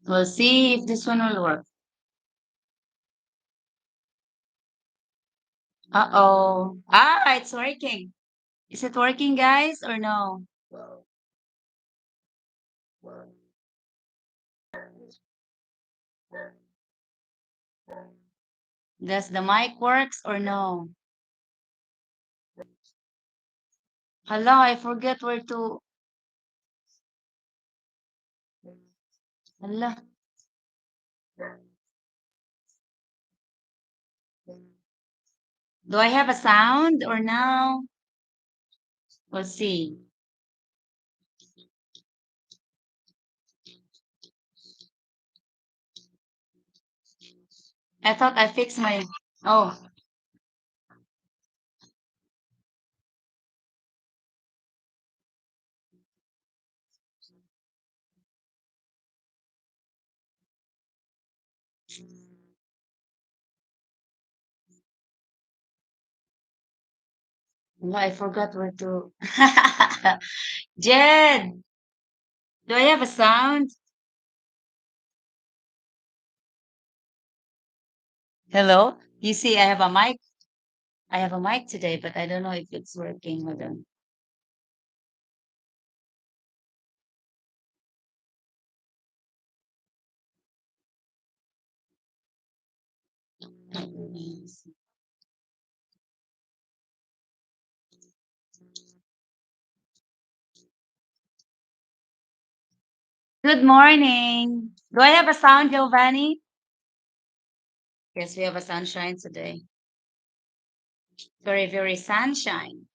We'll see if this one will work. Uh-oh. Ah, it's working. Is it working, guys, or no? Does the mic works or no? Hala, I forget where to. Hala. Do I have a sound or no? We'll see. I thought I fixed my. Oh, hala, I forgot where to. Jed, do I have a sound? Hello? You see, I have a mic. I have a mic today, but I don't know if it's working. Hold on. Good morning. Do I have a sound, Giovanni? Yes, we have a sunshine today. Very, very sunshine.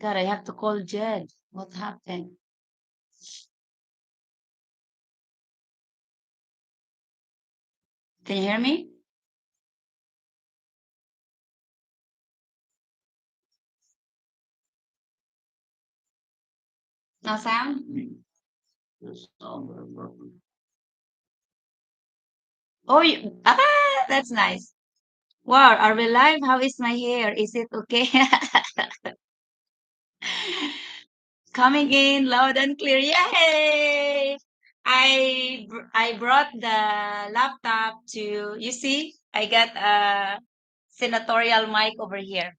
God, I have to call Jed. What happened? Can you hear me? No sound? Oh, that's nice. Wow, are we live? How is my hair? Is it okay? Coming in loud and clear. Yay! I brought the laptop to, you see, I got a senatorial mic over here.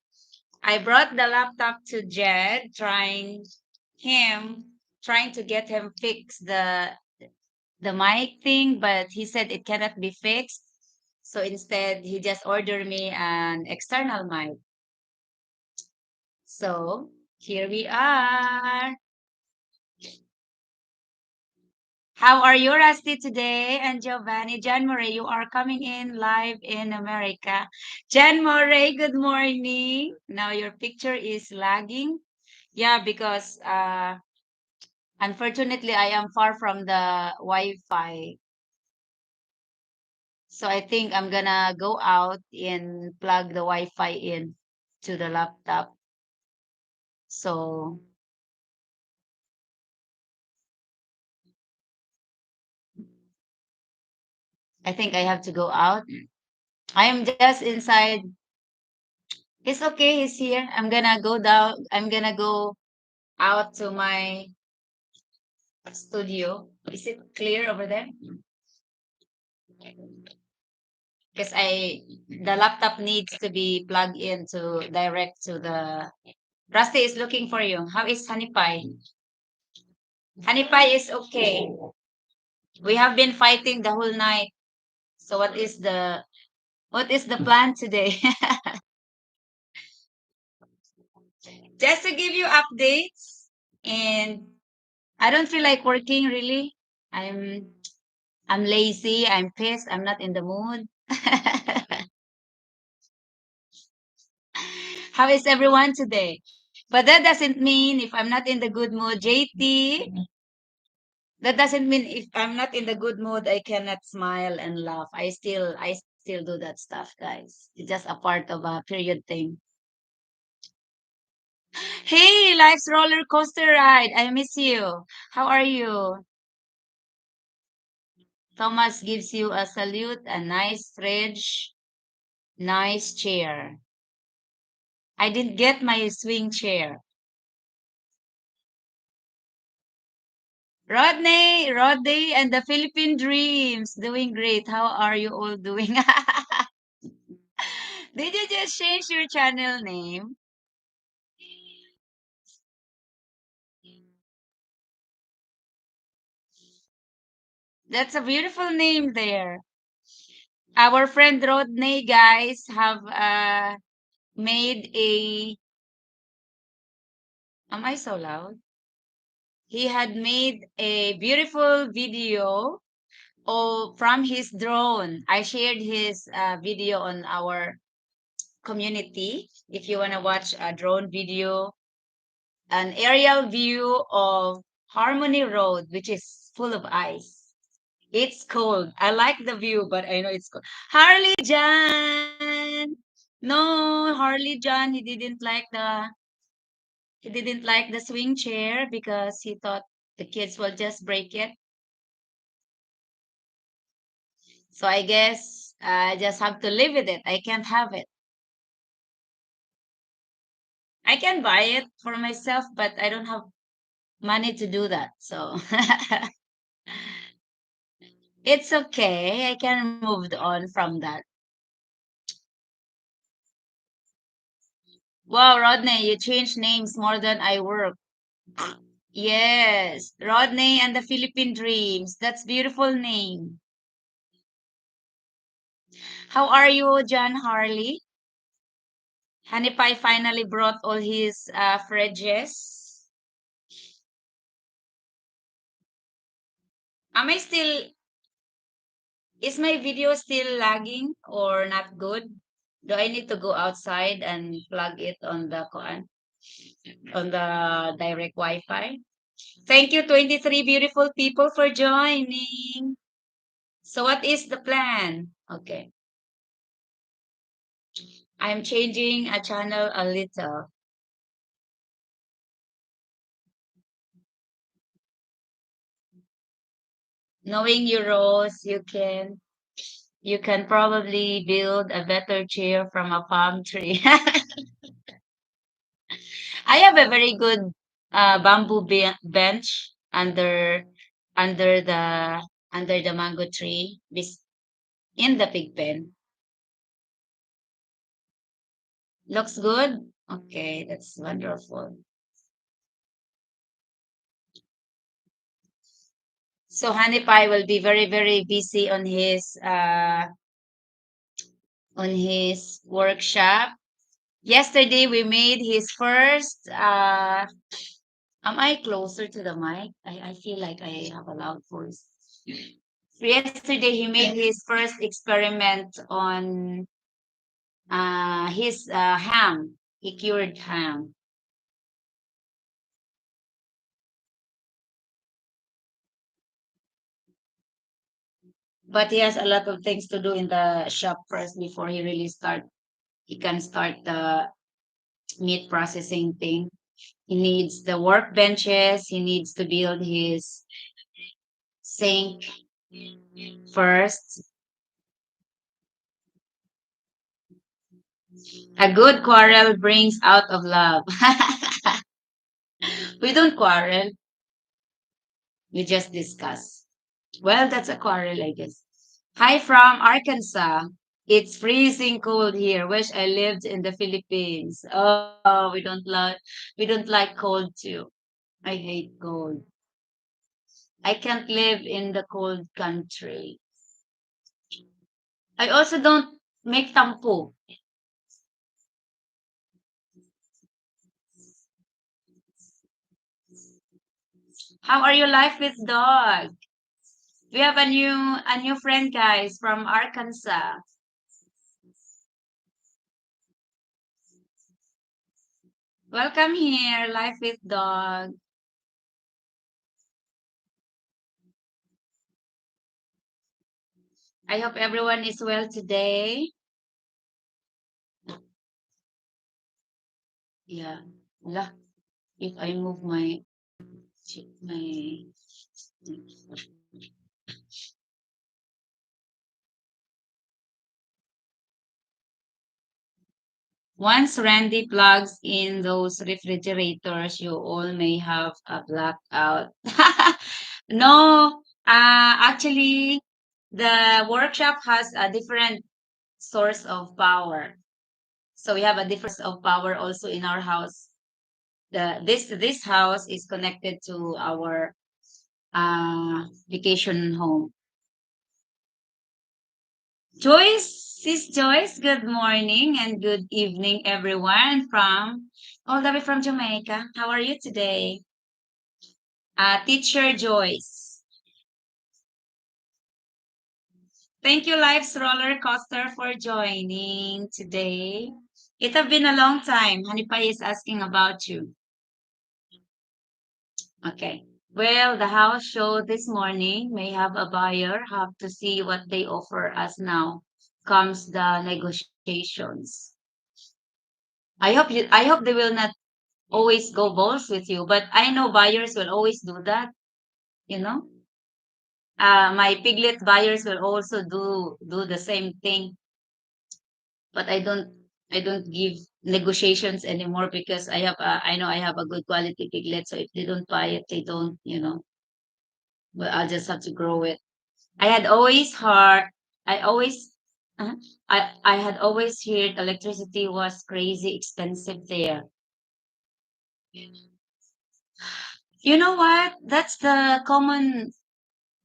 I brought the laptop to Jed, him trying to get him fix the mic thing, but he said it cannot be fixed. So instead, he just ordered me an external mic. So here we are. How are you, Rusty, today? And Giovanni, Jan Moray, you are coming in live in America. Jan Moray, good morning. Now your picture is lagging. Yeah, because unfortunately I am far from the Wi-Fi. So I think I'm gonna go out and plug the Wi-Fi in to the laptop. So I think I have to go out. I am just inside. It's okay, he's here. I'm gonna go down. I'm gonna go out to my studio. Is it clear over there? Because the laptop needs to be plugged in to direct to the. Rusty is looking for you. How is Honey Pie? Honey Pie is okay. We have been fighting the whole night. So what is the plan today? Just to give you updates, and I don't feel like working really. I'm I'm lazy, I'm pissed, I'm not in the mood. How is everyone today? But that doesn't mean if I'm not in the good mood, JT, that doesn't mean if I'm not in the good mood, I cannot smile and laugh. I still do that stuff, guys. It's just a part of a period thing. Hey, life's roller coaster ride. I miss you. How are you? Thomas gives you a salute, a nice fridge, nice chair. I didn't get my swing chair. Rodney, and the Philippine Dreams. Doing great. How are you all doing? Did you just change your channel name? That's a beautiful name there. Our friend Rodney, guys, have made a. Am I so loud? He had made a beautiful video from his drone. I shared his video on our community. If you want to watch a drone video, an aerial view of Harmony Road, which is full of ice. It's cold. I like the view, but I know it's cold. Harley John. No, Harley John, he didn't like the swing chair because he thought the kids will just break it. So I guess I just have to live with it. I can't have it. I can buy it for myself, but I don't have money to do that. So it's okay. I can move on from that. Wow, Rodney, you changed names more than I work. Yes, Rodney and the Philippine Dreams. That's beautiful name. How are you, John Harley? Honey Pie finally brought all his fridges. Am I still, is my video still lagging or not good? Do I need to go outside and plug it on the direct Wi-Fi? Thank you, 23 beautiful people for joining. So what is the plan? Okay. I'm changing a channel a little. Knowing your roles, you can probably build a better chair from a palm tree. I have a very good bamboo bench under the under the mango tree in the pig pen. Looks good. Okay, that's wonderful. So Honey Pie will be very, very busy on his workshop. Yesterday we made his first am I closer to the mic? I feel like I have a loud voice. Yesterday he made his first experiment on his ham. He cured ham. But he has a lot of things to do in the shop first before he can start the meat processing thing. He needs the workbenches. He needs to build his sink first. A good quarrel brings out of love. We don't quarrel. We just discuss. Well, that's a quarrel, I guess. Hi from Arkansas. It's freezing cold here. Wish I lived in the Philippines. Oh, we don't like cold too. I hate cold. I can't live in the cold country. I also don't make tampo. How are you life with dog? We have a new friend, guys, from Arkansas. Welcome here, life with dog. I hope everyone is well today. Yeah. Lah, if I move my once Randy plugs in those refrigerators, you all may have a blackout. No, actually, the workshop has a different source of power. So we have a difference of power also in our house. This house is connected to our vacation home. Joyce, Sis Joyce, good morning and good evening, everyone from all the way from Jamaica. How are you today? Teacher Joyce. Thank you, Life's Roller Coaster, for joining today. It have been a long time. Hanipai is asking about you. Okay. Well, the house show this morning may have a buyer. Have to see what they offer us now. Comes the negotiations. I hope they will not always go balls with you, but I know buyers will always do that, you know. My piglet buyers will also do the same thing, but I don't give negotiations anymore because I know I have a good quality piglet, so if they don't buy it, they don't, you know. But I'll just have to grow it. I had always heard, I always, uh, I had always heard electricity was crazy expensive there. You know what? That's the common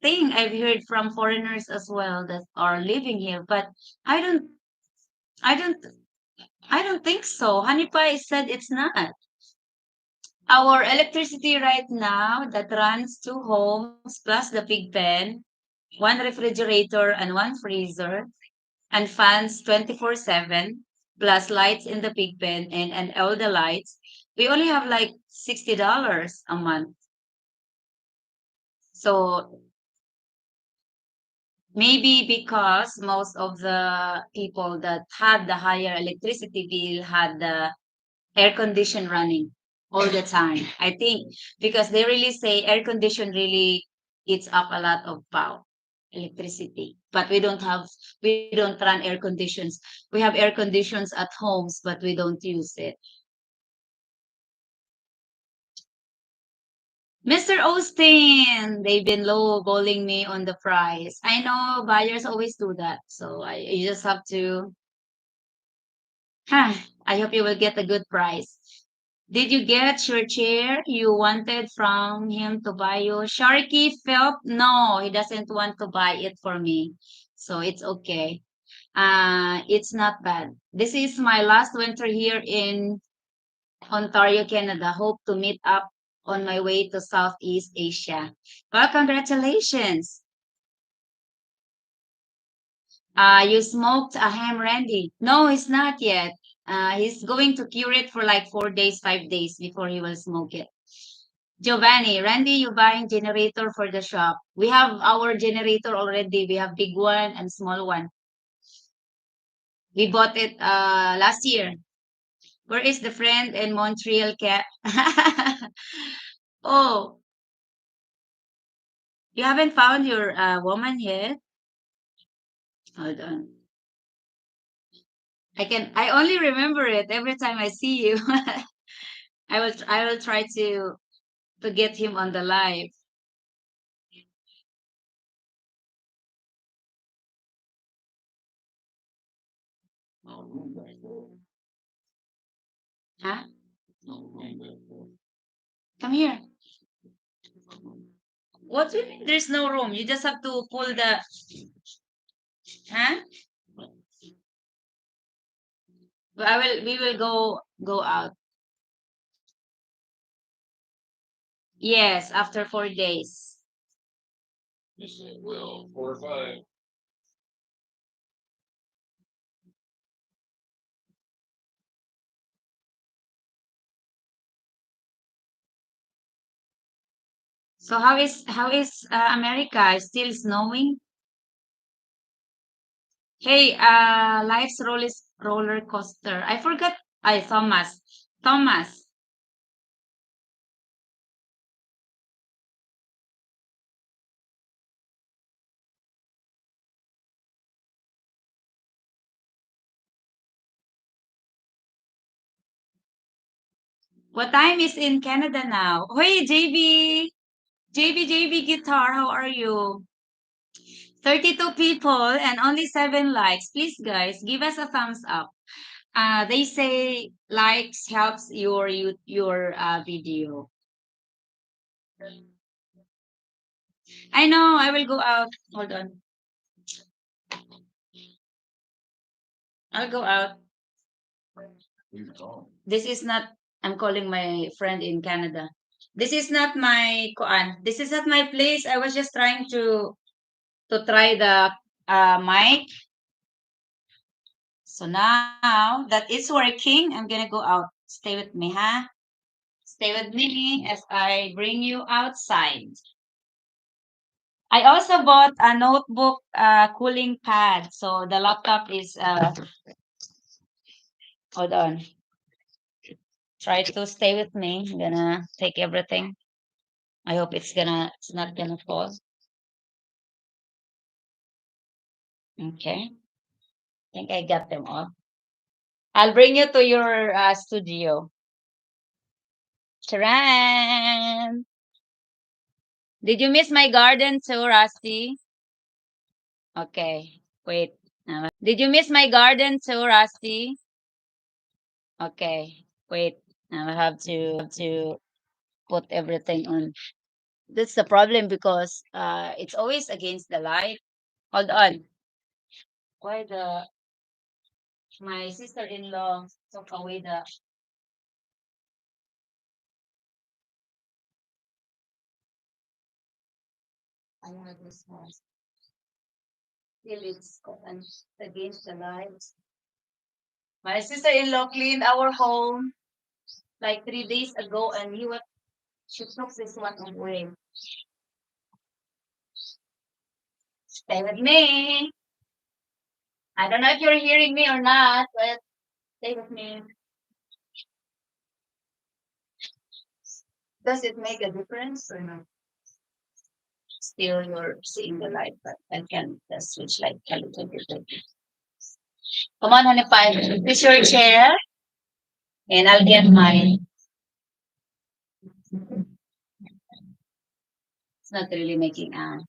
thing I've heard from foreigners as well that are living here, but I don't, I don't, I don't think so. Hanipai said it's not. Our electricity right now that runs two homes plus the big pen, one refrigerator and one freezer, and fans 24/7, plus lights in the big pen and all the lights. We only have like $60 a month. So maybe because most of the people that had the higher electricity bill had the air condition running all the time. I think because they really say air condition really eats up a lot of power, electricity. But we don't run air conditions. We have air conditions at homes, but we don't use it. Mr. Austin, they've been lowballing me on the price. I know buyers always do that. So you just have to, huh, I hope you will get a good price. Did you get your chair you wanted from him to buy you? Sharky felt no, he doesn't want to buy it for me. So it's okay. It's not bad. This is my last winter here in Ontario, Canada. Hope to meet up on my way to Southeast Asia. Well, congratulations. You smoked a ham, Randy. No, he's not yet. He's going to cure it for like 4 days, 5 days before he will smoke it. Giovanni, Randy, you buying generator for the shop. We have our generator already. We have big one and small one. We bought it last year. Where is the friend in Montreal cat? Oh, you haven't found your woman yet? Hold on. I only remember it every time I see you. I will try to get him on the live. Huh? Come here. What do you mean there's no room? You just have to pull the, huh? We will go out. Yes, after 4 days. Well, 4 or 5. So how is America? Still snowing? Hey, life's roller coaster. I forgot. I Thomas. Thomas. What time is in Canada now? Hey, JB. JB Guitar, how are you? 32 people and only 7 likes. Please, guys, give us a thumbs up. They say likes helps your video. I know. I will go out. Hold on. I'll go out. This is not. I'm calling my friend in Canada. This is not my kuan. This is not my place. I was just trying to try the mic. So now that it's working, I'm gonna go out. Stay with me, huh? Stay with me as I bring you outside. I also bought a notebook cooling pad. So the laptop is hold on. Try to stay with me. I'm gonna take everything. I hope it's not gonna fall. Okay. I think I got them all. I'll bring you to your studio. Charan! Did you miss my garden too, Rusty? Okay. Wait. Did you miss my garden too, Rusty? Okay. Wait. Now I have to put everything on. That's the problem because it's always against the light. Hold on. Why the my sister-in-law took away the I have this one. Still it's against the light. My sister-in-law cleaned our home like 3 days ago and she took this one away. Stay with me. I don't know if you're hearing me or not, but stay with me. Does it make a difference or not? Still, you're seeing the light, but I can switch like a little bit. Come on, honey pie. This your chair, and I'll get mine. It's not really making a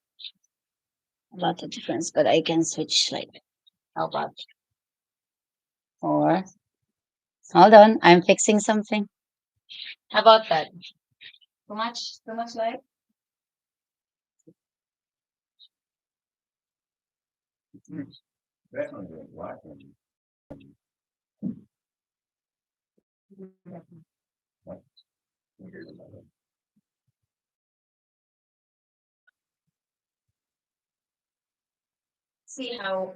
lot of difference, but I can switch like how about or hold on, I'm fixing something. How about that? Too much? Too much light? See how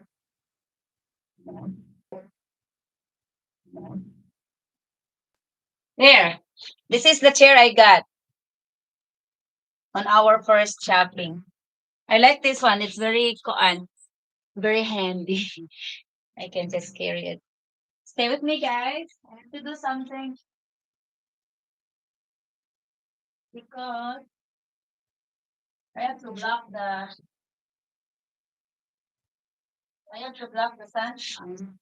there. This is the chair I got on our first shopping. I like this one. It's very koan, very handy. I can just carry it. Stay with me, guys. I have to do something because I have to block the sun.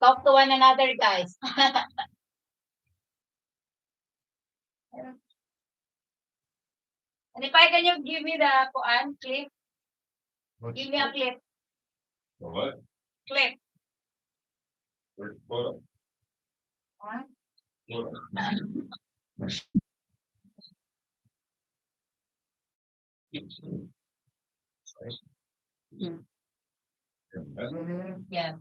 Talk to one another, guys. And if I can you give me the koan clip? Give me a clip. What? Clip. Huh? Mm. Yeah.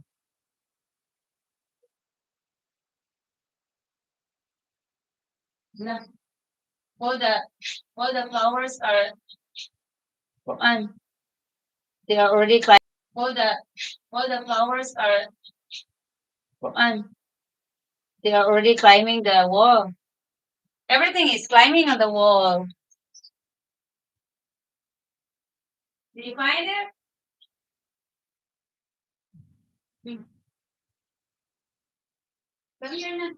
No. All the all the flowers are koan. They are already climbing. All the flowers are koan. They are already climbing the wall. Everything is climbing on the wall. Did you find it? Hmm. Come here now.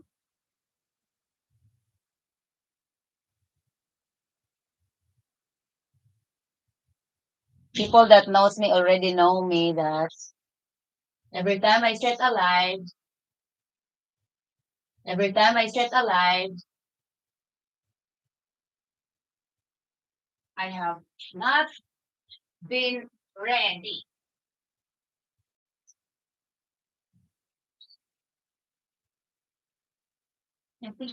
People that knows me already know me that every time I set a live, every time I set a live, I have not been ready. I think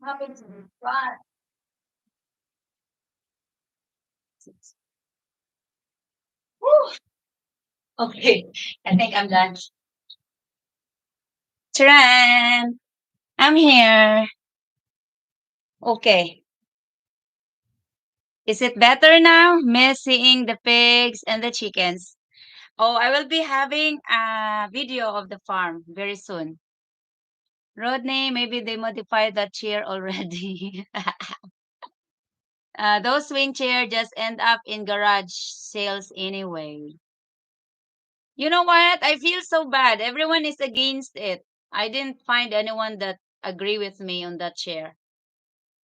happens to be fun. Whew. Okay, I think I'm done. Tran, I'm here. Okay. Is it better now? Miss seeing the pigs and the chickens. Oh, I will be having a video of the farm very soon. Rodney, maybe they modified that chair already. Those swing chair just end up in garage sales anyway. You know what? I feel so bad. Everyone is against it. I didn't find anyone that agree with me on that chair.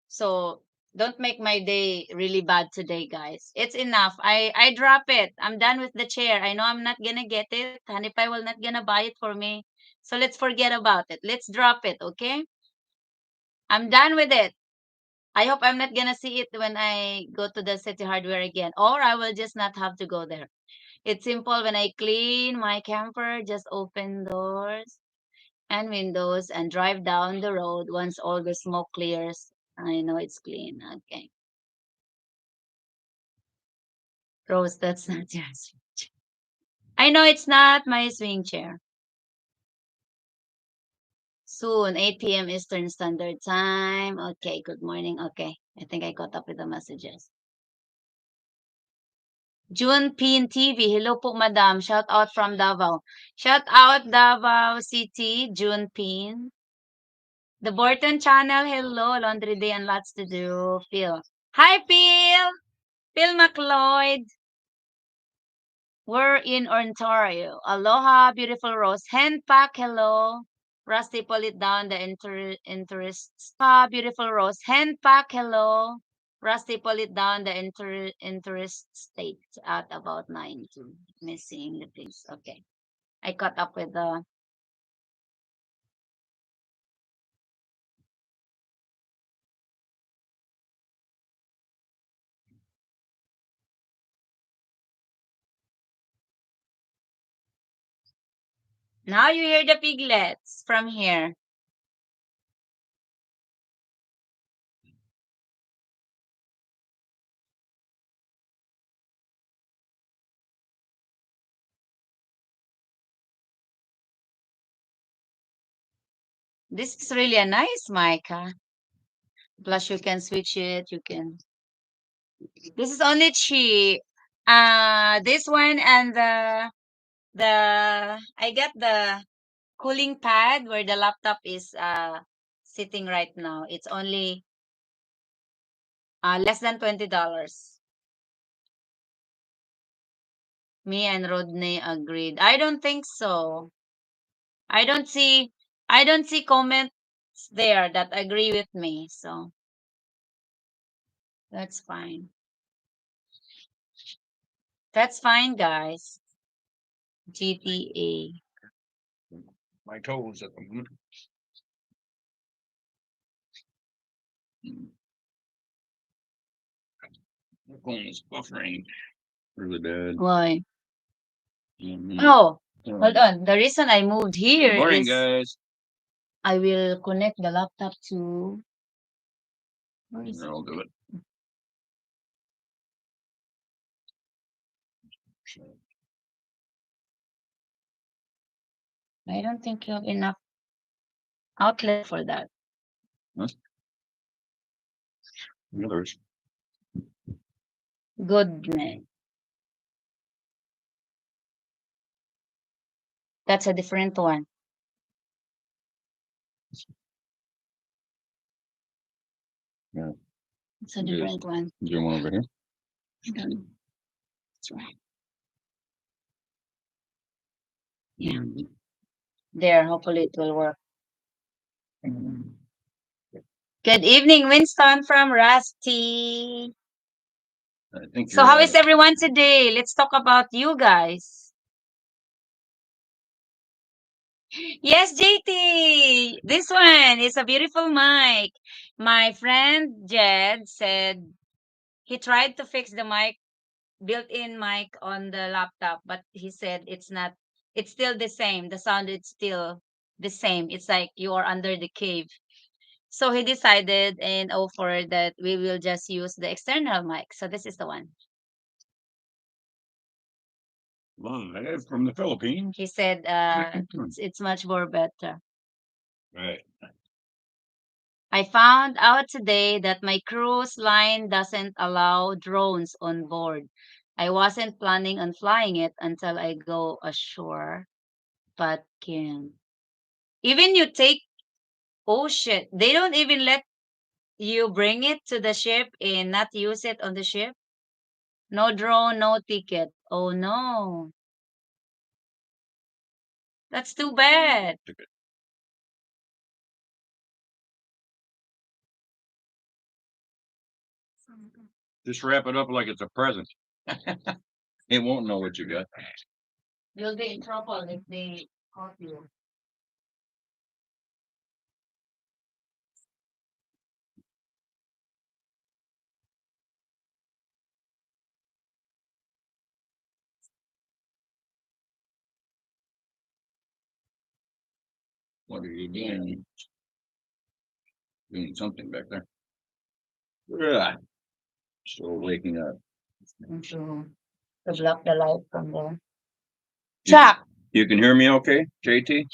So don't make my day really bad today, guys. It's enough. I drop it. I'm done with the chair. I know I'm not gonna get it. Hanify will not gonna buy it for me. So let's forget about it. Let's drop it, okay? I'm done with it. I hope I'm not gonna see it when I go to the City Hardware again, or I will just not have to go there. It's simple. When I clean my camper, just open doors and windows and drive down the road. Once all the smoke clears, I know it's clean. Okay. Rose, that's not your swing chair. I know it's not my swing chair. Soon, 8 p.m. Eastern Standard Time. Okay, good morning. Okay, I think I caught up with the messages. June Pin TV. Hello po, madam. Shout out from Davao. Shout out Davao City, June Pin. The Borton channel. Hello, laundry day and lots to do. Phil. Hi, Phil. Phil McLeod. We're in Ontario. Aloha, beautiful Rose. Hand pack, hello. Rusty, pull it down the interests. Ah, beautiful Rose. Hand pack, hello. Rusty, pull it down the interest state at about 90. Missing the things. Okay. I caught up with the. Now you hear the piglets from here. This is really a nice mic, huh? Plus you can switch it. You can. This is only cheap. This one and the I got the cooling pad where the laptop is sitting right now. It's only less than $20. Me and Rodney agreed. I don't think so. I don't see I don't see comments there that agree with me. So that's fine. That's fine, guys. GTA. My toes at the moment. My phone is buffering really bad. Why? Mhm. Oh, hold on. The reason I moved here Morning, is guys. I will connect the laptop to. Where is I'll do it. I don't think you have enough outlet for that. Huh? The others. Goodness. That's a different one. Yeah. It's a Yes. different one. Is there one over here? That's right. Yeah. There, hopefully it will work. Good evening, Winston from Rusty. I think So, you're how right. is everyone today? Let's talk about you guys. Yes, JT. This one is a beautiful mic. My friend Jed said he tried to fix the mic, built-in mic on the laptop, but he said it's still the same. The sound is still the same. It's like you are under the cave. So he decided and offered that we will just use the external mic. So this is the one. Live from the Philippines. He said it's much more better. Right. I found out today that my cruise line doesn't allow drones on board. I wasn't planning on flying it until I go ashore, but can. Even you take, oh shit, they don't even let you bring it to the ship and not use it on the ship? No drone, no ticket. Oh no. That's too bad. Just wrap it up like it's a present. It won't know what you got. You'll be in trouble if they caught you. What are you doing? Doing something back there. Ugh. Still waking up. To block the light from there. You, Chuck! you can hear me okay, JT?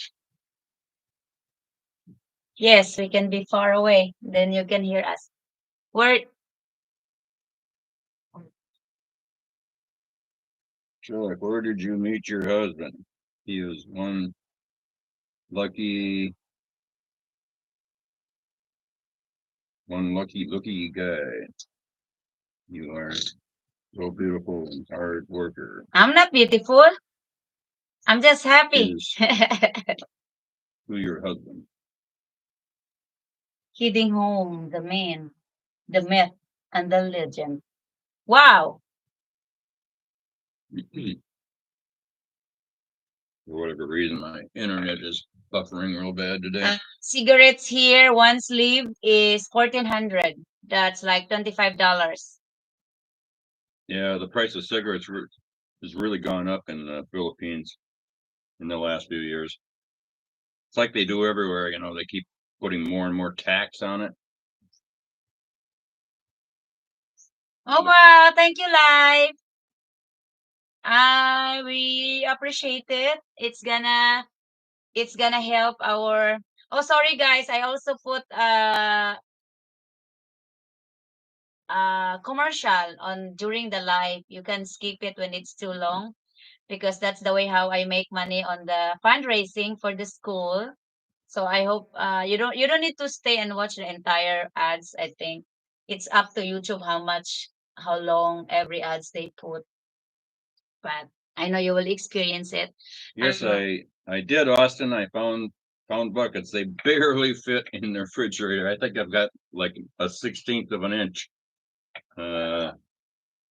Yes, we can be far away. Then you can hear us. Where Sure. Like, where did you meet your husband? He was one lucky, lucky guy. You are so beautiful and hard worker. I'm not beautiful. I'm just happy. Is who your husband? Heading home, the man, the myth, and the legend. Wow. For whatever reason, my internet is buffering real bad today. Cigarettes here, one sleeve is 1,400. That's like $25. Yeah, the price of cigarettes has really gone up in the Philippines in the last few years. It's like they do everywhere, you know, they keep putting more and more tax on it. Oh wow, thank you, Live. We appreciate it. It's gonna help our. Oh, sorry guys. I also put commercial on during the live. You can skip it when it's too long because that's the way how I make money on the fundraising for the school. So I hope you don't need to stay and watch the entire ads. I think it's up to YouTube how long every ads they put. But I know you will experience it. Yes, Um, I did, Austin. I found buckets. They barely fit in the refrigerator. I think I've got like a 16th of an inch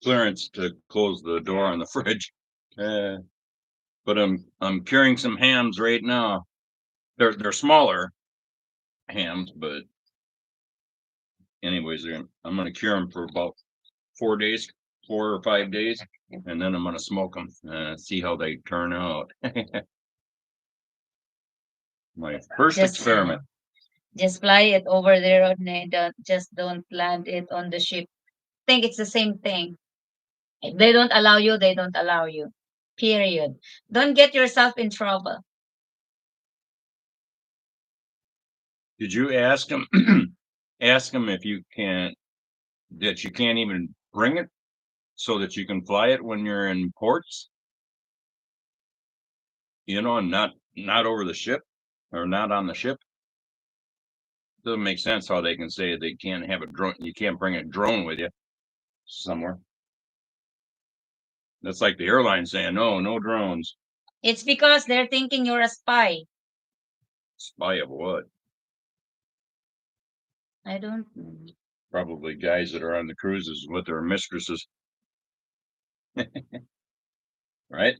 clearance to close the door on the fridge. But I'm curing some hams right now. They're smaller hams, but anyways, I'm gonna cure them for about 4 days, 4 or 5 days, and then I'm gonna smoke them. See how they turn out. My first just experiment. just fly it over there on don't land it on the ship. Think it's the same thing. If they don't allow you, they don't allow you. Period. Don't get yourself in trouble. Did you ask them? Ask them if you can that you can't even bring it so that you can fly it when you're in ports. You know, and not over the ship or not on the ship. Doesn't make sense how they can say they can't have a drone. You can't bring a drone with you somewhere. That's like the airline saying, no drones. It's because they're thinking you're a spy. Spy of what? I don't know. Probably guys that are on the cruises with their mistresses. Right?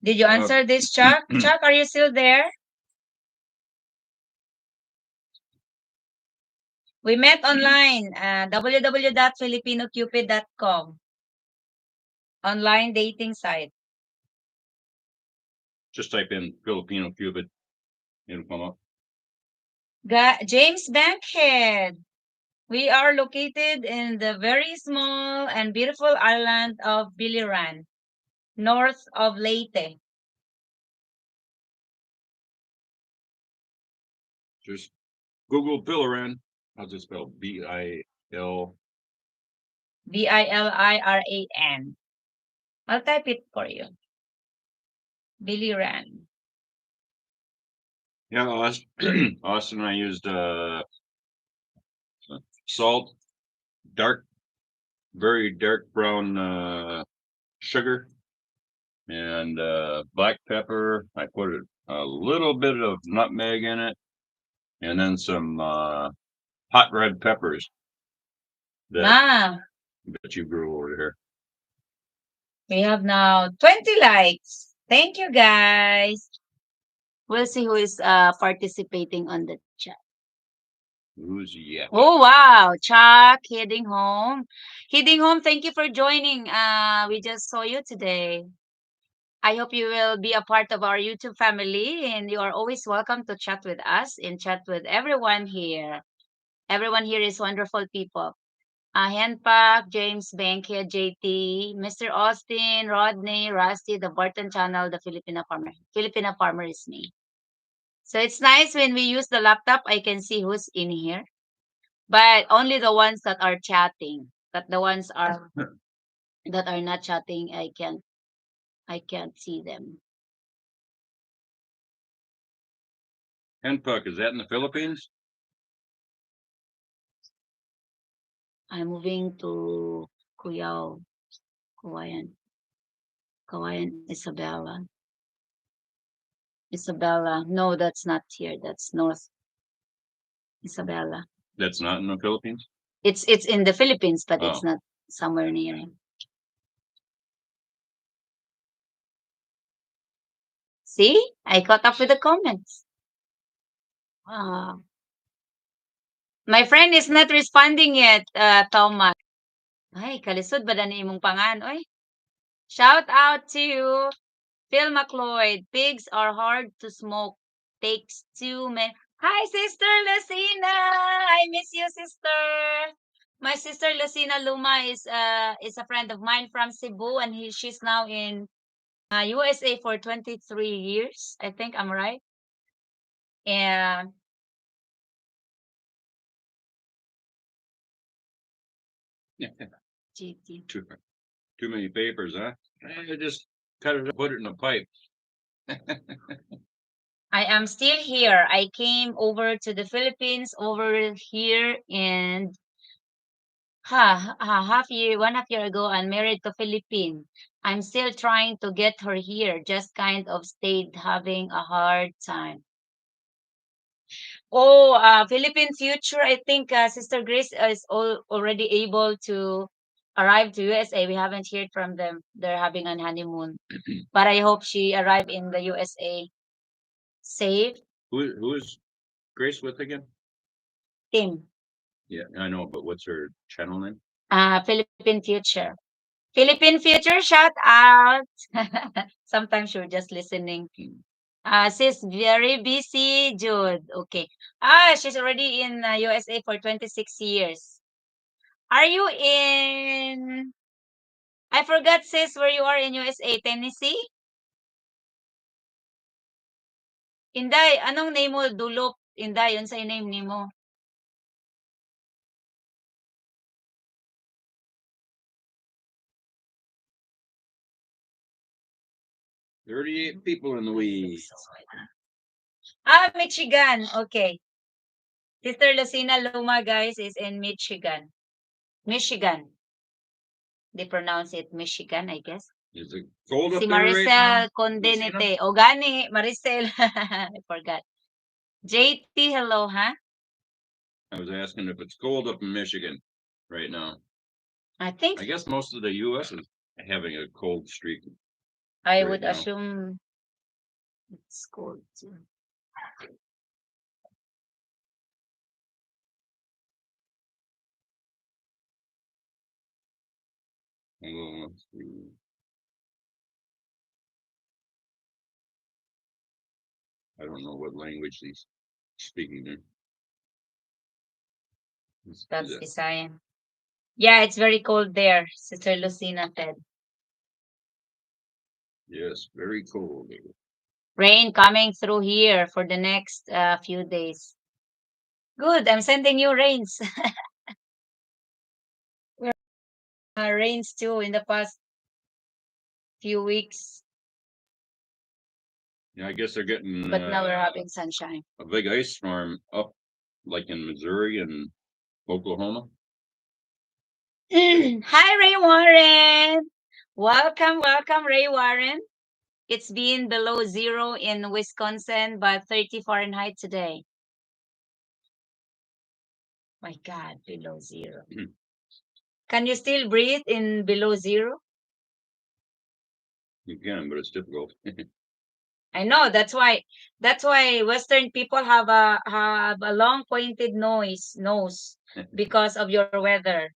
Did you answer this, Chuck? Chuck, are you still there? We met online, www.filipinocupid.com. Online dating site. Just type in Filipino Cupid. It'll come up. James Bankhead. We are located in the very small and beautiful island of Biliran, north of Leyte. Just Google Biliran. How's it spelled? B-I-L. Biliran. I'll type it for you. Biliran. Yeah, Austin and I used salt, very dark brown sugar, and black pepper. I put a little bit of nutmeg in it, and then some hot red peppers that you grew over here. We have now 20 likes. Thank you, guys. We'll see who is participating on the chat. Who's yeah? Oh wow, Chuck heading home. Heading home, thank you for joining. We just saw you today. I hope you will be a part of our YouTube family and you are always welcome to chat with us and chat with everyone here. Everyone here is wonderful people. Henpak, James, Bankhead, JT, Mr. Austin, Rodney, Rusty, the Barton channel, the Filipino Farmer. Filipino Farmer is me. So it's nice when we use the laptop, I can see who's in here. But only the ones that are chatting. But the ones are that are not chatting, I can't see them. Henpuck, is that in the Philippines? I'm moving to Cuyao, Kawayan, Isabela. Isabela. No, that's not here. That's North Isabela. That's not in the Philippines? It's in the Philippines, but it's not somewhere near. See? I caught up with the comments. My friend is not responding yet, Thomas. Ay, kalisod ba na imong pangan, oy? Shout out to Phil McLeod. Pigs are hard to smoke. Takes 2 minutes. Hi, Sister Lucina. I miss you, sister. My sister Lucina Luma is a friend of mine from Cebu, and she's now in USA for 23 years. I think I'm right. And GT. Too many papers, huh? I just cut it, put it in a pipe. I am still here. I came over to the Philippines over here and one half year ago. I'm married to Philippine. I'm still trying to get her here. Just kind of stayed having a hard time. Oh, Philippine Future. I think Sister Grace is already able to arrive to USA. We haven't heard from them. They're having an honeymoon, but I hope she arrived in the USA safe. Who is Grace with again? Tim. Yeah, I know, but what's her channel name? Philippine Future. Philippine Future, shout out. Sometimes you're just listening. She's very busy, Jude. Okay. She's already in USA for 26 years. Are you in... I forgot, sis, where you are in USA, Tennessee? Inday, anong name mo? Dulop. Inday, yun sa name ni mo. $38 people in the weeds. Michigan. Okay. Sister Lucina Luma, guys, is in Michigan. Michigan. they pronounce it, Michigan, I guess. Is it cold up Si there right now? Maricel Condenete. O gani, Maricel. I forgot. JT, hello, huh? I was asking if it's cold up in Michigan right now. I think I guess most of the U.S. is having a cold streak. I right would now. assume it's cold too. Let's see. I don't know what language he's speaking there. That's Visayan. Yeah, it's very cold there, Sister Lucina said. Yes, very cold. Rain coming through here for the next few days. Good, I'm sending you rains. Rains too in the past few weeks, Yeah, I guess they're getting but now we're having sunshine. a big ice storm up like in Missouri and Oklahoma. Hi, Ray Warren. Welcome, Ray Warren. It's been below zero in Wisconsin, but 30 Fahrenheit today. My God, below zero. Mhm. Can you still breathe in below zero? You can, but it's difficult. I know that's why Western people have a long pointed nose because of your weather.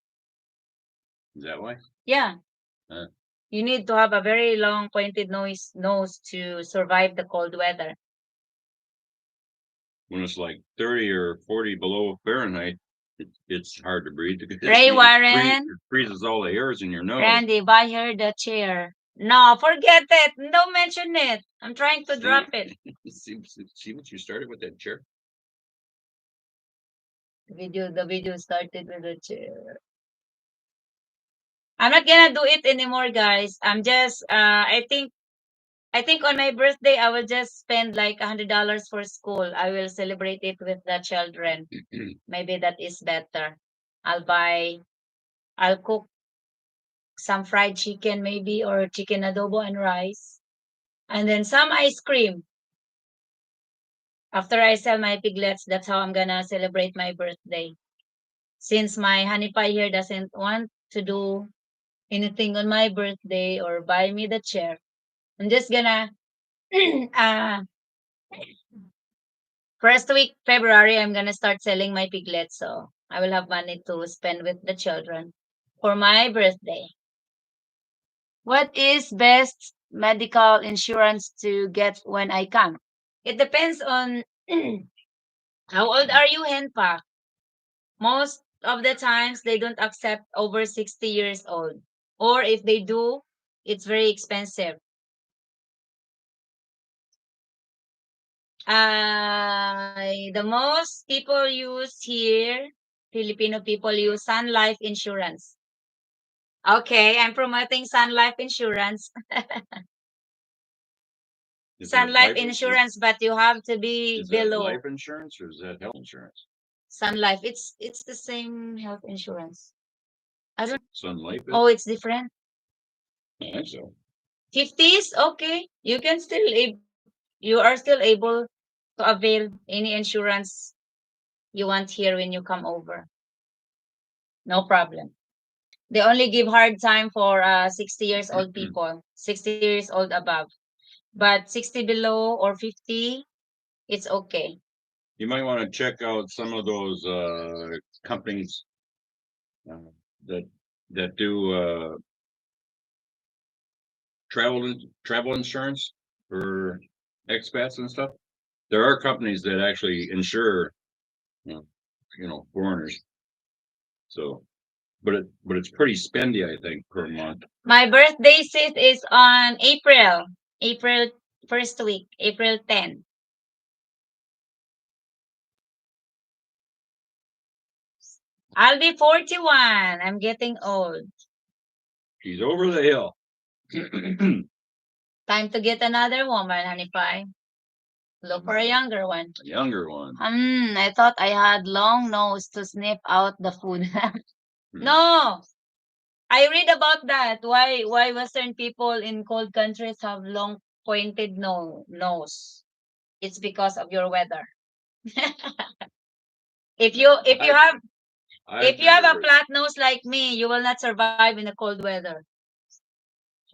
Is that why? Yeah. Huh. You need to have a very long pointed nose to survive the cold weather. When it's like 30 or 40 below Fahrenheit, it's hard to breathe because Ray it Warren, freezes all the hairs in your nose. Randy, buy her the chair. No, forget it. Don't mention it. I'm trying to drop it. See what you started with that chair? The video started with the chair. I'm not gonna do it anymore, guys. I'm just I think on my birthday I will just spend like $100 for school. I will celebrate it with the children. Maybe that is better. I'll cook some fried chicken maybe, or chicken adobo and rice. And then some ice cream. After I sell my piglets, that's how I'm gonna celebrate my birthday. Since my honey pie here doesn't want to do anything on my birthday or buy me the chair, I'm just gonna uh first week February I'm gonna start selling my piglets, so I will have money to spend with the children for my birthday. What is best medical insurance to get when I come? It depends on how old are you, Henpa? Most of the times they don't accept over 60 years old. Or if they do, it's very expensive. The most people use here, Filipino people use Sun Life Insurance. Okay, I'm promoting Sun Life Insurance. Is Sun that Life Insurance, but you have to be is that below. life insurance or is that health insurance? Sun Life, it's the same health insurance. I don't. Sun Life is? Oh, it's different. I think so. 50s, okay. You are still able to avail any insurance you want here when you come over. No problem. They only give hard time for 60 years old people, 60 years old above. But 60 below or 50, it's okay. You might want to check out some of those companies uh, that do travel insurance for expats and stuff. There are companies that actually insure, you foreigners. So, but it's pretty spendy, I think, per month. My birthday sis is on April first week, April 10. I'll be 41. I'm getting old. She's over the hill. Time to get another woman, honey pie. Look for a younger one. A younger one. I thought I had long nose to sniff out the food. No, I read about that. Why Western people in cold countries have long pointed nose? It's because of your weather. If you have I've if you have never a heard. flat nose like me, you will not survive in the cold weather.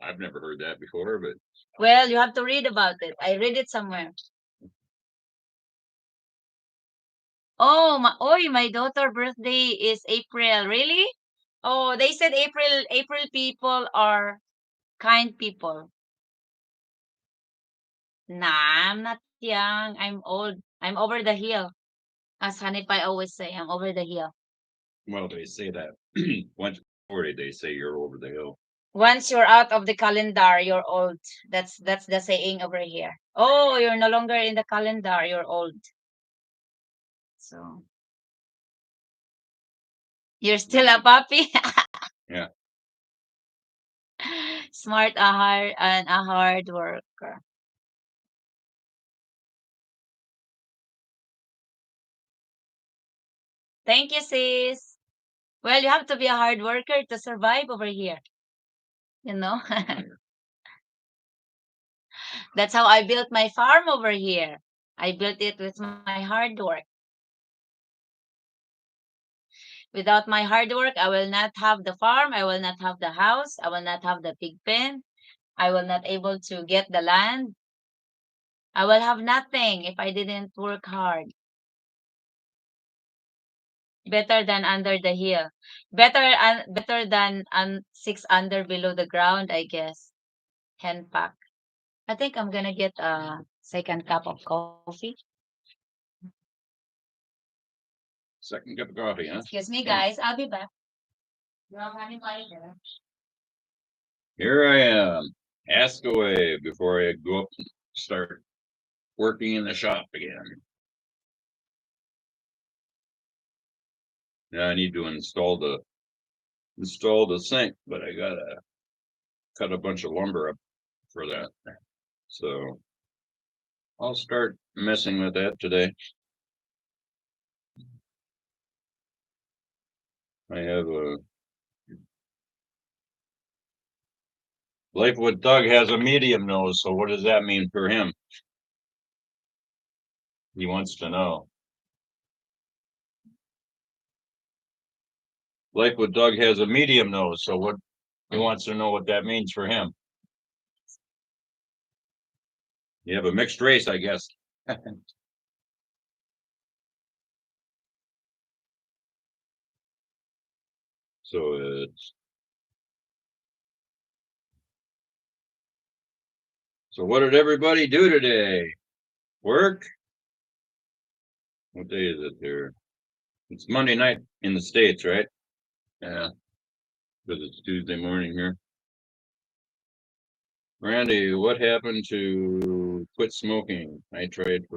I've never heard that before, but Well, you have to read about it. I read it somewhere. My daughter birthday is April. Really? Oh, they said April people are kind people. Nah, I'm not young. I'm old. I'm over the hill. As Hanipai always say, I'm over the hill. well, they say that once 40, they say you're over the hill. Once you're out of the calendar, you're old. That's the saying over here. Oh, you're no longer in the calendar, you're old. So you're still a puppy. Yeah. Smart, a hard worker. Thank you, sis. Well, you have to be a hard worker to survive over here. You know, that's how I built my farm over here. I built it with my hard work. Without my hard work, I will not have the farm. I will not have the house. I will not have the pig pen. I will not able to get the land. I will have nothing if I didn't work hard. Better than under the hill. Better than 6 under below the ground, I guess. Hen pack. I think I'm gonna get a second cup of coffee. Second cup of coffee, huh? Excuse me, guys. I'll be back. You have anybody there? Here I am. Ask away before I go up and start working in the shop again. Yeah, I need to install the sink, but I gotta cut a bunch of lumber up for that. So I'll start messing with that today. I have a Life with Doug has a medium nose, so what does that mean for him? He wants to know. Life with Doug has a medium nose, so what he wants to know what that means for him. You have a mixed race, I guess. So it's so what did everybody do today? Work? What day is it here? It's Monday night in the States, right? Yeah, because it's Tuesday morning here. Randy, what happened to quit smoking? I tried a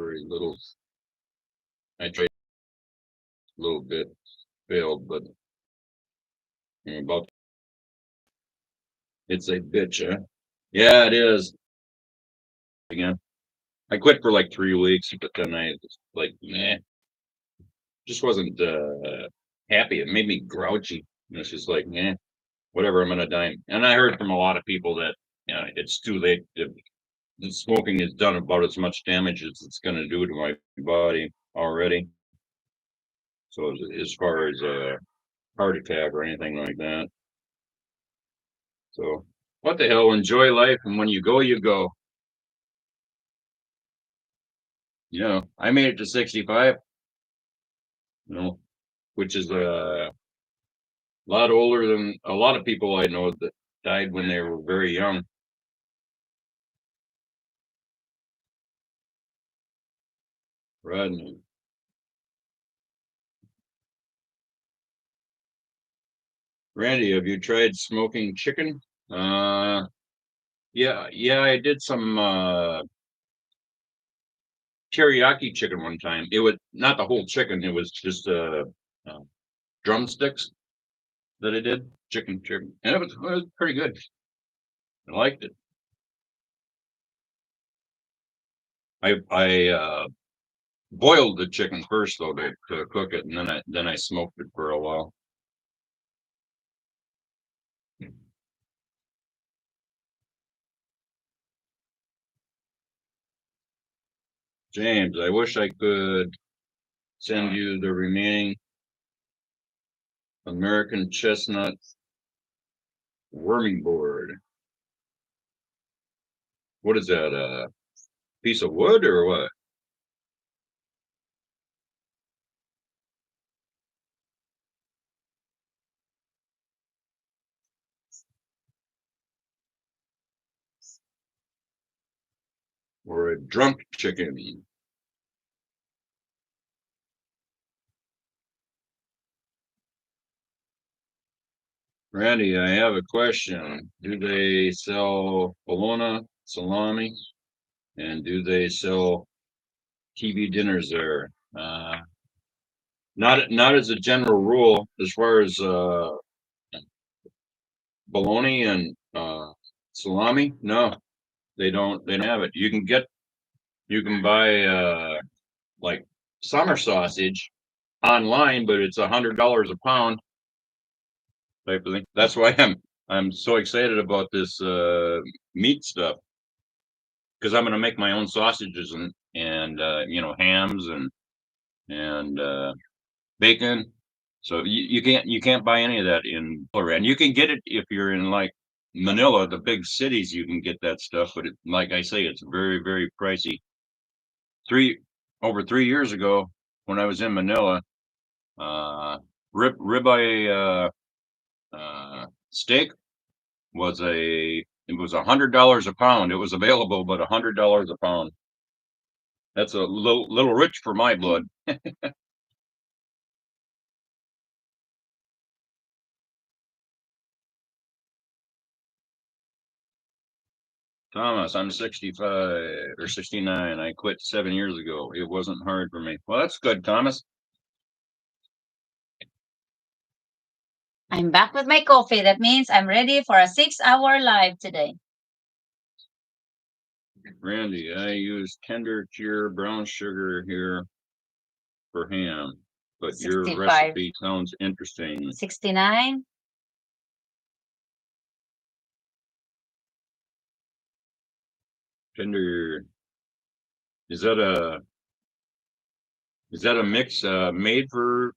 little bit, failed, but about it's a bitch, huh? Yeah, it is. Again, I quit for like 3 weeks, but then I was like, nah, just wasn't happy. It made me grouchy. And it's just like, nah, whatever, I'm gonna die. And I heard from a lot of people that it's too late. The smoking has done about as much damage as it's gonna do to my body already. So as far as a heart attack or anything like that. So what the hell? Enjoy life, and when you go, you go. I made it to 65. You know, which is a lot older than a lot of people I know that died when they were very young. Rodney. Randy, have you tried smoking chicken? Yeah, I did some teriyaki chicken one time. It was not the whole chicken, it was just uh drumsticks that I did, chicken. And it was pretty good. I liked it. I boiled the chicken first though to cook it, and then I smoked it for a while. James, I wish I could send you the remaining American chestnut worming board. What is that? A piece of wood or what? Or a drunk chicken? Randy, I have a question. Do they sell bologna, salami, and do they sell TV dinners there? Not as a general rule, as far as bologna and salami. No, they don't. They don't have it. You can buy like summer sausage online, but it's $100 a pound type of thing. That's why I'm so excited about this meat stuff, because I'm going to make my own sausages and hams and bacon. So you can't buy any of that in Florida, and you can get it if you're in like Manila, the big cities. You can get that stuff, but like I say, it's very pricey. Over 3 years ago, when I was in Manila, ribeye steak it was $100 a pound. It was available, but $100 a pound. That's a little rich for my blood. Thomas, I'm 65 or 69. I quit 7 years ago. It wasn't hard for me. Well, that's good, Thomas. I'm back with my coffee. That means I'm ready for a 6-hour live today. Randy, I use tender cure brown sugar here for ham, but your 65. recipe sounds interesting. 69. Tender, is that a mix made for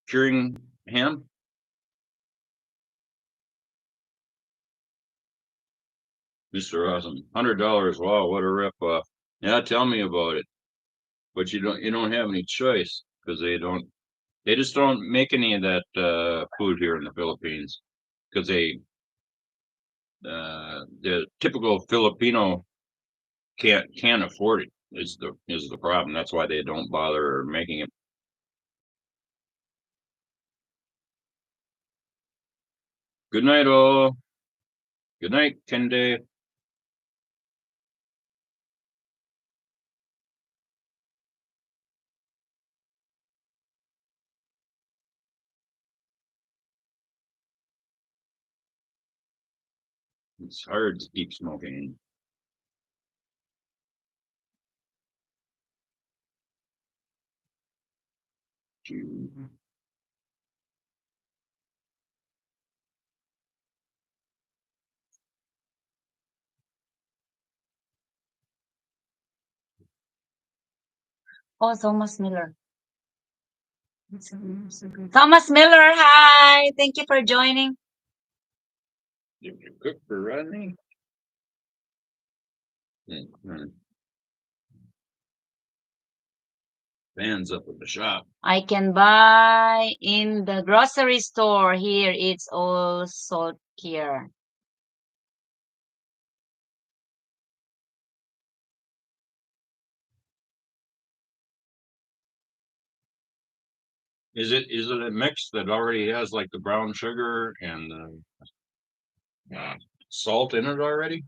curing ham? Mr. Awesome, $100. Wow, what a rip off. Yeah, tell me about it. But you don't have any choice, because they just don't make any of that food here in the Philippines, because the typical Filipino can't afford it is the problem. That's why they don't bother making it. Good night, all. Good night, Kende. It's hard to keep smoking. Oh, Thomas Miller. Thomas Miller, hi. Thank you for joining. Did you cook for Rodney? Fans up at the shop. I can buy in the grocery store here. It's all sold here. Is it a mix that already has like the brown sugar and salt in it already?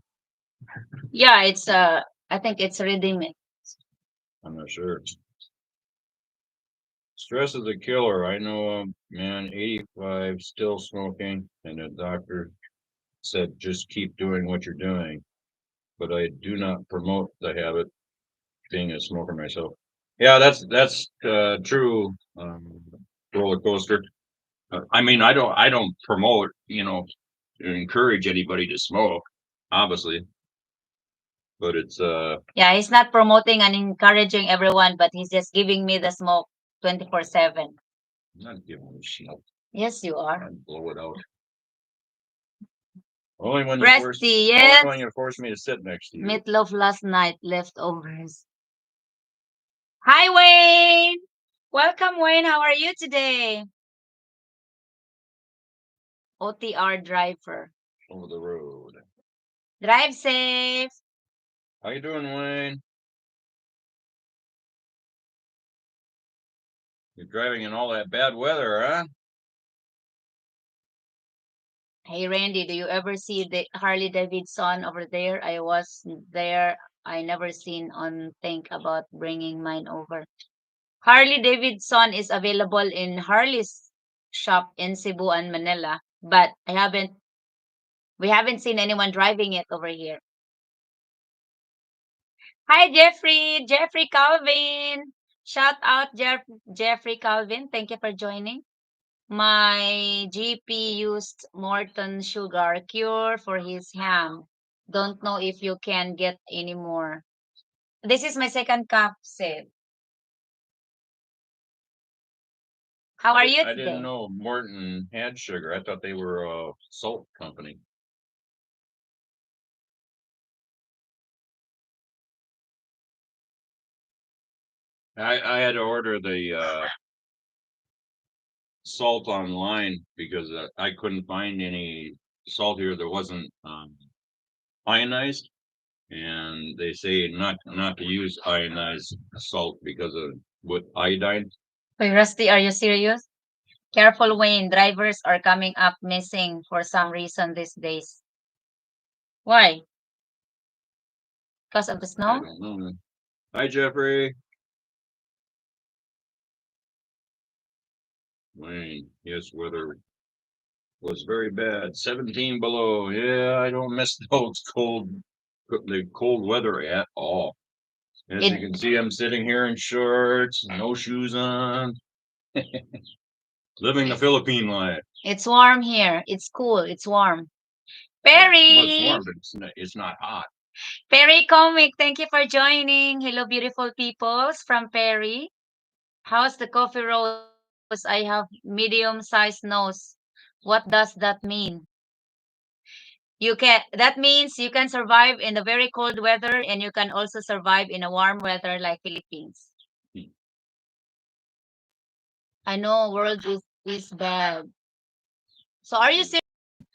Yeah, it's I think it's ready made. I'm not sure. Stress is a killer. I know a man, 85, still smoking, and the doctor said just keep doing what you're doing. But I do not promote the habit, being a smoker myself. Yeah, that's true. Roller coaster. I mean, I don't promote, to encourage anybody to smoke, obviously. but it's Yeah, he's not promoting and encouraging everyone, but he's just giving me the smoke 24/7. not giving a smoke. Yes, you are. I'd blow it out. Only when Rusty, only yes. when you force me to sit next to you. Meatloaf last night, leftovers. Hi, Wayne. Welcome, Wayne. How are you today? OTR driver. Over the road. Drive safe. How you doing, Wayne? You're driving in all that bad weather, huh? Hey, Randy, do you ever see the Harley Davidson over there? I was there. I never seen on think about bringing mine over. Harley Davidson is available in Harley's shop in Cebu and Manila, but we haven't seen anyone driving it over here. Hi, Jeffrey Calvin. Shout out, Jeffrey Calvin. Thank you for joining. My GP used Morton sugar cure for his ham. Don't know if you can get any more. This is my second capsule. How are you I didn't today? know Morton had sugar. I thought they were a salt company. I had to order the salt online because I couldn't find any salt here that wasn't ionized, and they say not to use ionized salt because of what iodine. Wait, Rusty, are you serious? Careful, Wayne. Drivers are coming up missing for some reason these days. Why? Because of the I snow? don't know. Hi, Jeffrey. Wayne, yes, weather was very bad. 17 below. Yeah, I don't miss the cold weather at all. As you It can see, I'm sitting here in shorts, no shoes on, living the Philippine life. it's warm here. It's cool. It's warm. Well, it's Perry, warm, but it's not hot. Perry Comic, thank you for joining. Hello, beautiful peoples from Perry. How's the coffee rose? I have medium-sized nose. What does that mean? That means you can survive in the very cold weather and you can also survive in a warm weather like Philippines. I know world is bad. So are you serious?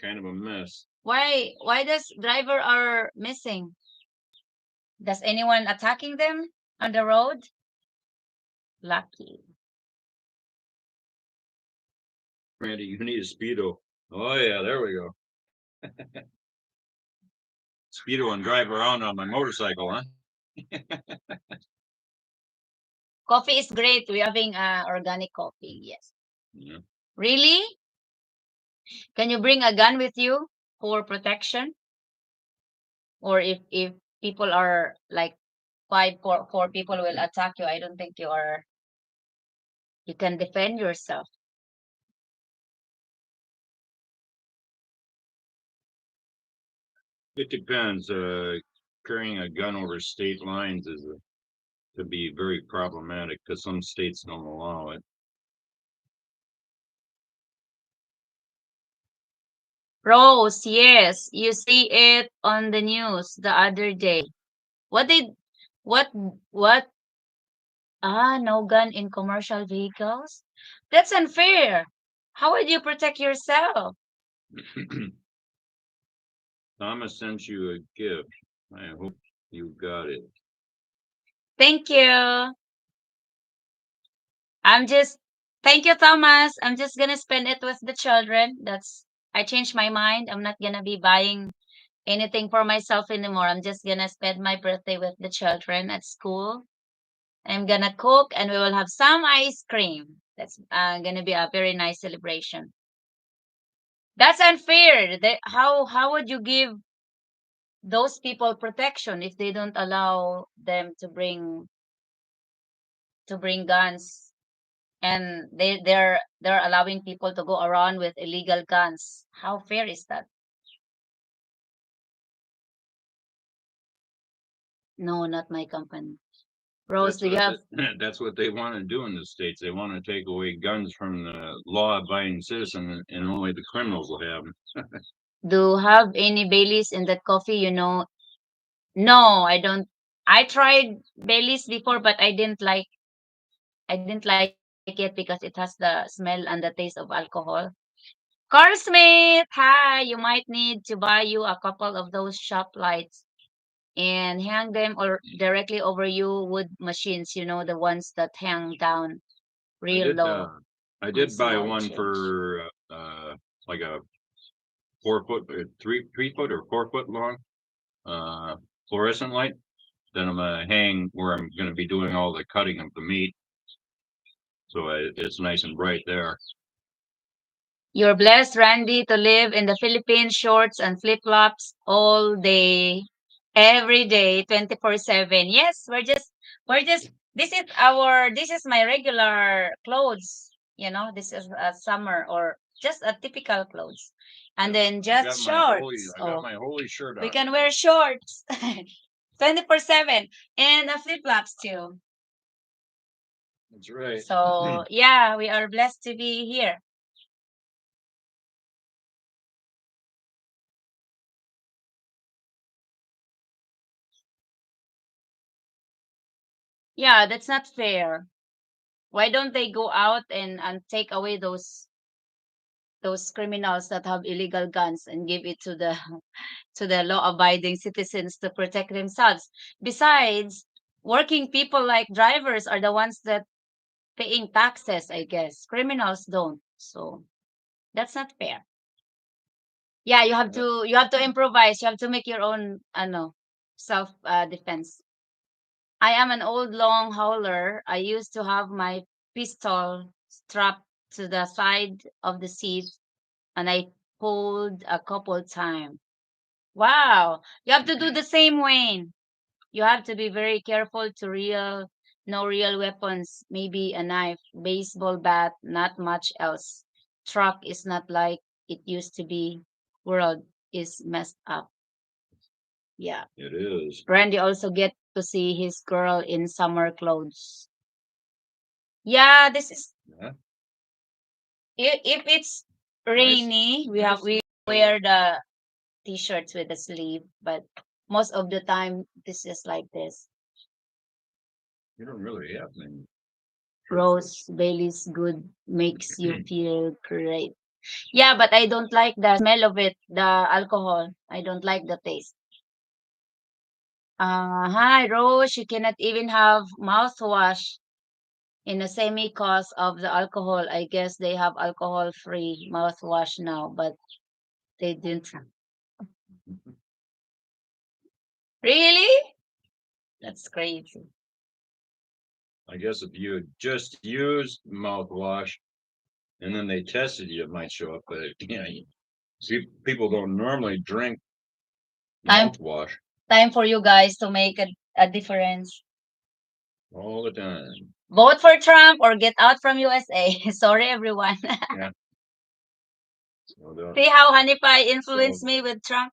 Kind of a mess. Why does driver are missing? Does anyone attacking them on the road? Lucky. Randy, you need a Speedo. Oh, yeah, there we go. Speedo and drive around on my motorcycle, huh? Coffee is great. We're having organic coffee. Yes. Yeah. Really? Can you bring a gun with you for protection? Or if people are like four people will attack you, I don't think you can defend yourself. It depends. Carrying a gun over state lines could be very problematic because some states don't allow it. Rose, yes, you see it on the news the other day. What did what what no gun in commercial vehicles? That's unfair. How would you protect yourself? Thomas sent you a gift. I hope you got it. Thank you. I'm just Thank you, Thomas. I'm just gonna spend it with the children. I changed my mind. I'm not gonna be buying anything for myself anymore. I'm just gonna spend my birthday with the children at school. I'm gonna cook and we will have some ice cream. That's gonna be a very nice celebration. That's unfair. How would you give those people protection if they don't allow them to bring guns and they're allowing people to go around with illegal guns? How fair is that? No, not my company. Rose, That's do you what have? that's what they want to do in the States. They want to take away guns from the law-abiding citizen, and only the criminals will have them. Do you have any Baileys in that coffee? No, I don't. I tried Baileys before, but I didn't like it because it has the smell and the taste of alcohol. Carl Smith, hi. You might need to buy you a couple of those shop lights and hang them or directly over you wood machines. You know the ones that hang down I real did low I on did buy small one change. for like a 4 foot, 3 foot or 4 foot long uh fluorescent light. Then I'm gonna hang where I'm gonna be doing all the cutting of the meat, so it's nice and bright there. You're blessed, Randy, to live in the Philippines, shorts and flip-flops all day, every day, 24/7. Yes, we're just, this is my regular clothes. This is a summer or just a typical clothes. And Yep. then just shorts. I got Oh, my holy shirt we on. can wear shorts 24/7 and flip-flops too. That's right. So, yeah, we are blessed to be here. Yeah, that's not fair. Why don't they go out and take away those criminals that have illegal guns and give it to the to the law-abiding citizens to protect themselves? Besides, working people like drivers are the ones that paying taxes, I guess. Criminals don't. So that's not fair. Yeah, Yep. you have to improvise. You have to make your own self defense. I am an old long hauler. I used to have my pistol strapped to the side of the seat and I pulled a couple times. Wow. You have to do the same, Wayne. You have to be very careful to no real weapons, maybe a knife, baseball bat, not much else. Truck is not like it used to be. World is messed up. Yeah. It is. Randy also get to see his girl in summer clothes. Yeah, this is Yeah. if it's Nice. rainy, we wear the t-shirts with the sleeve, but most of the time this is like this. You don't really have many shirts. Rose Bailey's good makes you feel great. Yeah, but I don't like the smell of it, the alcohol. I don't like the taste. Hi, Rose. You cannot even have mouthwash in the semi cost of the alcohol. I guess they have alcohol free mouthwash now, but they didn't. Really? That's crazy. I guess if you had just used mouthwash and then they tested you, it might show up. But see, people don't normally drink Time mouthwash time for you guys to make a difference. all the time. Vote for Trump or get out from USA. Sorry, everyone. Yeah. So, See how Honey Pie so influenced me with Trump?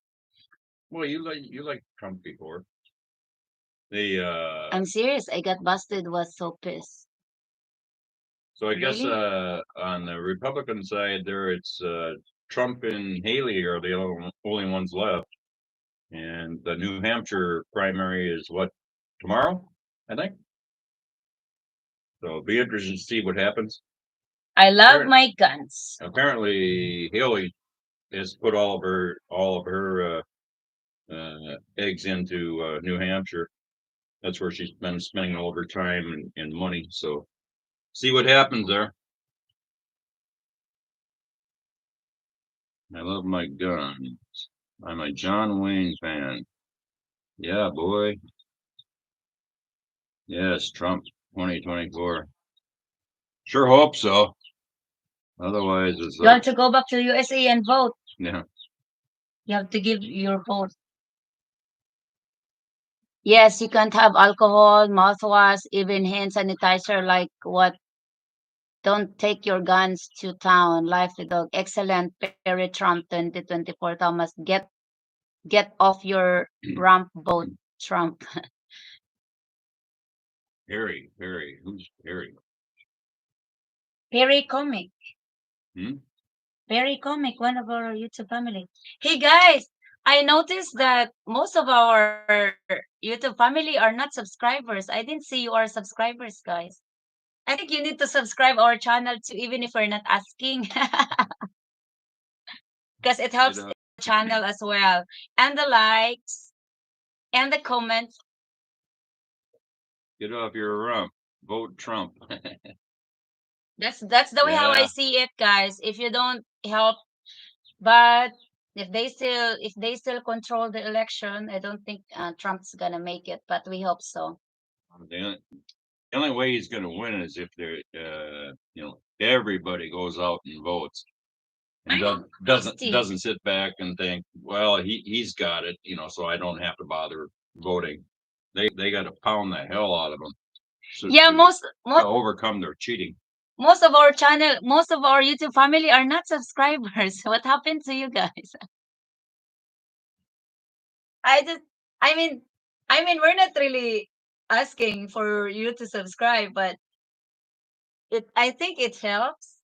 well, you like Trump before. They I'm serious. I got busted. Was so pissed. so I guess Really? on the Republican side there, it's Trump and Haley are the only ones left, and the New Hampshire primary is what, tomorrow, I think. So it'll be interesting to see what happens. I love Apparently, my guns. apparently Haley has put all of her eggs into New Hampshire. That's where she's been spending all of her time and money. So see what happens there. I love my guns. I'm a John Wayne fan. Yeah, boy. Yes, Trump 2024. Sure hope so. Otherwise, it's You like, want to go back to USA and vote? yeah, You have to give your vote. Yes, you can't have alcohol, mouthwash, even hand sanitizer. Like what? Don't take your guns to town. Life with dog. Excellent. Perry Trump 2024. Thomas, get off your ramp boat, Trump. Harry. Who's Harry? Perry Comic. Hmm? Perry Comic, one of our YouTube family. Hey guys, I noticed that most of our YouTube family are not subscribers. I didn't see you are subscribers, guys. I think you need to subscribe our channel too, even if we're not asking, because it Get helps up, the channel as well. And the likes and the comments. get off your rump. Vote Trump. That's the way how I Yeah. see it, guys. If you don't help, but if they still control the election, I don't think Trump's gonna make it. But we hope so. The only way he's going to win is if everybody goes out and votes and I know. doesn't sit back and think, well, he's got it, so I don't have to bother voting. They got to pound the hell out of them Yeah, to overcome their cheating. most of our channel, most of our YouTube family are not subscribers. What happened to you guys? I just, I mean, we're not really asking for you to subscribe, but I think it helps.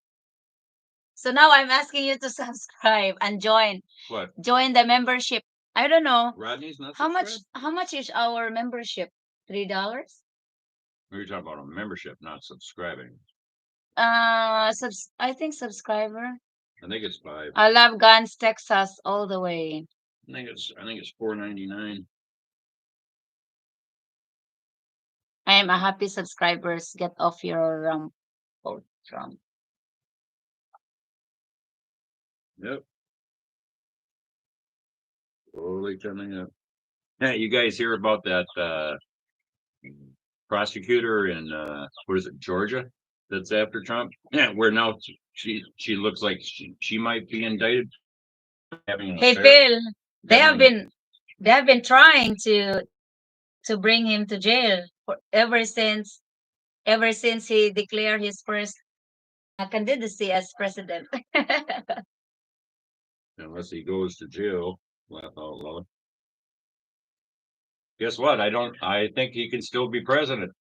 So now I'm asking you to subscribe and What? join the membership. I don't know Rodney's not how much. subscribed? How much is our membership? $3. We were talking about a membership, not subscribing. I think subscriber. I think it's 5. I love Guns, Texas, all the way. I think it's $4.99. I am a happy subscribers. Get off your vote Trump. Yep. Slowly coming up. Yeah, you guys hear about that prosecutor in what is it, Georgia, that's after Trump? Yeah, where now she looks like she might be indicted for having an Hey affair. Phil, they have Having been they have been trying to bring him to jail for ever since he declared his first candidacy as president. unless he goes to jail, laugh out loud. Guess what? I think he can still be president,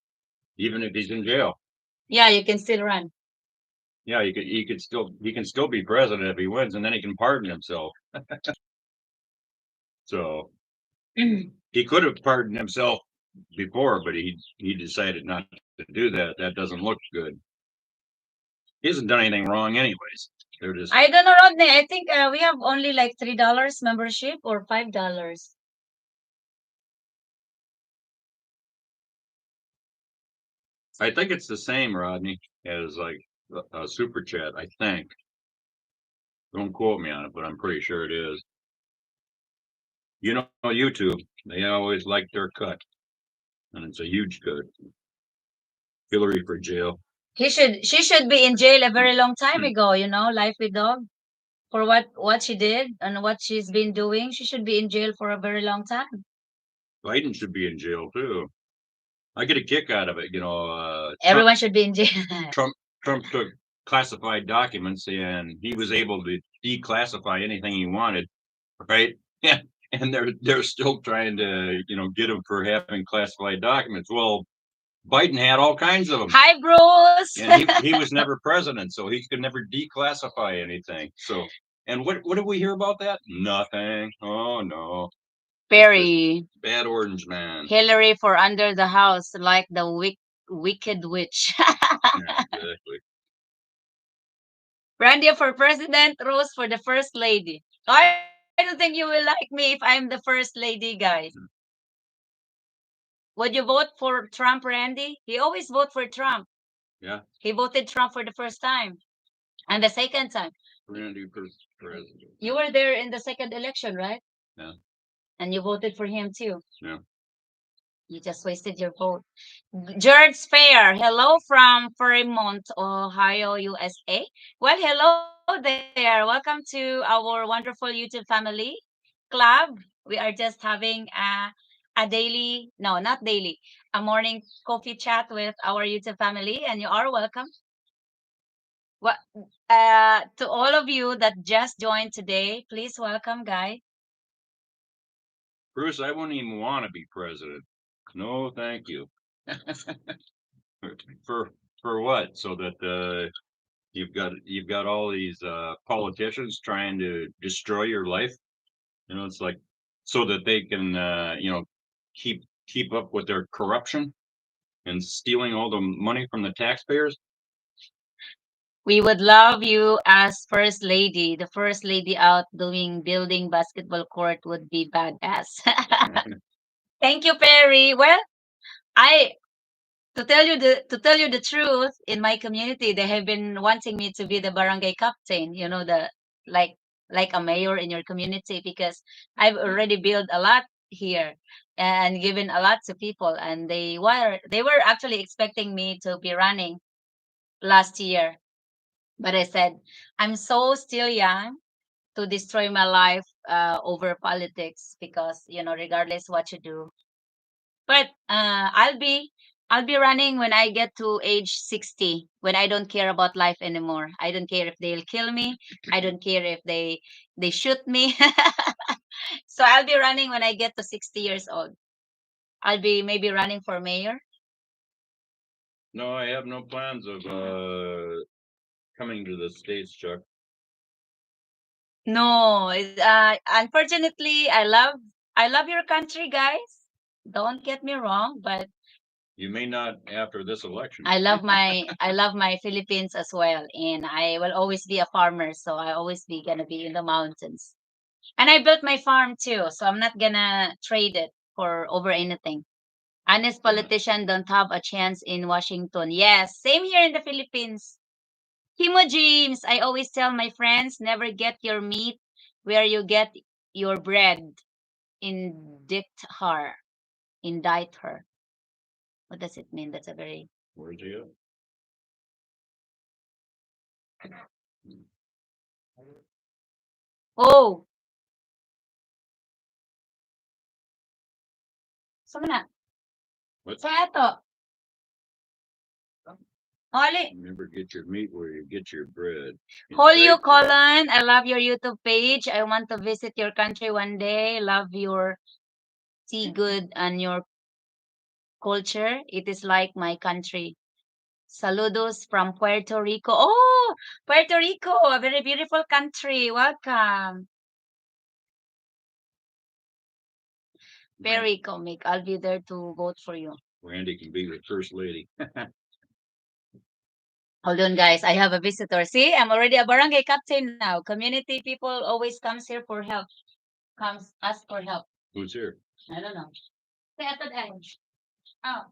even if he's in jail. Yeah, you can still run. Yeah, he can still be president if he wins, and then he can pardon himself. So he could have pardoned himself before, but he decided not to do that. That doesn't look good. He hasn't done anything wrong, anyways. They're just. I don't know, Rodney. I think we have only like $3 membership or $5. I think it's the same, Rodney, as like a super chat. I think. Don't quote me on it, but I'm pretty sure it is. YouTube, they always like their cut, and it's a huge cut. Hillary for jail. She should be in jail a very long time ago. Life with Dog, for what she did and what she's been doing. She should be in jail for a very long time. Biden should be in jail too. I get a kick out of it. Everyone should be in jail. Trump took classified documents and he was able to declassify anything he wanted, right? Yeah, and they're still trying to get him for having classified documents. Well, Biden had all kinds of them. Hi, Bruce. And he was never president, so he could never declassify anything. So, and what did we hear about that? Nothing. Oh no. Very Bad orange man. Hillary for under the house, like the wicked witch. Yeah, exactly. Brandia for president, Rose for the first lady. I don't think you will like me if I'm the first lady, guys. Would you vote for Trump, Randy? He always vote for Trump. Yeah. He voted Trump for the first time. And the second time. Randy for president. You were there in the second election, right? Yeah. And you voted for him too. Yeah. You just wasted your vote. George Fair, hello from Fremont, Ohio, USA. Well, hello there. Welcome to our wonderful YouTube family club. We are just having a daily, no, not daily, a morning coffee chat with our YouTube family, and you are welcome. What to all of you that just joined today, please welcome, guys. Bruce, I wouldn't even want to be president. No, thank you. For for what? So that you've got all these politicians trying to destroy your life. You know, it's like so that they can keep up with their corruption and stealing all the money from the taxpayers. We would love you as first lady. The first lady out doing building basketball court would be badass. Thank you, Perry. Well, I to tell you the truth, in my community, they have been wanting me to be the barangay captain. You know, the like like a mayor in your community, because I've already built a lot here and given a lot to people, and they were actually expecting me to be running last year, but I said I'm so still young to destroy my life over politics, because regardless what you do. But I'll be running when I get to age 60, when I don't care about life anymore. I don't care if they'll kill me. I don't care if they shoot me. So I'll be running when I get to 60 years old. I'll be maybe running for mayor. No, I have no plans of coming to the States, Chuck. No, unfortunately, I love your country, guys. Don't get me wrong, but You may not after this election. I love my Philippines as well, and I will always be a farmer, so I always be gonna be in the mountains. And I built my farm too, so I'm not gonna trade it for over anything. Honest Yeah. politician don't have a chance in Washington. Yes, same here in the Philippines. Kimo James, I always tell my friends, never get your meat where you get your bread. Indict her. Indict her. What does it mean? That's a very Where's he at? oh, sama na. What? Sa ato. Oli. Remember, get your meat where you get your bread. Holyo Indict her. Colin, I love your YouTube page. I want to visit your country one day. Love your tea good and your culture. It is like my country. Saludos from Puerto Rico. Oh, Puerto Rico, a very beautiful country. Welcome. Very comic. I'll be there to vote for you. Randy can be the first lady. Hold on, guys. I have a visitor. See, I'm already a barangay captain now. Community people always comes here for help. Comes ask for help. Who's here? I don't know. Say ato day. Oh.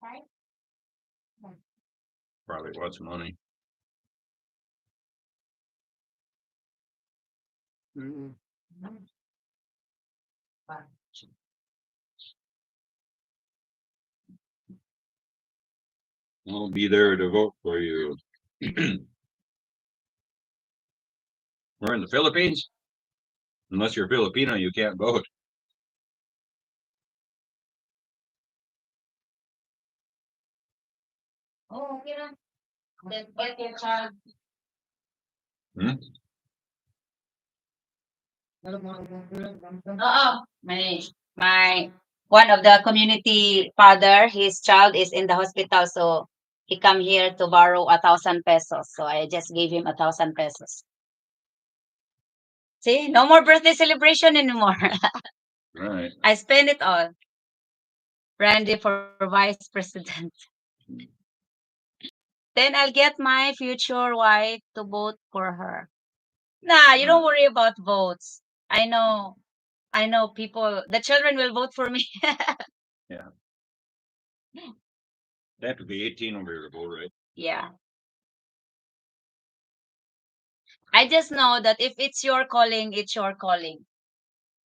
Right? Probably wants money. I'll be there to vote for you. We're in the Philippines. Unless you're Filipino, you can't vote. Oh, okay lang. Then get your child. Hmm? Oo. My one of the community father, his child is in the hospital, so he come here to borrow 1,000 pesos. So I just gave him 1,000 pesos. See, no more birthday celebration anymore. Right. I spend it all. Randy for vice president. Then I'll get my future wife to vote for her. Nah, you don't worry about votes. I know. I know people, the children will vote for me. Yeah. They have to be 18 over here to vote, right? Yeah. I just know that if it's your calling, it's your calling.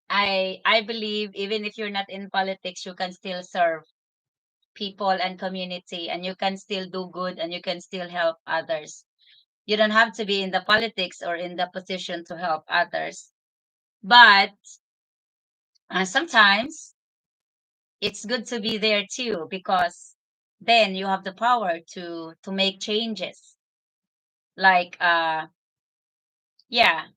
I believe even if you're not in politics, you can still serve people and community, and you can still do good, and you can still help others. You don't have to be in the politics or in the position to help others. But sometimes it's good to be there too, because then you have the power to make changes. Like yeah,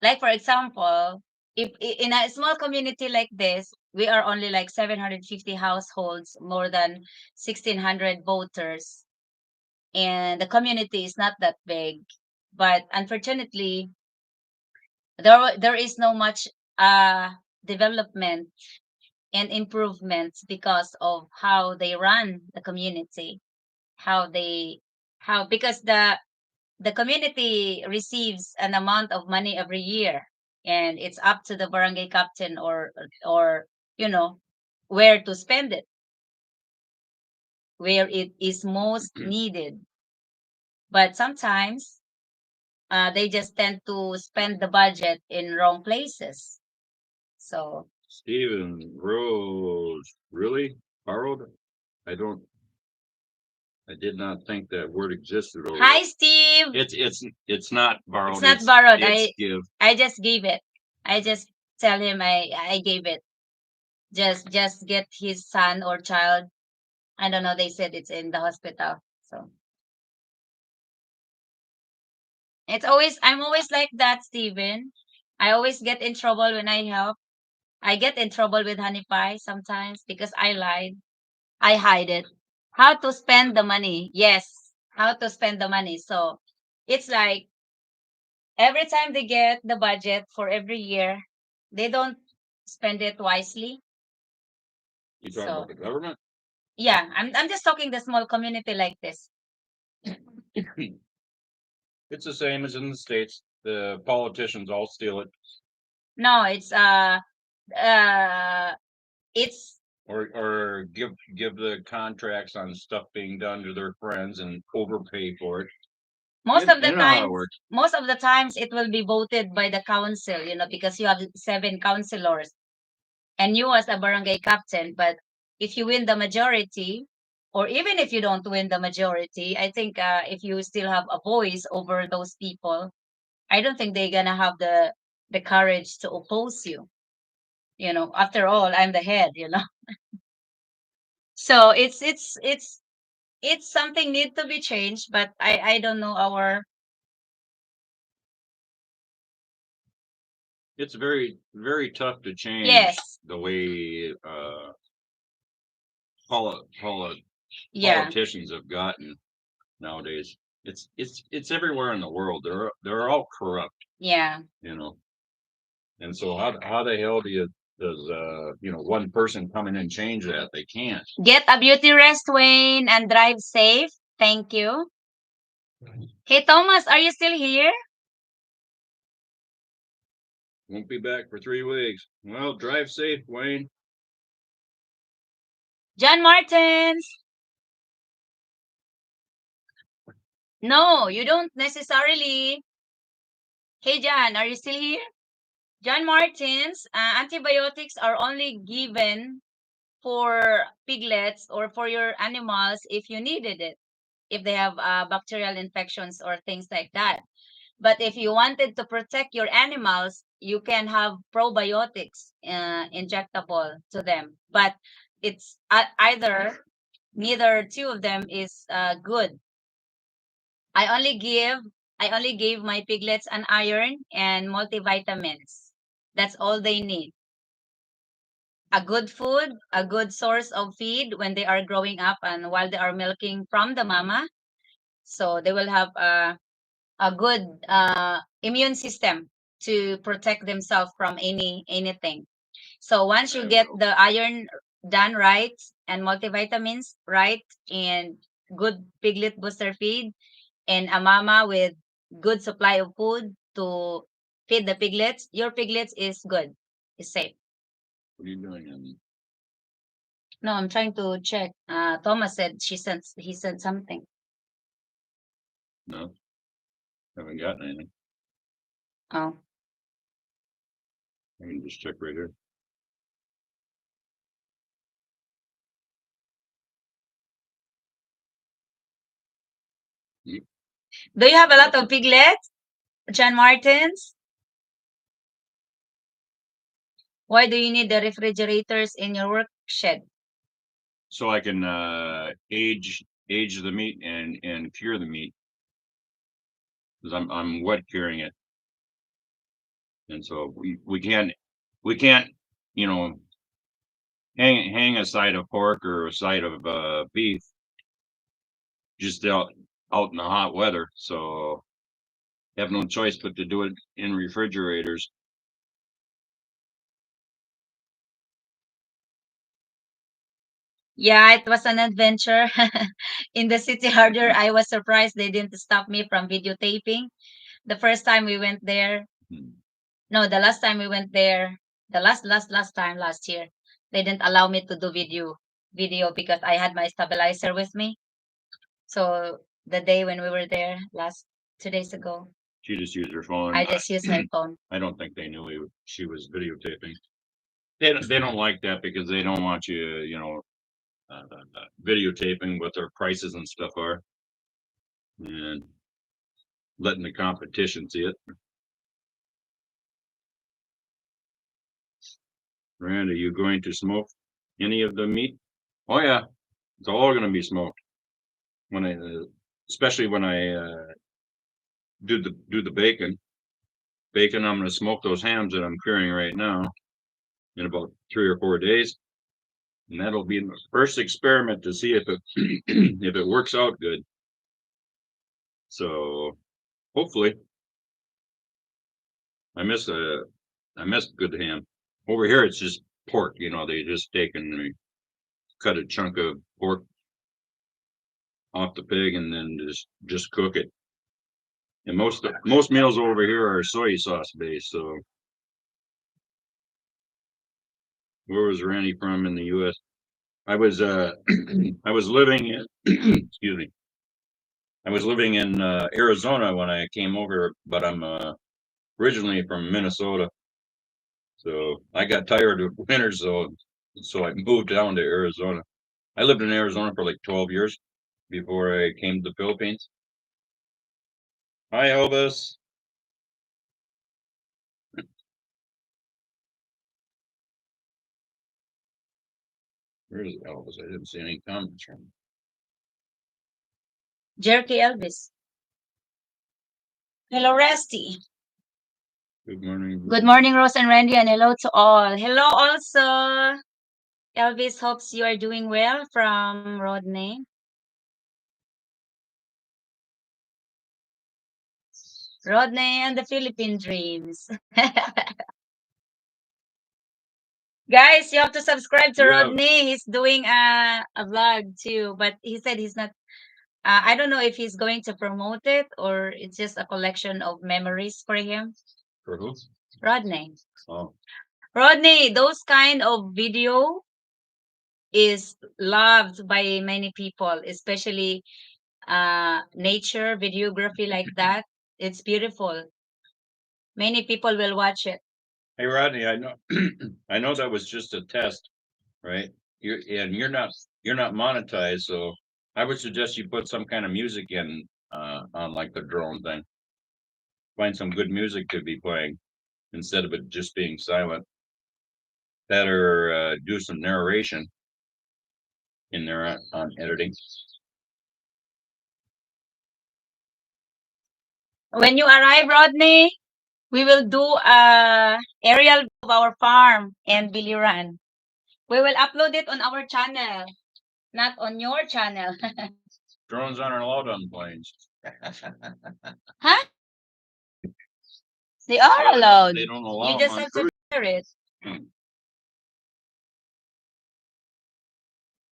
like for example, in a small community like this, we are only like 750 households, more than 1,600 voters, and the community is not that big. But unfortunately, there is no much development and improvements because of how they run the community, how they how because the community receives an amount of money every year, and it's up to the barangay captain or you know where to spend it, where it is most needed. But sometimes they just tend to spend the budget in wrong places. So Steven Rose, really? Borrowed? I don't, I did not think that word existed over hi there. Steve. It's not borrowed. It's not borrowed. It's give. I just gave it. I just tell him I gave it. Just get his son or child. I don't know. They said it's in the hospital. So I'm always like that, Steven. I always get in trouble when I help. I get in trouble with Honey Pie sometimes because I lied. I hide it. How to spend the money? Yes, how to spend the money. So it's like every time they get the budget for every year, they don't spend it wisely. You talking So about the government? yeah, I'm just talking the small community like this. It's the same as in the States. The politicians all steal it. No, uh it's Or give the contracts on stuff being done to their friends and overpay for it. most of the You know how it times works. most of the times it will be voted by the council, because you have 7 councilors and you as a barangay captain. But if you win the majority, or even if you don't win the majority, I think if you still have a voice over those people, I don't think they're gonna have the courage to oppose you. After all, I'm the head. So it's something need to be changed, but I don't know our. It's very, very tough to change Yes. the way poli- poli- Yeah. politicians have gotten nowadays. It's everywhere in the world. They're all corrupt, Yeah. you know. And so how the hell does one person come in and change that? They can't. Get a beauty rest, Wayne, and drive safe. Thank you. Hey, Thomas, are you still here? Won't be back for 3 weeks. Well, drive safe, Wayne. John Martins. No, you don't necessarily. Hey, John, are you still here? John Martins, antibiotics are only given for piglets or for your animals if you needed it, if they have bacterial infections or things like that. But if you wanted to protect your animals, you can have probiotics injectable to them. But it's neither two of them is good. I only give I only gave my piglets an iron and multivitamins. That's all they need. A good food, a good source of feed when they are growing up and while they are milking from the mama. So they will have a good immune system to protect themselves from anything. So once you get the iron done right and multivitamins right and good piglet booster feed and a mama with good supply of food to feed the piglets, your piglets is good, is safe. What are you doing? No, I'm trying to check. Thomas said he sent something. No, haven't gotten anything. Oh. I can just check right here. Do you have a lot of piglets, John Martins? Why do you need the refrigerators in your work shed? So I can age the meat and cure the meat because I'm wet curing it. And so we can't, you know, hang a side of pork or a side of beef just out in the hot weather. So have no choice but to do it in refrigerators. Yeah, it was an adventure. In the city harder, I was surprised they didn't stop me from videotaping. The first time we went there, Hmm. no, the last time we went there, the last time last year, they didn't allow me to do video because I had my stabilizer with me. So the day when we were there last 2 days ago, She just used her phone. I just used my phone. I don't think they knew she was videotaping. They don't like that because they don't want you, videotaping what their prices and stuff are and letting the competition see it. Rand, are you going to smoke any of the meat? Oh yeah, it's all going to be smoked when especially when I do the bacon. Bacon, I'm going to smoke those hams that I'm curing right now in about 3 or 4 days, and that'll be the first experiment to see if it if it works out good. So hopefully, I miss a I miss good ham. Over here, it's just pork. They just take and they cut a chunk of pork off the pig and then just cook it. And most meals over here are soy sauce based. So where was Randy from in the U.S.? I was I was living in excuse me. I was living in Arizona when I came over, but I'm originally from Minnesota. So I got tired of winter, so I moved down to Arizona. I lived in Arizona for like 12 years before I came to the Philippines. Hi, Elvis. Where's Elvis? I didn't see any comments from him. Jerky Elvis. Hello, Rusty. Good morning. Good morning, Rose and Randy, and hello to all. Hello also. Elvis hopes you are doing well from Rodney. Rodney and the Philippine Dreams. Guys, you have to subscribe to Yeah, Rodney. He's doing a vlog too, but he said he's not. I don't know if he's going to promote it or it's just a collection of memories for him. for who? Rodney. Oh, Rodney, those kind of video is loved by many people, especially nature videography like that. It's beautiful. Many people will watch it. hey Rodney, I know, I know that was just a test, right? You're not monetized, so I would suggest you put some kind of music in on like the drone thing. Find some good music to be playing instead of it just being silent. That or do some narration in there on editing. When you arrive, Rodney, we will do a aerial of our farm and Biliran. We will upload it on our channel, not on your channel. Drones aren't allowed on planes. Huh? They are allowed. They don't You allow them just on have to cruise. clear it.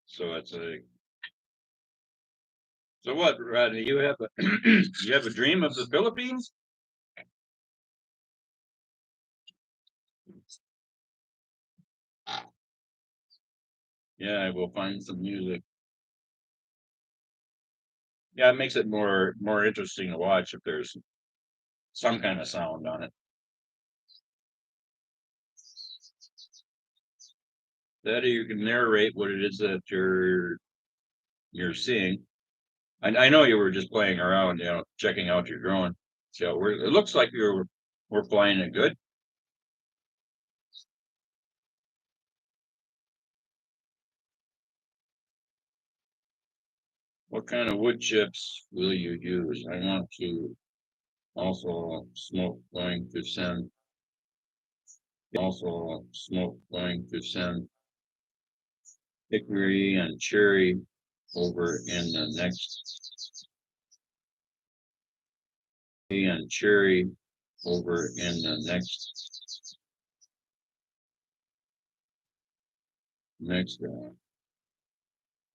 So it's a. So what, Rodney? You have a you have a dream of the Philippines? Yeah, I will find some music. Yeah, it makes it more interesting to watch if there's some kind of sound on it. That you can narrate what it is that you're seeing. I know you were just playing around, checking out your drone. So it looks like we're flying it good. What kind of wood chips will you use? I want to also smoke going to send Also, smoke going to send hickory and cherry over in the next and cherry over in the next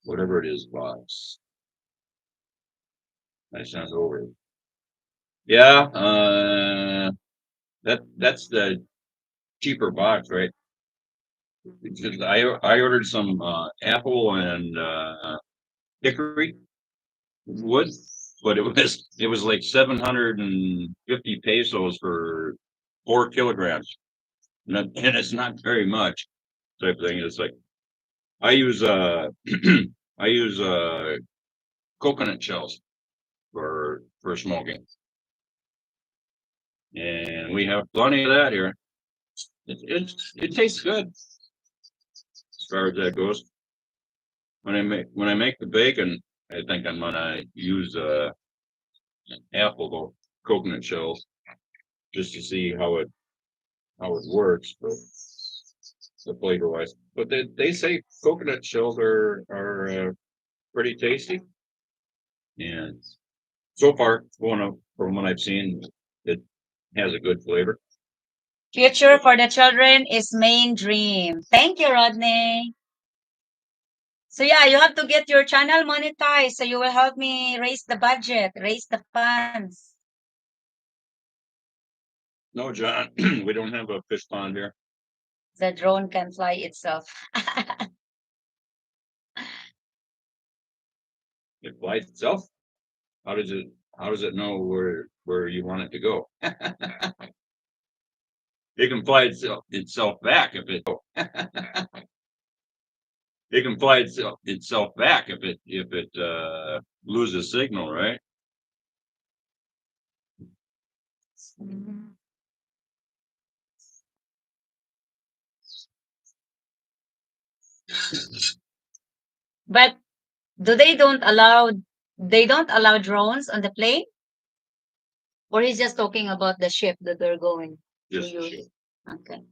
whatever it is box I sent over. Yeah, that's the cheaper box, right? Because I ordered some apple and hickory wood, but it was like 750 pesos for 4 kilograms, and it's not very much type of thing. It's like I use I use coconut shells for smoking, and we have plenty of that here. It tastes good as far as that goes. When I make the bacon, I think I'm gonna use apple coconut shells just to see how it works, but the flavor wise. But they say coconut shells are pretty tasty, and so far, from what I've seen, it has a good flavor. Future for the children is main dream. Thank you, Rodney. So yeah, you have to get your channel monetized so you will help me raise the budget, raise the funds. No, John, we don't have a fish pond here. The drone can fly itself. It flies itself. How does it? How does it know where you want it to go? It can fly itself back if it. It can fly itself back if it loses signal, right? Mhm. But do they don't allow drones on the plane? Or he's just talking about the ship that they're going to Just use? Okay.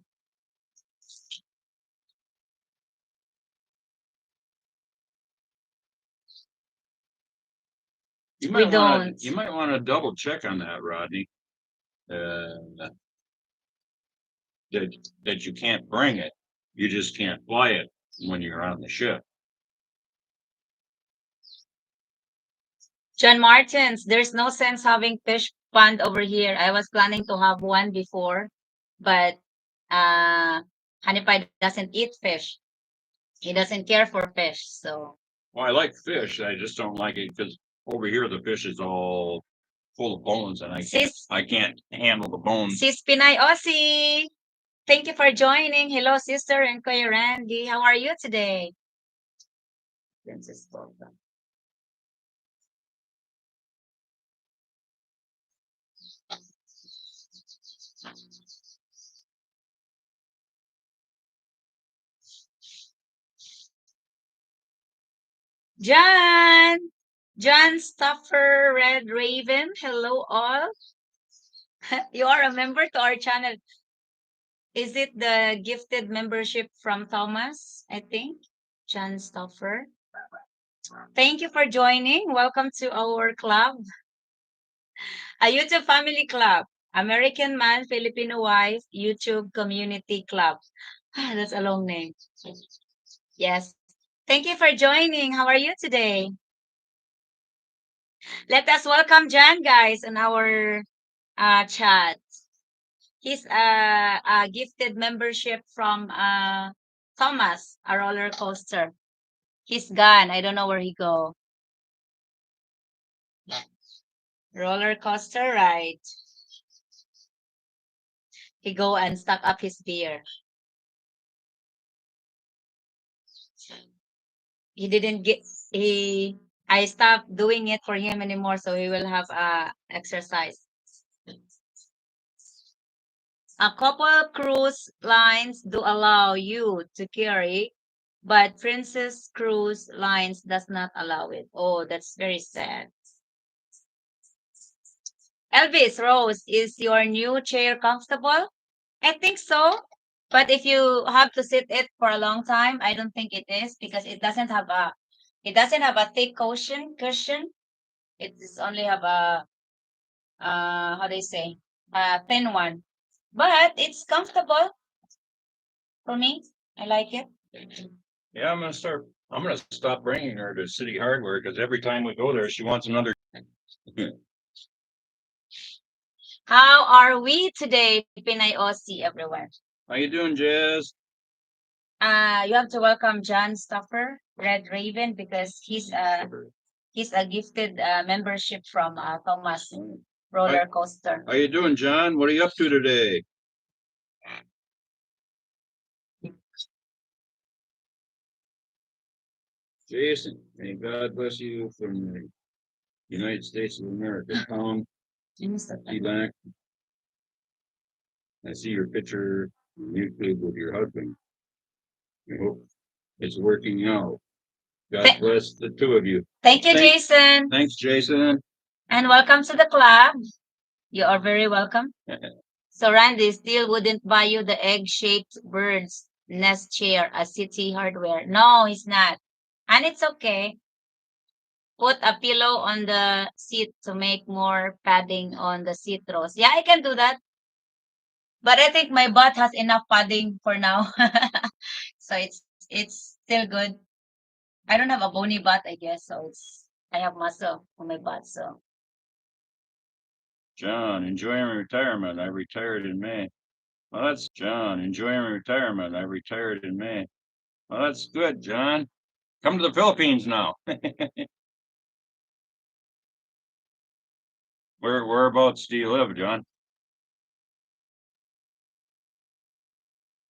We don't. You might want to double check on that, Rodney. Uh, that you can't bring it. You just can't fly it when you're on the ship. John Martins, there's no sense having fish pond over here. I was planning to have one before, but Honey Pie doesn't eat fish. He doesn't care for fish. So Well, I like fish. I just don't like it because over here the fish is all full of bones, and I can't handle the bones. Sis Pinay Aussie, thank you for joining. Hello, sister and Kuya Randy. How are you today? Princess Boba. John Stuffer, Red Raven. Hello, all. You are a member to our channel. Is it the gifted membership from Thomas? I think. John Stuffer. Thank you for joining. Welcome to our club, a YouTube family club. American Man, Filipino Wife, YouTube Community Club. That's a long name. Yes. Thank you for joining. How are you today? Let us welcome John, guys, on our chat. He's a gifted membership from Thomas, a roller coaster. He's gone. I don't know where he go. Roller coaster ride. He go and stock up his beer. He didn't get he I stopped doing it for him anymore, so he will have exercise. A couple cruise lines do allow you to carry, but Princess Cruise Lines does not allow it. Oh, that's very sad. Elvis Rose, is your new chair comfortable? I think so. But if you have to sit it for a long time, I don't think it is because it doesn't have a thick cushion. It is only have a how do you say, a thin one. But it's comfortable for me. I like it. Yeah, I'm gonna stop bringing her to City Hardware because every time we go there, she wants another. How are we today, Pinay Aussie, everyone? How you doing, Jazz? You have to welcome John Stuffer, Red Raven, because he's a gifted membership from Thomas Roller Coaster. How you doing, John? What are you up to today? Jason, may God bless you from the United States of America. Tom, see back. I see your picture on YouTube with your husband. I hope it's working out. God Th- bless the two of you. Thank you, Jason. Thanks, Jason. And welcome to the club. You are very welcome. So Randy still wouldn't buy you the egg-shaped bird's nest chair at City Hardware. No, he's not. And it's okay. Put a pillow on the seat to make more padding on the seat rows. Yeah, I can do that. But I think my butt has enough padding for now. So it's still good. I don't have a bony butt, I guess. So I have muscle on my butt. So John, enjoying retirement. I retired in May. Well, that's John, enjoying retirement. I retired in May. Well, that's good, John. Come to the Philippines now. Whereabouts do you live, John?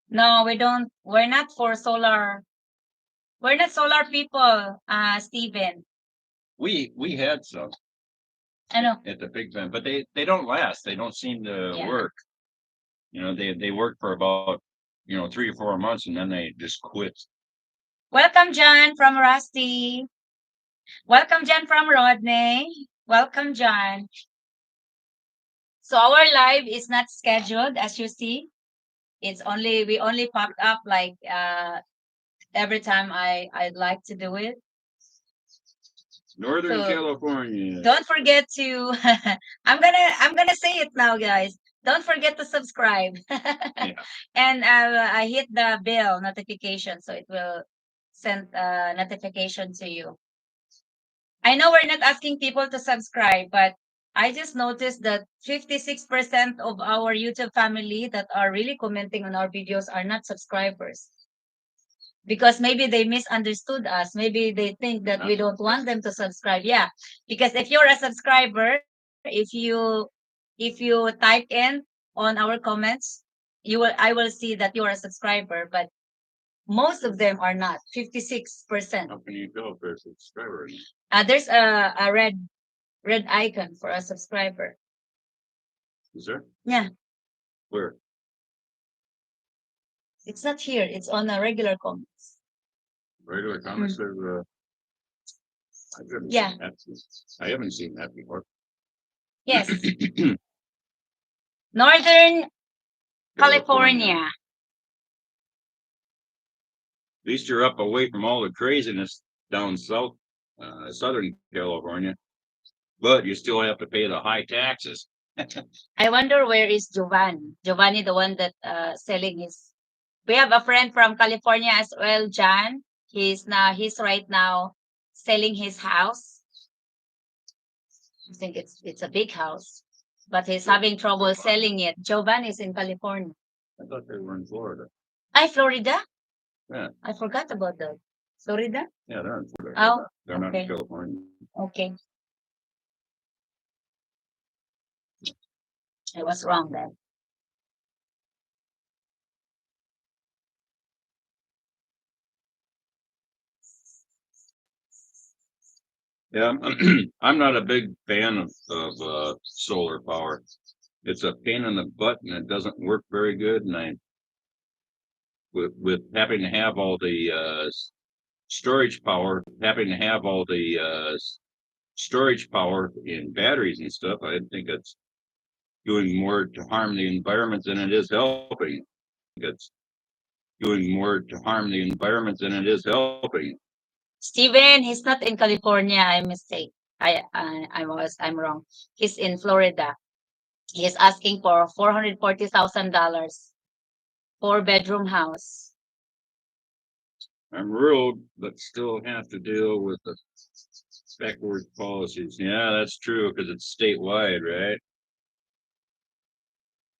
no, we don't. We're not for solar. We're not solar people, Steven. We had some I know. at the Big Bend, but they don't last. They don't seem to Yeah. work. They work for about 3 or 4 months and then they just quit. Welcome, John from Rusty. Welcome, John from Rodney. Welcome, John. So our live is not scheduled, as you see. We only popped up like every time I'd like to do it. Northern So, California. don't forget to I'm gonna say it now, guys. Don't forget to subscribe. And I hit the bell notification so it will send a notification to you. I know we're not asking people to subscribe, but I just noticed that 56% of our YouTube family that are really commenting on our videos are not subscribers. Because maybe they misunderstood us. Maybe they think that we don't want them to subscribe. Yeah. Because if you're a subscriber, if you type in on our comments, I will see that you're a subscriber, but most of them are not. 56%. How can you go for a subscriber? There's a red icon for a subscriber. Is there? Yeah. Where? It's not here. It's on a regular comments. Regular comments. There's Yeah. I haven't seen that before. Yes. Northern California. At least you're up away from all the craziness down south, Southern California, but you still have to pay the high taxes. I wonder where is Giovanni. Giovanni, the one that selling his. We have a friend from California as well, John. He's right now selling his house. I think it's a big house, but he's having trouble selling it. Giovanni is in California. I thought they were in Florida. Florida? Yeah. I forgot about that. Florida? Yeah, they're in Florida. Oh, they're not okay. in California. Okay. I was wrong then. Yeah, I'm not a big fan of solar power. It's a pain in the butt and it doesn't work very good. And with having to have all the storage power, storage power in batteries and stuff, I think it's doing more to harm the environment than it is helping. It's doing more to harm the environment than it is helping. Steven, he's not in California. I mistake. I'm wrong. He's in Florida. He's asking for $440,000, 4-bedroom house. I'm rural, but still have to deal with the backward policies. Yeah, that's true because it's statewide, right?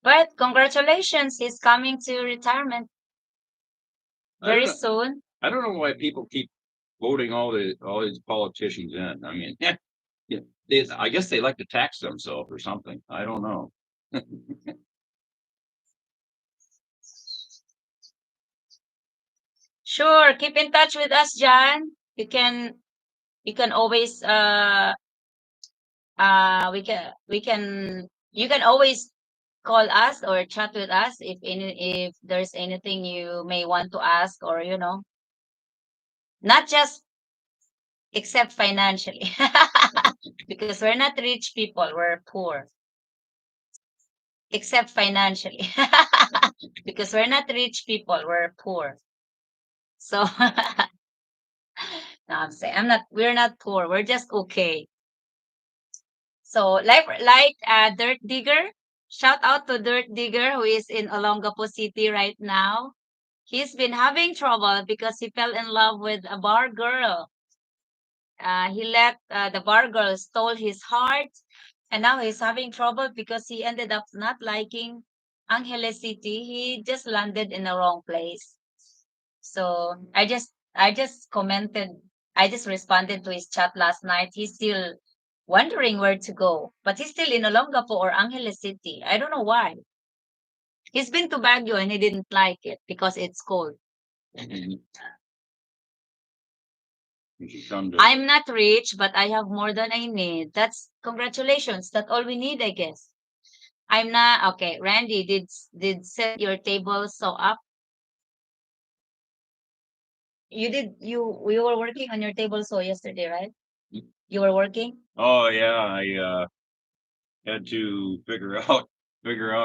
But congratulations, he's coming to retirement very soon. I don't know why people keep voting all these politicians in. I mean, yeah, I guess they like to tax themselves or something. I don't know. Sure, keep in touch with us, John. You can always you can always call us or chat with us if there's anything you may want to ask, or not just except financially. Because we're not rich people, we're poor. Except financially. Because we're not rich people, we're poor. So no, I'm not, we're not poor, we're just okay. So like Dirt Digger, shout out to Dirt Digger who is in Olongapo City right now. He's been having trouble because he fell in love with a bar girl. He let the bar girl stole his heart, and now he's having trouble because he ended up not liking Angeles City. He just landed in the wrong place. So I just responded to his chat last night. He's still wondering where to go, but he's still in Olongapo or Angeles City. I don't know why. He's been to Baguio and he didn't like it because it's cold. I'm not rich, but I have more than I need. That's congratulations. That's all we need, I guess. I'm not okay. Randy, did set your table so up? You were working on your table so yesterday, right? You were working? Oh yeah, I had to figure out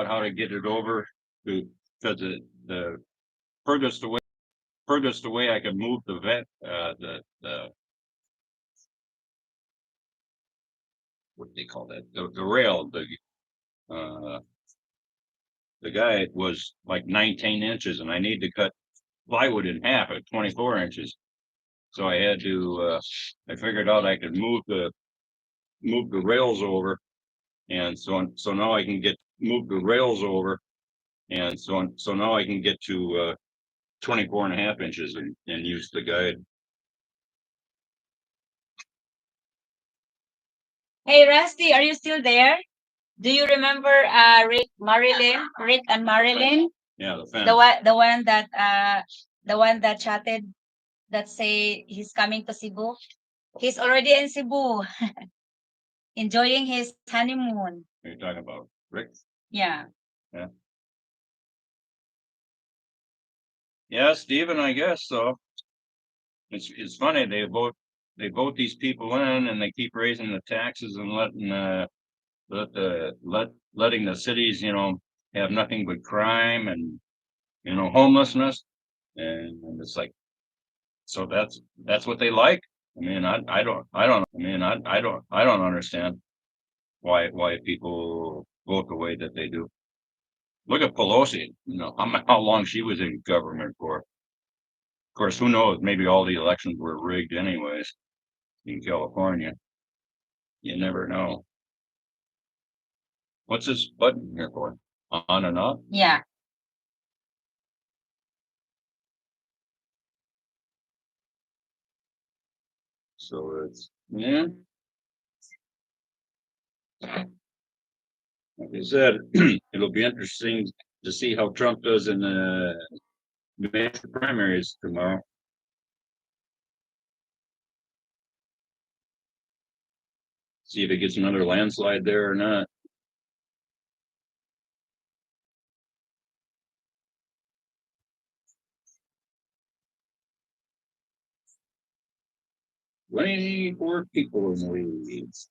how to get it over because the furthest away I could move the the what do they call that, the rail, uh the guy was like 19 inches and I need to cut plywood in half at 24 inches. So I had to I figured out I could move the rails over, and so now I can get move the rails over, and so now I can get to 24 and a half inches and use the guide. Hey Rusty, are you still there? Do you remember Rick and Marilyn? Yeah, the fence. The one that chatted that say he's coming to Cebu. He's already in Cebu, enjoying his honeymoon. Are you talking about Rick? Yeah. Yeah. Yeah, Stephen, I guess so. It's funny they vote these people in and they keep raising the taxes and letting the cities, have nothing but crime and homelessness, and it's like, so that's what they like. I mean, I don't understand why people vote the way that they do. Look at Pelosi, how long she was in government for. Of course, who knows? Maybe all the elections were rigged anyways in California. You never know. What's this button here for? On and off? Yeah. So yeah. Like I said, it'll be interesting to see how Trump does in the New Hampshire primaries tomorrow. See if he gets another landslide there or not. Way more people in the leads.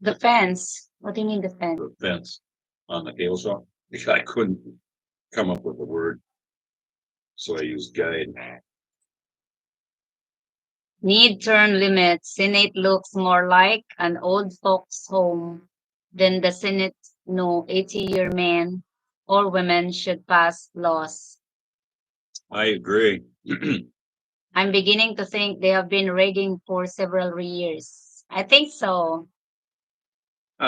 The fence. What do you mean the fence? the fence on the cable saw. I couldn't come up with a word. So I used guide. Need term limit. Senate looks more like an old folks home than the Senate. No 80-year man or women should pass laws. I agree. I'm beginning to think they have been rigging for several years. I think so.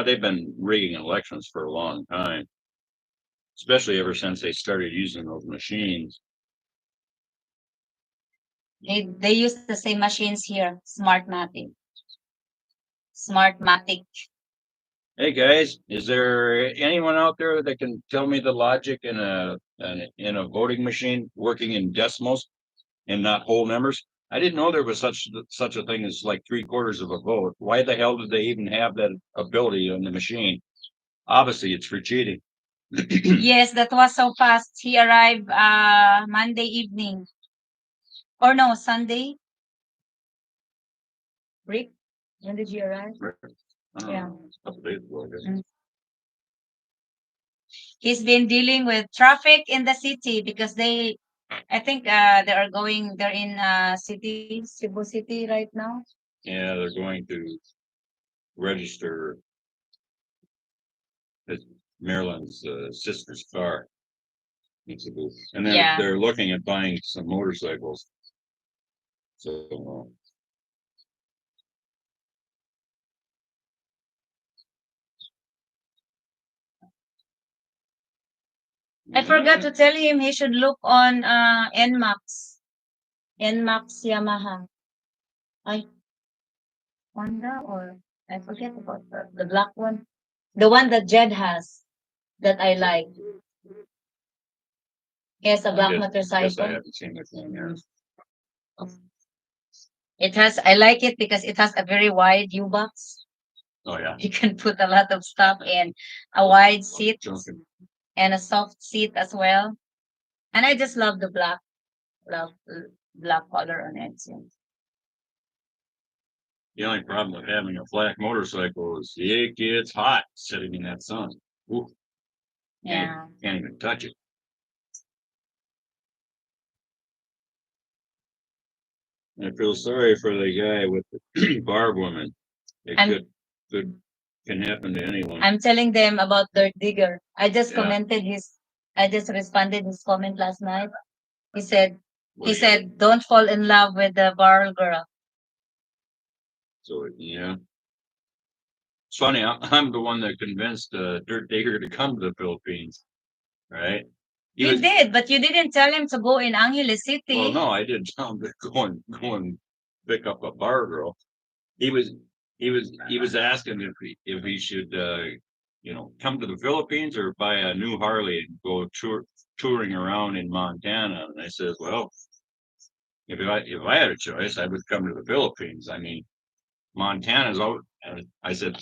They've been rigging elections for a long time, especially ever since they started using those machines. They use the same machines here. Smartmatic. Smartmatic. Hey guys, is there anyone out there that can tell me the logic in a voting machine working in decimals and not whole numbers? I didn't know there was such a thing as like 3/4 of a vote. Why the hell did they even have that ability on the machine? Obviously, it's for cheating. Yes, that was so fast. He arrived Monday evening. Or no, Sunday. Rick, when did you arrive? Yeah. A couple days ago, I guess. Mm. He's been dealing with traffic in the city because I think they're in Cebu City right now. Yeah, they're going to register as Maryland's sister's car. And then Yeah. they're looking at buying some motorcycles. So I forgot to tell him he should look on NMAX. NMAX Yamaha. I Honda or I forget about the black one. The one that Jed has that I like. He has a black guess I motorcycle. haven't seen it in years. It has I like it because it has a very wide U box. Oh yeah. You can put a lot of stuff in a wide seat Junkin. and a soft seat as well. And I just love the love black color on it. So. The only problem with having a black motorcycle is it gets hot sitting in that sun. Ooh, Yeah. can't even touch it. I feel sorry for the guy with the barb woman. It I'm could can happen to anyone. I'm telling them about Dirt Digger. Yeah. I just responded his comment last night. He said What he do you- said don't fall in love with the barrel girl. So yeah. It's funny, I'm the one that convinced Dirt Digger to come to the Philippines, right? He You was did, but you didn't tell him to go in Angeles well, City. no, I didn't tell him to go and pick up a bar girl. He was asking if he should come to the Philippines or buy a new Harley and go touring around in Montana. And I said, well, if I had a choice, I would come to the Philippines. I mean, Montana's out. I said,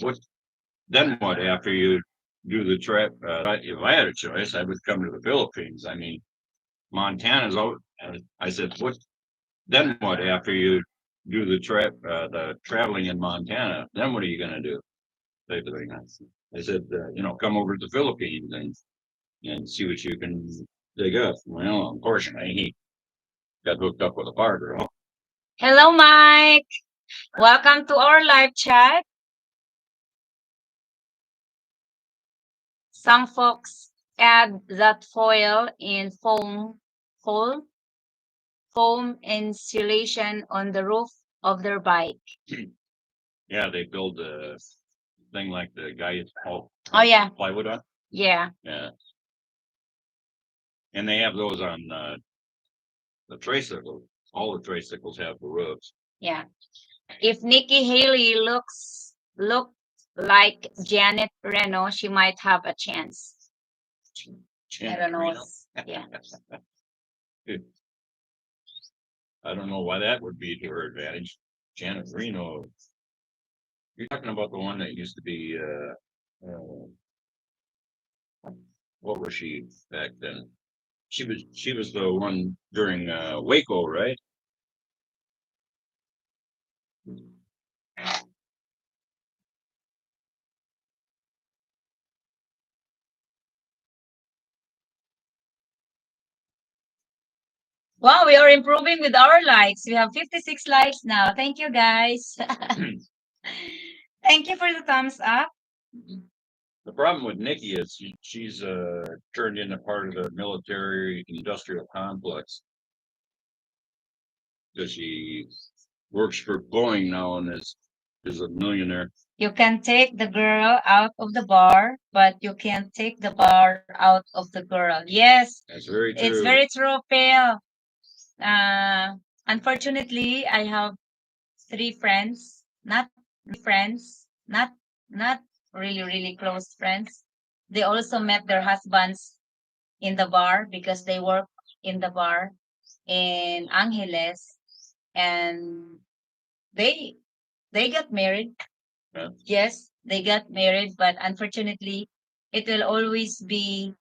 then what after you do the trip? If I had a choice, I would come to the Philippines. I mean, Montana's out. I said, then what after you do the trip, the traveling in Montana? Then what are you going to do? I said, come over to the Philippines and see what you can dig up. Well, unfortunately, he got hooked up with a bar girl. Hello, Mike. Welcome to our live chat. Some folks add that foil in foam insulation on the roof of their bike. Yeah, they build a thing like the guy Oh yeah, plywood on. yeah. Yeah, and they have those on the tricycle. All the tricycles have the roofs. Yeah. If Nikki Haley looked like Janet Reno, she might have a chance. I don't know. Yeah. I don't know why that would be to her advantage. Janet Reno. You're talking about the one that used to be what was she back then? She was the one during Waco, right? Wow, we are improving with our likes. We have 56 likes now. Thank you, guys. Thank you for the thumbs up. The problem with Nikki is she's turned into part of the military industrial complex. Because she works for Boeing now and is a millionaire. You can take the girl out of the bar, but you can't take the bar out of the girl. Yes, That's very it's true. very true, Phil. Uh, Unfortunately, I have three friends, not friends, not really close friends. They also met their husbands in the bar because they work in the bar in Angeles, and they they got married. Yeah. Yes, they got married, but unfortunately, it will always be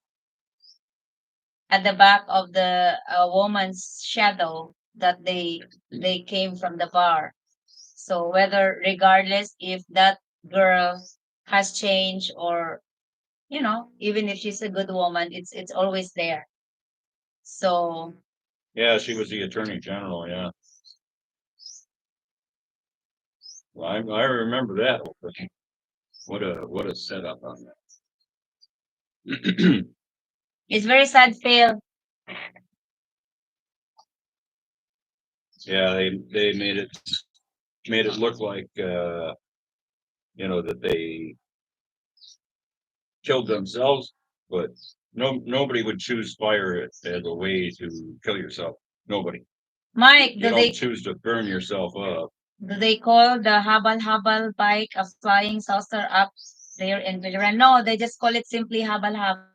at the back of the woman's shadow that they came from the bar. So whether regardless if that girl has changed, or even if she's a good woman, it's always there. So Yeah, she was the attorney general. Yeah. Well, I remember that. What a setup on that. it's very sad, Phil. Yeah, they made it look like that they killed themselves, but nobody would choose fire as a way to kill yourself. Nobody. Mike, You don't choose to burn yourself up. do they call the habal-habal bike a flying saucer up there in Villaran? No, they just call it simply habal-habal.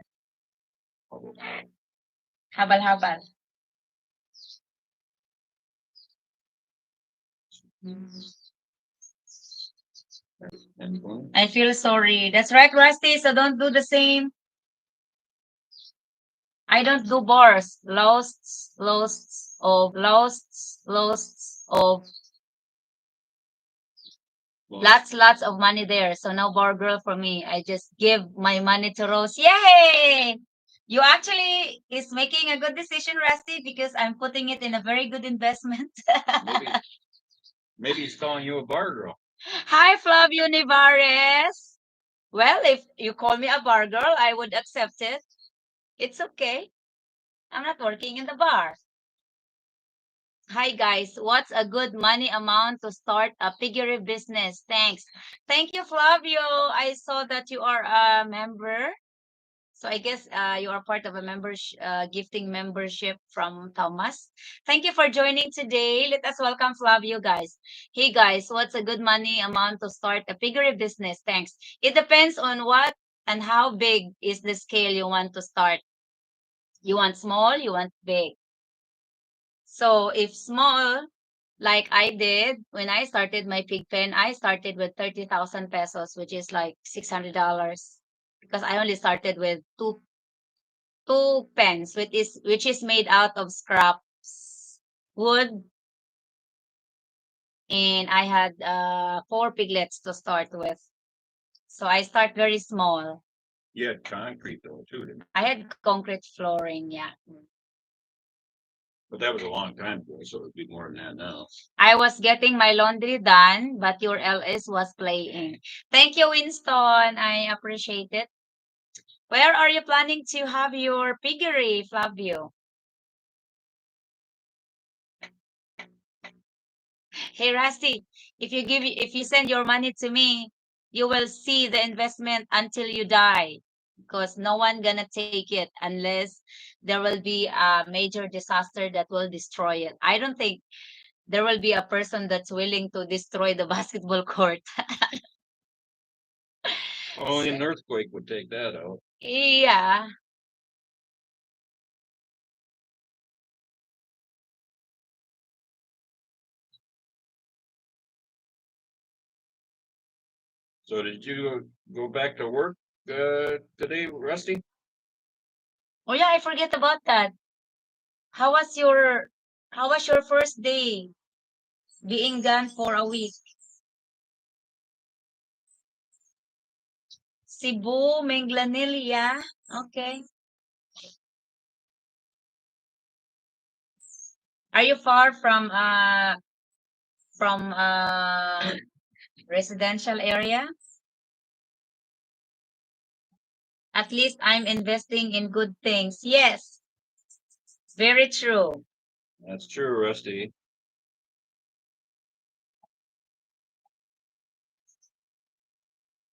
Habal-habal. I feel sorry. That's right, Rusty. So don't do the same. I don't do bars. Lots of money there. So no bar girl for me. I just give my money to Rose. Yay! You actually is making a good decision, Rusty, because I'm putting it in a very good investment. Maybe he's calling you a bar girl. Hi, Flavio Nivares. Well, if you call me a bar girl, I would accept it. It's okay. I'm not working in the bar. Hi guys, what's a good money amount to start a piggery business? Thanks. Thank you, Flavio. I saw that you are a member. So I guess you are part of a gifting membership from Thomas. Thank you for joining today. Let us welcome Flavio, guys. Hey guys, what's a good money amount to start a piggery business? Thanks. It depends on what and how big is the scale you want to start. You want small, you want big. So if small, like I did when I started my pig pen, I started with 30,000 pesos, which is like $600, because I only started with two pens, which is made out of scraps wood, and I had four piglets to start with. So I start very small. You had concrete though too, didn't you? I had concrete flooring, yeah. But that was a long time ago, so it'd be more than that now. I was getting my laundry done, but your LS was playing. Thank you, Winston. I appreciate it. Where are you planning to have your piggery, Flavio? Hey, Rusty, if you send your money to me, you will see the investment until you die, because no one gonna take it unless there will be a major disaster that will destroy it. I don't think there will be a person that's willing to destroy the basketball court. Only an earthquake would take that out. Yeah. So did you go back to work today, Rusty? Oh yeah, I forget about that. How was your how was your first day being gone for a week? Cebu, Minglanil, yeah. Okay. Are you far from residential area? At least I'm investing in good things. Yes, very true. That's true, Rusty.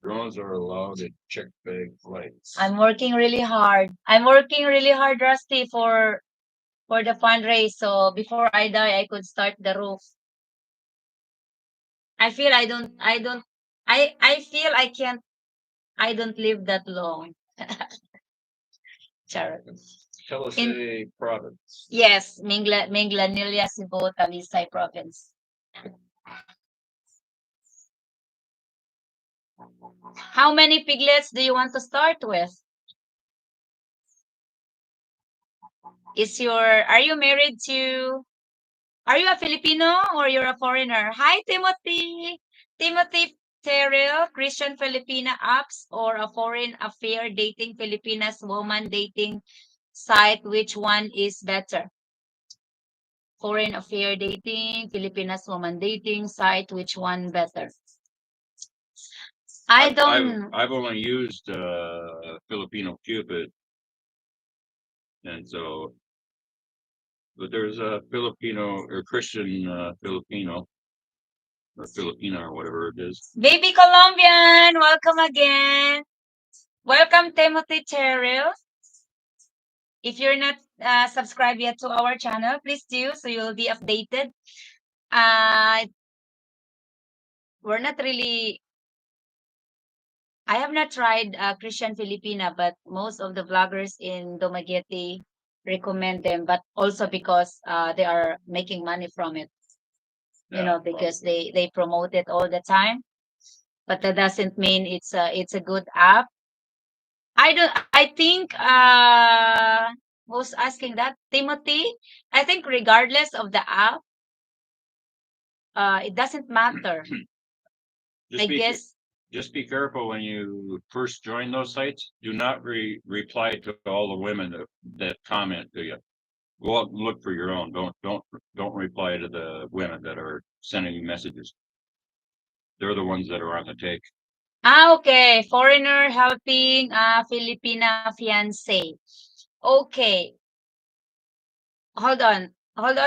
Drones are allowed to check bag flights. I'm working really hard. I'm working really hard, Rusty, for the fundraise. So before I die, I could start the roof. I feel I feel I can't I don't live that long. Charot. Talisay province. Yes, Minglanilla, Cebu, Talisay province. How many piglets do you want to start with? Are you married to, are you a Filipino or you're a foreigner? Hi, Timothy. Timothy Terrell, Christian Filipina apps or a foreign affair dating Filipinas woman dating site, which one is better? Foreign affair dating, Filipinas woman dating site, which one better? I've only used Filipino Cupid, and so, but there's a Filipino or Christian Filipino or Filipina or whatever it is. Baby Colombian, welcome again. Welcome, Timothy Terrell. If you're not subscribed yet to our channel, please do so you'll be updated. We're not really. I have not tried Christian Filipina, but most of the vloggers in Dumaguete recommend them, but also because they are making money from it. You know, because they promote it all the time. But that doesn't mean it's a good app. I think who's asking that? Timothy. I think regardless of the app, it doesn't matter. I guess Just be careful when you first join those sites. Do not reply to all the women that comment to you. Go out and look for your own. Don't reply to the women that are sending you messages. They're the ones that are on the take. okay. Foreigner helping Filipina fiance. Okay. Hold on,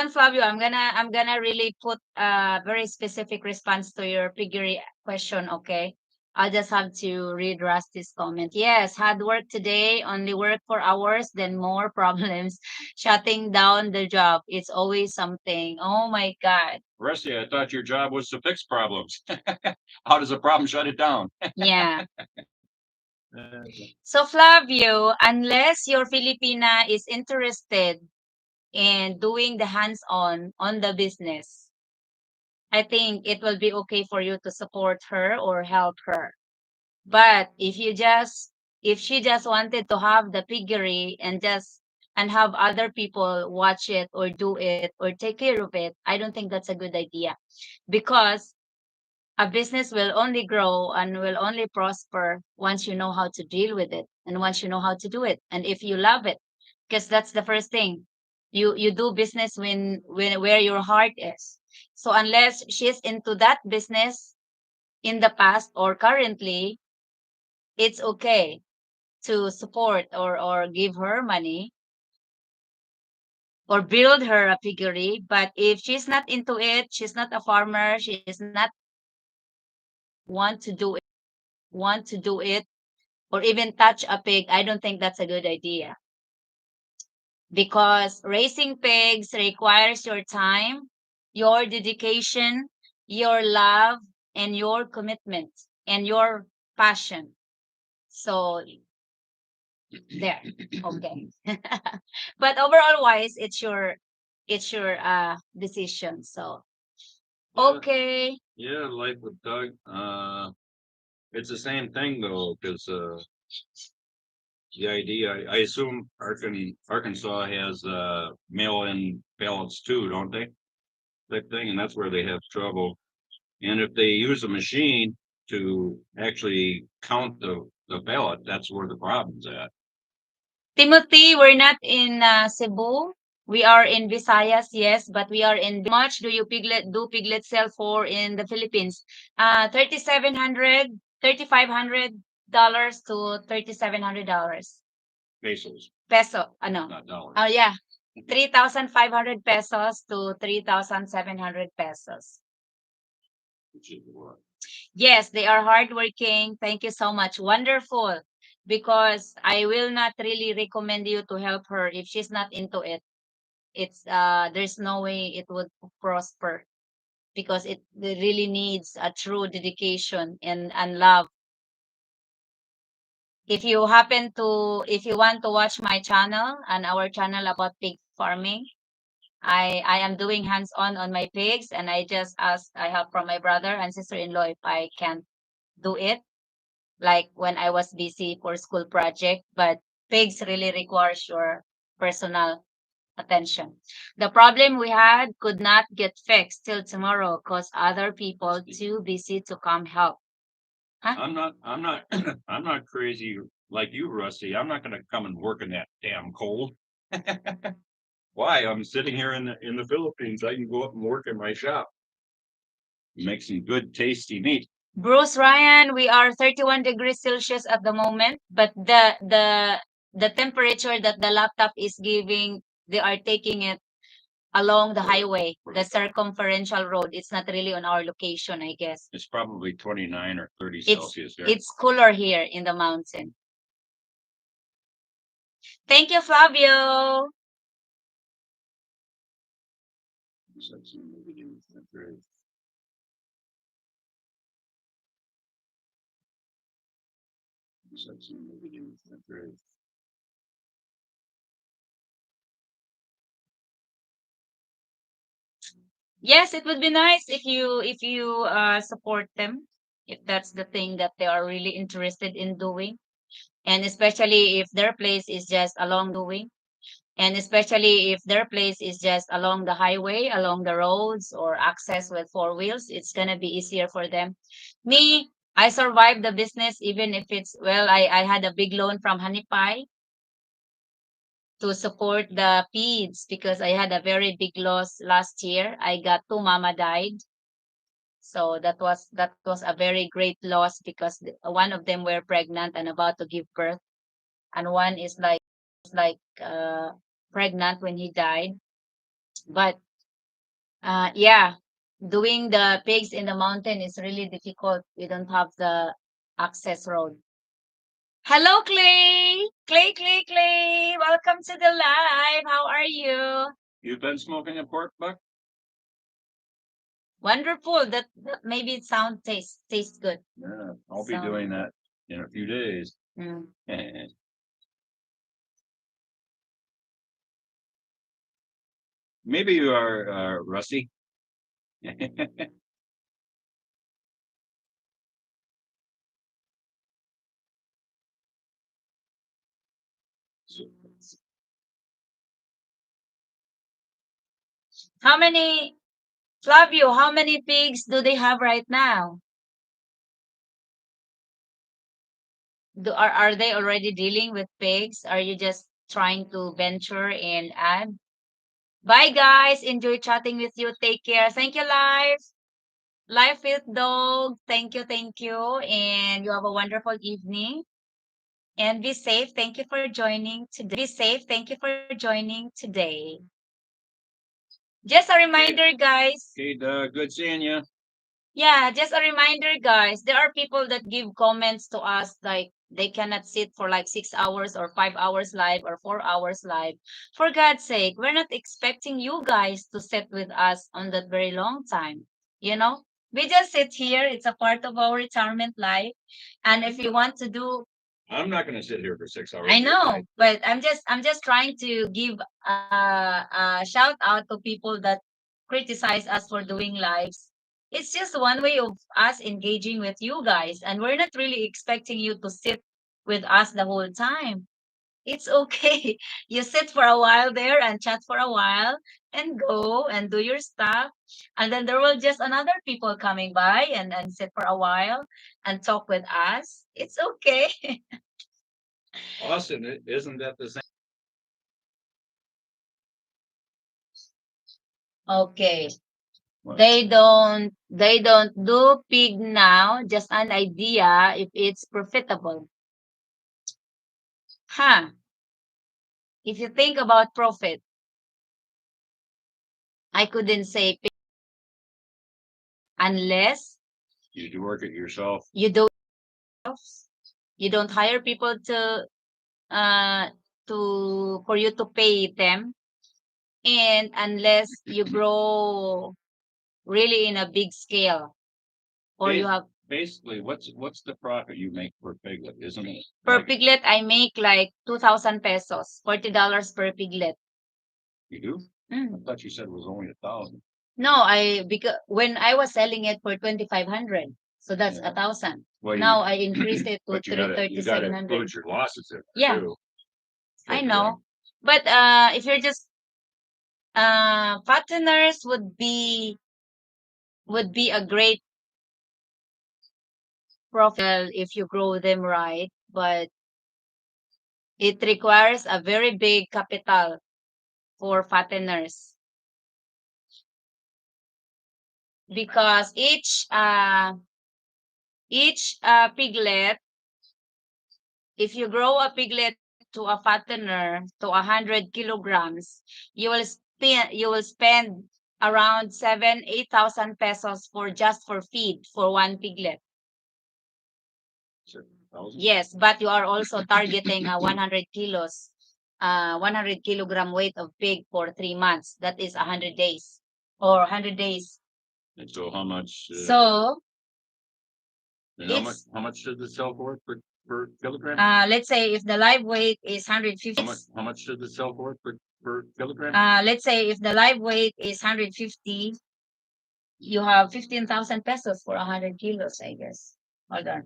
Flavio. I'm gonna really put a very specific response to your piggery question, okay? I just have to read Rusty's comment. Yes, hard work today, only work for hours, then more problems. Shutting down the job. It's always something. Oh my God. Rusty, I thought your job was to fix problems. How does a problem shut it down? Yeah. So Flavio, unless your Filipina is interested in doing the hands-on on the business, I think it will be okay for you to support her or help her. But if she just wanted to have the piggery and have other people watch it or do it or take care of it, I don't think that's a good idea. Because a business will only grow and will only prosper once you know how to deal with it and once you know how to do it. And if you love it, because that's the first thing. You do business when where your heart is. So unless she's into that business in the past or currently, it's okay to support or give her money or build her a piggery. But if she's not into it, she's not a farmer, she is not want to do it or even touch a pig, I don't think that's a good idea. Because raising pigs requires your time, your dedication, your love, and your commitment and your passion. So there, okay. But overall wise, it's your decision. So okay. Yeah, life with Doug. It's the same thing though, because the idea, I assume Arkansas has mail-in ballots too, don't they? That thing, and that's where they have trouble. And if they use a machine to actually count the ballot, that's where the problem's at. Timothy, we're not in Cebu. We are in Visayas, yes, but we are in. Much do you piglet sell for in the Philippines? 3,700, $3,500 to $3,700 Pesos, peso. Ano? not dollars. Oh yeah, 3,500 pesos to 3,700 pesos. Which is what? Yes, they are hardworking. Thank you so much. Wonderful. Because I will not really recommend you to help her if she's not into it. It's there's no way it would prosper because it really needs a true dedication and love. If you want to watch my channel and our channel about pig farming, I am doing hands-on on my pigs, and I just ask I help from my brother and sister-in-law if I can do it, like when I was busy for school project. But pigs really requires your personal attention. The problem we had could not get fixed till tomorrow because other people too busy to come help. Huh? I'm not, I'm not crazy like you, Rusty. I'm not gonna come and work in that damn cold. Why? I'm sitting here in the Philippines. I can go up and work in my shop. Make some good, tasty meat. Bruce Ryan, we are 31 degrees Celsius at the moment, but the temperature that the laptop is giving, they are taking it along the highway, the circumferential road. It's not really on our location, I guess. It's probably 29 or 30 It's Celsius there. it's cooler here in the mountain. Thank you, Flavio. Yes, it would be nice if you support them, if that's the thing that they are really interested in doing, and especially if their place is just along doing, and especially if their place is just along the highway, along the roads or access with four wheels, it's gonna be easier for them. Me, I survived the business even if it's well, I had a big loan from Hanipay to support the PEDS because I had a very big loss last year. I got two mama died. So that was a very great loss because one of them were pregnant and about to give birth, and one is like pregnant when he died. But yeah, doing the pigs in the mountain is really difficult. We don't have the access road. Hello, Clay. Clay. Welcome to the live. How are you? You've been smoking a pork buck? Wonderful. That maybe it sound tastes good. Yeah, I'll be So, doing that in a few days. mm. Maybe you are Rusty. How many, Flavio, how many pigs do they have right now? Are they already dealing with pigs? Are you just trying to venture and add? Bye guys. Enjoy chatting with you. Take care. Thank you, Life. Life with Dog. Thank you. And you have a wonderful evening. And be safe. Thank you for joining today. Be safe. Thank you for joining today. Just a reminder, guys. Okay, Doug, good seeing you. Yeah, just a reminder, guys. There are people that give comments to us like they cannot sit for like 6 hours or 5 hours live or 4 hours live. For God's sake, we're not expecting you guys to sit with us on that very long time. You know, we just sit here. It's a part of our retirement life. And if you want to do, I'm not going to sit here for 6 hours. I know, but I'm just trying to give a shout out to people that criticize us for doing lives. It's just one way of us engaging with you guys, and we're not really expecting you to sit with us the whole time. It's okay. You sit for a while there and chat for a while and go and do your stuff. And then there will just another people coming by and sit for a while and talk with us. It's okay. Austin, isn't that the same? Okay. What? They don't do pig now, just an idea if it's profitable. Huh. If you think about profit, I couldn't say pig unless You do work it yourself. you do you don't hire people uh for you to pay them, and unless you grow really in a big scale, or you have Basically, what's the profit you make per piglet, isn't it? per Like, piglet. I make like 2,000 pesos, $40 per piglet. you do? I Mm. thought you said it was only 1,000. No, because when I was selling it for 2,500, so that's Yeah. 1,000. Well, Now I increased it to but you gotta 3,700. include your losses in there Yeah, too. I Okay, know. But if you're just fatteners would be a great profit if you grow them right, but it requires a very big capital for fatteners because each piglet, if you grow a piglet to a fattener to 100 kilograms, you will spend around 7,000-8,000 pesos for feed for one piglet. 7,000? Yes, but you are also targeting a 100 kilos, 100 kilogram weight of pig for 3 months. That is 100 days or 100 days. And so how much? So And it's how much does it sell for per kilogram? let's say if the live weight is 150. How much does it sell for per kilogram? Let's say if the live weight is 150, you have 15,000 pesos for 100 kilos, I guess. Hold on.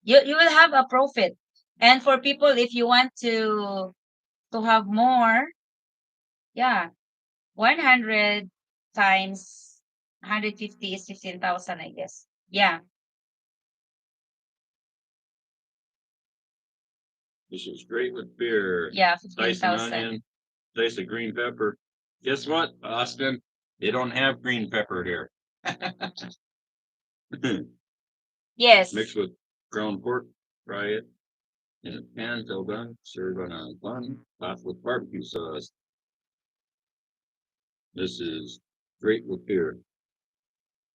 You will have a profit. And for people, if you want to have more, yeah, 100 times 150 is 15,000, I guess. Yeah. This is great with beer. Yeah, Slice an 15,000. onion, slice of green pepper. Guess what, Austin? They don't have green pepper here. Yes. Mixed with ground pork, fry it in a pan till done, serve on a bun, topped with barbecue sauce. This is great with beer.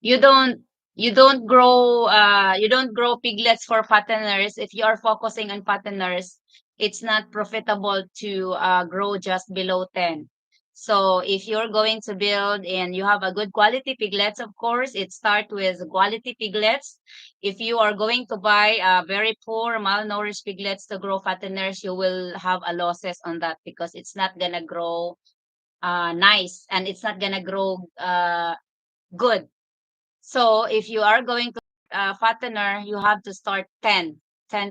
You don't you don't grow piglets for fatteners. If you are focusing on fatteners, it's not profitable to grow just below 10. So if you're going to build and you have a good quality piglets, of course, it starts with quality piglets. If you are going to buy very poor malnourished piglets to grow fatteners, you will have a losses on that because it's not gonna grow nice, and it's not gonna grow good. So if you are going to fattener, you have to start 10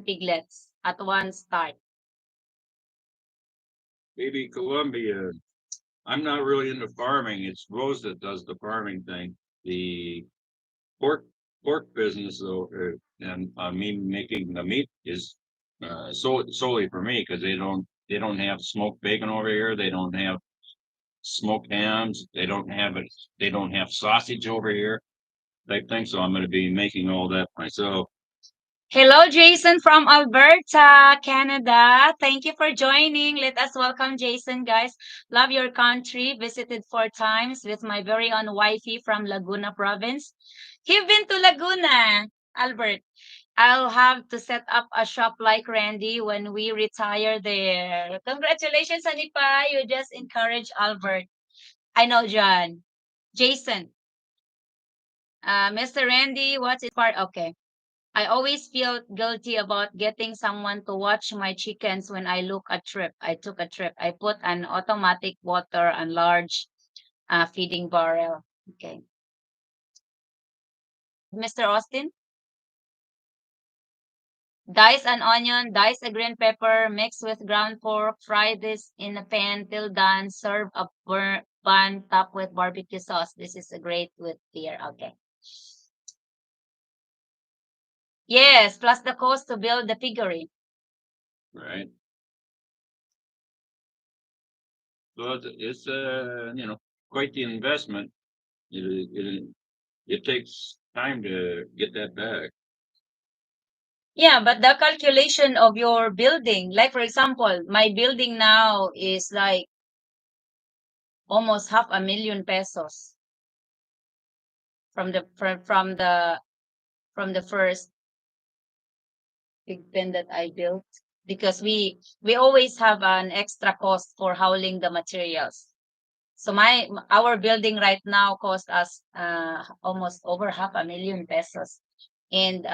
piglets at one start. Maybe Colombia. I'm not really into farming. It's Rose that does the farming thing. The pork business though, and me making the meat is solely for me because they don't have smoked bacon over here. They don't have smoked hams. They don't have sausage over here type thing. So I'm going to be making all that myself. Hello, Jason from Alberta, Canada. Thank you for joining. Let us welcome Jason, guys. Love your country. Visited 4 times with my very own wifey from Laguna province. You've been to Laguna, Albert. I'll have to set up a shop like Randy when we retire there. Congratulations, Anipa. You just encouraged Albert. I know, John. Jason. Mr. Randy, what's it part? Okay. I always feel guilty about getting someone to watch my chickens when I took a trip. I put an automatic water and large feeding barrel. Okay. Mr. Austin, dice an onion, dice a green pepper, mix with ground pork, fry this in a pan till done, serve a bun topped with barbecue sauce. This is a great with beer. Okay. Yes, plus the cost to build the piggery. Right. So it's quite the investment. It takes time to get that back. Yeah, but the calculation of your building, like for example, my building now is like almost 500,000 pesos from the first big pen that I built, because we always have an extra cost for hauling the materials. So our building right now cost us almost over 500,000 pesos, and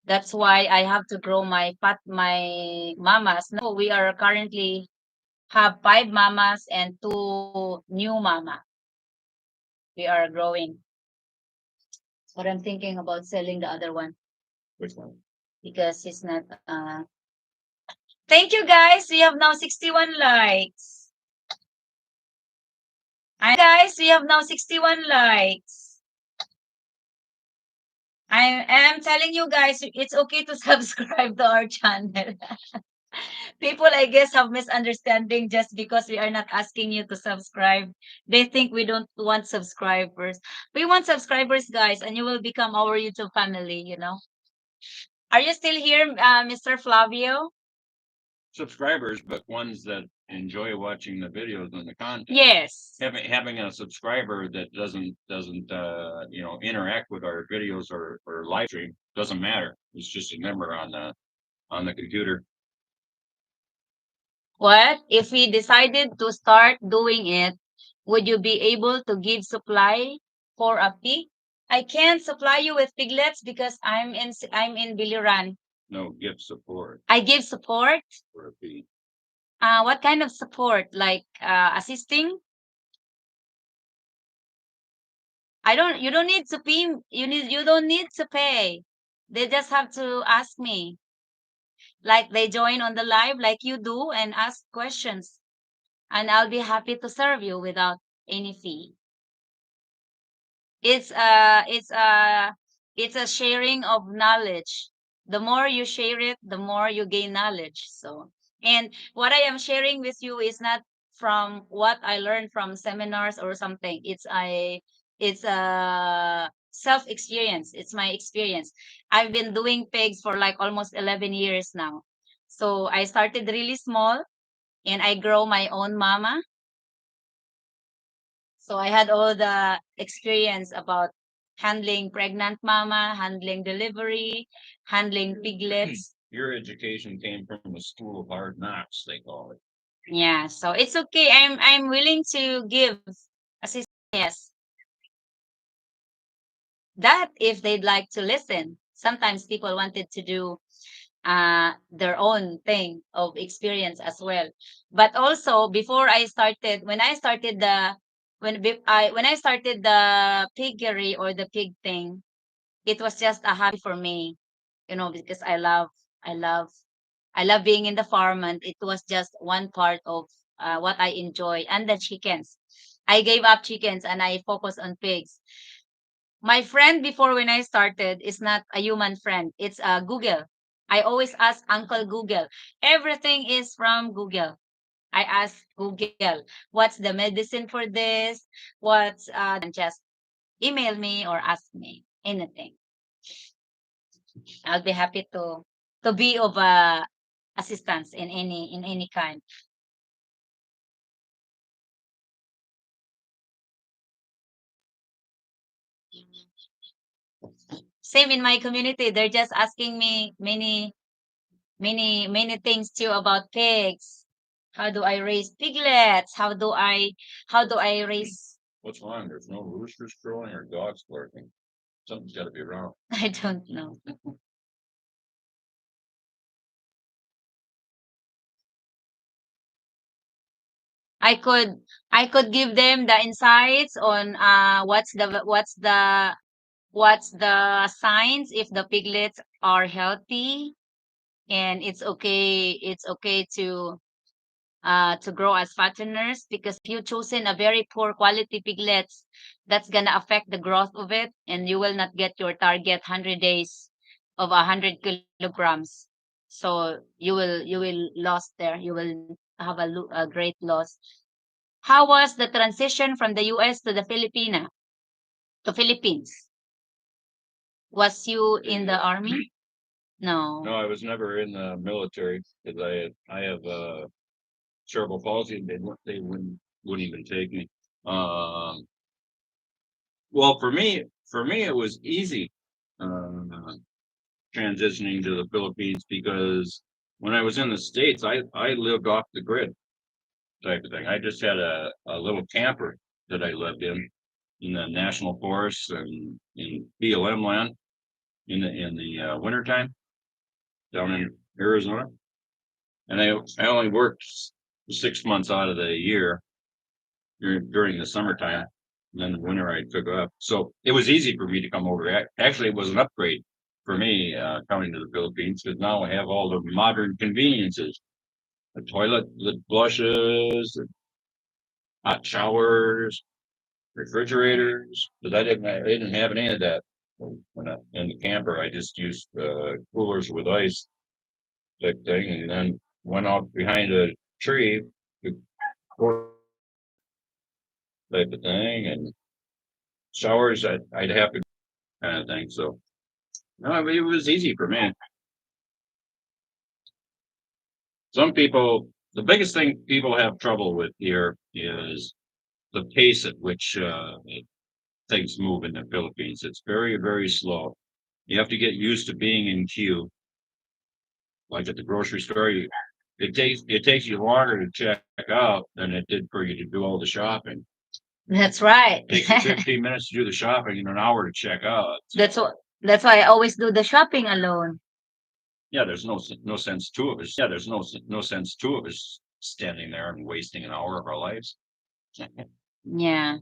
that's why I have to grow my mamas. Now we are currently have 5 mamas and 2 new mama. We are growing, but I'm thinking about selling the other one Which one? because it's not. Thank you guys. We have now 61 likes. Guys, we have now 61 likes. I am telling you guys, it's okay to subscribe to our channel. People, I guess, have misunderstanding just because we are not asking you to subscribe. They think we don't want subscribers. We want subscribers, guys, and you will become our YouTube family. Are you still here, Mr. Flavio? Subscribers, but ones that enjoy watching the videos and the content. Yes. Having a subscriber that doesn't interact with our videos or live stream doesn't matter. It's just a number on the computer. What if we decided to start doing it? Would you be able to give supply for a pig? I can't supply you with piglets because I'm in Biliran. No, give support I give support. for a pig. What kind of support? Like assisting? You don't need to pay. You don't need to pay. They just have to ask me. Like they join on the live like you do and ask questions. And I'll be happy to serve you without any fee. It's uh it's uh it's a sharing of knowledge. The more you share it, the more you gain knowledge. So, and what I am sharing with you is not from what I learned from seminars or something. It's a self experience. It's my experience. I've been doing pigs for like almost 11 years now. So I started really small and I grow my own mama. So I had all the experience about handling pregnant mama, handling delivery, handling piglets. Your education came from the school of hard knocks, they call it. Yeah, so it's okay. I'm willing to give assistance. Yes. That if they'd like to listen. Sometimes people wanted to do their own thing of experience as well. But also before I started, when I started the piggery or the pig thing, it was just a hobby for me, because I love I love being in the farm, and it was just one part of what I enjoy. And the chickens, I gave up chickens and I focus on pigs. My friend before when I started is not a human friend. It's Google. I always ask Uncle Google. Everything is from Google. I ask Google, what's the medicine for this? What's just email me or ask me anything. I'll be happy to be of assistance in any kind. Same in my community. They're just asking me many things too about pigs. How do I raise piglets? How do I raise? What's wrong? There's no roosters crowing or dogs barking. Something's got to be wrong. I don't know. I could give them the insights on what's the signs if the piglets are healthy, and it's okay to grow as fatteners, because if you chosen a very poor quality piglets, that's gonna affect the growth of it, and you will not get your target 100 days of 100 kilograms. So you will lost there. You will have a great loss. How was the transition from the US to the Philippines? Was you in the army? No, No. I was never in the military because I have cerebral palsy. And they wouldn't even take me. Um, well, for me, it was easy uh, transitioning to the Philippines because when I was in the States, I lived off the grid type of thing. I just had a little camper that I lived in the national forests and in BLM land in the wintertime down in Arizona. And I only worked 6 months out of the year during the summertime. And then the winter I took off. So it was easy for me to come over. Actually, it was an upgrade for me coming to the Philippines because now I have all the modern conveniences, the toilet that flushes, hot showers, refrigerators. But I didn't have any of that when in the camper. I just used coolers with ice type thing, and then went out behind a tree to type of thing, and showers I'd have to kind of thing. So no, I mean, it was easy for me. Some people, the biggest thing people have trouble with here is the pace at which things move in the Philippines. It's very, very slow. You have to get used to being in queue. Like at the grocery store, it takes you longer to check out than it did for you to do all the shopping. That's right. It takes you 15 minutes to do the shopping and an hour to check out. That's why I always do the shopping alone. Yeah, there's no sense to it. Yeah, there's no sense to it. Is standing there and wasting an hour of our lives. Yeah.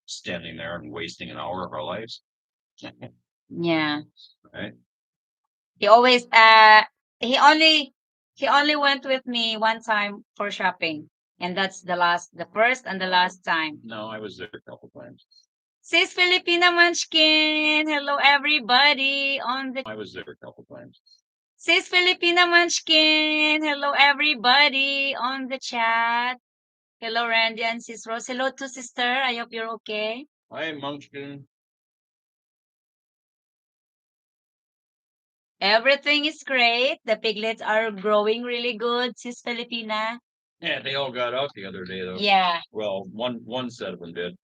Standing there and wasting an hour of our lives. Yeah. Right? He always he only he only went with me one time for shopping. And that's the first and the last time. No, I was there a couple times. Sis Filipina Munchkin. Hello everybody on the I was there a couple times. Sis Filipina Munchkin. Hello everybody on the chat. Hello Randy and Sis Rose. Hello to sister. I hope you're okay. Hi, Munchkin. Everything is great. The piglets are growing really good, Sis Filipina. Yeah, they all got out the other day though. Yeah. Well, one set of them did,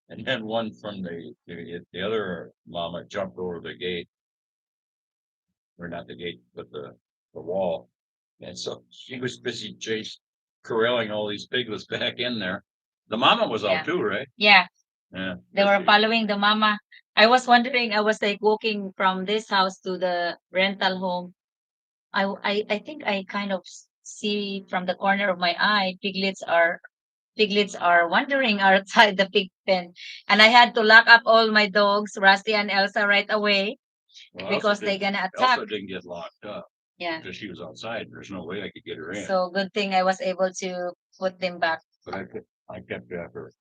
and then one from the other mama jumped over the gate, or not the gate, but the wall, and so she was busy corralling all these piglets back in there. The mama was Yeah. out too, right? Yeah. Yeah. They were following the mama. I was wondering, I was like walking from this house to the rental home. I think I kind of see from the corner of my eye, piglets are wandering outside the pig pen. And I had to lock up all my dogs, Rusty and Elsa, right away Well, because they're gonna attack. Elsa didn't get locked up Yeah. because she was outside. There's no way I could get her in. So good thing I was able to put them back. But I kept after her.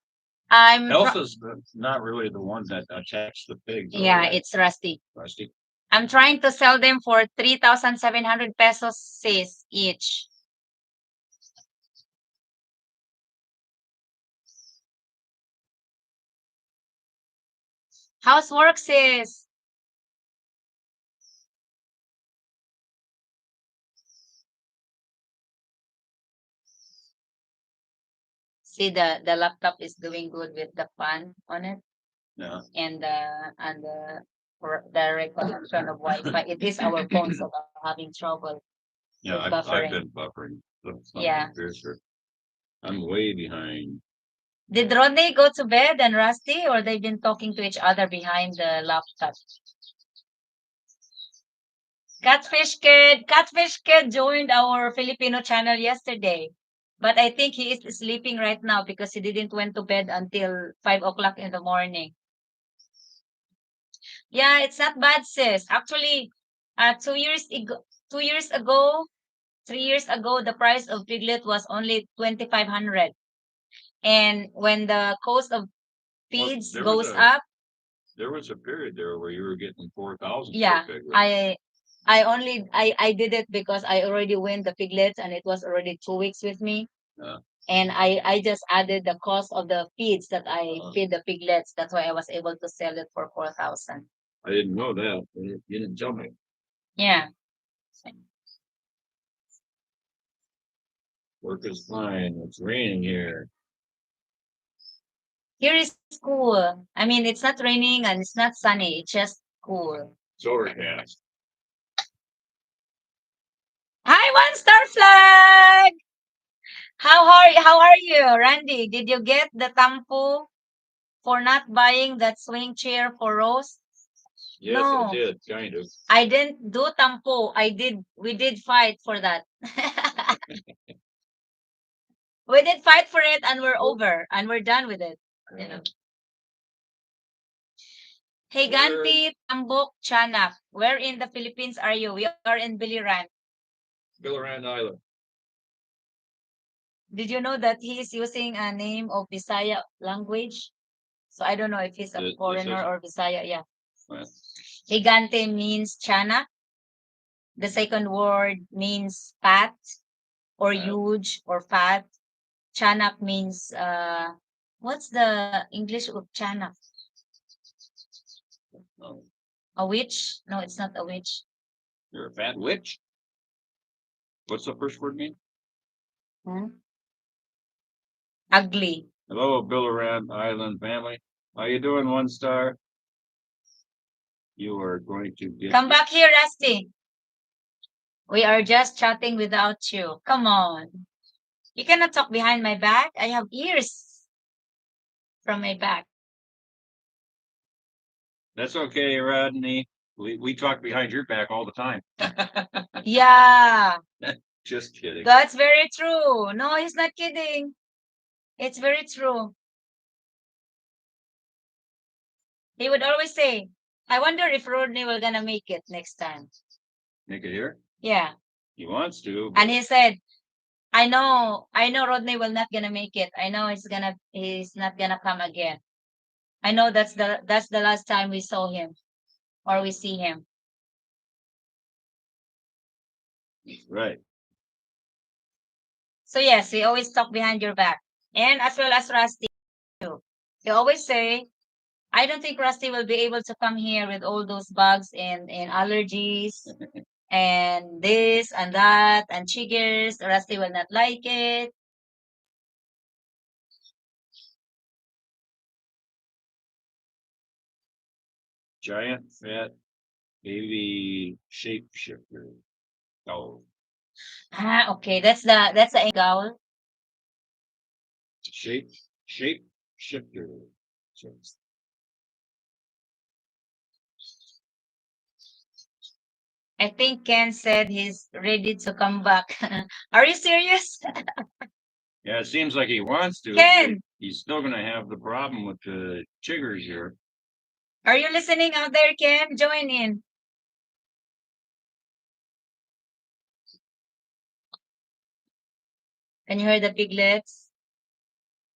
I'm Elsa's not really the one that attacks the pigs. though, yeah, right? it's Rusty. Rusty. I'm trying to sell them for 3,700 pesos sis each. How's work, sis? See the laptop is doing good with the fan on it. Yeah. And the reconnection of Wi-Fi. It is our phone, so we're having trouble. Yeah, with I've buffering. been buffering. Yeah. Sure. I'm way behind. Did Rodney go to bed and Rusty, or they've been talking to each other behind the laptop? Catfish Kid joined our Filipino channel yesterday. But I think he is sleeping right now because he didn't went to bed until 5 o'clock in the morning. Yeah, it's not bad, sis. Actually, 2 years ago, 3 years ago, the price of piglet was only 2,500. And when the cost of feeds goes up, there was a period there where you were getting 4,000. Yeah, I did it because I already win the piglets and it was already 2 weeks with me. Yeah. And I just added the cost of the feeds that I Uh-huh. feed the piglets. That's why I was able to sell it for 4,000. I didn't know that. You didn't tell me. Yeah. Work is fine. It's raining here. Here is cool. I mean, it's not raining and it's not sunny. It's just cool. It's overcast. Hi, one star flag. How are you, Randy? Did you get the tampo for not buying that swing chair for Rose? Yes, I No, did, kind of. I didn't do tampo. We did fight for that. We did fight for it and we're over and we're done with it. You know. Hey, Ganti, Tambok, Chanak. Where in the Philippines are you? We are in Biliran. Billaran Island. Did you know that he is using a name of Bisaya language? So I don't know if he's a This foreigner is or Bisaya. Yeah. well, Higante means Chanak. The second word means fat or Fat. huge or fat. Chanak means what's the English of Chanak? oh, A witch? No, it's not a witch. you're a fat witch. What's the first word mean? Hmm? Ugly. Hello, Billaran Island family. How you doing, one star? You are going to get Come back here, Rusty. We are just chatting without you. Come on. You cannot talk behind my back. I have ears from my back. That's okay, Rodney. We talk behind your back all the time. Yeah, Just kidding. that's very true. No, he's not kidding. It's very true. He would always say, I wonder if Rodney will gonna make it next time. Make it here? Yeah. He wants to. And he said, I know Rodney will not gonna make it. I know he's not gonna come again. I know that's the last time we saw him or we see him. Right. So yes, we always talk behind your back. And as well as Rusty too. They always say, I don't think Rusty will be able to come here with all those bugs and allergies and this and that and chiggers. Rusty will not like it. Giant fat baby shapeshifter. Oh, Ah, okay. That's the gowl. shape shifter. I think Ken said he's ready to come back. Are you serious? Yeah, it seems like he wants to. Ken, He's still gonna have the problem with the chiggers here. are you listening out there, Ken? Join in. Can you hear the piglets?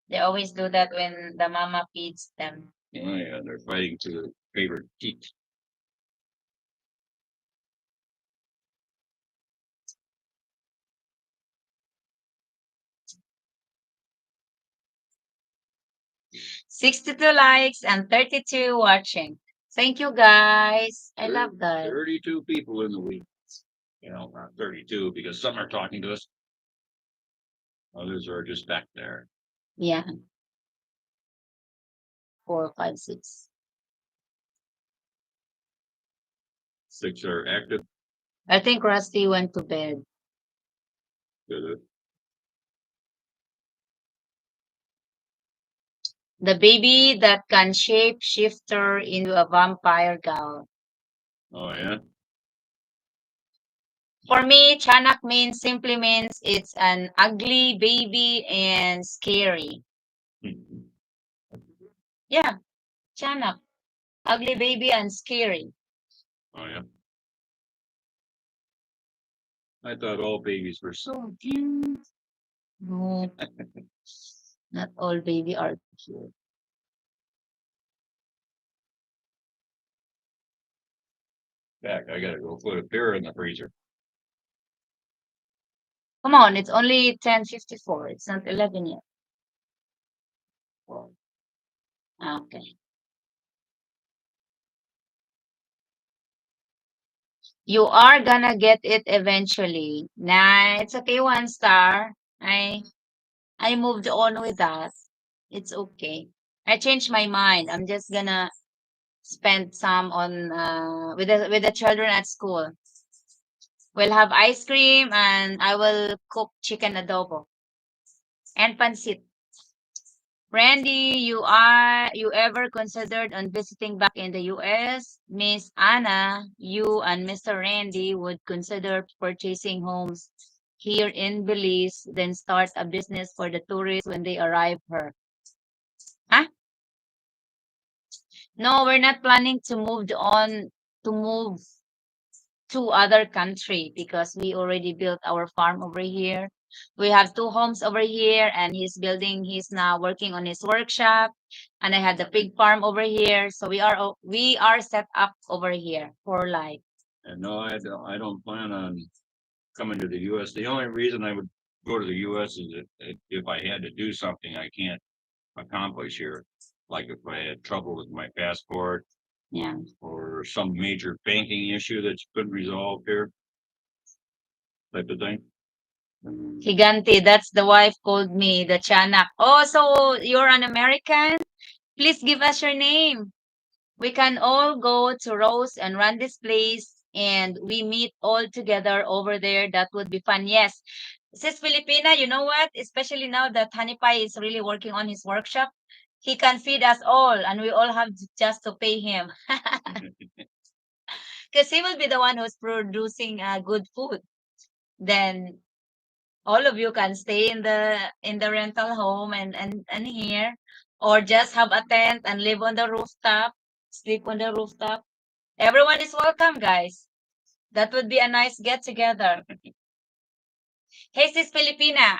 They always do that when the mama feeds them. Oh yeah, they're fighting to the favorite teat. $62 likes and 32 watching. Thank you guys. I love that. 32 people in the week. You know, not 32 because some are talking to us. Others are just back there. Yeah. 4, 5, 6. 6 are active. I think Rusty went to bed. Good. The baby that can shape shifter into a vampire gal. Oh yeah. For me, Chanak simply means it's an ugly baby and scary. Yeah, Chanak. Ugly baby and scary. Oh yeah. I thought all babies were so cute. No, not all baby are cute. Back, I gotta go put a beer in the freezer. Come on, it's only 10:54. It's not 11 yet. Oh, okay. You are gonna get it eventually. Nah, it's okay, 1 star. I moved on with that. It's okay. I changed my mind. I'm just gonna spend some on with the children at school. We'll have ice cream and I will cook chicken adobo and pancit. Randy, you ever considered on visiting back in the US? Miss Anna, you and Mr. Randy would consider purchasing homes here in Belize, then start a business for the tourists when they arrive here. Huh? No, we're not planning to move to other country because we already built our farm over here. We have 2 homes over here, and he's now working on his workshop, and I had the pig farm over here. So we are set up over here for life. And no, I don't plan on coming to the US. The only reason I would go to the US is if I had to do something I can't accomplish here. Like if I had trouble with my passport Yeah. or some major banking issue that you couldn't resolve here, type of thing. Gigante, that's the wife called me, the Chanak. Oh, so you're an American? Please give us your name. We can all go to Rose and run this place and we meet all together over there. That would be fun. Yes. Sis Filipina, you know what? Especially now that Honey Pie is really working on his workshop, he can feed us all and we all have just to pay him. Because he will be the one who's producing good food. Then all of you can stay in the rental home and here, or just have a tent and live on the rooftop, sleep on the rooftop. Everyone is welcome, guys. That would be a nice get together. Hey, sis Filipina,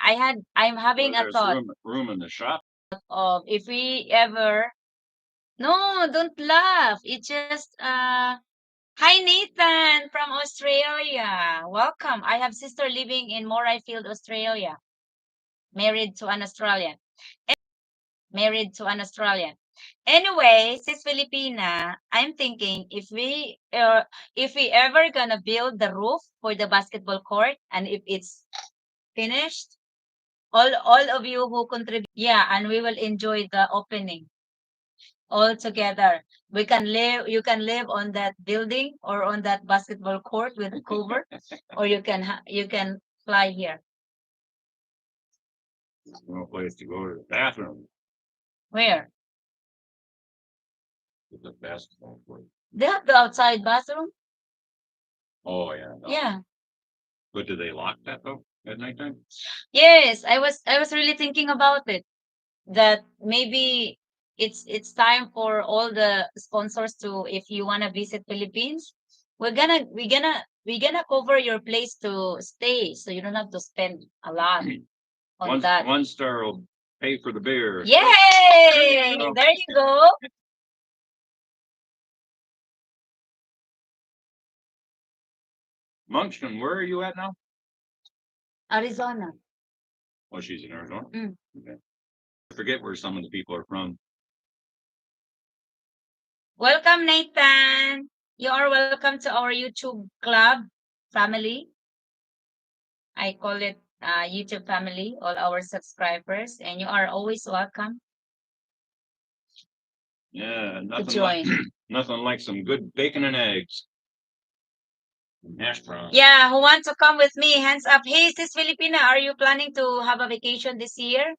I'm having Well, a there's thought room in the shop. of if we ever. No, don't laugh. It's just hi Nathan from Australia. Welcome. I have sister living in Morayfield, Australia, married to an Australian. Married to an Australian. Anyway, sis Filipina, I'm thinking if we ever gonna build the roof for the basketball court and if it's finished, all of you who contribute, yeah, and we will enjoy the opening all together. You can live on that building or on that basketball court with a cover, or you can fly here. No place to go to the bathroom Where? with the basketball court. They have the outside bathroom. Oh, yeah. No. Yeah. But do they lock that though at nighttime? Yes, I was really thinking about it. That maybe it's time for all the sponsors to, if you want to visit Philippines, we're gonna cover your place to stay so you don't have to spend a lot on that. 1 star will pay for the beer. Yay! There you go. Munchkin, where are you at now? Arizona. Oh, she's in Arizona. Mm. Okay. I forget where some of the people are from. Welcome, Nathan. You are welcome to our YouTube club family. I call it YouTube family, all our subscribers, and you are always welcome Yeah, to join. nothing like some good bacon and eggs. And hash browns. Yeah, who wants to come with me? Hands up. Hey, sis Filipina, are you planning to have a vacation this year?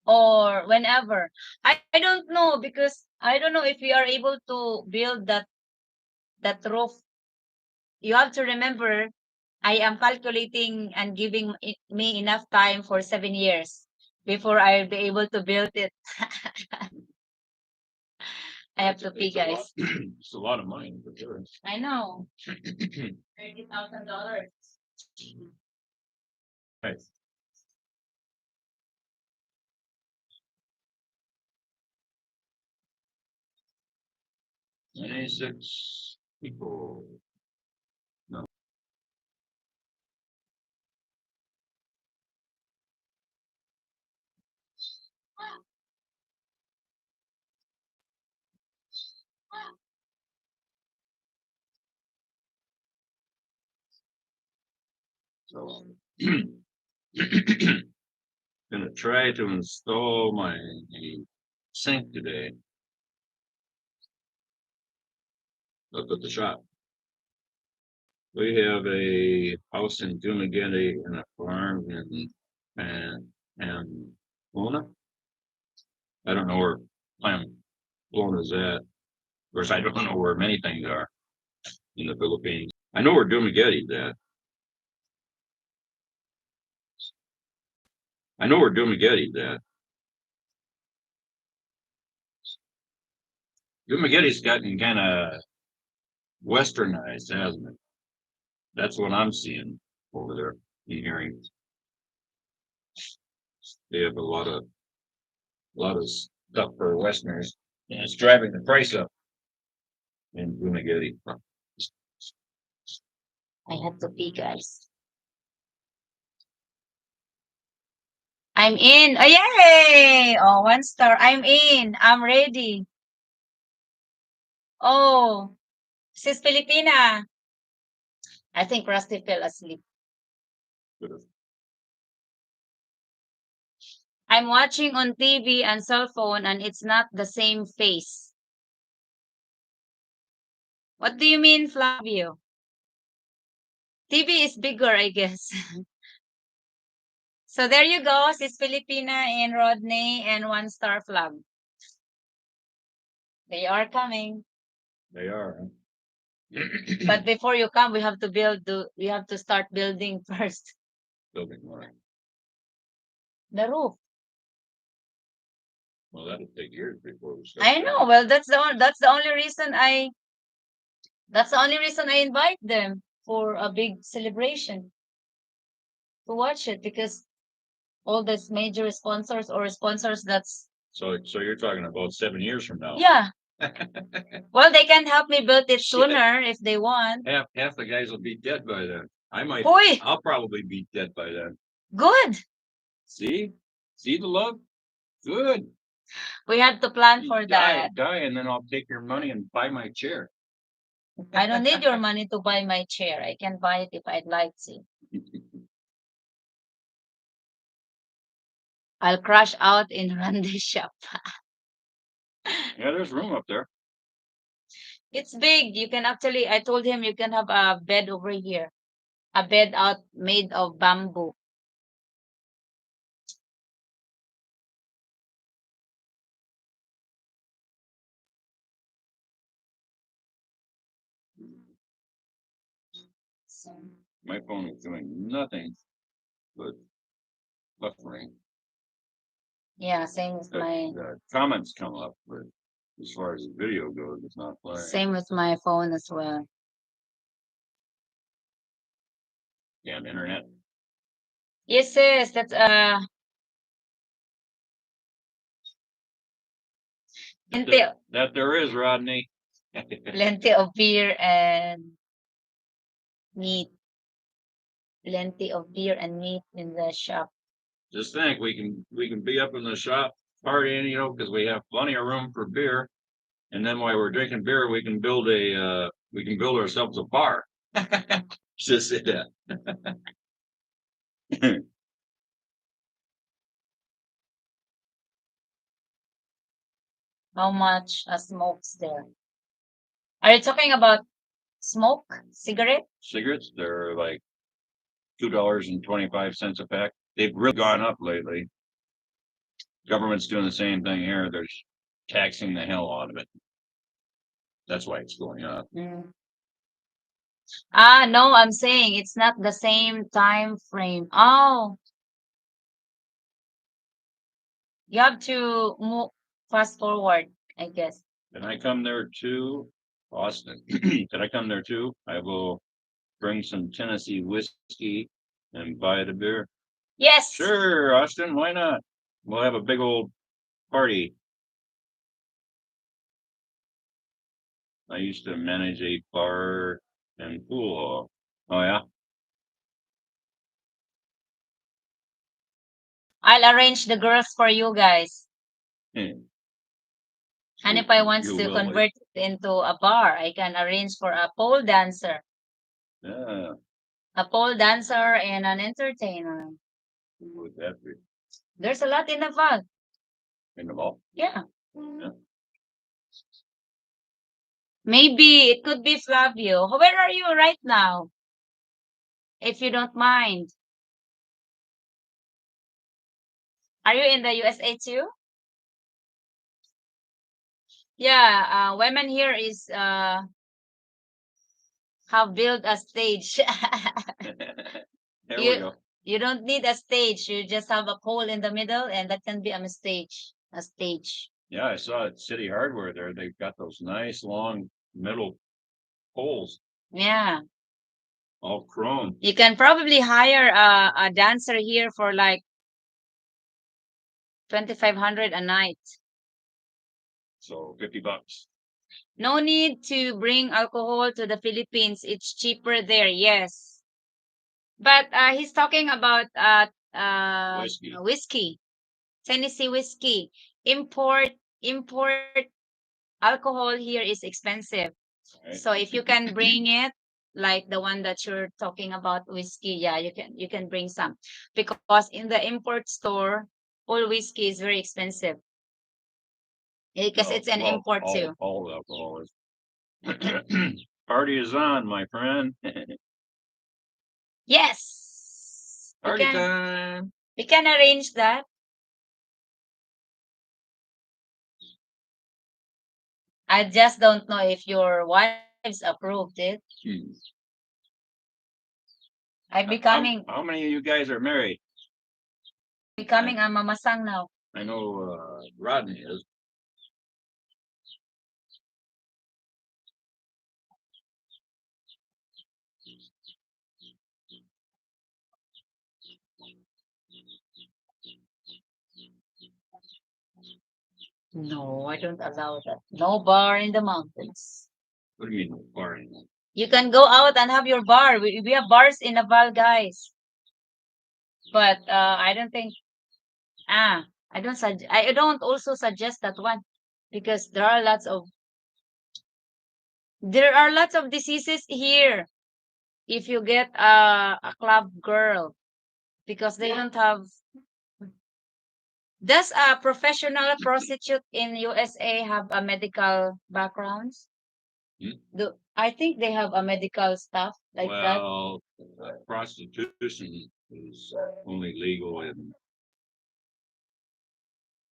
Or whenever? I don't know because I don't know if we are able to build that roof. You have to remember, I am calculating and giving me enough time for 7 years before I'll be able to build it. I have to pay, guys. It's a lot of money for sure. I know. $30,000. Right. 96 people. So gonna try to install my sink today. Up at the shop. We have a house in Dumageddon and a farm and Luna. I don't know where Luna's at. Of course, I don't know where many things are in the Philippines. I know where Dumagetti's at. I know where Dumagetti's at. Dumagetti's gotten kind of westernized, hasn't it? That's what I'm seeing over there in hearing. They have a lot of stuff for Westerners, and it's driving the price up in Dumagetti. I have to pee, guys. I'm in. Oh, yay! Oh, 1 star. I'm in. I'm ready. Oh, Sis Filipina. I think Rusty fell asleep. I'm watching on TV and cell phone and it's not the same face. What do you mean, Flavio? TV is bigger, I guess. So there you go, Sis Filipina and Rodney and 1 star flag. They are coming. They are. But before you come, we have to start building first. Building more. The roof. Well, that'll take years before we start. I know. Well, that's the only reason I invite them for a big celebration to watch it, because all these major sponsors or sponsors that's So you're talking about 7 years from now. yeah. Well, they can help me build it Shit. sooner if they want. Half the guys will be dead by then. Boy, I'll probably be dead by then. good. See the love? Good. We had to plan You for that. die, and then I'll take your money and buy my chair. I don't need your money to buy my chair. I can buy it if I'd like to. I'll crash out in Randy's shop. Yeah, there's room up there. It's big. I told him you can have a bed over here. A bed out made of bamboo. So, My phone is doing nothing but buffering. yeah, same with my The comments come up, but as far as the video goes, it's not playing. same with my phone as well. Yeah, the internet. Yes, that's plenty, That there is, Rodney. plenty of beer and meat. Plenty of beer and meat in the shop. Just think, we can be up in the shop partying, because we have plenty of room for beer. And then while we're drinking beer, we can build ourselves a bar. Just say that. How much a smoke's there? Are you talking about smoke cigarette? Cigarettes, they're like $2.25 a pack. They've really gone up lately. Government's doing the same thing here. They're taxing the hell out of it. That's why it's going up. No, I'm saying it's not the same time frame. Oh, you have to move fast forward, I guess. Can I come there too, Austin? Can I come there too? I will bring some Tennessee whiskey and buy the beer. Yes. Sure, Austin, why not? We'll have a big old party. I used to manage a bar and pool hall. Oh yeah? I'll arrange the girls for you guys. Hmm. And if I want You to will, convert it into a bar, I can arrange for a pole dancer. Yeah. A pole dancer and an entertainer. Would that be There's a lot in the fog. in the mall? Yeah. Yeah. Maybe it could be Flavio. Where are you right now? If you don't mind. Are you in the USA too? Yeah, women here is have built a stage. There we you go. you don't need a stage. You just have a pole in the middle, and that can be a stage. A stage. Yeah, I saw at City Hardware there. They've got those nice long metal poles, Yeah. all chrome. You can probably hire a dancer here for like 2,500 a night. So $50. No need to bring alcohol to the Philippines. It's cheaper there. Yes. But he's talking about Whiskey. whiskey, Tennessee whiskey. Import alcohol here is expensive. Right. So if you can bring it, like the one that you're talking about, whiskey, yeah, you can bring some, because in the import store, all whiskey is very expensive because No, it's an well, import too. all alcohol is. Party is on, my friend. Yes, Party time. we can arrange that. I just don't know if your wives approved it. Hmm. I'm becoming How many of you guys are married? becoming a mamasang now. I know Rodney is. No, I don't allow that. No bar in the mountains. What do you mean, bar anymore? You can go out and have your bar. We have bars in Naval, guys. But I don't think. I don't also suggest that one, because there are lots of diseases here if you get a club girl, because they don't have. Does a professional prostitute in USA have a medical background? I think they have a medical stuff like that. Well, prostitution is only legal in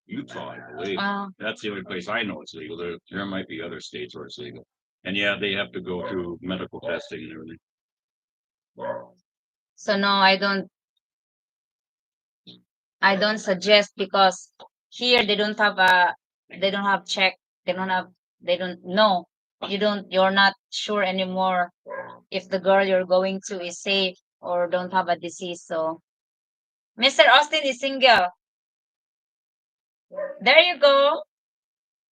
Utah, I believe. That's the only place I know it's legal. There might be other states where it's legal. And yeah, they have to go through medical testing and everything. So no, I don't suggest, because here they don't have check, they don't know. You're not sure anymore if the girl you're going to is safe or don't have a disease. So Mr. Austin is single. There you go.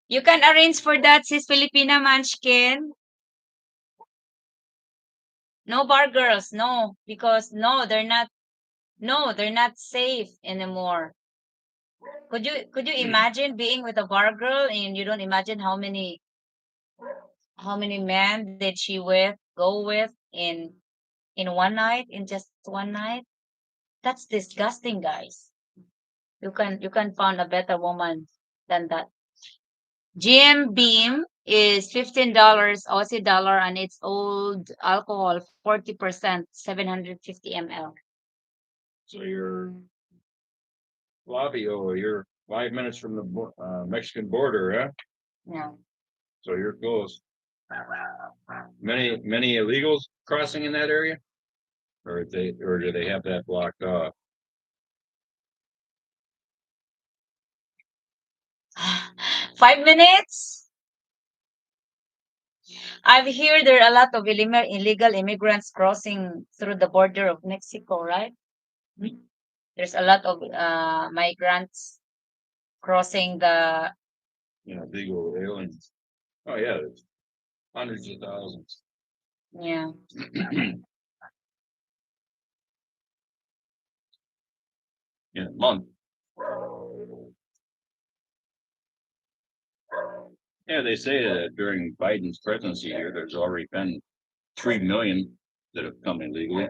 You can arrange for that, sis Filipina Munchkin. No bar girls, no, because they're not safe anymore. Could you imagine being with a bar girl and you don't imagine how many men did she go with in one night, in just one night? That's disgusting, guys. You can find a better woman than that. GM Beam is $15 Aussie dollar, and it's old alcohol, 40%, 750 ml. So you're Flavio, you're 5 minutes from the Mexican border, huh? Yeah. So you're close. Many illegals crossing in that area, or do they have that blocked off? 5 minutes. I've heard there are a lot of illegal immigrants crossing through the border of Mexico, right? There's a lot of migrants crossing the. Legal aliens. Oh yeah, there's hundreds of thousands. Yeah. In a month. Yeah, they say that during Biden's presidency here, there's already been 3 million that have come illegally.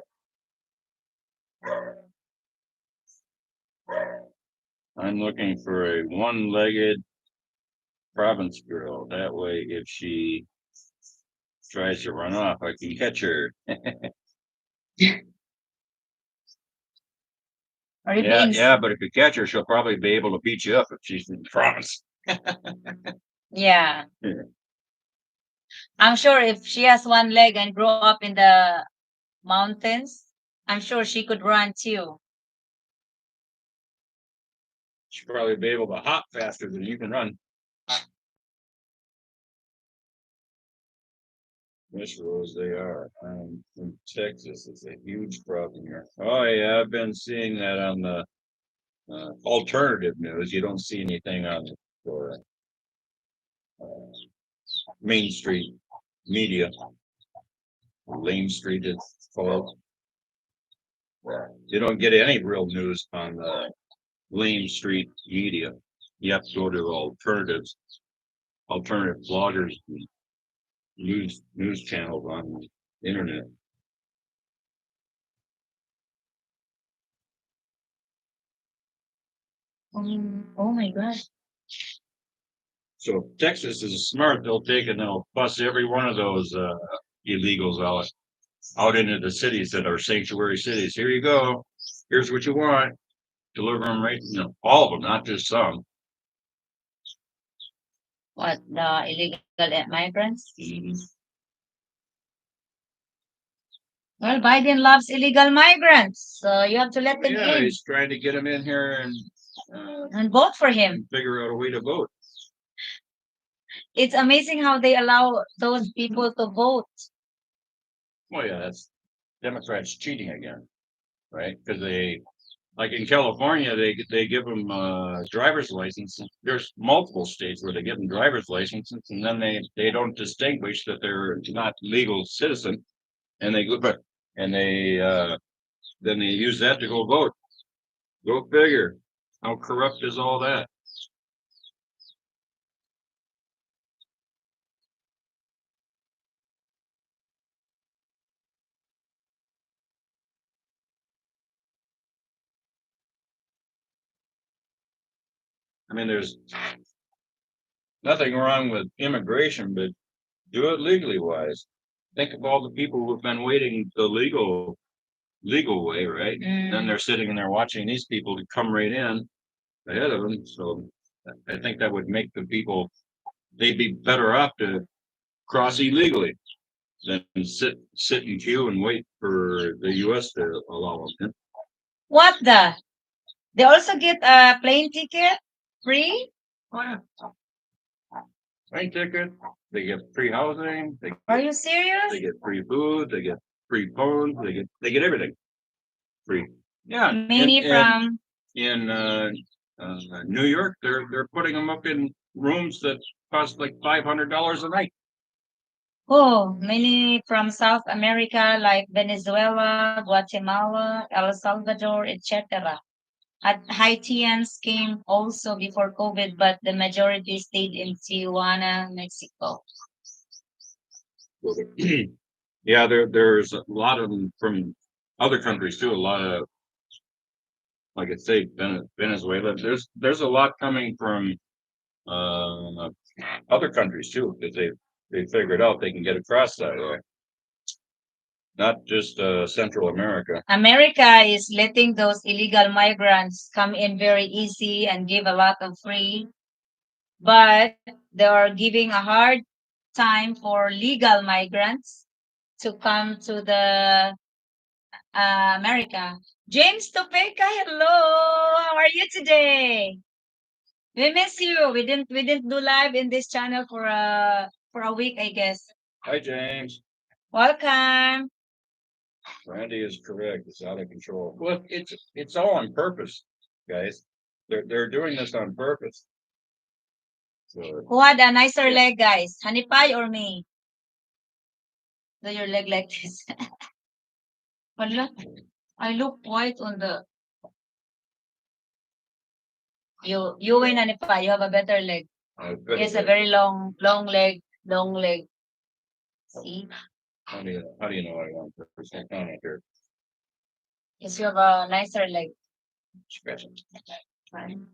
I'm looking for a one-legged province girl. That way, if she tries to run off, I can catch her. Are you Yeah, being yeah, but if you catch her, she'll probably be able to beat you up if she's in the province. Yeah. Yeah. I'm sure if she has one leg and grow up in the mountains, I'm sure she could run too. She'll probably be able to hop faster than you can run. Which roads they are. In Texas, it's a huge problem here. Oh yeah, I've been seeing that on the alternative news. You don't see anything on the uh, Main Street media. Lane Street is called. You don't get any real news on the Lane Street media. You have to go to alternative bloggers, and news channels on the internet. Oh my gosh. So if Texas is smart, they'll take and they'll bus every one of those illegals out into the cities that are sanctuary cities. Here you go. Here's what you want. Deliver them right, all of them, not just some. What, the illegal migrants? Well, Biden loves illegal migrants, so you have to let them Yeah, in he's trying to get them in here and and vote for him. figure out a way to vote. It's amazing how they allow those people to vote. Oh yeah, that's Democrats cheating again, right? Because they, like in California, they give them driver's license. There's multiple states where they give them driver's licenses, and then they don't distinguish that they're not legal citizen, and they go but and they then they use that to go vote. Go figure. How corrupt is all that? I mean, there's nothing wrong with immigration, but do it legally wise. Think of all the people who've been waiting the legal way, right? Then they're sitting and they're watching these people to come right in ahead of them. So I think that would make the people, they'd be better off to cross illegally than sit in queue and wait for the US to allow them. What the? They also get a plane ticket free? Oh yeah. Plane ticket, they get free housing, Are you serious? they get free food, they get free phones, they get everything free. Yeah, Many from in New York, they're putting them up in rooms that cost like $500 a night. many from South America like Venezuela, Guatemala, El Salvador, etc. Haitians came also before COVID, but the majority stayed in Tijuana, Mexico. Yeah, there's a lot of them from other countries too. A lot of, like I say, Venezuela. There's a lot coming from other countries too, because they figured out they can get across that way. Not just Central America. America is letting those illegal migrants come in very easy and give a lot of free, but they are giving a hard time for legal migrants to come to the America. James Topeka, hello. How are you today? We miss you. We didn't do live in this channel for a week, I guess. Hi, James. Welcome. Randy is correct. It's out of control. Well, it's all on purpose, guys. They're doing this on purpose. So Who had a nicer leg, guys? Honey Pie or me? Do your leg like this. Wala, I look white on the. You win, Honey Pie. You have a better leg. He has a very long leg, long leg. See? how do you know I want purpose? I can't here. Because you have a nicer leg. Fine.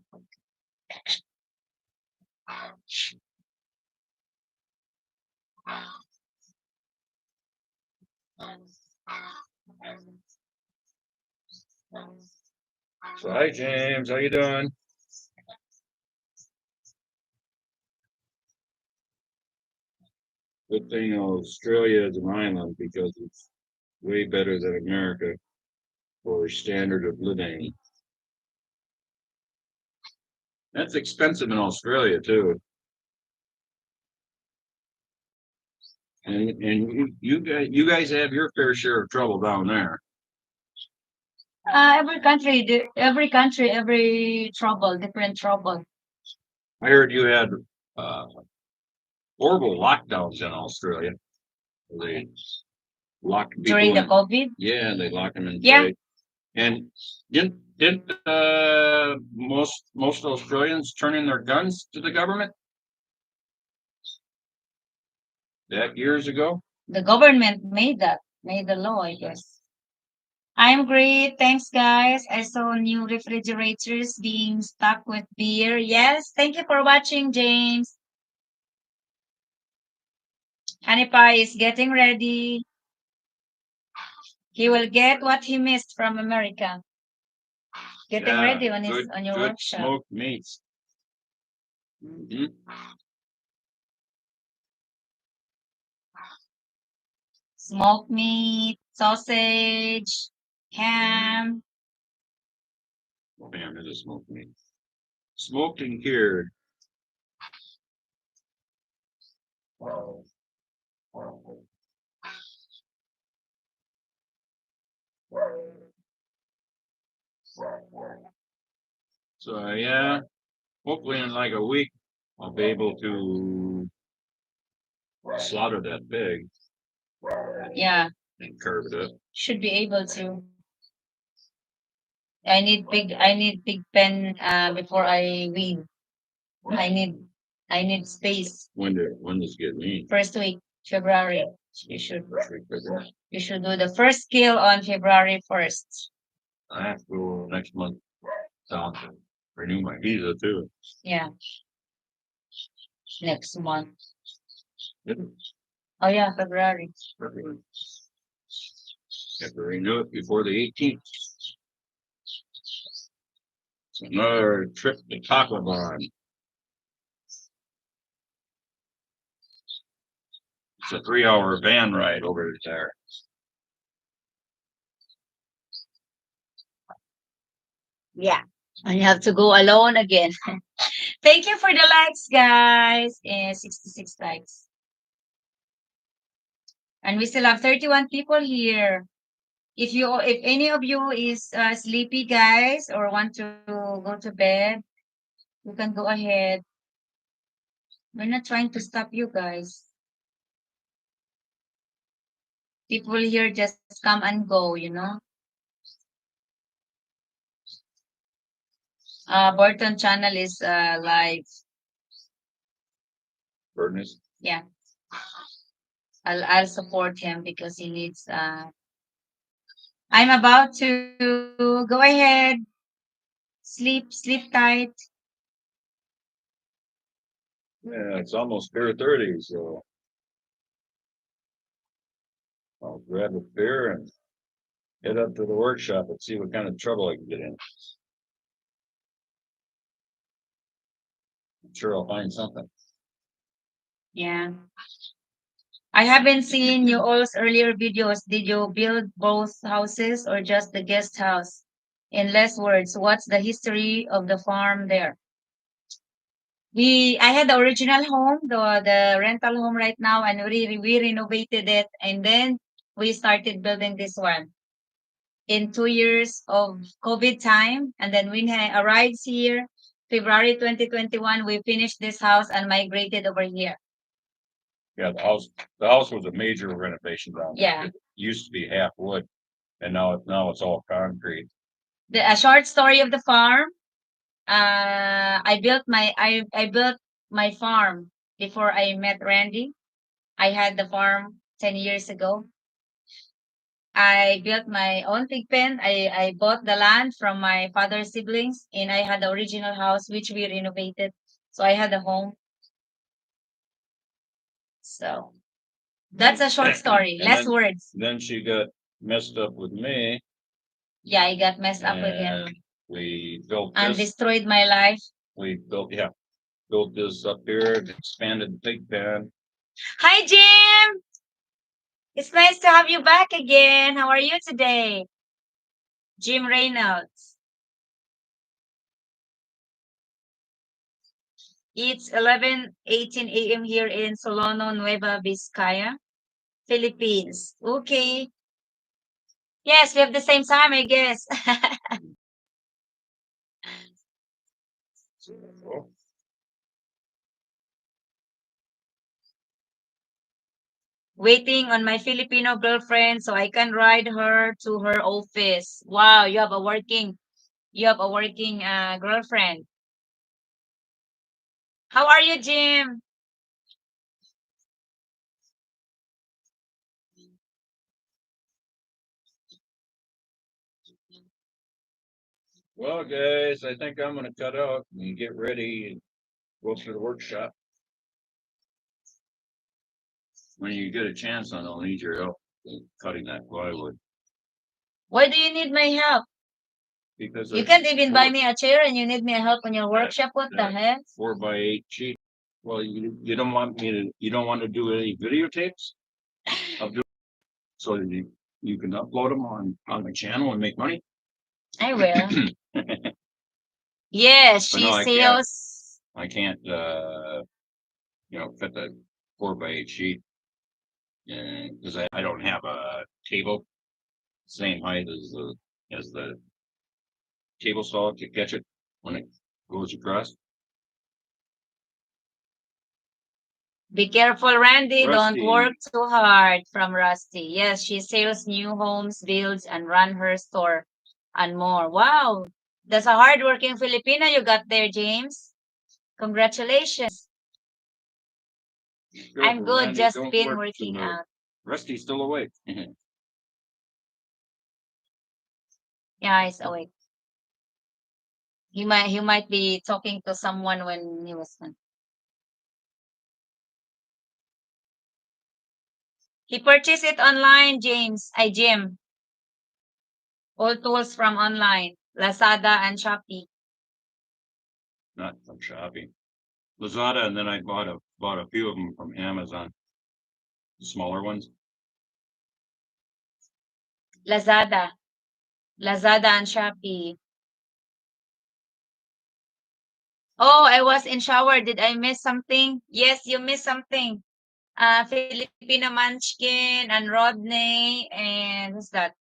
So hi James, how you doing? Good thing Australia is an island because it's way better than America for standard of living. That's expensive in Australia too. And you guys have your fair share of trouble down there. Every country, every trouble, different trouble. I heard you had uh, horrible lockdowns in Australia. They locked During people the in. COVID. Yeah, they lock them Yeah. inside. And didn't most Australians turn in their guns to the government that years ago? The government made the law, I guess. I'm great. Thanks, guys. I saw new refrigerators being stocked with beer. Yes. Thank you for watching, James. Honey Pie is getting ready. He will get what he missed from America. Getting ready on your good workshop. smoked meats. Mhm. Smoked meat, sausage, ham. Ham is a smoked meat. Smoked and cured. So yeah, hopefully in like a week I'll be able to slaughter that pig Yeah, and carve it up. should be able to. I need big pen before I weed. I need I need space. When does it get mean? First week, February. You should First week, February. you should do the first kill on February 1st. I have to go next month down to renew my visa too. Yeah, next month. Yep. Oh yeah, February. February. Have to renew it before the 18th. It's another trip to Tacloban. It's a 3-hour van ride over there. Yeah. And you have to go alone again. Thank you for the likes, guys. 66 likes. And we still have 31 people here. If any of you is sleepy, guys, or want to go to bed, you can go ahead. We're not trying to stop you guys. People here just come and go, you know. Burton channel is live. Ernest. Yeah. I'll support him because he needs I'm about to go ahead. Sleep tight. Yeah, it's almost 4:30, so I'll grab a beer and head up to the workshop and see what kind of trouble I can get in. I'm sure I'll find something. Yeah. I haven't seen you all's earlier videos. Did you build both houses or just the guest house? In less words, what's the history of the farm there? I had the original home, the rental home right now, and we renovated it, and then we started building this one in 2 years of COVID time, and then when I arrived here, February 2021, we finished this house and migrated over here. Yeah, the house was a major renovation down there. Yeah. It used to be half wood, and now it's all concrete. A short story of the farm. I built my farm before I met Randy. I had the farm 10 years ago. I built my own pig pen. I bought the land from my father's siblings, and I had the original house which we renovated. So I had a home. So that's a short story. And Less then words. then she got messed up with me, Yeah, I got messed up with him and we built and this. destroyed my life. We built this up here, expanded the pig pen. Hi, Jim. It's nice to have you back again. How are you today? Jim Reynolds. It's 11:18 a.m. here in Solano, Nueva Vizcaya, Philippines. Okay. Yes, we have the same time, I guess. Waiting on my Filipino girlfriend so I can ride her to her office. Wow, you have a working girlfriend. How are you, Jim? Well, guys, I think I'm gonna cut out and get ready and go to the workshop. When you get a chance, I'll need your help in cutting that plywood Why do you need my help? because You of can't even buy four, me a chair and you need me help on your workshop. What the that heck? 4x8 sheet. Well, you don't want me to, you don't want to do any videotapes of doing, so that you can upload them on the channel and make money. I will. But Yes, no, she sells. I can't, fit the 4x8 sheet. And because I don't have a table same height as the table saw to catch it when it goes across. Be careful, Randy. Don't work Rusty, too hard. From Rusty. Yes, she sells new homes, builds, and run her store and more. Wow. That's a hardworking Filipina you got there, James. Congratulations. I'm careful, good. Randy, Just don't been work too working hard. out. Rusty's still awake. Yeah, he's awake. He might be talking to someone when he was done. He purchased it online, James. Jim. All tools from online. Lazada and Shopee. Not from Shopee. Lazada, and then I bought a few of them from Amazon, the smaller ones. Lazada. Lazada and Shopee. Oh, I was in shower. Did I miss something? Yes, you missed something. Filipina Munchkin and Rodney and who's that?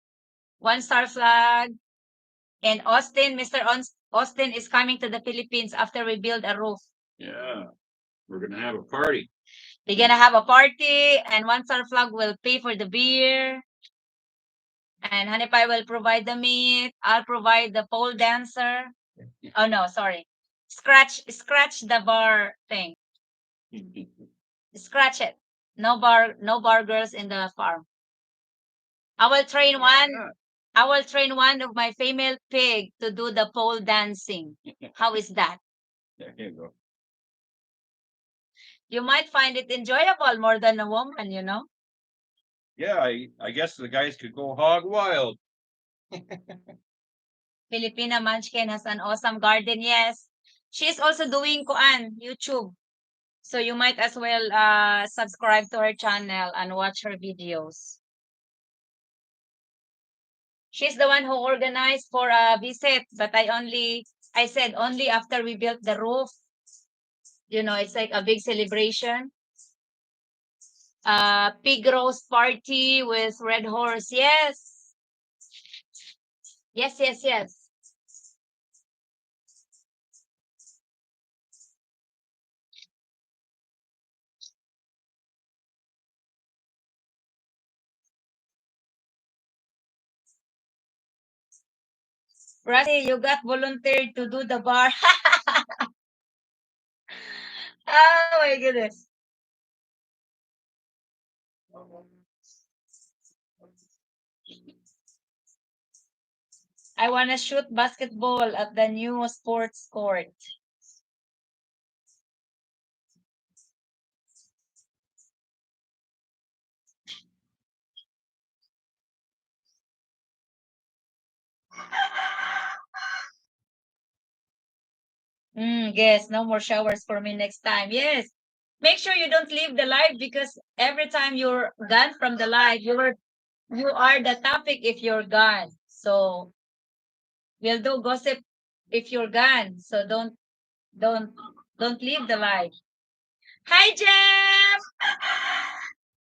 One Star Flag and Austin. Austin is coming to the Philippines after we build a roof. Yeah, we're gonna have a party. We're gonna have a party, and One Star Flag will pay for the beer, and Honey Pie will provide the meat. I'll provide the pole dancer. Oh no, sorry. Scratch the bar thing. Scratch it. No bar girls in the farm. I will train one. I will train one of my female pig to do the pole dancing. How is that? There you go. You might find it enjoyable more than a woman, you know? Yeah, I guess the guys could go hog wild. Filipina Munchkin has an awesome garden, yes. She's also doing YouTube. So you might as well subscribe to her channel and watch her videos. She's the one who organized for a visit, but I said only after we built the roof. It's like a big celebration. Pig roast party with Red Horse. Yes. Yes, yes, yes. Rusty, you got volunteered to do the bar. Oh my goodness. I want to shoot basketball at the new sports court. Yes, no more showers for me next time. Yes. Make sure you don't leave the live because every time you're gone from the live, you are the topic if you're gone. So we'll do gossip if you're gone. So don't don't leave the live. Hi Jeff!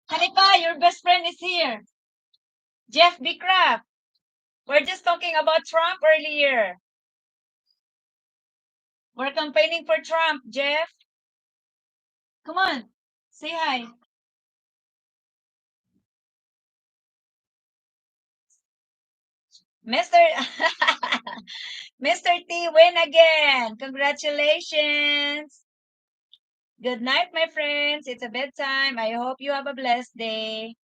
Halika, your best friend is here. Jeff Bicraft. We're just talking about Trump earlier. We're campaigning for Trump, Jeff. Come on, say hi. Mr. Mr. T win again. Congratulations. Good night, my friends. It's a bedtime. I hope you have a blessed day.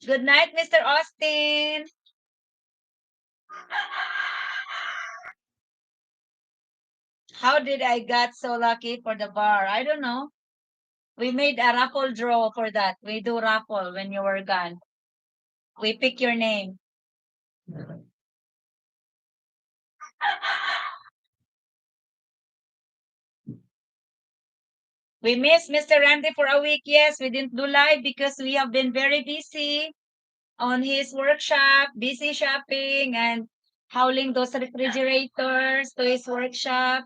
Good night, Mr. Austin. How did I get so lucky for the bar? I don't know. We made a raffle draw for that. We do raffle when you were gone. We pick your name. We missed Mr. Randy for a week. Yes, we didn't do live because we have been very busy on his workshop, busy shopping and hauling those refrigerators to his workshop.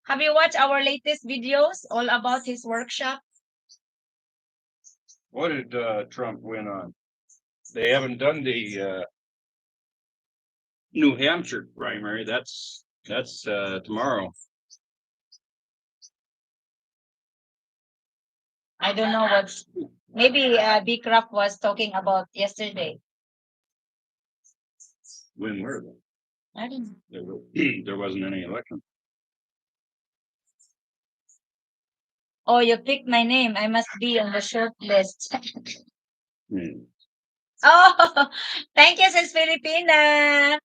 Have you watched our latest videos all about his workshop? What did Trump win on? They haven't done the New Hampshire primary. That's tomorrow. I don't know what. Maybe Bicraft was talking about yesterday. When were they? I don't know. There wasn't any election. Oh, you picked my name. I must be on the short list. Oh, thank you, Sis Filipina.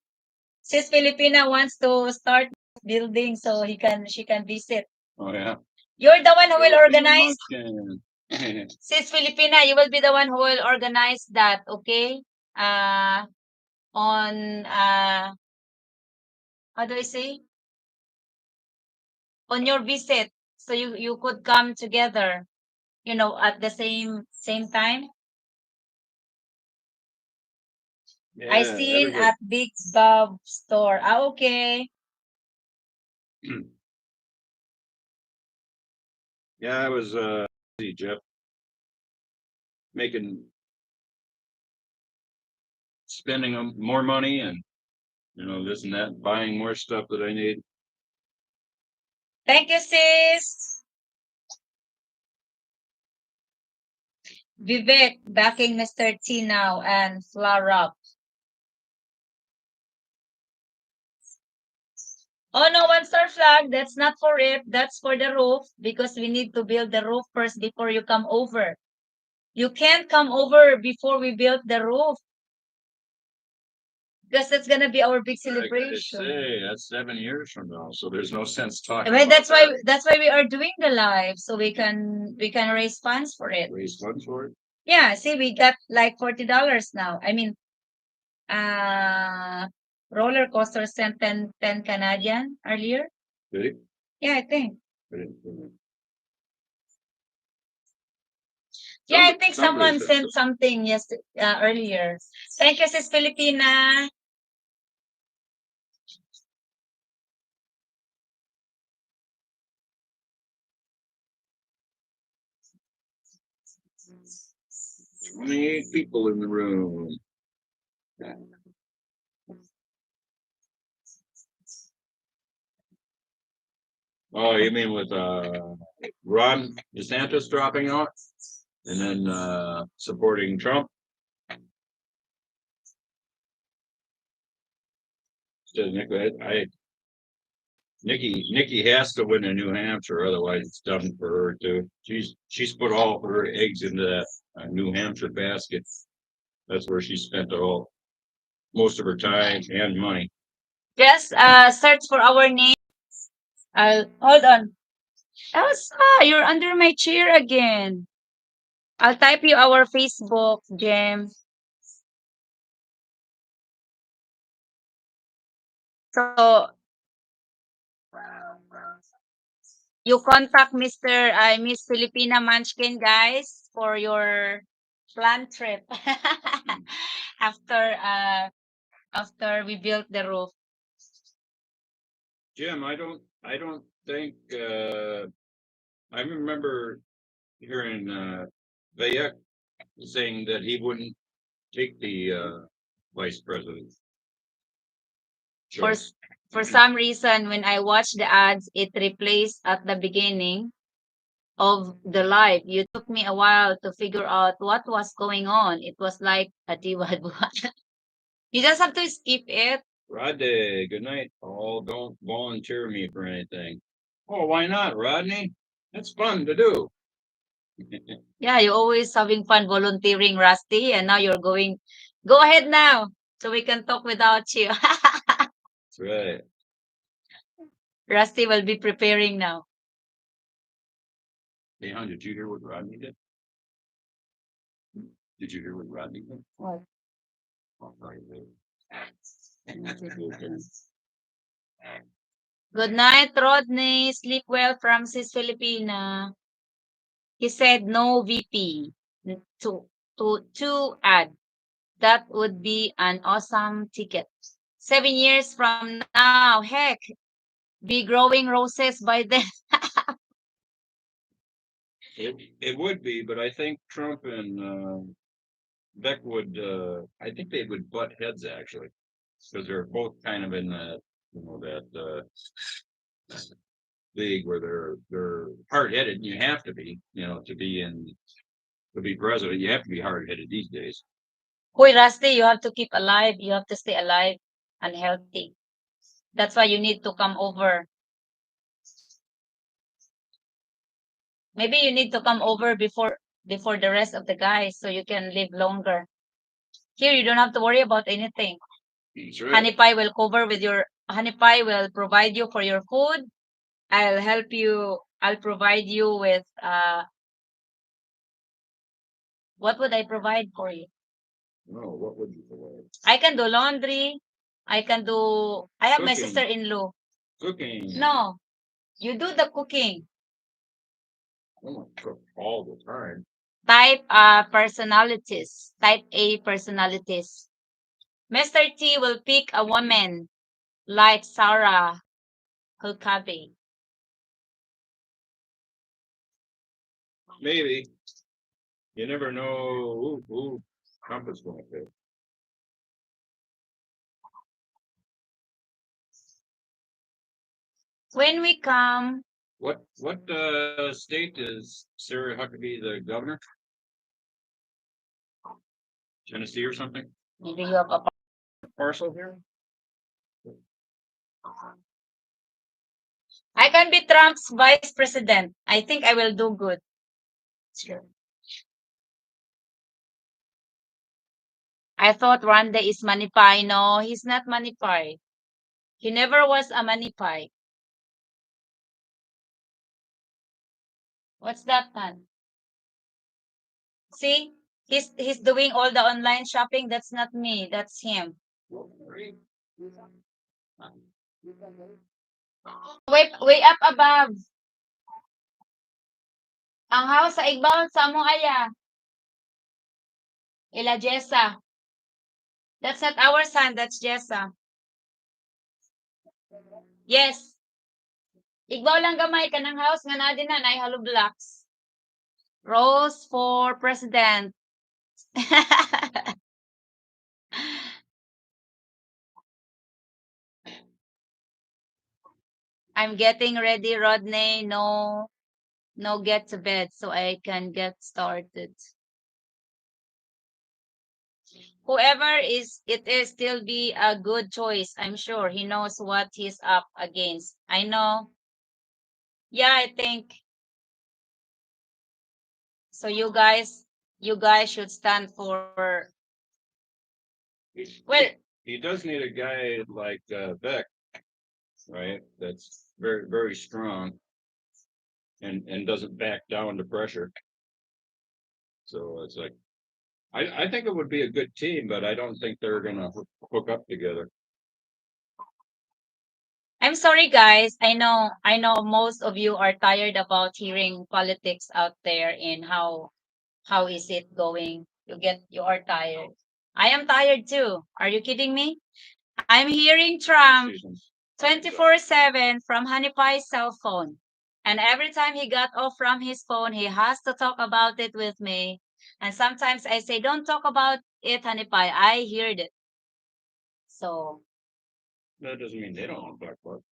Sis Filipina wants to start building so she can visit. Oh yeah. You're the one who will organize. Luncheon. Sis Filipina, you will be the one who will organize that, okay? On how do I say? On your visit, so you could come together, at the same time. I Yeah, seen everybody. at Big Bob store. Okay. Yeah, I was see Jeff spending more money and this and that, buying more stuff that I need. Thank you, sis. Vivek backing Mr. T now and flower up. Oh, no, 1-star flag. That's not for it. That's for the roof because we need to build the roof first before you come over. You can't come over before we build the roof because that's gonna be our big celebration. Say that's 7 years from now, so there's no sense talking. Well, that's why we are doing the live so we can raise funds for it. Raise funds for it. Yeah, see, we got like $40 now. I mean, roller coaster sent 10 Canadian earlier. Did it? Yeah, I think. Yeah, I think someone sent something earlier. Thank you, Sis Filipina. Many people in the room. Oh, you mean with Ron DeSantis dropping out and then supporting Trump? Says Nikki has to win in New Hampshire, otherwise it's done for her too. She's put all her eggs into that New Hampshire basket. That's where she spent most of her time and money. Just search for our name. I'll hold on. Elsa, you're under my chair again. I'll type you our Facebook, Jem. So you contact Mr. Miss Filipina Munchkin, guys, for your planned trip after after we built the roof. Jim, I don't think I remember hearing Vayek saying that he wouldn't take the vice president. For for some reason, when I watched the ads, it replaced at the beginning of the live. You took me a while to figure out what was going on. It was like a diwad. You just have to skip it. Rodney, good night. Oh, don't volunteer me for anything. Oh, why not, Rodney? That's fun to do. Yeah, you're always having fun volunteering, Rusty, and now you're going. Go ahead now, so we can talk without you. That's right. Rusty will be preparing now. Hey, hon, did you hear what Rodney did? Did you hear what Rodney did? What? Oh, sorry, babe. Good night, Rodney. Sleep well, Francis Filipina. He said no VP to add. That would be an awesome ticket. 7 years from now, heck, be growing roses by then. It would be, but I think Trump and Beck would. I think they would butt heads actually, because they're both kind of in that league where they're hard headed. You have to be, to be president. You have to be hard headed these days. Hoy, Rusty, you have to keep alive. You have to stay alive and healthy. That's why you need to come over. Maybe you need to come over before the rest of the guys so you can live longer. Here, you don't have to worry about anything. That's right. Honey Pie will cover with your Honey Pie will provide you for your food. I'll help you. I'll provide you with what would I provide for you? No, what would you provide? I can do laundry. I have my Cooking. sister-in-law. Cooking. No, you do the cooking. I don't cook all the time. Type personalities. Type A personalities. Mr. T will pick a woman like Sarah Huckabee. Maybe. You never know who Trump is going to pick. When we come, What state is Sarah Huckabee the governor? Tennessee or something? maybe you have a Parcel here? I can be Trump's vice president. I think I will do good. Sure. I thought Randa is Manipay. No, he's not Manipay. He never was a Manipay. What's that, man? See? He's doing all the online shopping. That's not me. That's him. Way up above. Ang house sa igbaon sa among aya. Ila Jessa. That's not our son. That's Jessa. Yes. Igbaw lang gamay kanang house nga na din na nay hollow blocks. Rose for president. I'm getting ready, Rodney. No, get to bed so I can get started. Whoever it is still be a good choice. I'm sure he knows what he's up against. I know. Yeah, I think so. You guys should stand for Well, He does need a guy like Beck, right? That's very, very strong and doesn't back down to pressure. So it's like I think it would be a good team, but I don't think they're gonna hook up together. I'm sorry, guys. I know most of you are tired about hearing politics out there and how is it going. You are tired. I am tired too. Are you kidding me? I'm hearing Trump Seasons. 24/7 from Hanipai's cell phone. And every time he got off from his phone, he has to talk about it with me. And sometimes I say, don't talk about it, Hanipai. I heard it. So That doesn't mean they don't want to talk about it.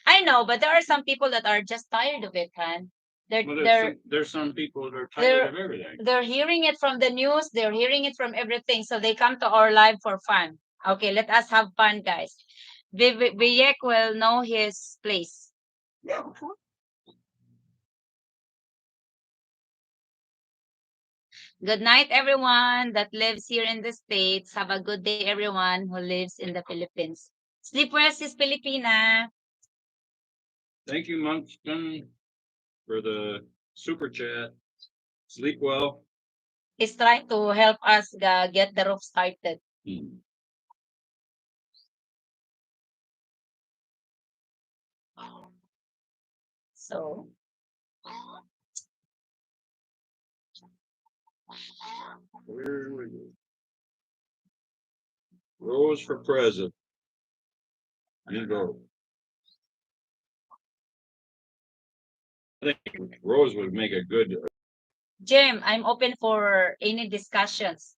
I know, but there are some people that are just tired of it, Han. They're Well, they're there's some people that are tired they're of everything. they're hearing it from the news, they're hearing it from everything. So they come to our live for fun. Okay, let us have fun, guys. Vivek will know his place. Good night, everyone that lives here in the States. Have a good day, everyone who lives in the Philippines. Sleep well, sis Filipina. Thank you, Munchkin, for the super chat. Sleep well. He's trying to help us get the roof started. So, Where we go? Rose for president. You go. I think Rose would make a good. Jim, I'm open for any discussions.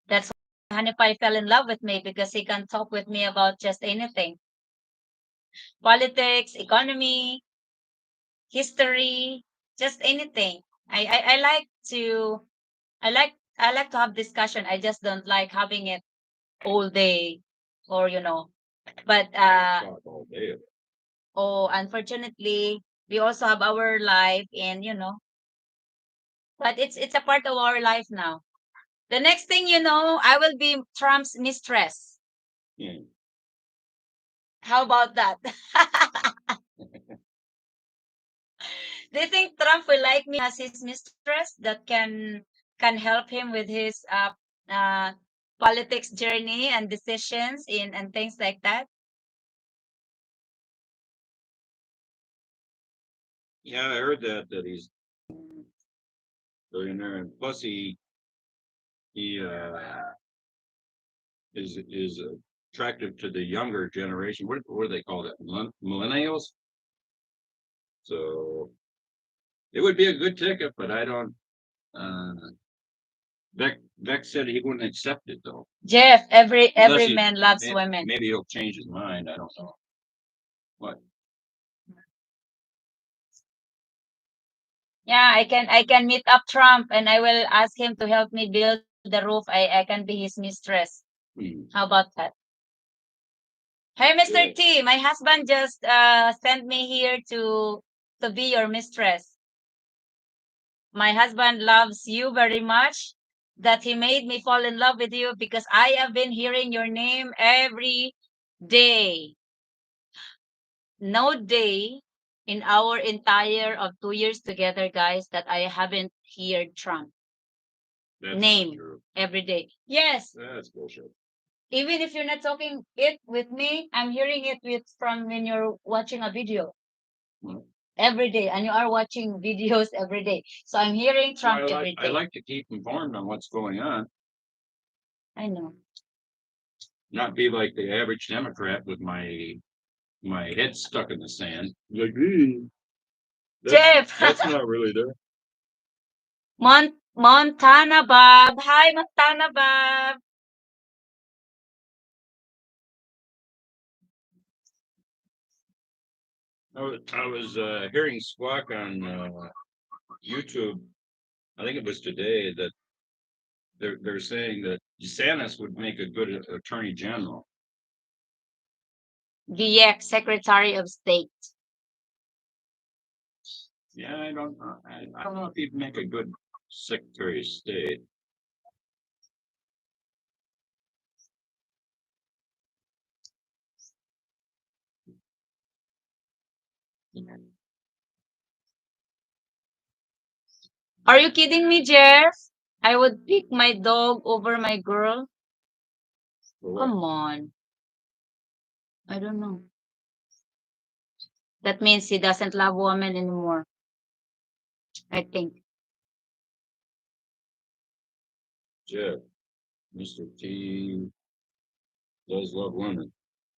That's why Hanipai fell in love with me because he can talk with me about just anything. Politics, economy, history, just anything. I like to I like to have discussion. I just don't like having it all day or But Talk all day. oh, unfortunately, we also have our life and but it's a part of our life now. The next thing you know, I will be Trump's mistress. Yeah. How about that? Do you think Trump will like me as his mistress that can help him with his uh politics journey and decisions in and things like that? Yeah, I heard that he's billionaire, and plus he is attractive to the younger generation. What do they call that? Millennials. So it would be a good ticket, but I don't. Uh, Beck said he wouldn't accept it though. Jeff, every Unless every man loves women. maybe he'll change his mind. I don't know. What? Yeah, I can meet up Trump and I will ask him to help me build the roof. I can be his mistress. How about that? Hey, Mr. Yeah. T, my husband just sent me here to be your mistress. My husband loves you very much that he made me fall in love with you because I have been hearing your name every day. No day in our entire of 2 years together, guys, that I haven't heard Trump That's name not true. every day. Yes, That's bullshit. even if you're not talking it with me, I'm hearing it from when you're watching a video Well, every day, and you are watching videos every day. So I'm hearing Trump every I day. like to keep informed on what's going on, I know. not be like the average Democrat with my head stuck in the sand. Like, "Hey, Jeff, that's not really there." Montana Bob. Hi, Montana Bob. I was hearing Squawk on YouTube. I think it was today that they're saying that DeSantis would make a good attorney general. VX, Secretary of State. Yeah, I don't know. I don't know if he'd make a good Secretary of State. Are you kidding me, Jeff? I would pick my dog over my girl. For what? Come on. I don't know. That means he doesn't love women anymore. I think. Jeff, Mr. T does love women.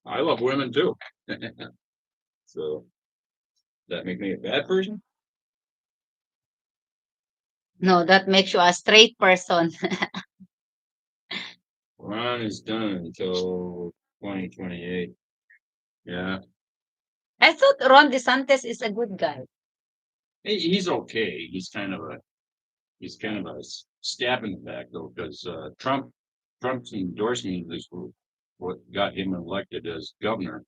I love women too. So, does that make me a bad person? No, that makes you a straight person. Ron is done until 2028. Yeah, I thought Ron DeSantis is a good guy. he's okay. He's kind of a stab in the back though, because Trump's endorsement is what got him elected as governor.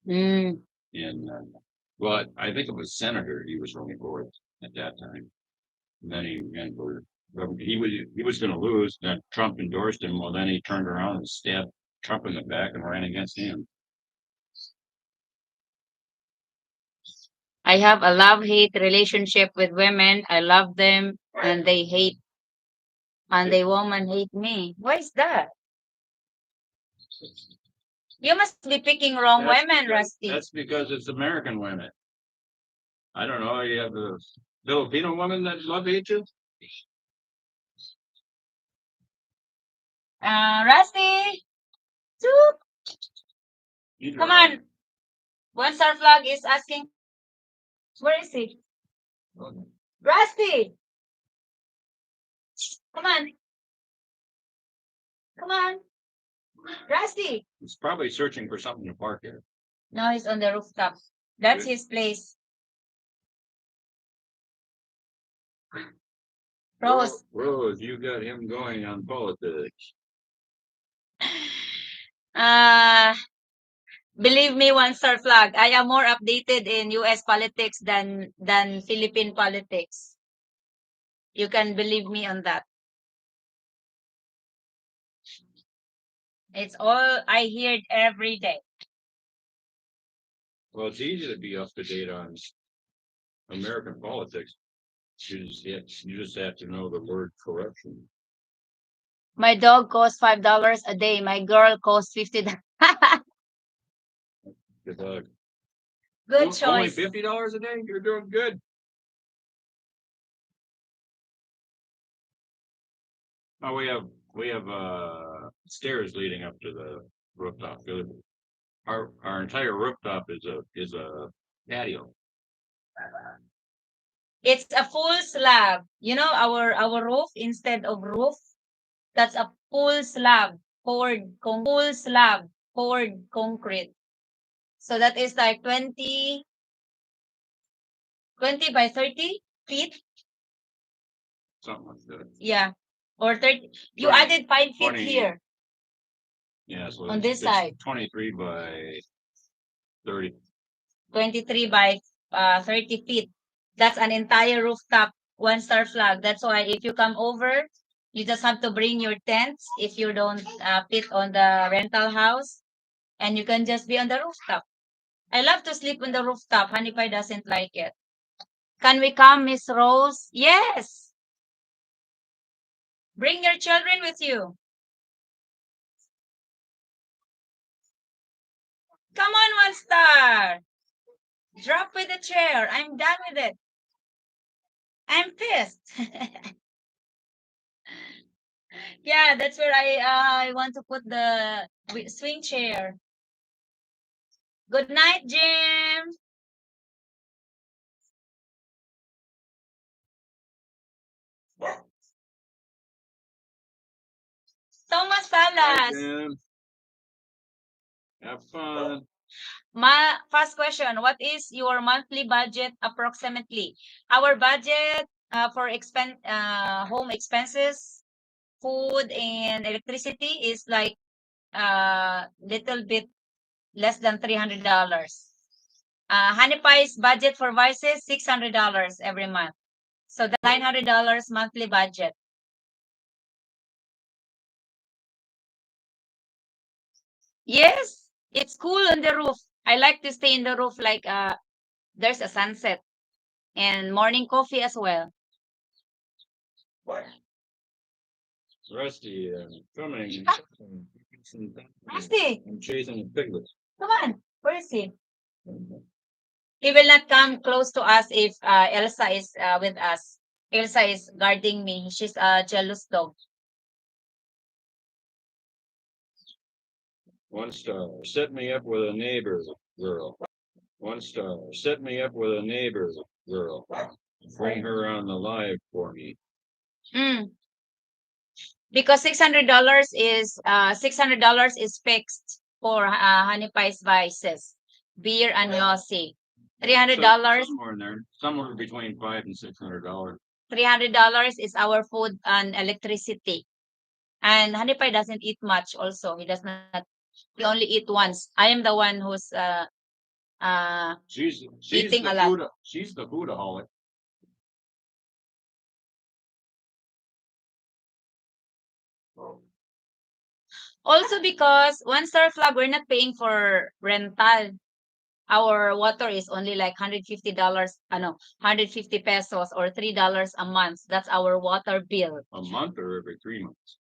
Mm. And well, I think it was senator he was running for at that time. And then he ran for he was going to lose. Then Trump endorsed him. Well, then he turned around and stabbed Trump in the back and ran against him. I have a love-hate relationship with women. I love them and they hate and the woman hate me. Why is that? You must be picking wrong women, Rusty. That's because it's American women. I don't know. You have the Filipino women that love you. Rusty, Zoop. Come on. One star flag is asking, where is he? Rusty, come on. Come on. Rusty. He's probably searching for something to park here. No, he's on the rooftop. That's his place. Rose. Rose, you got him going on politics. Believe me, one star flag. I am more updated in US politics than Philippine politics. You can believe me on that. It's all I hear every day. Well, it's easy to be up to date on American politics. You just have to know the word corruption. My dog costs $5 a day. My girl costs $50. Good luck. Good Only choice. $50 a day? You're doing good. Oh, we have stairs leading up to the rooftop. Good. Our entire rooftop is a patio. It's a full slab. You know our roof instead of roof, that's a full slab poured concrete. So that is like 20 by 30 feet. Something like that. Yeah. Or 30. You 20, added 5 feet 20. here Yeah, so on this it's side. 23 by 30. 23 by 30 feet. That's an entire rooftop, one star flag. That's why if you come over, you just have to bring your tents if you don't fit on the rental house, and you can just be on the rooftop. I love to sleep on the rooftop. Honey Pie doesn't like it. Can we come, Miss Rose? Yes. Bring your children with you. Come on, one star. Drop with the chair. I'm done with it. I'm pissed. Yeah, that's where I want to put the swing chair. Good night, Jim. Thomas Bye, Salas. Jim. Have fun. My first question, what is your monthly budget approximately? Our budget for home expenses, food and electricity is like little bit less than $300. Honey Pie's budget for vices, $600 every month. So the $900 monthly budget. Yes, it's cool on the roof. I like to stay in the roof like there's a sunset and morning coffee as well. Rusty, coming. Rusty, I'm chasing a piglet. come on. Where is he? He will not come close to us if Elsa is with us. Elsa is guarding me. She's a jealous dog. 1 star. Set me up with a neighbor girl. 1 star. Set me up with a neighbor girl. Bring her on the live for me. Mm. Because $600 is fixed for Honey Pie's Vices, beer and Yossi. $300 Somewhere in there. Somewhere between $500 and $600. $300 is our food and electricity. And Honey Pie doesn't eat much also. He does not, he only eat once. I am the one who's She's eating the a lot. She's the foodaholic. Also because One Star Flag, we're not paying for rental. Our water is only like $150, 150 pesos or $3 a month. That's our water bill. A month or every 3 months?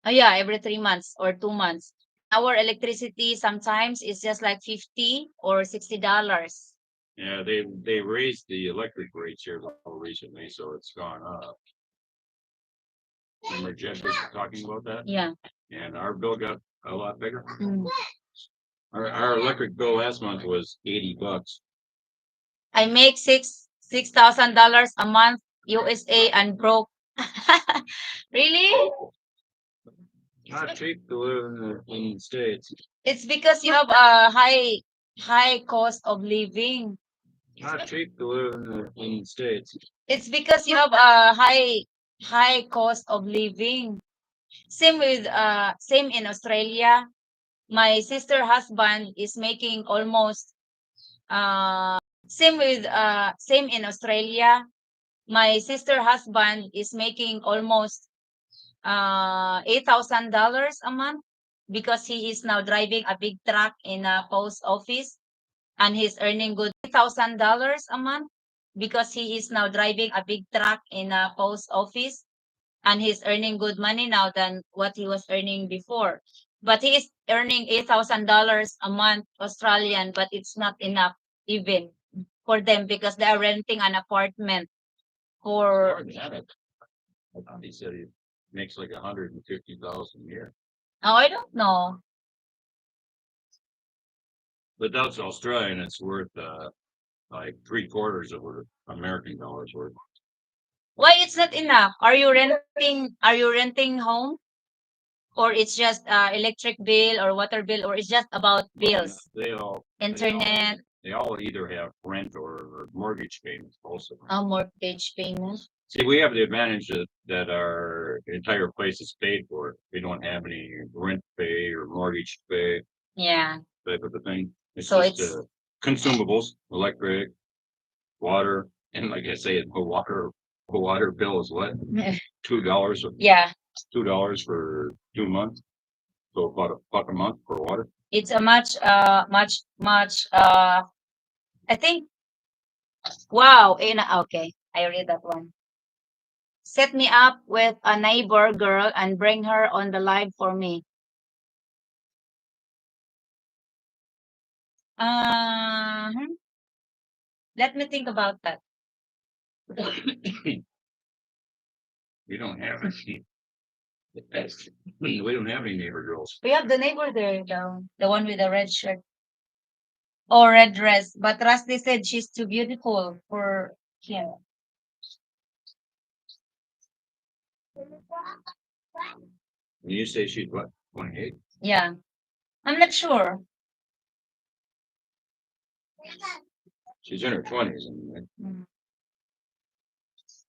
Oh yeah, every 3 months or 2 months. Our electricity sometimes is just like $50 or $60. Yeah, they raised the electric rates here recently, so it's gone up. Remember Jeff was talking about that? Yeah. And our bill got a lot bigger. Mm. Our electric bill last month was $80. I make $6,000 a month USA and broke. Really? Not cheap to live in the States. It's because you have a high cost of living. Not cheap to live in the States. It's because you have a high cost of living. Same in Australia. My sister husband is making almost same in Australia. My sister husband is making almost $8,000 a month because he is now driving a big truck in a post office and he's earning good $8,000 a month because he is now driving a big truck in a post office and he's earning good money now than what he was earning before. But he is earning $8,000 a month Australian, but it's not enough even for them because they are renting an apartment for. I thought he said he makes like 150,000 a year. Oh, I don't know. But that's Australian. It's worth like 3/4 of what American dollars worth. Why it's not enough? Are you renting home? Or it's just electric bill or water bill, or it's just about bills, internet, They all either have rent or mortgage payments also. mortgage payment. See, we have the advantage that our entire place is paid for. We don't have any rent to pay or mortgage to pay Yeah. type of a thing. It's So just it's consumables, electric, water, and like I say, the water bill is what? $2. Yeah. $2 for 2 months. So about a buck a month for water. It's a much I think wow, okay. I read that one. Set me up with a neighbor girl and bring her on the live for me. Let me think about that. We don't have any. We don't have any neighbor girls. We have the neighbor there, the one with the red shirt. Oh, red dress. But Rusty said she's too beautiful for him. When you say she's what, 28? Yeah. I'm not sure. She's in her 20s. Mm.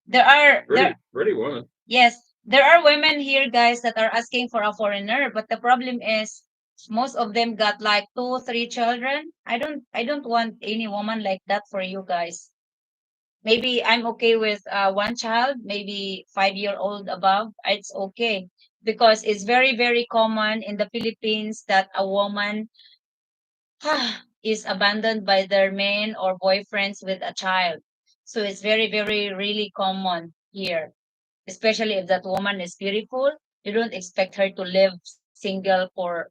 There are Pretty woman. yes, there are women here, guys, that are asking for a foreigner, but the problem is most of them got like 2, 3 children. I don't want any woman like that for you guys. Maybe I'm okay with one child, maybe 5-year-old above. It's okay because it's very, very common in the Philippines that a woman is abandoned by their men or boyfriends with a child. So it's very, very, really common here, especially if that woman is beautiful. You don't expect her to live single for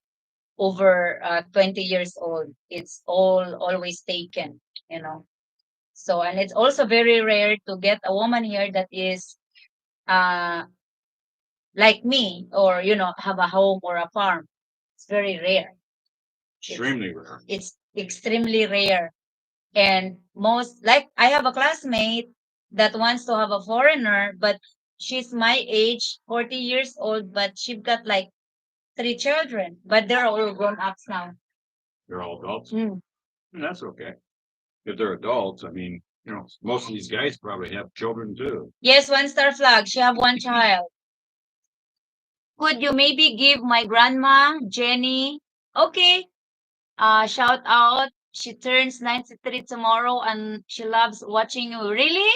over 20 years old. It's all always taken, you know. So, and it's also very rare to get a woman here that is uh, like me, or, have a home or a farm. It's very rare. Extremely rare. It's extremely rare. And most, like, I have a classmate that wants to have a foreigner, but she's my age, 40 years old, but she's got like three children, but they're all grown ups now. They're all adults. Mm. And that's okay. If they're adults, I mean, most of these guys probably have children too. Yes, one star flag. She have one child. Could you maybe give my grandma, Jenny? Okay. Shout out. She turns 93 tomorrow and she loves watching you. Really?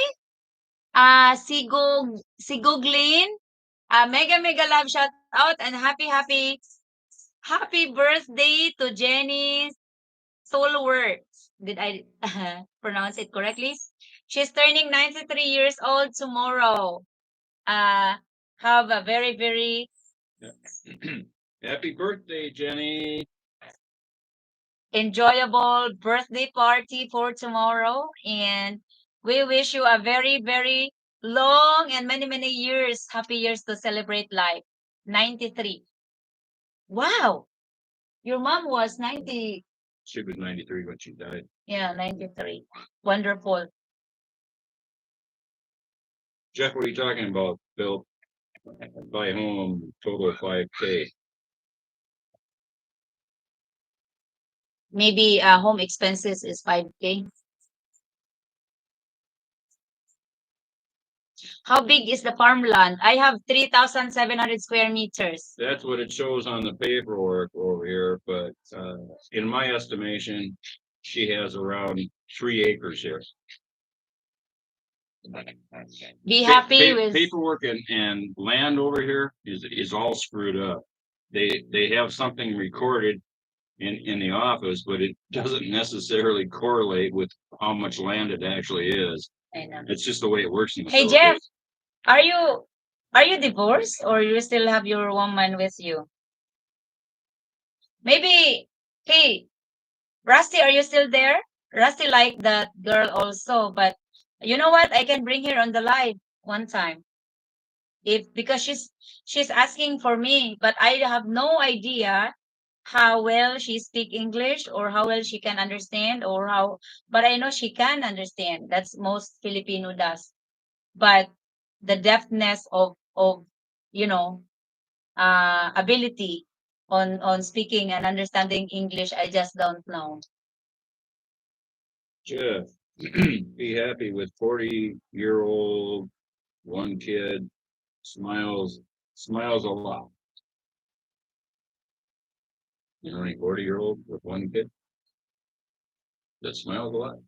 Sigo Glean. Mega mega love shout out and happy birthday to Jenny Soulworks. Did I pronounce it correctly? She's turning 93 years old tomorrow. Have a very, very Happy birthday, Jenny. enjoyable birthday party for tomorrow. And we wish you a very, very long and many, many years, happy years to celebrate life. 93. Wow. Your mom was 90. She was 93 when she died. Yeah, 93. Wonderful. Jeff, what are you talking about, Bill? Buy home, total 5K. Maybe home expenses is 5K. How big is the farmland? I have 3,700 square meters. That's what it shows on the paperwork over here, but in my estimation, she has around 3 acres here. Be happy with Paperwork and land over here is all screwed up. They have something recorded in the office, but it doesn't necessarily correlate with how much land it actually is. I know. It's just the way it works in the Hey Jeff, Philippines. are you divorced or you still have your woman with you? Maybe, hey, Rusty, are you still there? Rusty like that girl also, but you know what? I can bring her on the live one time. Because she's asking for me, but I have no idea how well she speak English or how well she can understand but I know she can understand. That's most Filipino does. But the depthness of you know ability on speaking and understanding English, I just don't know. Jeff, be happy with 40-year-old, one kid, smiles a lot. You know any 40-year-old with one kid that smiles a lot?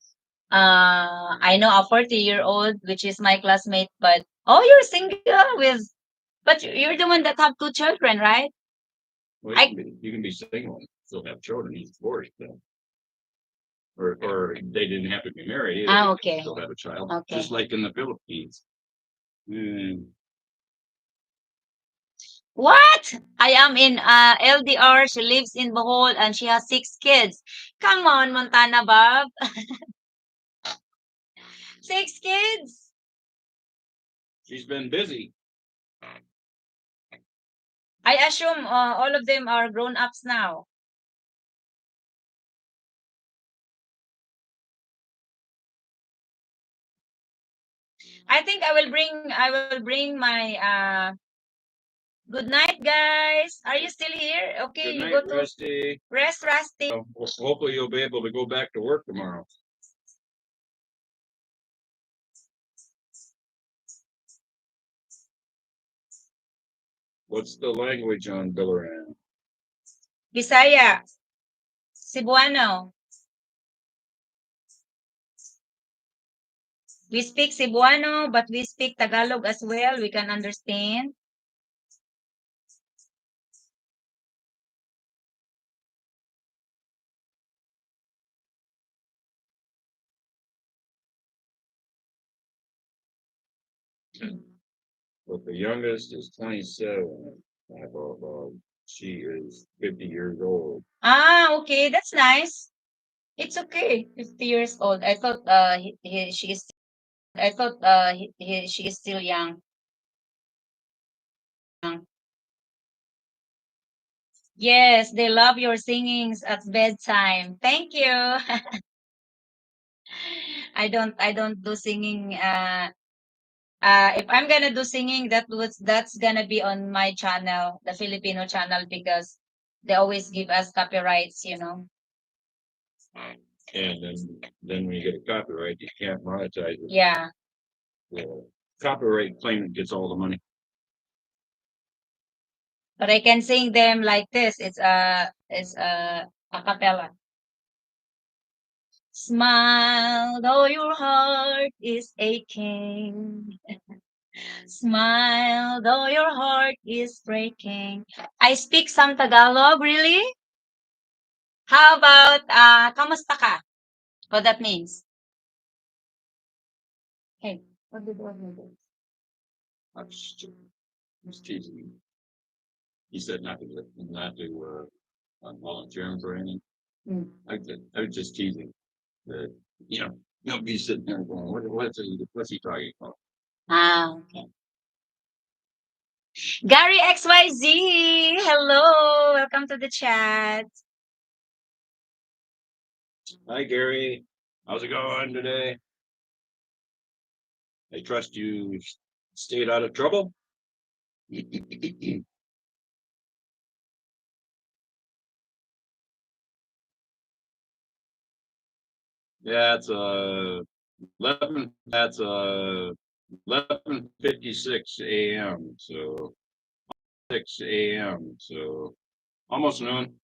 I know a 40-year-old, which is my classmate, but oh, you're single but you're the one that have two children, right? Well, you can be single and still have children. He's divorced, though. Or they didn't have to be married either. They Okay. still have a child, Okay. just like in the Philippines. What? I am in LDR. She lives in Bohol and she has 6 kids. Come on, Montana Bob. 6 kids. She's been busy. I assume all of them are grown ups now. I think I will bring my good night, guys. Are you still here? Okay, Good you night, go to Rusty. rest, Rusty. Hopefully you'll be able to go back to work tomorrow. What's the language on Billaran? Bisaya. Cebuano. We speak Cebuano, but we speak Tagalog as well. We can understand. But the youngest is 27. She is 50 years old. Ah, okay, that's nice. It's okay. 50 years old. I thought she is she is still young. Yes, they love your singings at bedtime. Thank you. I don't do singing if I'm gonna do singing that's gonna be on my channel, the Filipino channel, because they always give us copyrights, you know. And then when you get a copyright, you can't monetize it. Yeah. The copyright claimant gets all the money. But I can sing them like this. It's a cappella. Smile though your heart is aching. Smile though your heart is breaking. I speak some Tagalog, really? How about kamusta ka? What that means? Hey, what did what mean? I was teasing him. He said not to volunteer him for anything. Mm. I was just teasing that, don't be sitting there going, what's he talking about? Ah, okay. Gary XYZ, hello, welcome to the chat. Hi, Gary. How's it going today? I trust you stayed out of trouble. Yeah, it's 11. That's 11:56 a.m. So 6 a.m. So almost noon.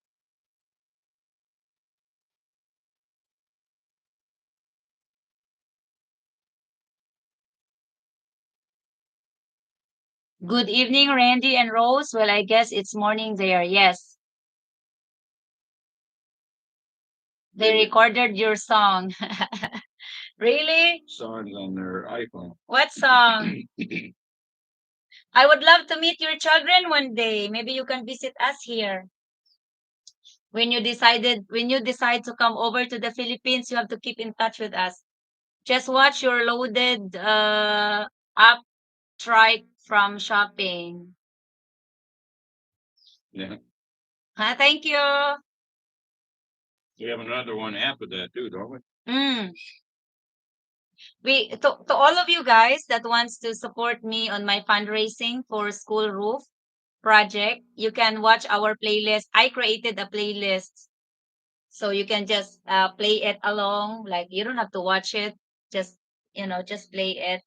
Good evening, Randy and Rose. Well, I guess it's morning there. Yes, they recorded your song. Really? Songs on their iPhone. What song? I would love to meet your children one day. Maybe you can visit us here. When you decide to come over to the Philippines, you have to keep in touch with us. Just watch your loaded app trike from shopping. Yeah, Thank you. we have another one after that too, don't we? Mm. To all of you guys that wants to support me on my fundraising for school roof project, you can watch our playlist. I created a playlist, so you can just play it along. Like you don't have to watch it. Just just play it.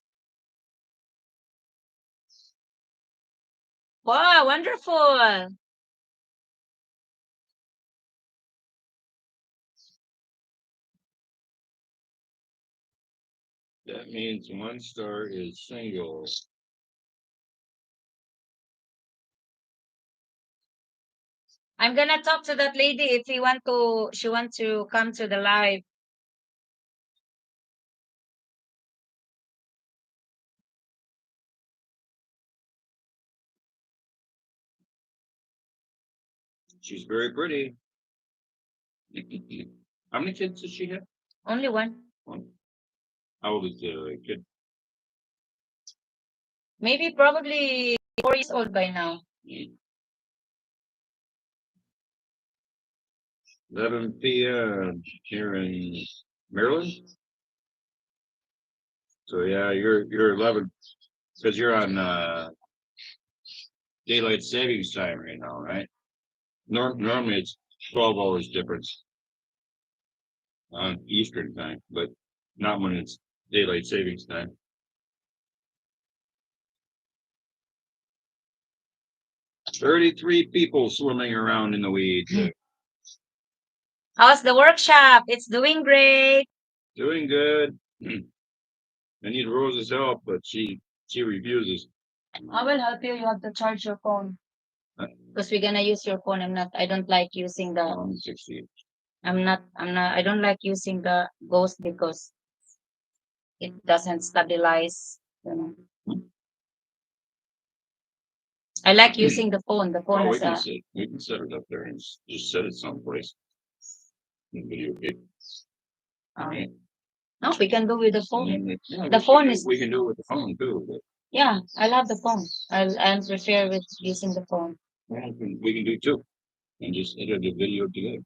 Wow, wonderful. That means one star is single. I'm gonna talk to that lady if she want to come to the live. She's very pretty. How many kids does she have? Only one. One. How old is the kid? Maybe probably 4 years old by now. 11 p.m. here in Maryland. So yeah, you're 11 because you're on daylight savings time right now, right? Normally it's 12 hours difference on Eastern time, but not when it's daylight savings time. 33 people swimming around in the weeds. How's the workshop? It's doing great. Doing good. I need Rose's help, but she refuses. I will help you. You have to charge your phone. Because we're gonna use your phone. I don't like using the 60. I don't like using the ghost because it doesn't stabilize, you know. I like using the phone. The phone Oh, is a we can set it up there and just set it someplace. In video game. Right. no, we can do with the phone. Yeah, The phone is we can do it with the phone too, but yeah, I love the phone. I'll prefer with using the phone. we can do two and just edit the video together.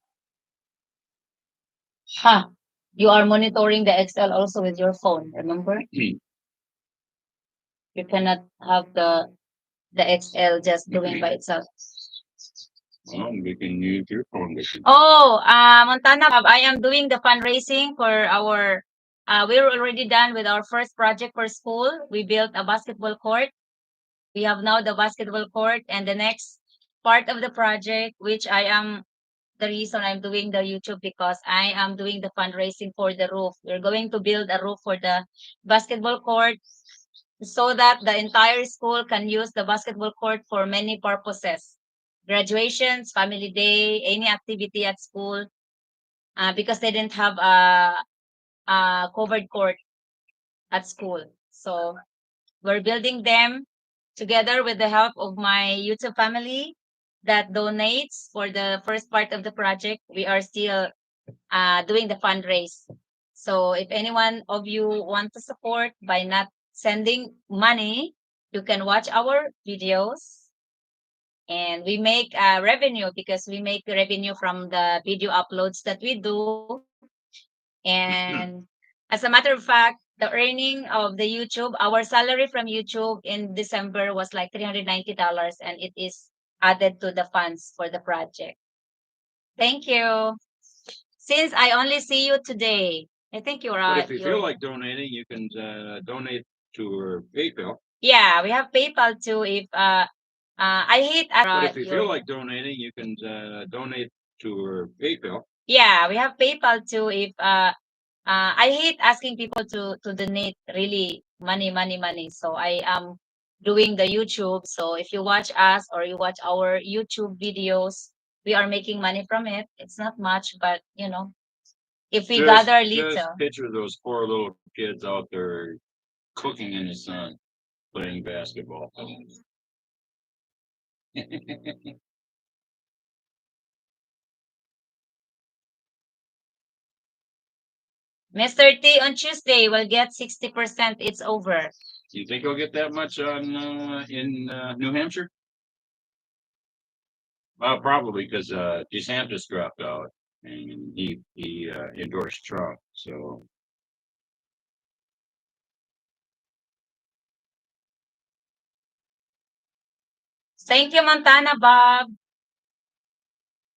Ha! You are monitoring the Excel also with your phone, remember? You cannot have the Excel just doing by itself. Well, we can use your phone. Oh, Montana Bob, I am doing the fundraising for our we're already done with our first project for school. We built a basketball court. We have now the basketball court, and the next part of the project, which I am the reason I'm doing the YouTube, because I am doing the fundraising for the roof. We're going to build a roof for the basketball court so that the entire school can use the basketball court for many purposes. Graduations, family day, any activity at school, because they didn't have a covered court at school. So we're building them together with the help of my YouTube family that donates for the first part of the project. We are still doing the fundraise. So if anyone of you want to support by not sending money, you can watch our videos, and we make revenue because we make revenue from the video uploads that we do. And as a matter of fact, the earning of the YouTube, our salary from YouTube in December was like $390, and it is added to the funds for the project. Thank you. Since I only see you today, I think you're But if you feel like donating, you can donate to our PayPal. Yeah, we have PayPal too. If I hate But if you feel like donating, you can donate to our PayPal. Yeah, we have PayPal too. If I hate asking people to donate really money. So I am doing the YouTube. So if you watch us or you watch our YouTube videos, we are making money from it. It's not much, but if we gather little. Just picture those poor little kids out there cooking in the sun, playing basketball. Mr. T on Tuesday will get 60%. It's over. Do you think he'll get that much on in New Hampshire? Well, probably because DeSantis dropped out and he endorsed Trump. So Thank you, Montana Bob.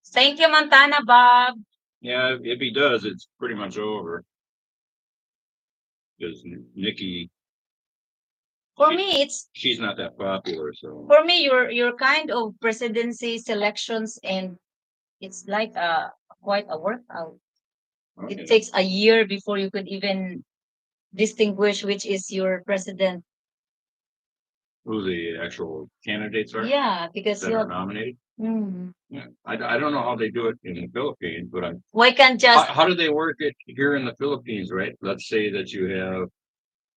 Thank you, Montana Bob. yeah, if he does, it's pretty much over. Because Nikki, For me, it's she's not that popular. So for me, your kind of presidency selections, and it's like quite a workout. okay. It takes a year before you could even distinguish which is your president. Who the actual candidates are? Yeah, because that are nominated. Mm. Yeah, I don't know how they do it in the Philippines, but Why can't just how do they work it here in the Philippines? Right? Let's say that you have.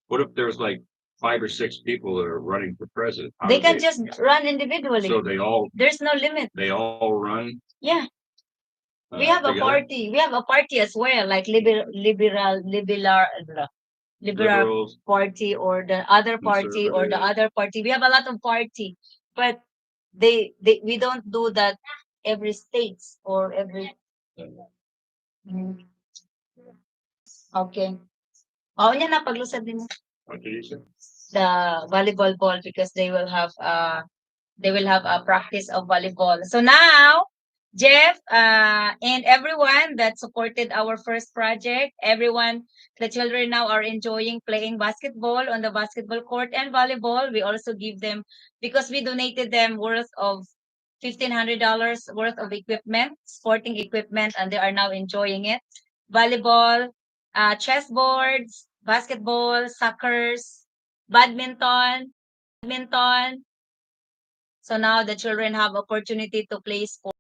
What if there's like 5 or 6 people that are running for president? How they do can just run individually. So they all There's no limit. they all run. Yeah. We have a together? party. We have a party as well, like liberal Liberals. party or the other party or the Conservative. other party. We have a lot of party, but we don't do that every states or every. Mm. Okay. Oh, yan na paglusad din mo. What did you say? The volleyball ball, because they will have a practice of volleyball. So now, Jeff and everyone that supported our first project, everyone, the children now are enjoying playing basketball on the basketball court and volleyball. We also give them, because we donated them worth of $1,500 worth of equipment, sporting equipment, and they are now enjoying it. Volleyball, chessboards, basketball, soccers, badminton. So now the children have opportunity to play sports.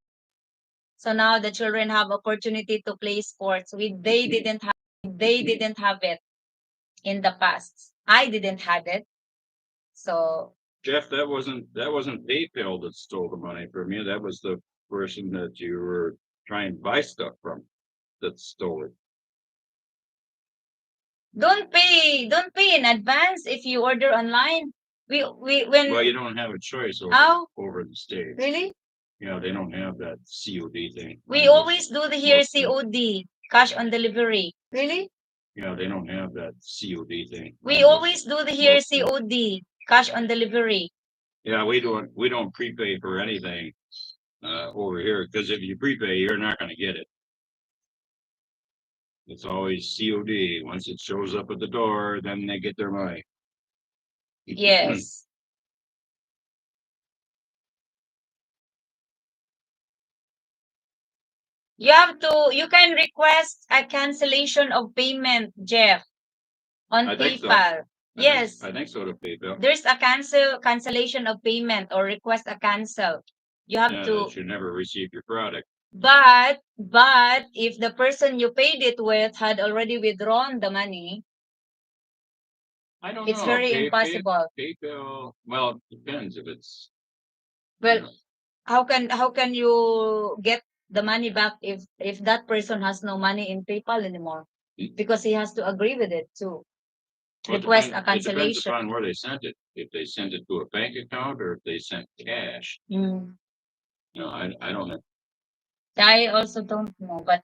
So now the children have opportunity to play sports. They didn't have it in the past. I didn't have it. So Jeff, that wasn't PayPal that stole the money from you. That was the person that you were trying to buy stuff from that stole it. Don't pay in advance if you order online. Well, you don't have a choice Oh, over the States. really? You know, they don't have that COD thing. We always do the here COD, cash on delivery. Really? You know, they don't have that COD thing. We always do the here COD, cash on delivery. Yeah, we don't prepay for anything over here, because if you prepay, you're not gonna get it. It's always COD. Once it shows up at the door, then they get their money. Yes. You can request a cancellation of payment, Jeff, on I think so. PayPal. Yes. I think so to PayPal. There's a cancellation of payment or request a cancel. You have Yeah, to, that you never receive your product. but if the person you paid it with had already withdrawn the money, I don't it's know. very impossible. PayPal, well, it depends if it's, Well, how can you get the money back if that person has no money in PayPal anymore? Because he has to agree with it too. well, it Request a depends cancellation. upon where they sent it. If they sent it to a bank account or if they sent cash. Mm. You know, I don't know. I also don't know, but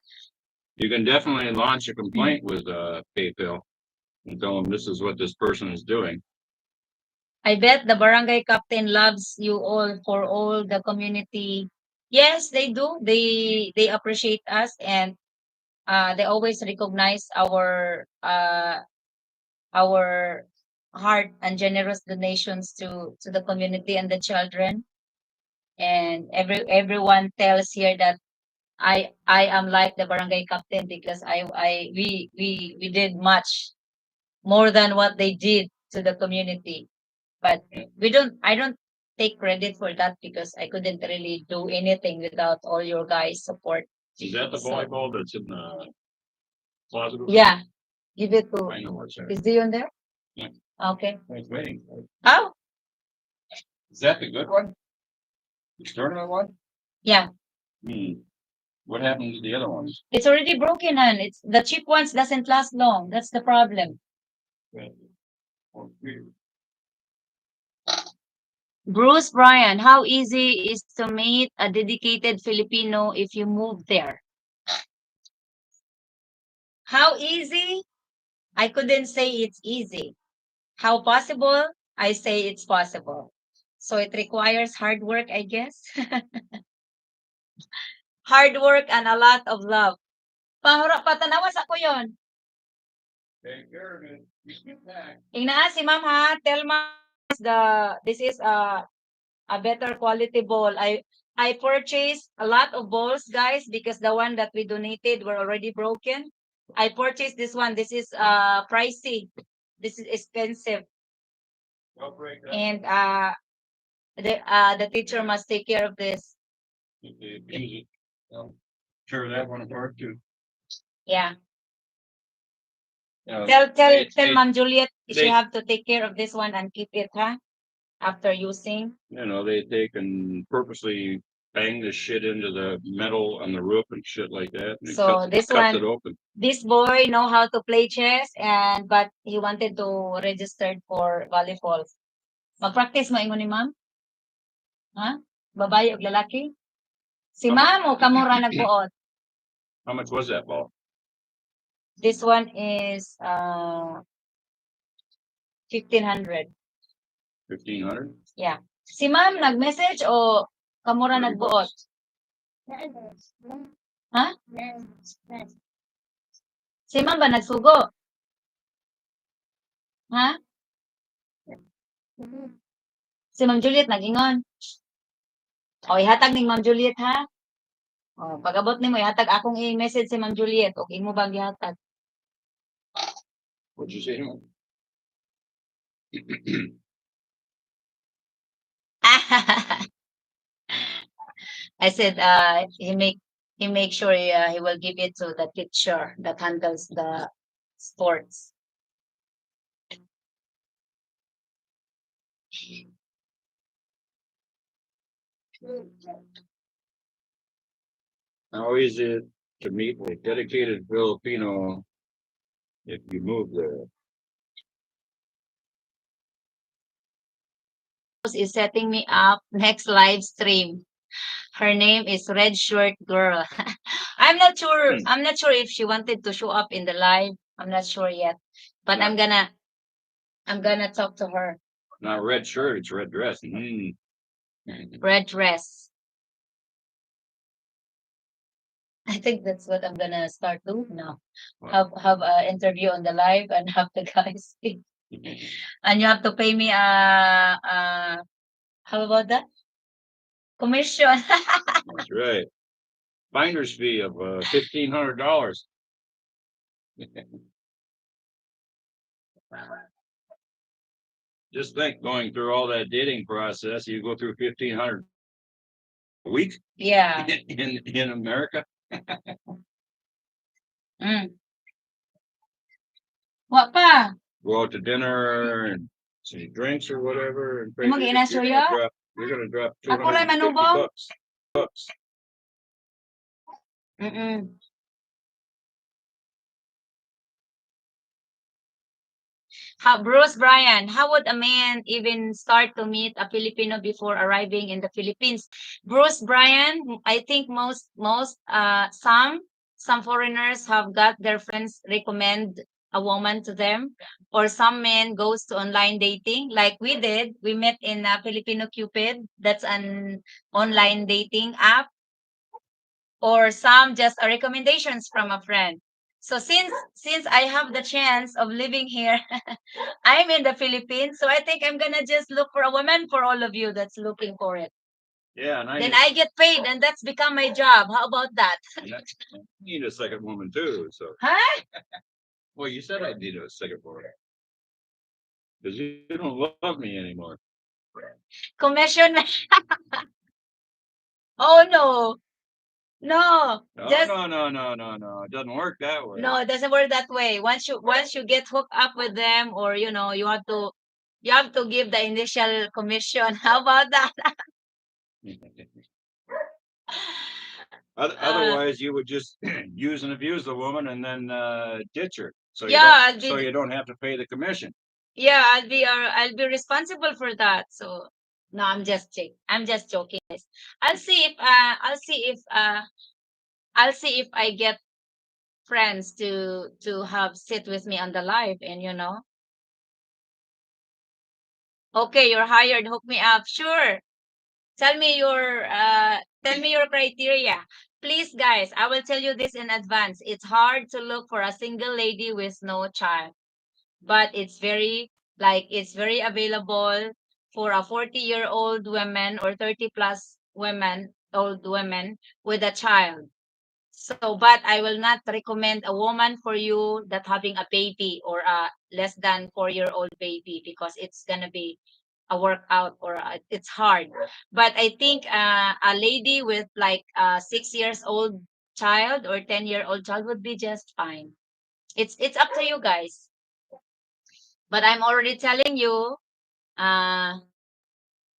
You can definitely launch a complaint with PayPal and tell them this is what this person is doing. I bet the barangay captain loves you all for all the community. Yes, they do. They appreciate us, and they always recognize our heart and generous donations to the community and the children. And everyone tells here that I am like the barangay captain because we did much more than what they did to the community. But I don't take credit for that because I couldn't really do anything without all your guys' support. Is that the volleyball that's in the closet? Yeah. Give it to, I know what's there. is Dion there? Yeah. Okay. He's waiting. Oh, Is that the good one? The tournament one? yeah. What happened to the other ones? It's already broken, and it's the cheap ones doesn't last long. That's the problem. Bruce Bryan, how easy is to meet a dedicated Filipino if you move there? How easy? I couldn't say it's easy. How possible? I say it's possible. So it requires hard work, I guess. Hard work and a lot of love. Pahura patanawas ako yon. Take care of it. Ingna si ma'am ha, tell ma'am this is a better quality ball. I purchased a lot of balls, guys, because the one that we donated were already broken. I purchased this one. This is pricey. This is expensive. And the teacher must take care of this. Tear that one apart too. Yeah. Tell Ma'am Juliet she have to take care of this one and keep it, huh? After using. You know, they take and purposely bang this shit into the metal on the roof and shit like that. And So cuts it open. This boy know how to play chess but he wanted to register for volleyball. Mag-practice mo ingon ni ma'am? Ha? Babae o lalaki? Si ma'am o kamura nagbuot? How much was that ball? This one is 1,500. 1,500? Yeah. Si ma'am nag-message o kamura nagbuot? Ha? Si ma'am ba nagsugo? Ha? Si Ma'am Juliet nag-ingon. O ihatag ning Ma'am Juliet ha. O pag-abot nimo ihatag akong i-message si Ma'am Juliet o imo bang gihatag? What'd you say to him? I said he make sure he will give it to the teacher that handles the sports. How easy is it to meet a dedicated Filipino if you move there? Is setting me up next live stream. Her name is Red Shirt Girl. I'm not sure. Hmm. I'm not sure if she wanted to show up in the live. I'm not sure yet. But Not, I'm gonna talk to her. not red shirt, it's red dress. Red dress. I think that's what I'm gonna start doing now. Have an interview on the live and have the guys speak. And you have to pay me how about that? Commission. That's right. Finder's fee of $1,500. Just think, going through all that dating process, you go through 1,500 a week Yeah. in America. Mm. What pa? Go out to dinner and some drinks or whatever, and Imo ginasuyo? you're gonna drop Ako ray 250 manubong? bucks. Mm. How Bruce Bryan, how would a man even start to meet a Filipino before arriving in the Philippines? Bruce Bryan, I think some foreigners have got their friends recommend a woman to them, or some men goes to online dating like we did. We met in Filipino Cupid. That's an online dating app, or some just recommendations from a friend. So since I have the chance of living here, I'm in the Philippines, so I think I'm gonna just look for a woman for all of you that's looking for it. Yeah, and Then I get paid, and that's become my job. How about that? need a second woman too. So, Huh? well, you said I need a second woman because you don't love me anymore. Commission? Oh no, no, No, just no. It doesn't work that way. no. It doesn't work that way. Once you get hooked up with them, or you have to give the initial commission. How about that? Otherwise, you would just use and abuse the woman and then ditch her, Yeah, so you don't have to pay the commission. yeah, I'll be responsible for that. So no, I'm just joking, guys. I'll see if I'll see if I get friends to have sit with me on the live, and okay, you're hired, hook me up. Sure. Tell me your criteria. Please, guys, I will tell you this in advance. It's hard to look for a single lady with no child, but it's very available for a 40-year-old woman or 30 plus old women with a child. So, but I will not recommend a woman for you that having a baby or a less than 4-year-old baby, because it's gonna be a workout, or it's hard. But I think a lady with like a 6 years old child or 10-year-old child would be just fine. It's up to you guys. But I'm already telling you, uh,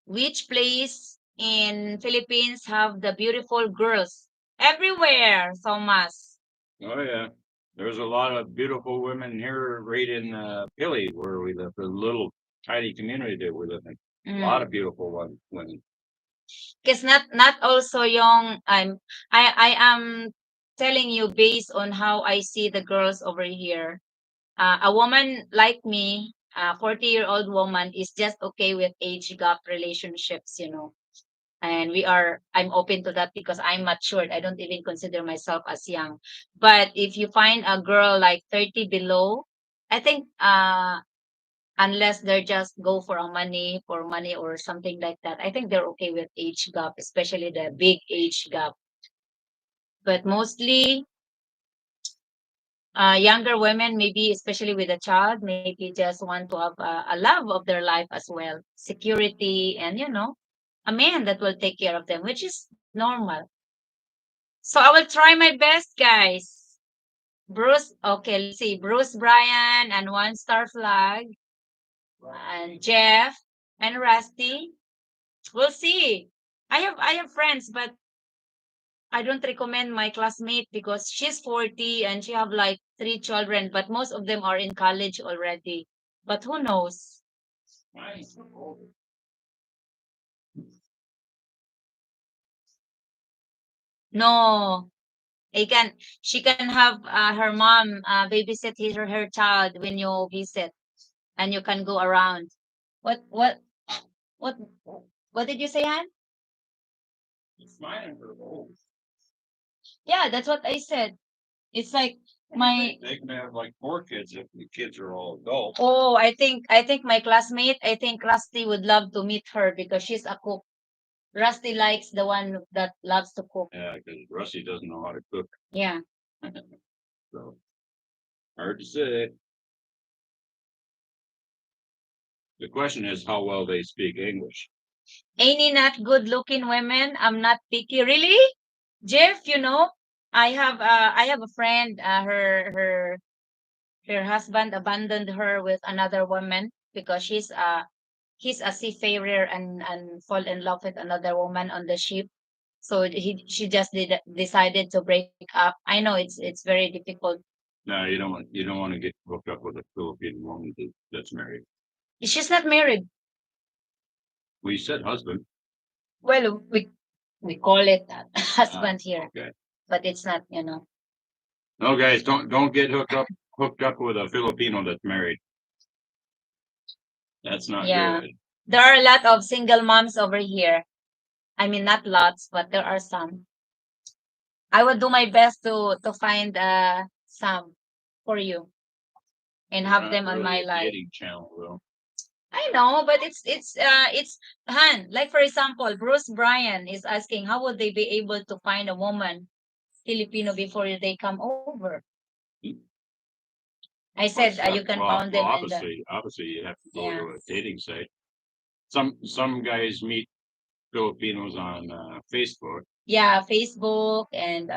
which place in Philippines have the beautiful girls everywhere, Thomas. Oh yeah, there's a lot of beautiful women here, right in Philly, where we live. A little tiny community that we live in. A lot of beautiful women. Because not also young. I am telling you based on how I see the girls over here. A woman like me, a 40-year-old woman, is just okay with age gap relationships, and I'm open to that because I'm matured. I don't even consider myself as young. But if you find a girl like 30 below, I think unless they're just go for money or something like that, I think they're okay with age gap, especially the big age gap. But mostly younger women, maybe especially with a child, maybe just want to have a love of their life as well, security, and a man that will take care of them, which is normal. So I will try my best, guys. Bruce, okay, let's see. Bruce Bryan and One Star Flag and Jeff and Rusty. We'll see. I have friends, but I don't recommend my classmate because she's 40 and she have like 3 children, but most of them are in college already. But who knows? No, he can. She can have her mom babysit her child when you visit, and you can go around. What what what what did you say, Han? It's mine and her old. Yeah, that's what I said. It's like my They can have like 4 kids if the kids are all adults. oh, I think my classmate, I think Rusty would love to meet her because she's a cook. Rusty likes the one that loves to cook. Yeah, because Rusty doesn't know how to cook, Yeah. so hard to say. The question is how well they speak English. Any not good looking women. I'm not picky. Really? Jeff, I have a friend, her husband abandoned her with another woman because he's a seafarer and fall in love with another woman on the ship. So she just decided to break up. I know it's very difficult. No, you don't want to get hooked up with a Filipino woman that's married. She's not married. We said husband. Well, we call it husband here, Okay. but it's not. No, guys, don't get hooked up with a Filipino that's married. That's not Yeah. good. There are a lot of single moms over here. I mean, not lots, but there are some. I would do my best to find some for you and We're have not them on really my a life. dating channel, though. I know, but it's Han. Like for example, Bruce Bryan is asking how would they be able to find a woman Filipino before they come over? I said you can Well, found them in the obviously, you have to go yeah. to a dating site. Some guys meet Filipinos on Facebook. Yeah, Facebook and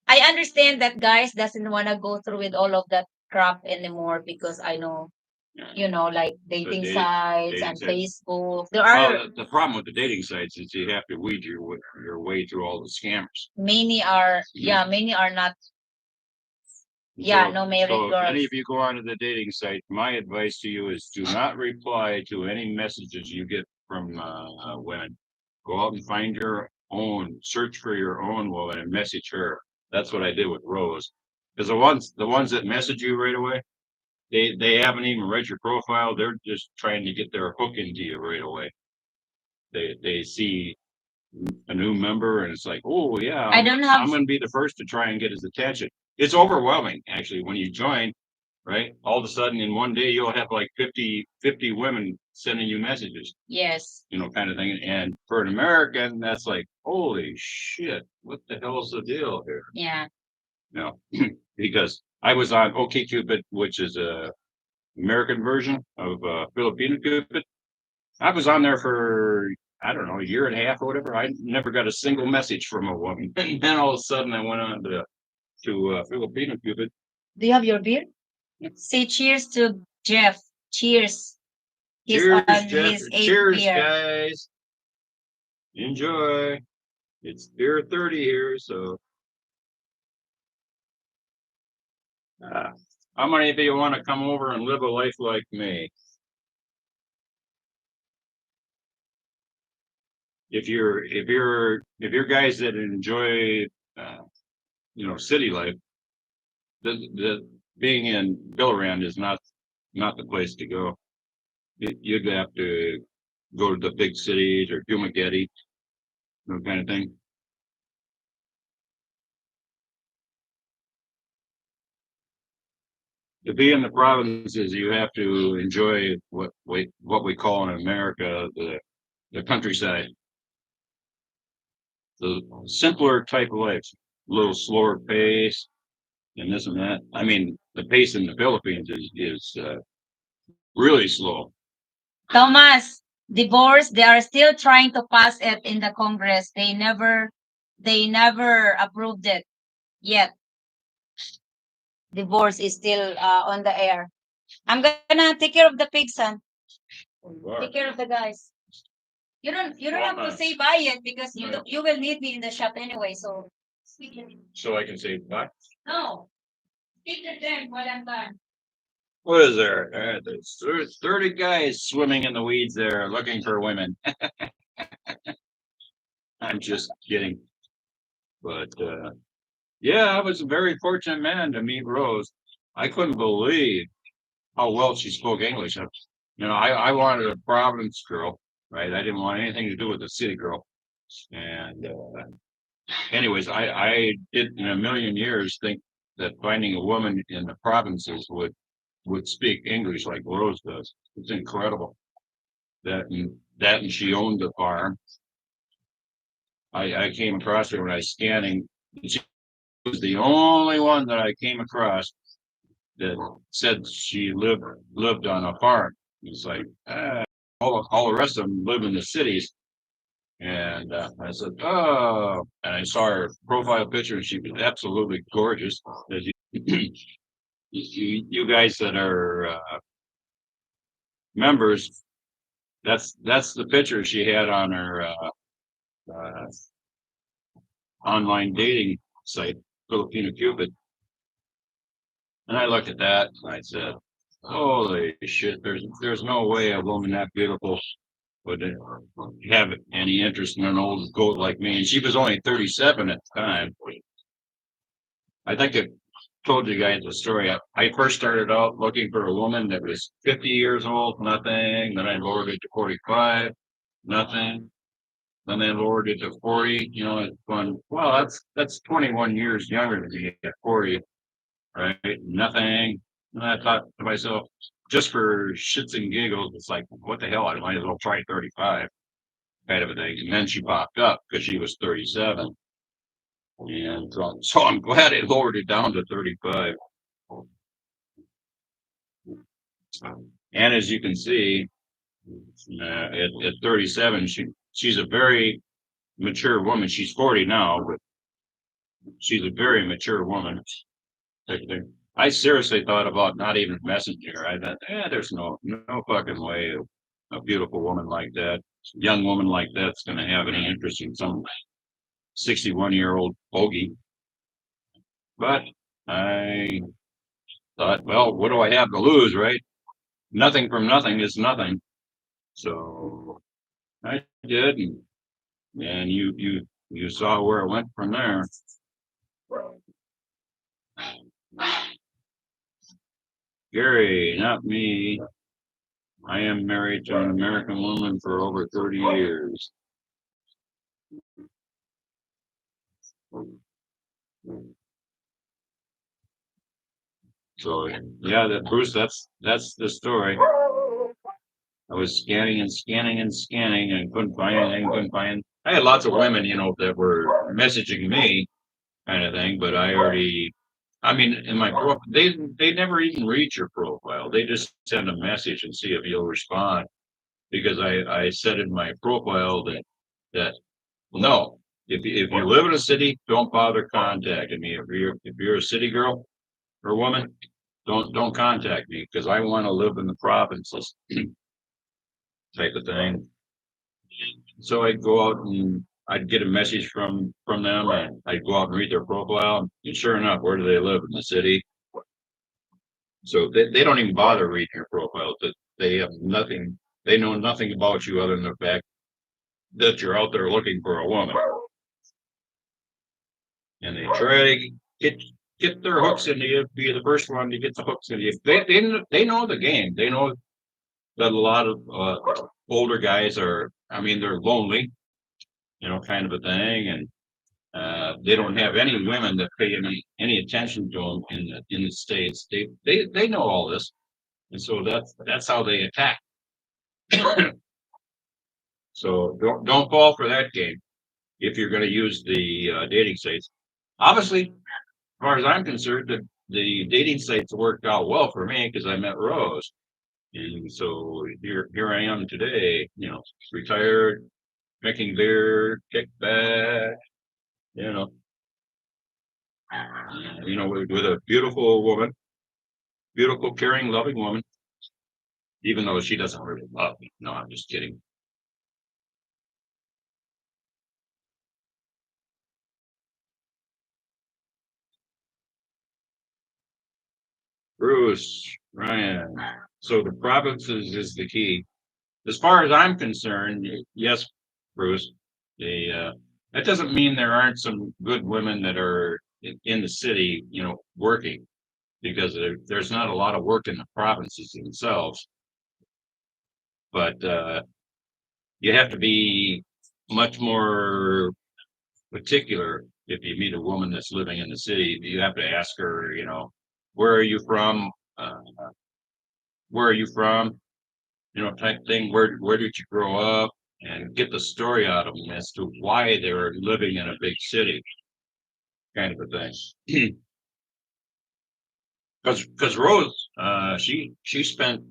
I understand that guys doesn't want to go through with all of that crap anymore because I know like dating sites Dating and sites. Facebook. There Well, are the problem with the dating sites is you have to weed your way through all the scammers. many are not. Yeah, no married So if any girls. of you go onto the dating site, my advice to you is do not reply to any messages you get from women. Go out and find your own, search for your own woman and message her. That's what I did with Rose. Because the ones that message you right away, they haven't even read your profile. They're just trying to get their hook into you right away. They see a new member and it's like, oh yeah, I don't have I'm going to be the first to try and get his attention. It's overwhelming actually when you join, right? All of a sudden in one day you'll have like 50 women sending you messages, yes. kind of thing. And for an American, that's like, holy shit, what the hell's the deal here? Yeah. No, because I was on OkCupid, which is a American version of Filipino Cupid. I was on there for I don't know a year and a half or whatever. I never got a single message from a woman. And then all of a sudden, I went on to Filipino Cupid. Do you have your beer? Say cheers to Jeff. Cheers. He's Cheers, on Jeff. his eighth Cheers, beer. guys. Enjoy. It's beer 30 here, so. How many of you want to come over and live a life like me? If you're guys that enjoy city life, the being in Billrand is not the place to go. You'd have to go to the big cities or Dumaguete, kind of thing. To be in the provinces, you have to enjoy what we call in America the countryside, the simpler type of life, a little slower pace, and this and that. I mean, the pace in the Philippines is really slow. Thomas, divorce, they are still trying to pass it in the Congress. They never approved it yet. Divorce is still on the air. I'm gonna take care of the pigs, son. Take care of the guys. You don't have to say buy it because you will need me in the shop anyway. So So I can say bye. no, speak to them while I'm done. What is there? There's 30 guys swimming in the weeds there looking for women. I'm just kidding. But yeah, I was a very fortunate man to meet Rose. I couldn't believe how well she spoke English. I wanted a Providence girl, right? I didn't want anything to do with the city girl. And anyways, I did in a million years think that finding a woman in the provinces would speak English like Rose does. It's incredible. That and she owned the farm. I came across her when I was scanning. She was the only one that I came across that said she lived on a farm. It's like all the rest of them live in the cities. And I said, oh, and I saw her profile picture, and she was absolutely gorgeous. As you guys that are members, that's the picture she had on her uh, online dating site, Filipino Cupid. And I looked at that and I said, holy shit, there's no way a woman that beautiful would have any interest in an old goat like me. And she was only 37 at the time. I think I told you guys the story. I first started out looking for a woman that was 50 years old, nothing. Then I lowered it to 45, nothing. Then they lowered it to 40. It's going, well, that's 21 years younger than me at 40, right? Nothing. And I thought to myself, just for shits and giggles, it's like, what the hell? I might as well try 35 kind of a thing. And then she popped up because she was 37. And so I'm glad it lowered it down to 35. And as you can see, at 37, she's a very mature woman. She's 40 now, but she's a very mature woman. I seriously thought about not even messaging her. I thought, there's no fucking way a beautiful woman like that, young woman like that's going to have any interest in some 61-year-old bogey. But I thought, well, what do I have to lose, right? Nothing from nothing is nothing. So I did, and you saw where it went from there. Gary, not me. I am married to an American woman for over 30 years. So yeah, Bruce, that's the story. I was scanning and scanning and scanning and couldn't find anything, I had lots of women, that were messaging me kind of thing, but I mean, in my profile, they never even read your profile. They just send a message and see if you'll respond. Because I said in my profile that no, if you live in a city, don't bother contacting me. If you're a city girl or woman, don't contact me because I want to live in the provinces type of thing. So I'd go out and I'd get a message from them, and I'd go out and read their profile. And sure enough, where do they live? In the city. So they don't even bother reading your profile. They have nothing. They know nothing about you other than the fact that you're out there looking for a woman. And they try to get their hooks into you, be the first one to get the hooks into you. They know the game. They know that a lot of older guys they're lonely, kind of a thing, and they don't have any women that pay any attention to them in the States. They know all this, and so that's how they attack. So don't fall for that game if you're going to use the dating sites. Obviously, as far as I'm concerned, the dating sites worked out well for me because I met Rose. And so here I am today, retired, drinking beer, kick back, with a beautiful woman, beautiful, caring, loving woman, even though she doesn't really love me. No, I'm just kidding. Bruce, Ryan. So the provinces is the key. As far as I'm concerned, yes, Bruce, that doesn't mean there aren't some good women that are in the city, working, because there's not a lot of work in the provinces themselves. But you have to be much more particular if you meet a woman that's living in the city. You have to ask her, where are you from? Where are you from? Type thing. Where did you grow up? And get the story out of them as to why they're living in a big city, kind of a thing. Because Rose, she spent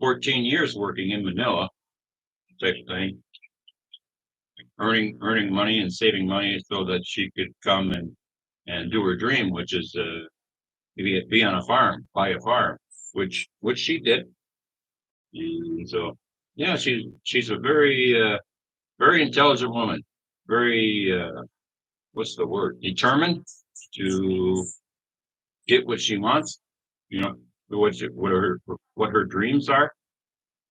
14 years working in Manila, type of thing, earning money and saving money so that she could come and do her dream, which is be on a farm, buy a farm, which she did. And so, yeah, she's a very intelligent woman, very what's the word? Determined to get what she wants, you know, what her dreams are.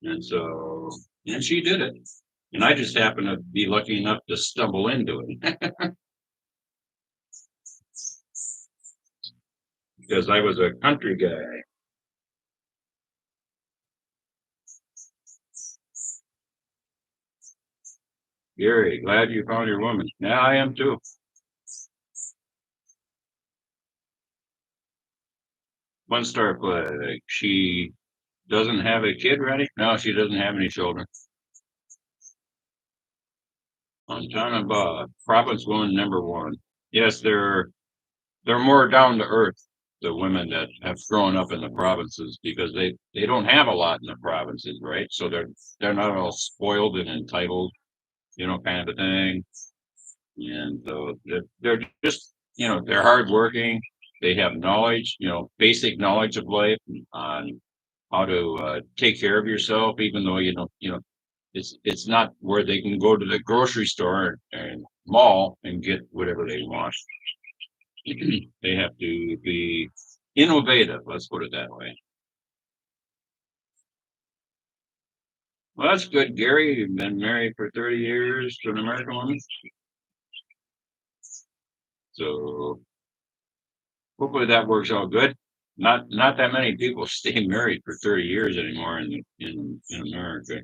And so, and she did it. And I just happened to be lucky enough to stumble into it because I was a country guy. Gary, glad you found your woman. Yeah, I am too. One star flag. She doesn't have a kid ready? No, she doesn't have any children. Montana Bob, province woman number one. Yes, they're more down to earth, the women that have grown up in the provinces, because they don't have a lot in the provinces, right? So they're not all spoiled and entitled, kind of a thing. And so they're just, they're hardworking. They have knowledge, basic knowledge of life on how to take care of yourself, even though it's not where they can go to the grocery store and mall and get whatever they want. They have to be innovative. Let's put it that way. Well, that's good, Gary. You've been married for 30 years to an American woman. So hopefully that works out good. Not that many people stay married for 30 years anymore in America.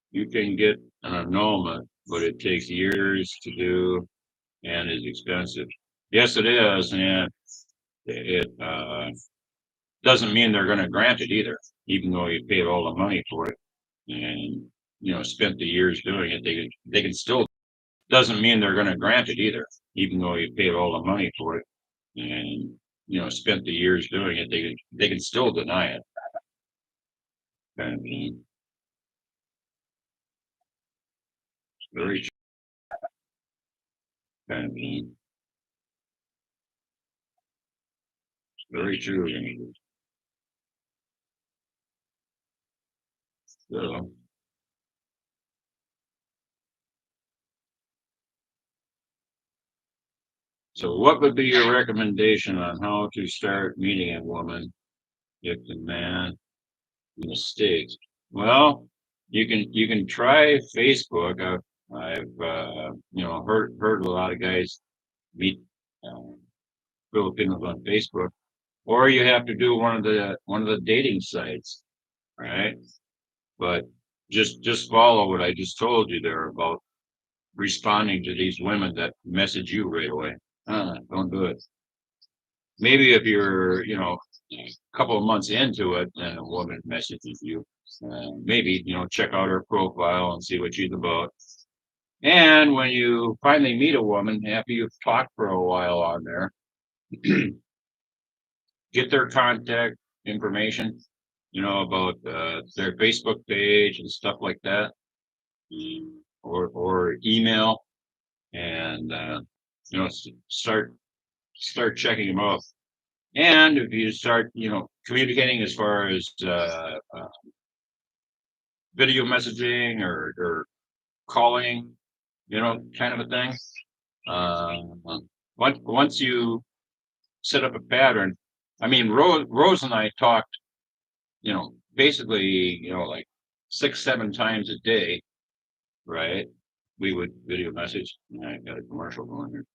You can get an annulment, but it takes years to do and is expensive. Yes, it is, and it doesn't mean they're going to grant it either, even though you paid all the money for it and spent the years doing it. They can still doesn't mean they're going to grant it either, even though you paid all the money for it and spent the years doing it. They can still deny it. Kind of thing. Very kind of thing. Very true. So, so what would be your recommendation on how to start meeting a woman if the man mistakes? Well, you can try Facebook. I've heard a lot of guys meet uh, Filipinos on Facebook, or you have to do one of the dating sites, right? But just follow what I just told you there about responding to these women that message you right away. Don't do it. Maybe if you're, a couple of months into it and a woman messages you, maybe, check out her profile and see what she's about. And when you finally meet a woman, after you've talked for a while on there, get their contact information, about their Facebook page and stuff like that, or email, and start checking them out. And if you start, communicating as far as video messaging or calling, kind of a thing. Once you set up a pattern, I mean, Rose and I talked, basically, like 6, 7 times a day, right? We would video message. I got a commercial going here.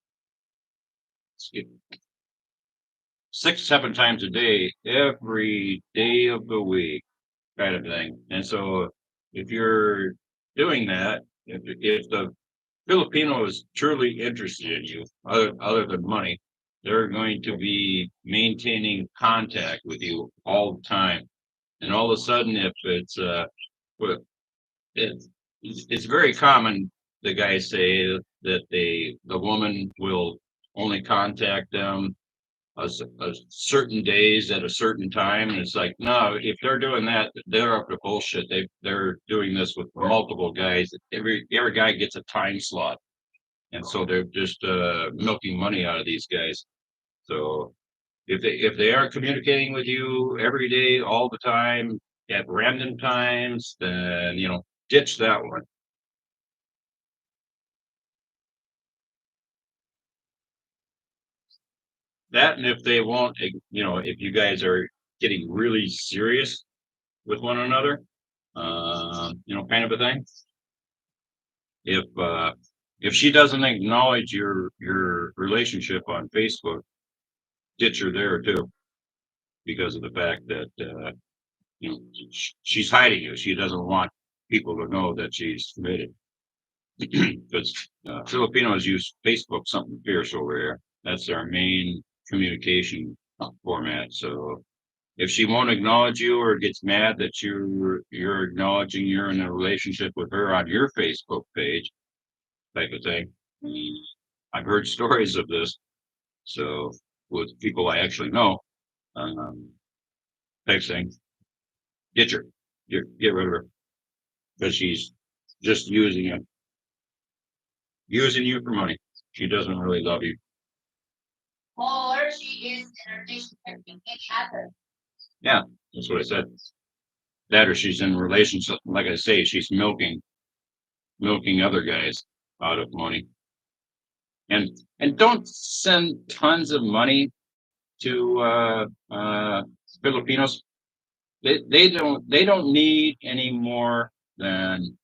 Skip. 6, 7 times a day, every day of the week, kind of thing. And so, if you're doing that, if the Filipino is truly interested in you, other than money, they're going to be maintaining contact with you all the time. And all of a sudden, if well, it's it's very common. The guys say that the woman will only contact them a certain days at a certain time, and it's like, no, if they're doing that, they're up to bullshit. They're doing this with multiple guys. Every guy gets a time slot, and so they're just milking money out of these guys. So if they are communicating with you every day, all the time, at random times, then ditch that one. That, and if they won't, if you guys are getting really serious with one another, kind of a thing. If she doesn't acknowledge your relationship on Facebook, ditch her there too, because of the fact that she's hiding you. She doesn't want people to know that she's committed. Because Filipinos use Facebook something fierce over here. That's our main communication format. So if she won't acknowledge you or gets mad that you're acknowledging you're in a relationship with her on your Facebook page, type of thing. I've heard stories of this. So with people I actually know, um, type thing, get her, get rid of her, because she's just using you for money. She doesn't really love you. Or she is in a relationship with any other. Yeah, that's what I said. That or she's in a relationship. Like I say, she's milking other guys out of money. And don't send tons of money to Filipinos. They don't need any more than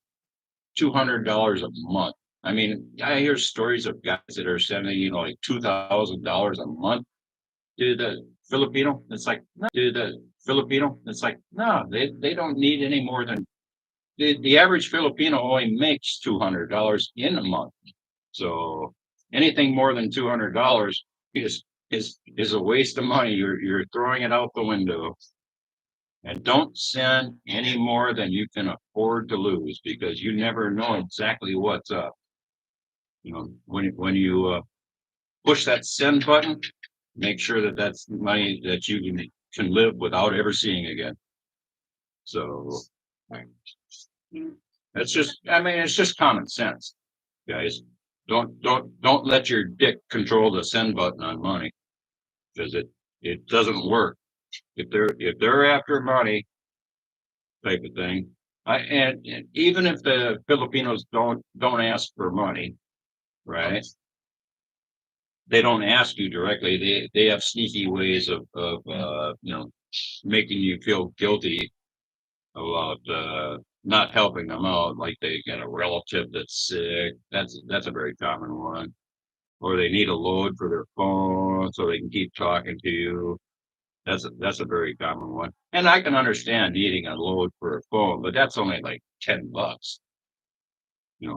$200 a month. I mean, I hear stories of guys that are sending like $2,000 a month to the Filipino. It's like, no, to the Filipino. It's like, no, they don't need any more than the average Filipino only makes $200 in a month. So anything more than $200 is a waste of money. You're throwing it out the window. And don't send any more than you can afford to lose, because you never know exactly what's up. When you push that send button, make sure that that's money that you can live without ever seeing again. So that's just, I mean, it's just common sense, guys. Don't let your dick control the send button on money, because it doesn't work. If they're after money, type of thing. And even if the Filipinos don't ask for money, right? They don't ask you directly. They have sneaky ways of making you feel guilty about not helping them out. Like they got a relative that's sick. That's a very common one. Or they need a load for their phone so they can keep talking to you. That's a very common one. And I can understand needing a load for a phone, but that's only like $10,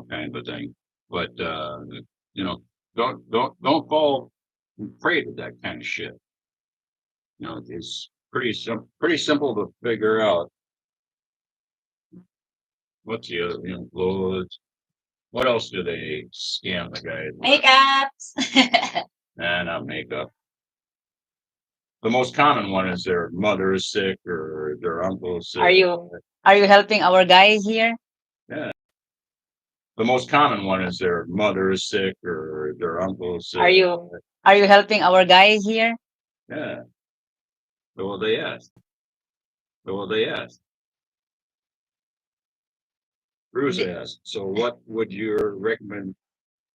kind of a thing. But you know, don't fall prey to that kind of shit. It's pretty simple to figure out. What's the other, loads? What else do they scam the guys with? Makeups. Nah, not makeup. The most common one is their mother is sick or their uncle is sick. Are you helping our guys here? Yeah. The most common one is their mother is sick or their uncle is sick. Are you helping our guys here? Yeah. So what they asked. So what they asked. Bruce The- asked, so what would your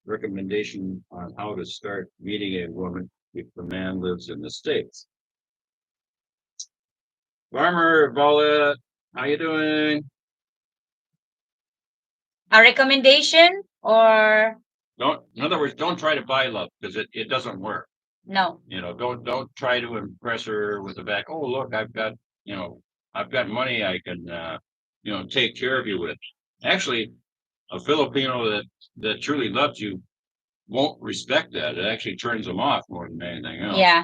recommendation on how to start meeting a woman if the man lives in the States? Farmer Paulette, how you doing? A recommendation or Don't, in other words, don't try to buy love because it doesn't work. no? You know, don't try to impress her with the back. Oh, look, I've got money I can, take care of you with. Actually, a Filipino that truly loves you won't respect that. It actually turns them off more than anything else. Yeah,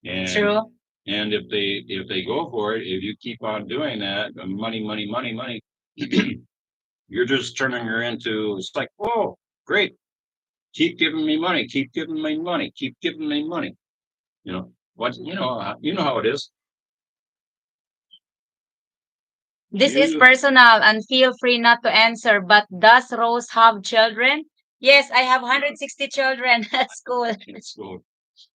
And true. and if they go for it, if you keep on doing that, money, money, money, money, you're just turning her into. It's like, oh, great, keep giving me money, keep giving me money, keep giving me money. You know what? You know how it is. This is You personal and feel free not to answer. But does Rose have children? Yes, I have 160 children at school. at school,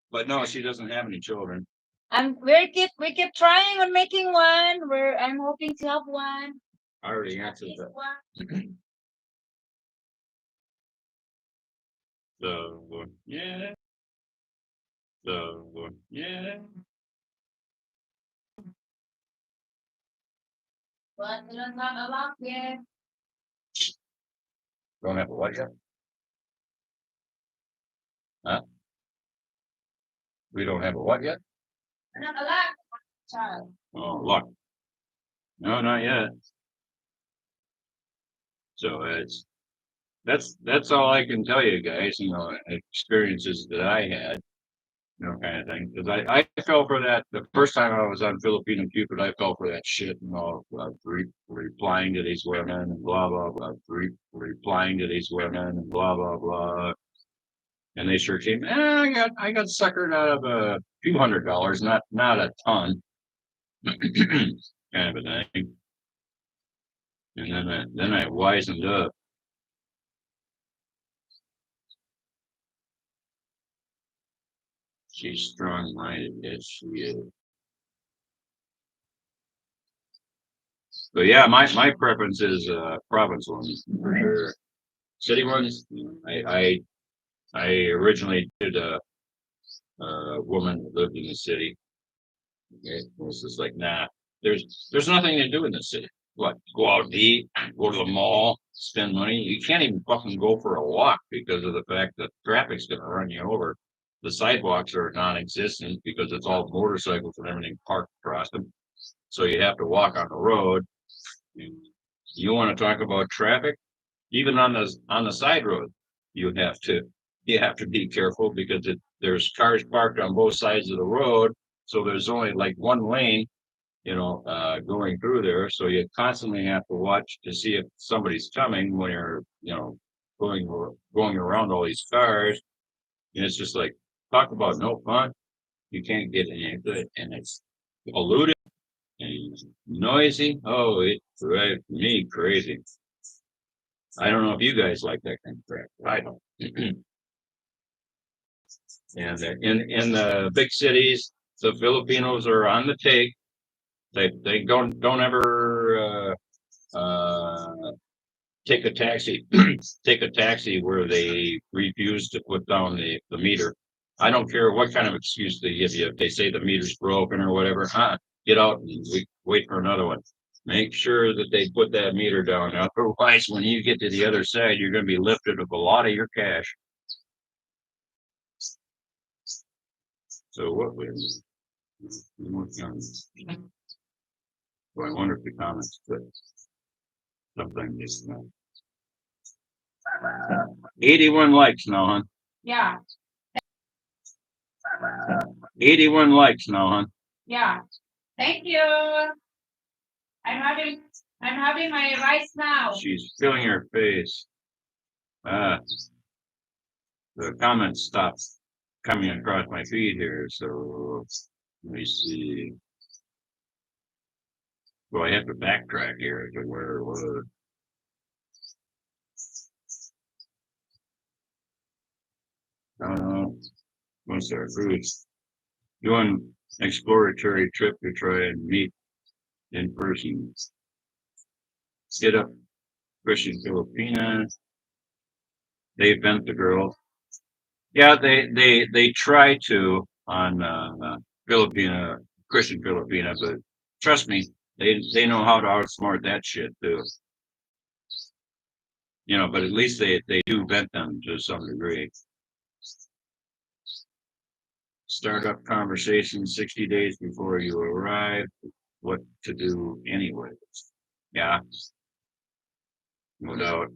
but no, she doesn't have any children. And we keep trying on making one. I'm hoping to have one. I already answered Least that. one. So yeah, so yeah. But we don't have a lot yet. Don't have a what yet? Huh? We don't have a what yet? Not a lot, child. Oh, luck. No, not yet. So that's all I can tell you guys. Experiences that I had. Kind of thing. Because I fell for that the first time I was on Filipino Cupid. I fell for that shit. Replying to these women and blah blah blah. Replying to these women and blah blah blah. And they sure came. I got suckered out of a few $100, not a ton, kind of a thing. And then I wisened up. She's strong-minded, yes, she is. But yeah, my preference is province ones for sure. City ones, I originally did a woman that lived in the city. Okay, it was just like, nah, there's nothing to do in the city. What? Go out to eat, go to the mall, spend money. You can't even fucking go for a walk because of the fact that traffic's gonna run you over. The sidewalks are non-existent because it's all motorcycles and everything parked across them. So you have to walk on the road. You want to talk about traffic? Even on the side road, you have to you have to be careful because there's cars parked on both sides of the road, so there's only like one lane, going through there. So you constantly have to watch to see if somebody's coming when you're, going going around all these cars. And it's just like talk about no fun. You can't get any good, and it's polluted and noisy. Oh, it drives me crazy. I don't know if you guys like that kind of crap. I don't. And in the big cities, the Filipinos are on the take. They don't ever take a taxi take a taxi where they refuse to put down the meter. I don't care what kind of excuse they give you. If they say the meter's broken or whatever, get out and wait for another one. Make sure that they put that meter down. Otherwise, when you get to the other side, you're going to be lifted of a lot of your cash. So what was? So I wonder if the comments put something just 81 likes now, huh? Yeah, 81 likes now, huh? yeah. Thank you. I'm having I'm having my rice now. She's filling her face. Ah, the comments stopped coming across my feed here, so let me see. Well, I have to backtrack here to where it was. What's our fruits? Doing exploratory trip to try and meet in person. Hit up Christian Filipina. They vent the girl. Yeah, they try to on Filipina, Christian Filipina, but trust me, they know how to outsmart that shit too. You know, but at least they do vent them to some degree. Start up conversation 60 days before you arrive. What to do anyways. Yeah, no doubt.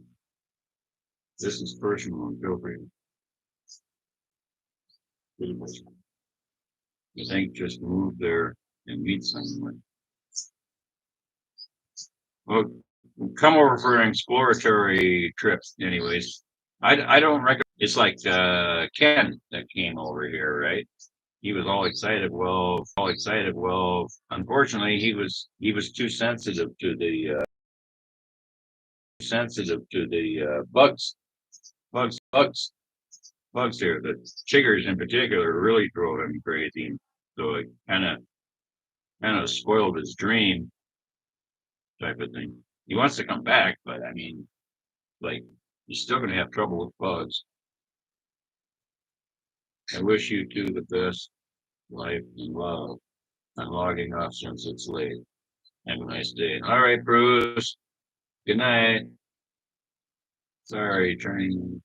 This is personal and feel free. You think just move there and meet someone. Well, come over for an exploratory trip anyways. I don't recommend. It's like Ken that came over here, right? He was all excited. Well, unfortunately, he was too sensitive to the bugs, bugs here. The chiggers in particular really drove him crazy. So it kind of spoiled his dream type of thing. He wants to come back, but I mean, like, you're still going to have trouble with bugs. I wish you two the best life and love. I'm logging off since it's late. Have a nice day. All right, Bruce. Good night. Sorry, tuning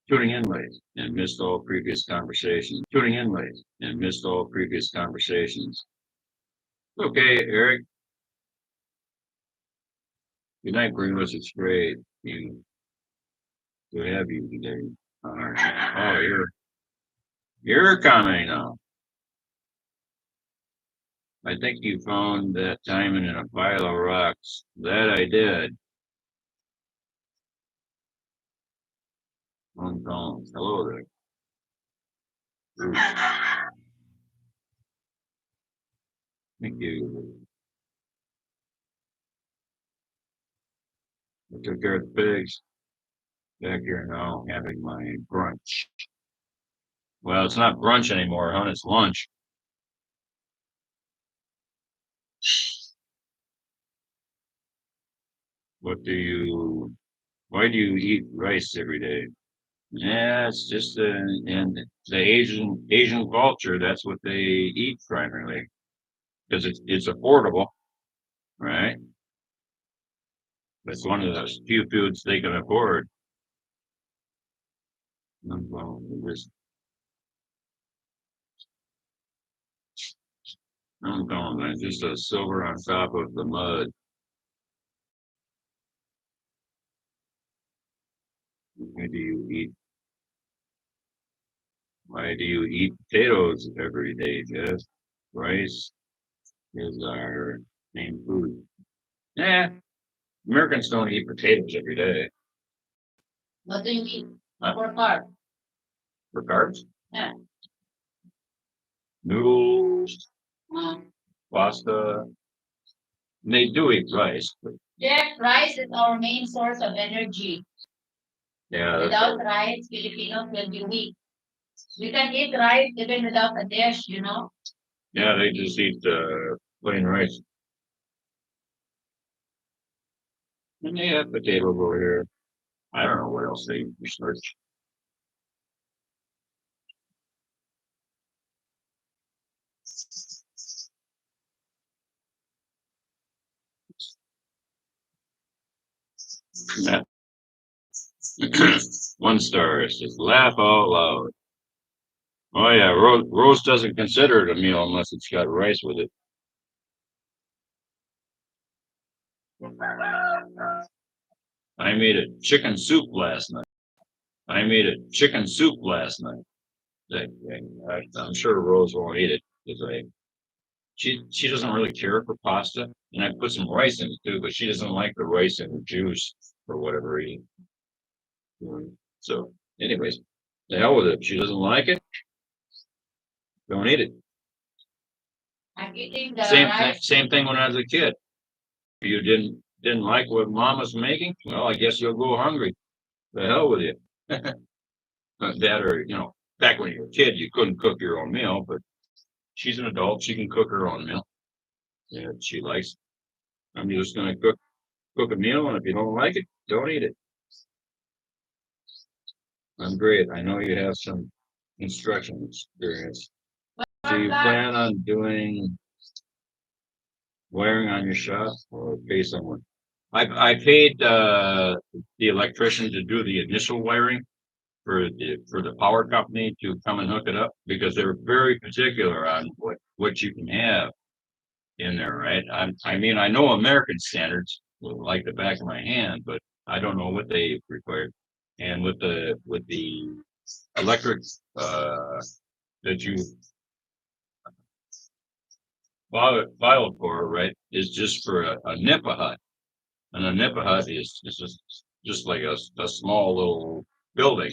in late and missed all previous conversations. Okay, Eric. Good night, Bruce. It's great. To have you today. All right. Oh, you're coming now. I think you found that diamond in a pile of rocks. That I did. Phone calls. Hello there. Bruce. Thank you. I took care of the pigs. Back here now, having my brunch. Well, it's not brunch anymore, hon. It's lunch. Why do you eat rice every day? Yeah, it's just in the Asian culture, that's what they eat primarily because it's affordable, right? It's one of those few foods they can afford. Well, I'm calling that just a silver on top of the mud. Why do you eat? Why do you eat potatoes every day, Jeff? Rice is our main food. Yeah, Americans don't eat potatoes every day. What do you eat for carbs? For carbs? Yeah. Noodles, pasta. And they do eat rice. But yeah, rice is our main source of energy. Yeah. Without rice, Filipinos will be weak. We can eat rice even without a dish, you know? Yeah, they just eat plain rice. And they have potatoes over here. I don't know what else they research. Yeah. 1 star. It says laugh out loud. Oh yeah, roast doesn't consider it a meal unless it's got rice with it. I made a chicken soup last night. I'm sure Rose won't eat it because she doesn't really care for pasta, and I put some rice in it too, but she doesn't like the rice and the juice for whatever reason. So, anyways, the hell with it. She doesn't like it. Don't eat it. I'm eating the same thing when I was a kid. You didn't like what mom was making? Well, I guess you'll go hungry. The hell with you. That or back when you were a kid, you couldn't cook your own meal, but she's an adult. She can cook her own meal. Yeah, she likes. I'm just gonna cook a meal, and if you don't like it, don't eat it. I'm great. I know you have some construction experience. Do you plan on doing wiring on your shop or pay someone? I paid the electrician to do the initial wiring for the power company to come and hook it up because they're very particular on what you can have in there, right? I mean, I know American standards like the back of my hand, but I don't know what they require. And with the electric that you filed for, right, is just for a NIPA hut. And a NIPA hut is just like a small little building,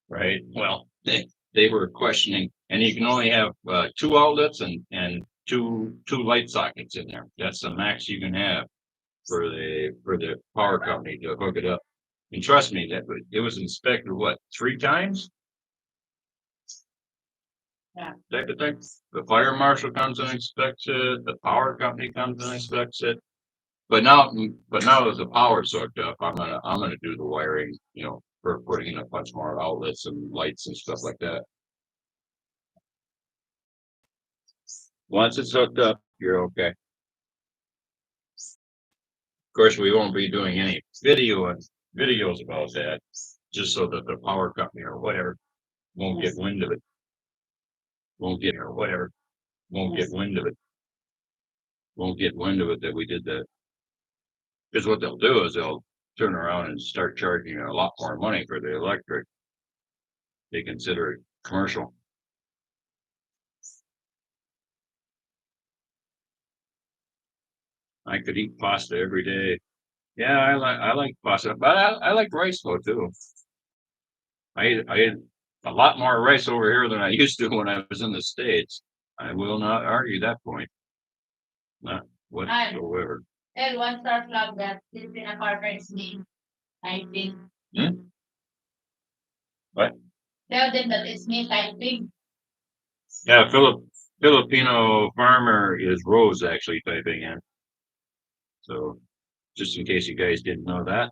right? Well, they were questioning, and you can only have two outlets and two light sockets in there. That's the max you can have for the power company to hook it up. And trust me, that it was inspected what 3 times? Yeah. Type of thing. The fire marshal comes and inspects it. The power company comes and inspects it. But now that the power's hooked up, I'm gonna do the wiring, for putting in a bunch more outlets and lights and stuff like that. Once it's hooked up, you're okay. Of course, we won't be doing any videos about that, just so that the power company or whatever won't get wind of it. Won't get wind of it. Won't get wind of it that we did that. Because what they'll do is they'll turn around and start charging a lot more money for the electric. They consider it commercial. I could eat pasta every day. Yeah, I like pasta, but I like rice though too. I eat a lot more rice over here than I used to when I was in the States. I will not argue that point. Not whatsoever. And one star flag that is in a partner's name, I think. What? Tell them that it's me typing. Yeah, Filipino farmer is Rose actually typing in. So just in case you guys didn't know that.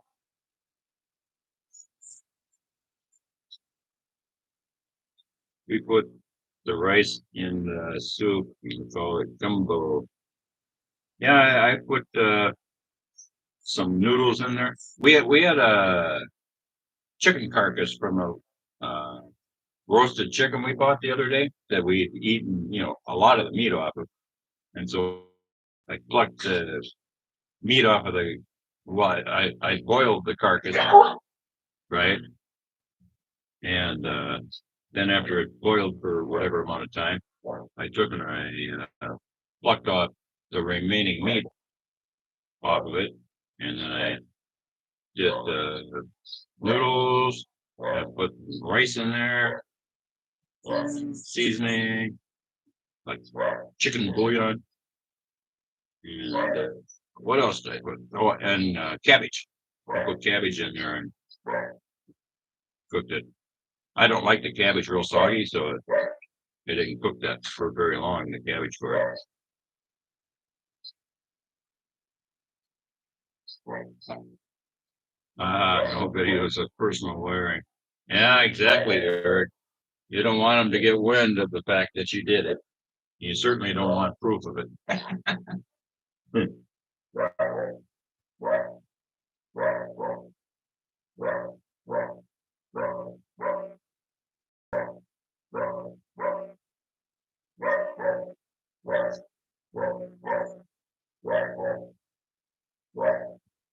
We put the rice in the soup. We call it gumbo. Yeah, I put some noodles in there. We had a chicken carcass from a roasted chicken we bought the other day that we'd eaten, a lot of the meat off of. And so I plucked the meat off of I boiled the carcass, right? And then after it boiled for whatever amount of time, I took and I plucked off the remaining meat off of it. And then I did the noodles, I put rice in there, seasoning, like chicken bouillon. And what else did I put? Oh, and cabbage. I put cabbage in there and cooked it. I don't like the cabbage real soggy, so it didn't cook that for very long, the cabbage for it. No videos of personal wiring. Yeah, exactly, Eric. You don't want them to get wind of the fact that you did it. You certainly don't want proof of it.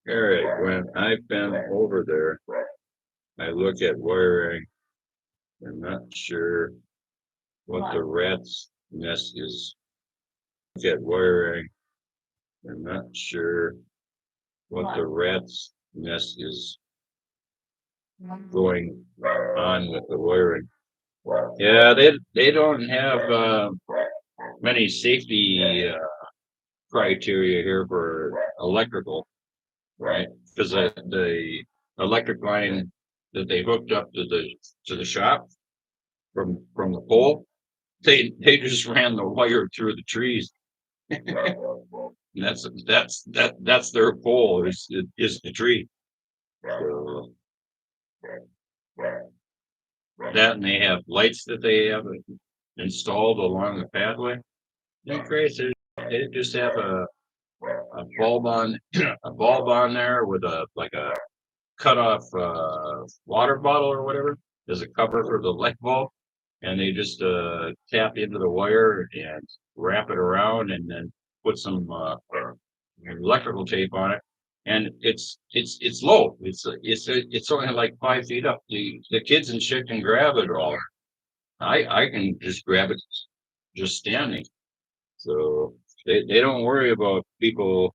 Eric, when I've been over there, I look at wiring. I'm not sure what the rat's nest is. Look at wiring. I'm not sure what the rat's nest is going on with the wiring. Yeah, they don't have many safety criteria here for electrical, right? Because the electric line that they hooked up to the shop from the pole. They just ran the wire through the trees. That's their pole is the tree. So that, and they have lights that they have installed along the pathway. They're crazy. They just have a bulb on a bulb on there with a like a cut off water bottle or whatever as a cover for the light bulb, and they just tap into the wire and wrap it around, and then put some electrical tape on it. And it's low. It's only like 5 feet up. The kids and shit can grab it all. I can just grab it just standing. So they don't worry about people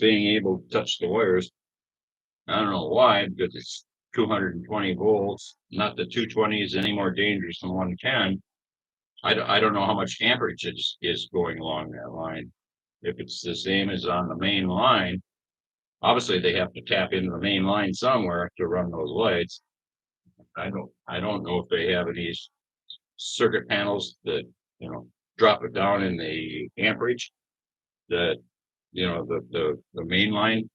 being able to touch the wires. I don't know why, because it's 220 volts. Not that 220 is any more dangerous than 110. I don't know how much amperage is going along that line. If it's the same as on the main line, obviously they have to tap into the main line somewhere to run those lights. I don't know if they have any circuit panels that, drop it down in the amperage that, the main line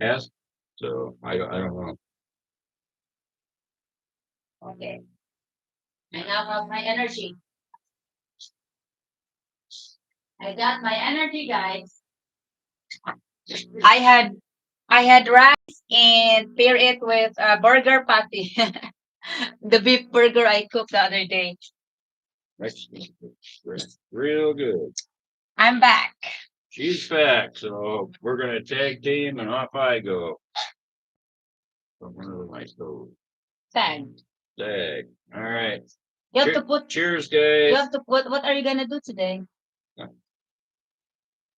has. So I don't know. Okay. I now have my energy. I got my energy, guys. I had I had rice and pair it with a burger patty. The beef burger I cooked the other day. That's real good. I'm back. She's back, so we're gonna tag team, and off I go. From one of my stove. Tag. Tag. All right. You have to put. Cheers, You guys. have to put. What are you gonna do today?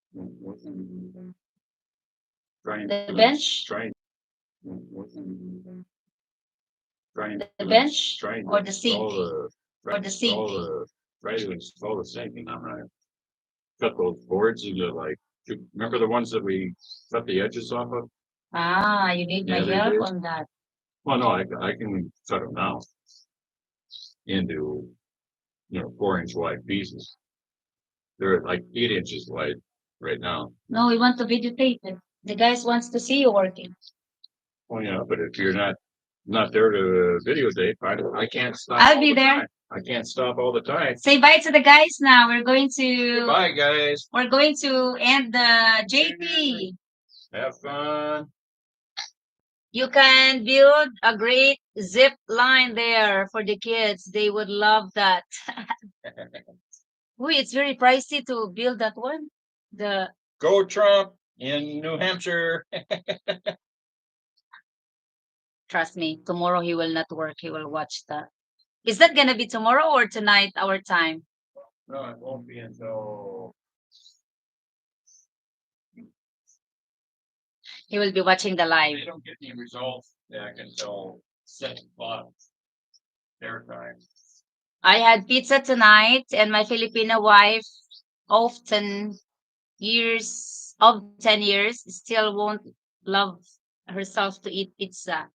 The bench. Trying The bench or the sink or the sink. try to install the sink, and I'm gonna cut those boards into remember the ones that we cut the edges off of? Ah, you need my Yeah, they help do. on that. Well, no, I can cut them now into 4-inch wide pieces. They're like 8 inches wide right now. No, we want to videotape it. The guys wants to see you working. Well, yeah, but if you're not there to videotape, I can't stop. I'll all be the there. time. I can't stop all the time. Say bye to the guys now. We're going to Bye, guys. we're going to end the JP. Have fun. You can build a great zip line there for the kids. They would love that. Uy, it's very pricey to build that one. The Go Trump in New Hampshire. Trust me, tomorrow he will not work. He will watch that. Is that gonna be tomorrow or tonight, our time? No, it won't be until He will be watching the live. they don't get any results back until 7 o'clock their time. I had pizza tonight, and my Filipino wife, often years of 10 years, still won't love herself to eat pizza.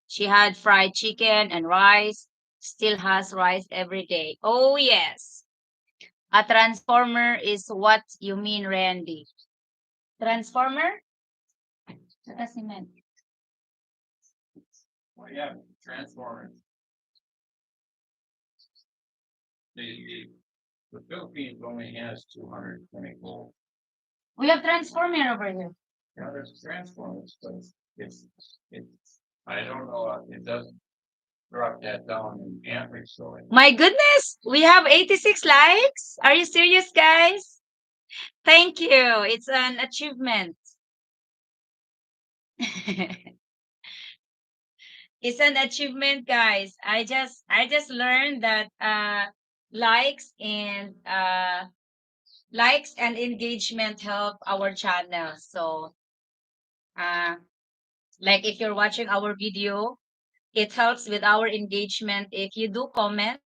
She had fried chicken and rice, still has rice every day. Oh, yes. A transformer is what you mean, Randy. Transformer? What does he mean? Well, yeah, Transformers. The Philippines only has 220 volts. We have transformer over here. Yeah, there's Transformers, but it's I don't know. It doesn't drop that down in amperage, so My goodness, we have 86 likes. Are you serious, guys? Thank you. It's an achievement. It's an achievement, guys. I just learned that likes and engagement help our channel. So uh like if you're watching our video, it helps with our engagement. If you do comment,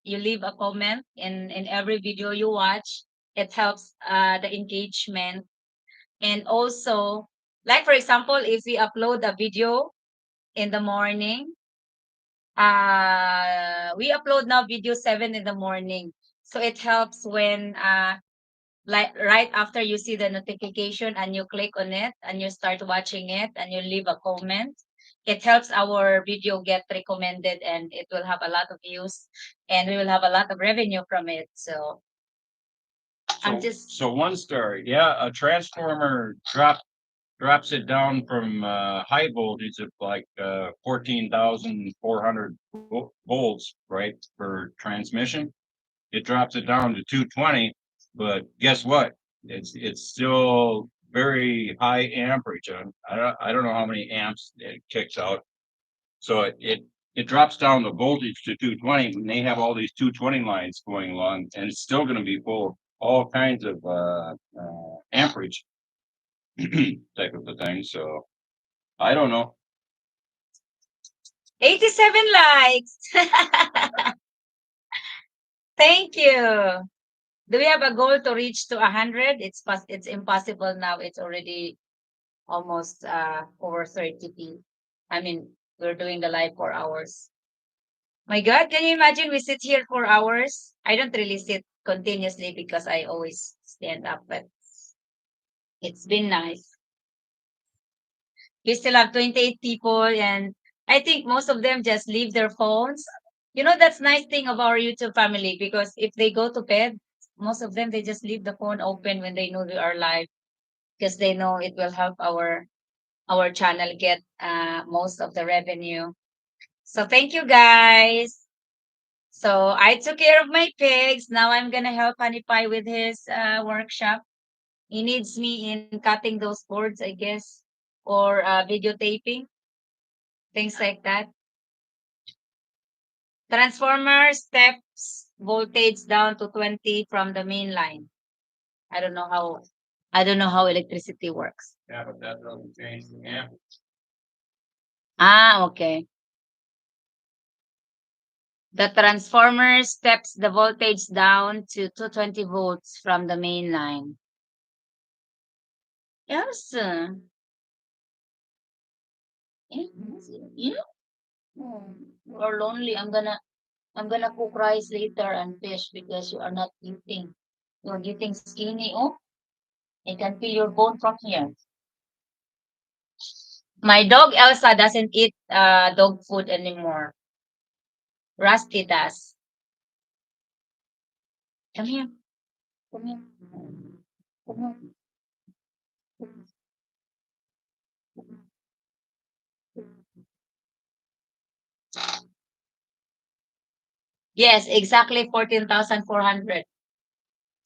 you leave a comment in every video you watch, it helps the engagement. And also, like for example, if we upload a video in the morning, we upload now video 7 in the morning. So it helps when like right after you see the notification and you click on it and you start watching it and you leave a comment, it helps our video get recommended and it will have a lot of views and we will have a lot of revenue from it. So I'm So, just so one story, yeah, a transformer drops it down from high voltage of like 14,400 volts, right, for transmission. It drops it down to 220, but guess what? It's still very high amperage. I don't know how many amps it kicks out. So it drops down the voltage to 220 and they have all these 220 lines going along and it's still going to be full of all kinds of amperage type of a thing. So I don't know. 87 likes. Thank you. Do we have a goal to reach to 100? It's impossible now. It's already almost over 30 p. I mean, we're doing the live 4 hours. My God, can you imagine we sit here 4 hours? I don't really sit continuously because I always stand up, but it's been nice. We still have 28 people, and I think most of them just leave their phones. You know, that's nice thing of our YouTube family because if they go to bed, most of them they just leave the phone open when they know we are live because they know it will help our channel get most of the revenue. So thank you guys. So I took care of my pigs. Now I'm gonna help Honey Pie with his workshop. He needs me in cutting those boards, I guess, or videotaping, things like that. Transformer steps voltage down to 20 from the main line. I don't know how I don't know how electricity works. Yeah, but that doesn't change the amp. Ah, okay. The transformer steps the voltage down to 220 volts from the main line. Yes. Yeah. You are lonely. I'm gonna cook rice later and fish because you are not eating. You're getting skinny. Oh, I can feel your bone from here. My dog Elsa doesn't eat dog food anymore. Rusty does. Come here. Come here. Come here. Yes, exactly 14,400.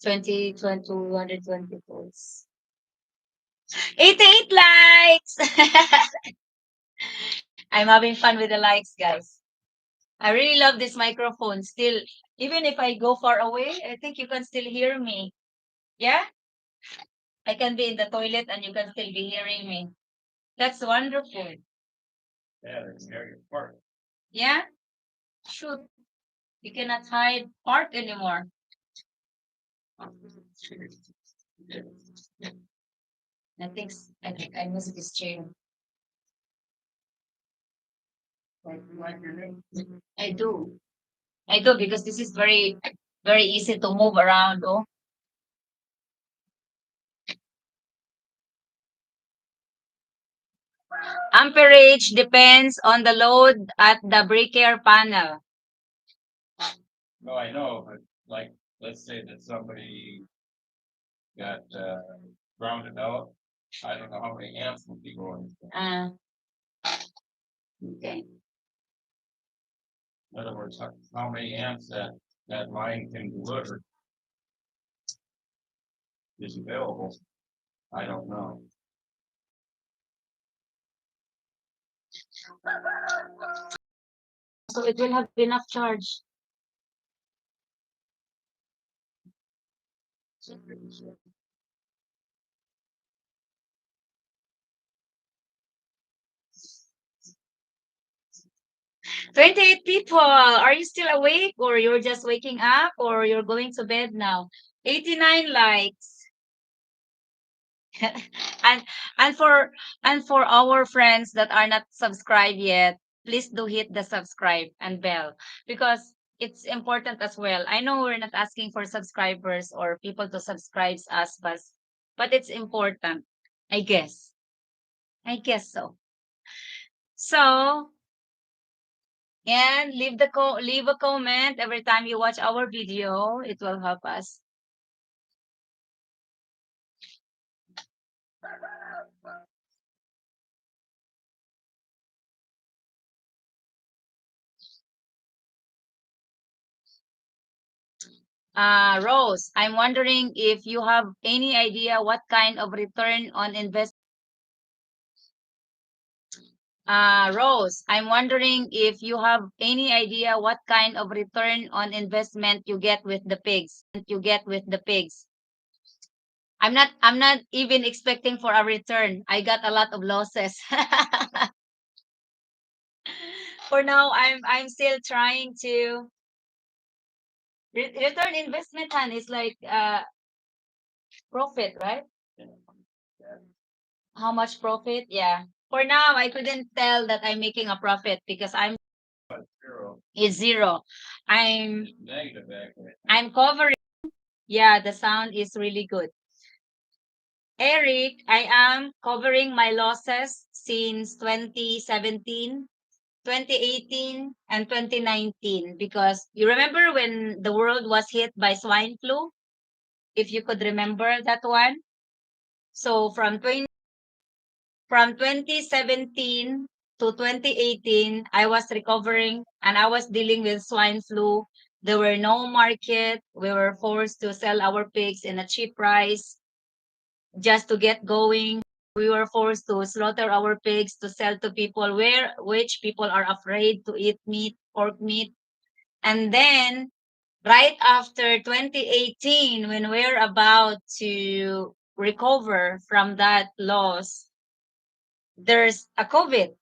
220 volts. 88 likes. I'm having fun with the likes, guys. I really love this microphone. Still, even if I go far away, I think you can still hear me. Yeah? I can be in the toilet and you can still be hearing me. That's wonderful. Yeah, it's very important. Yeah? Shoot. You cannot hide part anymore. I think I miss this chair. I do. I do because this is very easy to move around. Oh, amperage depends on the load at the breaker panel. No, I know, but like, let's say that somebody got grounded out. I don't know how many amps would be going. Uh, okay. In other words, how many amps that line can deliver is available. I don't know. So it will have enough charge. So 28 people. Are you still awake or you're just waking up or you're going to bed now? 89 likes. and and for our friends that are not subscribed yet, please do hit the subscribe and bell because it's important as well. I know we're not asking for subscribers or people to subscribe us, but it's important. I guess. I guess so. So, and leave a comment every time you watch our video. It will help us. Rose, I'm wondering if you have any idea what kind of return on investment. Rose, I'm wondering if you have any idea what kind of return on investment you get with the pigs. I'm not even expecting for a return. I got a lot of losses. For now, I'm still trying to return investment, Han, is like profit, right? How much profit? Yeah. For now, I couldn't tell that I'm making a profit because Zero. is zero. I'm Negative actually. I'm covering. Yeah, the sound is really good. Eric, I am covering my losses since 2017, 2018, and 2019 because you remember when the world was hit by swine flu? If you could remember that one. So from 2017 to 2018, I was recovering and I was dealing with swine flu. There were no market. We were forced to sell our pigs in a cheap price just to get going. We were forced to slaughter our pigs to sell to people which people are afraid to eat meat, pork meat. And then right after 2018, when we're about to recover from that loss, there's a COVID.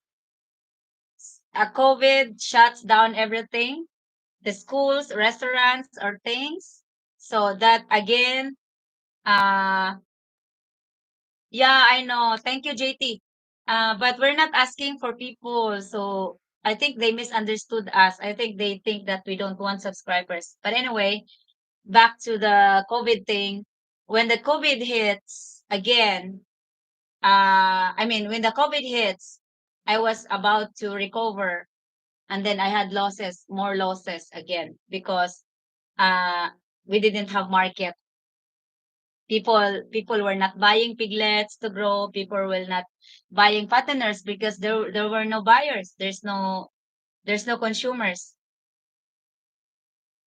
A COVID shuts down everything, the schools, restaurants, or things. So that again, uh, yeah, I know. Thank you, JT. But we're not asking for people. So I think they misunderstood us. I think they think that we don't want subscribers. But anyway, back to the COVID thing. When the COVID hits again, when the COVID hits, I was about to recover and then I had more losses again because uh, we didn't have market. People were not buying piglets to grow. People were not buying fatteners because there were no buyers. There's no consumers.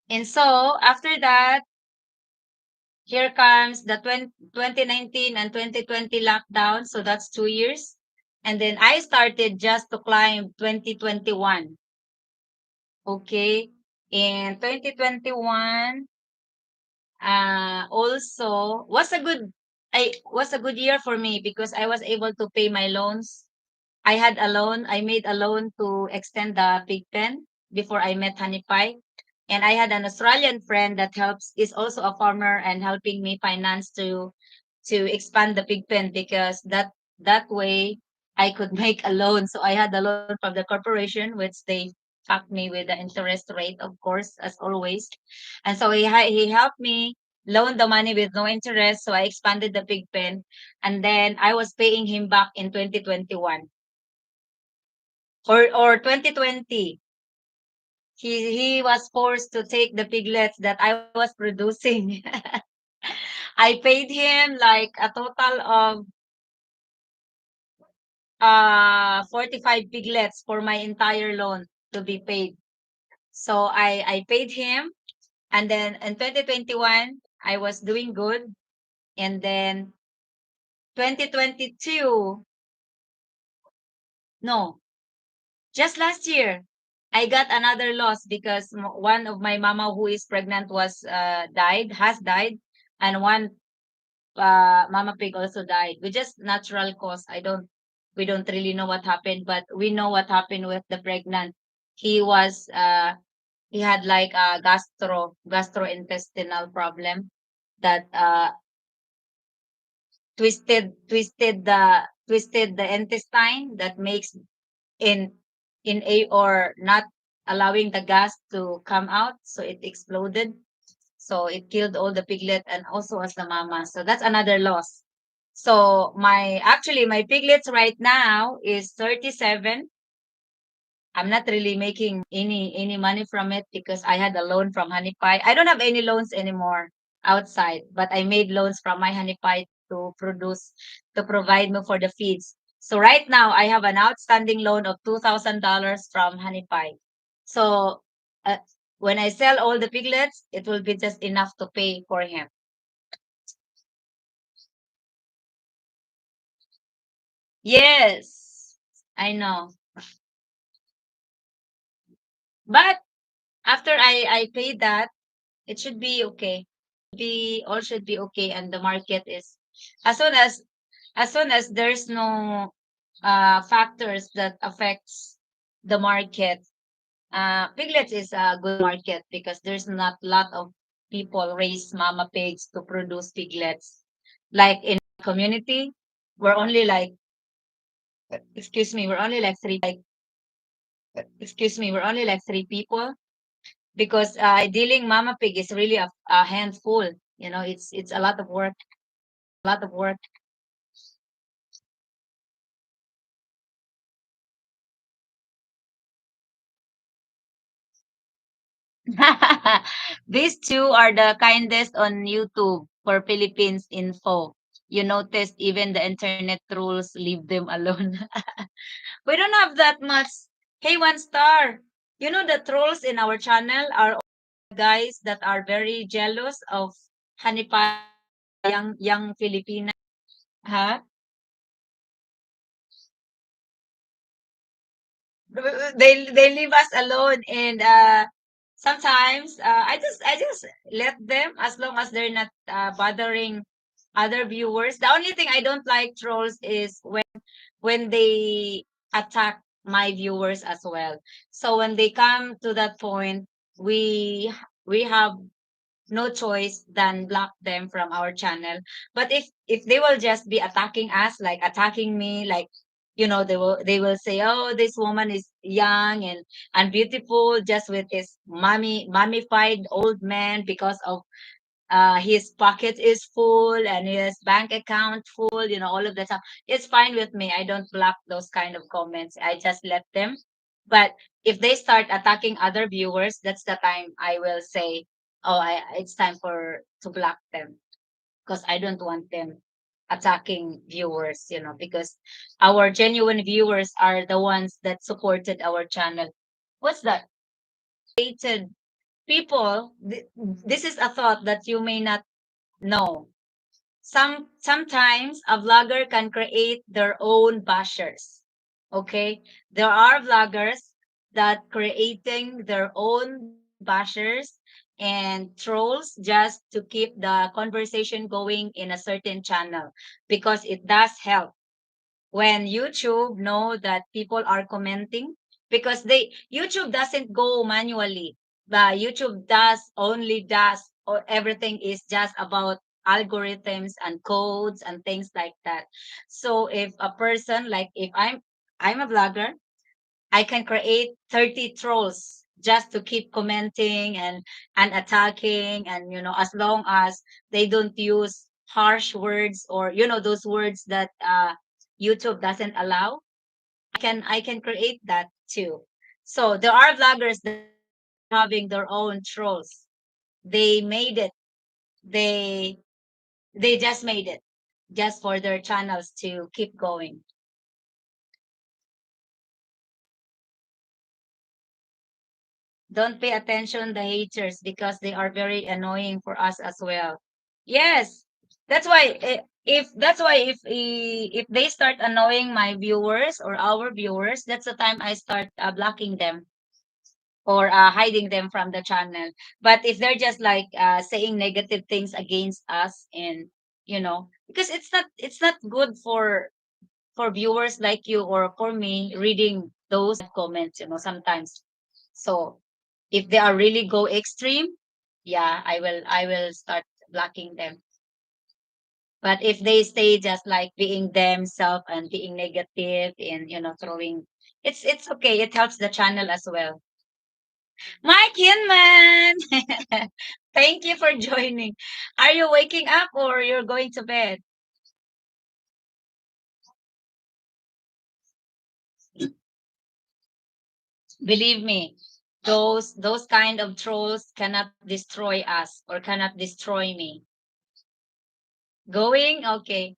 And so after that, here comes the 2019 and 2020 lockdown. So that's 2 years. And then I started just to climb 2021. Okay. In 2021, also was a good year for me because I was able to pay my loans. I made a loan to extend the pig pen before I met Honey Pie. And I had an Australian friend that is also a farmer and helping me finance to expand the pig pen because that way I could make a loan. So I had a loan from the corporation, which they tapped me with the interest rate, of course, as always. And so he helped me loan the money with no interest. So I expanded the pig pen, and then I was paying him back in 2021 or 2020. He was forced to take the piglets that I was producing. I paid him like a total of 45 piglets for my entire loan to be paid. So I paid him, and then in 2021 I was doing good, and then 2022, no, just last year I got another loss because one of my mama who is pregnant has died, and one mama pig also died with just natural cause. We don't really know what happened, but we know what happened with the pregnant. He was he had like a gastrointestinal problem that twisted the intestine that makes in in a or not allowing the gas to come out, so it exploded. So it killed all the piglet and also as the mama. So that's another loss. So my piglets right now is 37. I'm not really making any money from it because I had a loan from Honey Pie. I don't have any loans anymore outside, but I made loans from my Honey Pie to provide me for the feeds. So right now I have an outstanding loan of $2,000 from Honey Pie. So uh, when I sell all the piglets, it will be just enough to pay for him. Yes, I know. But after I pay that, it should be okay. Be all should be okay, and the market is as soon as there's no factors that affects the market. Piglets is a good market because there's not a lot of people raise mama pigs to produce piglets. Like in community, we're only like excuse me, we're only like we're only like three people because dealing mama pig is really a handful. It's a lot of work. A lot of work. These two are the kindest on YouTube for Philippines info. You notice even the internet rules leave them alone. We don't have that much. Hey, one star. The trolls in our channel are all guys that are very jealous of Honey Pie, young Filipina. Huh? They leave us alone, and sometimes I just let them as long as they're not bothering other viewers. The only thing I don't like trolls is when they attack my viewers as well. So when they come to that point, we have no choice than block them from our channel. But if they will just be attacking us, like attacking me, like they will say, oh, this woman is young and beautiful, just with his mummified old man because of his pocket is full and his bank account full, all of the time. It's fine with me. I don't block those kind of comments. I just let them. But if they start attacking other viewers, that's the time I will say, oh, it's time for to block them because I don't want them attacking viewers, because our genuine viewers are the ones that supported our channel. What's that? Hated people. This is a thought that you may not know. Sometimes a vlogger can create their own bashers. Okay? There are vloggers that creating their own bashers and trolls just to keep the conversation going in a certain channel because it does help when YouTube know that people are commenting because they YouTube doesn't go manually. But YouTube does or everything is just about algorithms and codes and things like that. So if a person like if I'm a vlogger, I can create 30 trolls just to keep commenting and attacking, and as long as they don't use harsh words or those words that YouTube doesn't allow, I can create that too. So there are vloggers that are having their own trolls. They made it. They they just made it just for their channels to keep going. Don't pay attention the haters because they are very annoying for us as well. Yes, that's why if they start annoying my viewers or our viewers, that's the time I start blocking them or hiding them from the channel. But if they're just like saying negative things against us, and because it's not good for viewers like you or for me reading those comments, sometimes. So if they are really go extreme, yeah, I will start blocking them. But if they stay just like being themselves and being negative and throwing It's okay. It helps the channel as well. Mike Hinman, thank you for joining. Are you waking up or you're going to bed? Believe me, those kind of trolls cannot destroy us or cannot destroy me. Going, okay.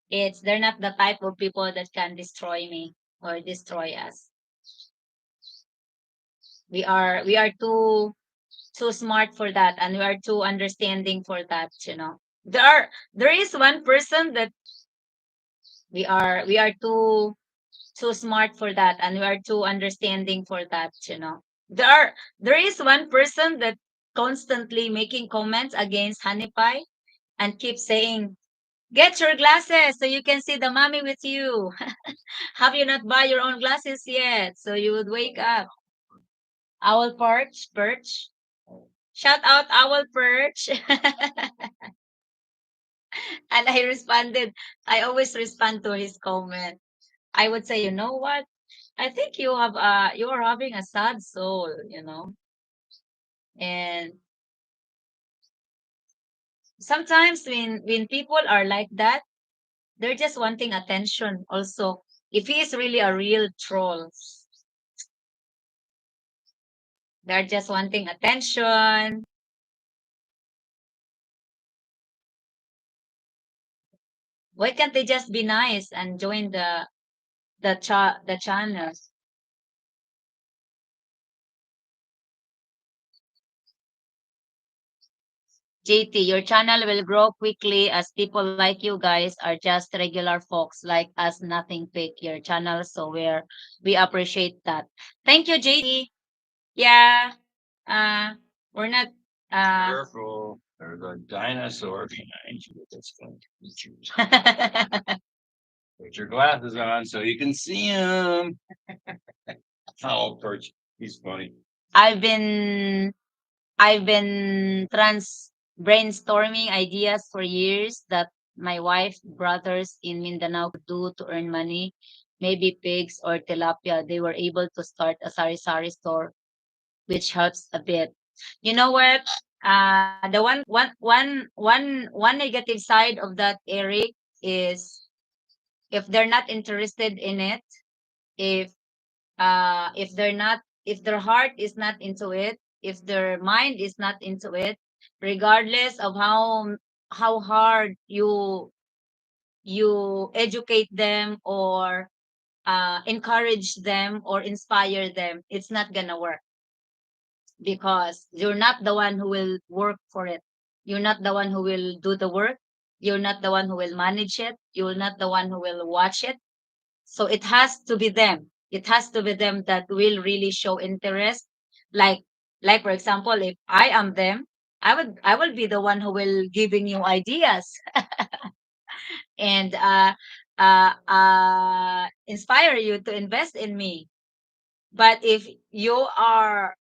They're not the type of people that can destroy me or destroy us. We are too smart for that, and we are too understanding for that, there is one person that we are too smart for that, and we are too understanding for that, there is one person that constantly making comments against Honey Pie and keep saying, get your glasses so you can see the mommy with you. Have you not buy your own glasses yet? So you would wake up. Owl Perch. Shout out Owl Perch. And I always respond to his comment. I would say, you know what? I think you are having a sad soul, And sometimes when people are like that, they're just wanting attention also. If he is really a real troll, they're just wanting attention. Why can't they just be nice and join the channels? JT, your channel will grow quickly as people like you guys are just regular folks like us, nothing fake your channel. So we appreciate that. Thank you, JT. Yeah. Uh we're not Careful, there's a dinosaur behind you that's going to eat you. Put your glasses on so you can see him. Oh, Perch, he's funny. I've been I've been brainstorming ideas for years that my wife brothers in Mindanao could do to earn money. Maybe pigs or tilapia. They were able to start a sari-sari store, which helps a bit. You know what? The one negative side of that, Eric, is if they're not interested in it, if if their heart is not into it, if their mind is not into it, regardless of how hard you educate them or encourage them or inspire them, it's not gonna work because you're not the one who will work for it. You're not the one who will do the work. You're not the one who will manage it. You're not the one who will watch it. So it has to be them. It has to be them that will really show interest. Like like for example, if I am them, I will be the one who will giving you ideas and inspire you to invest in me. But if you are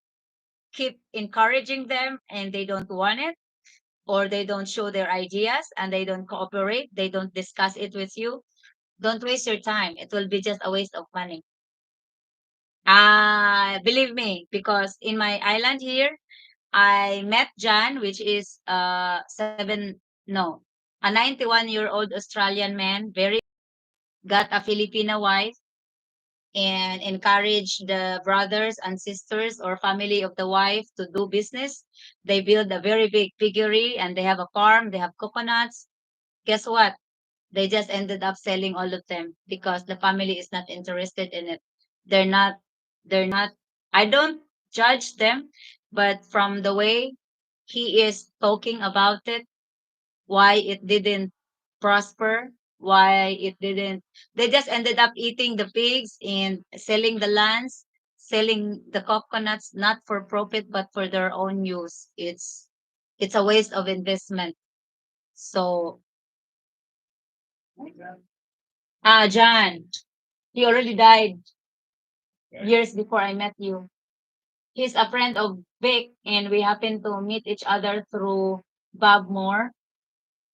keep encouraging them and they don't want it, or they don't show their ideas and they don't cooperate, they don't discuss it with you, don't waste your time. It will be just a waste of money. Believe me, because in my island here, I met John, which is a 91-year-old Australian man, very got a Filipina wife, and encourage the brothers and sisters or family of the wife to do business. They build a very big piggery and they have a farm, they have coconuts. Guess what? They just ended up selling all of them because the family is not interested in it. They're not, they're not, I don't judge them, but from the way he is talking about it, why it didn't prosper, why it didn't, they just ended up eating the pigs and selling the lands, selling the coconuts, not for profit, but for their own use. It's a waste of investment. So, John, he already died years before I met you. He's a friend of Vic, and we happened to meet each other through Bob Moore.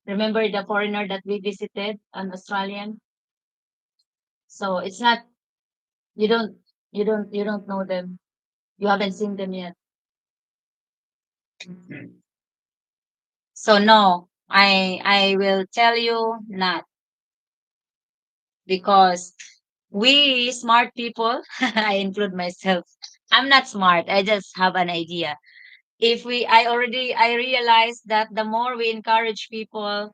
Remember the foreigner that we visited, an Australian? So it's not, you don't, You don't know them. You haven't seen them yet. So no, I will tell you not, because we smart people, I include myself. I'm not smart. I just have an idea. If we I realize that the more we encourage people,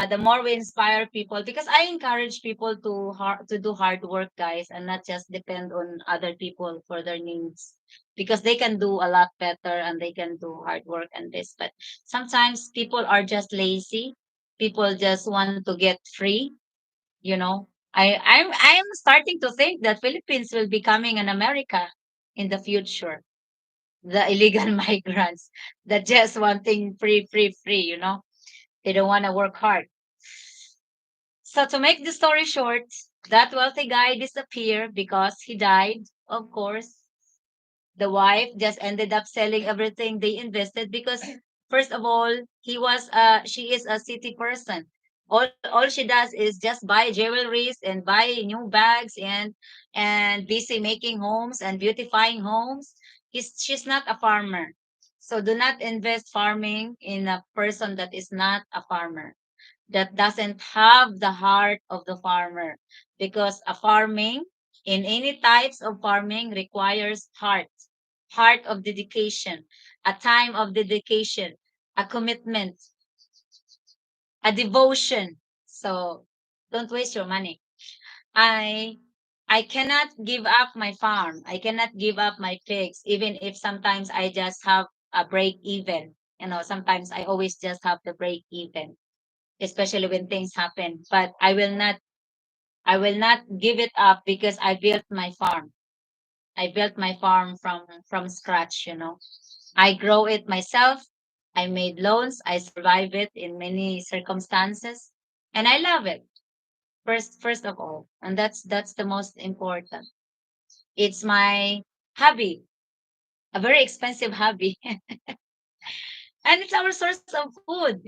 the more we inspire people, because I encourage people to do hard work, guys, and not just depend on other people for their needs, because they can do a lot better and they can do hard work and this. But sometimes people are just lazy. People just want to get free, you know. I'm starting to think that Philippines will be becoming an America in the future. The illegal migrants that just wanting free, free, free, you know. They don't want to work hard. So to make the story short, that wealthy guy disappeared because he died. Of course, the wife just ended up selling everything they invested, because first of all, she is a city person. All she does is just buy jewelries and buy new bags and busy making homes and beautifying homes. She's not a farmer. So do not invest farming in a person that is not a farmer, that doesn't have the heart of the farmer, because a farming, in any types of farming, requires heart of dedication, a time of dedication, a commitment, a devotion. So don't waste your money. I i cannot give up my farm. I cannot give up my pigs, even if sometimes I just have a break even. Sometimes I always just have the break even, especially when things happen. But I will not give it up, because I built my farm. I built my farm from scratch, I grow it myself. I made loans. I survive it in many circumstances, and I love it. First of all, and that's the most important. It's my hobby, a very expensive hobby, and it's our source of food.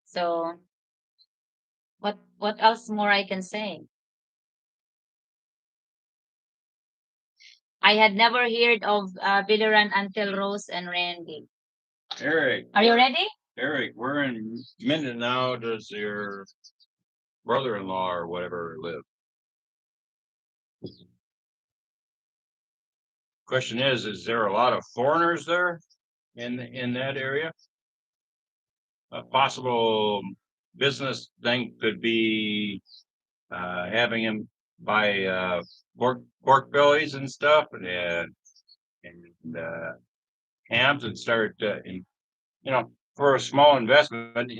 So what else more I can say? I had never heard of Biliran until Rose and Randy. Eric, Are you ready? Eric, where in Mindanao does your brother-in-law or whatever live? Question is there a lot of foreigners there in that area? A possible business thing could be having him buy pork bellies and stuff and hams and start for a small investment,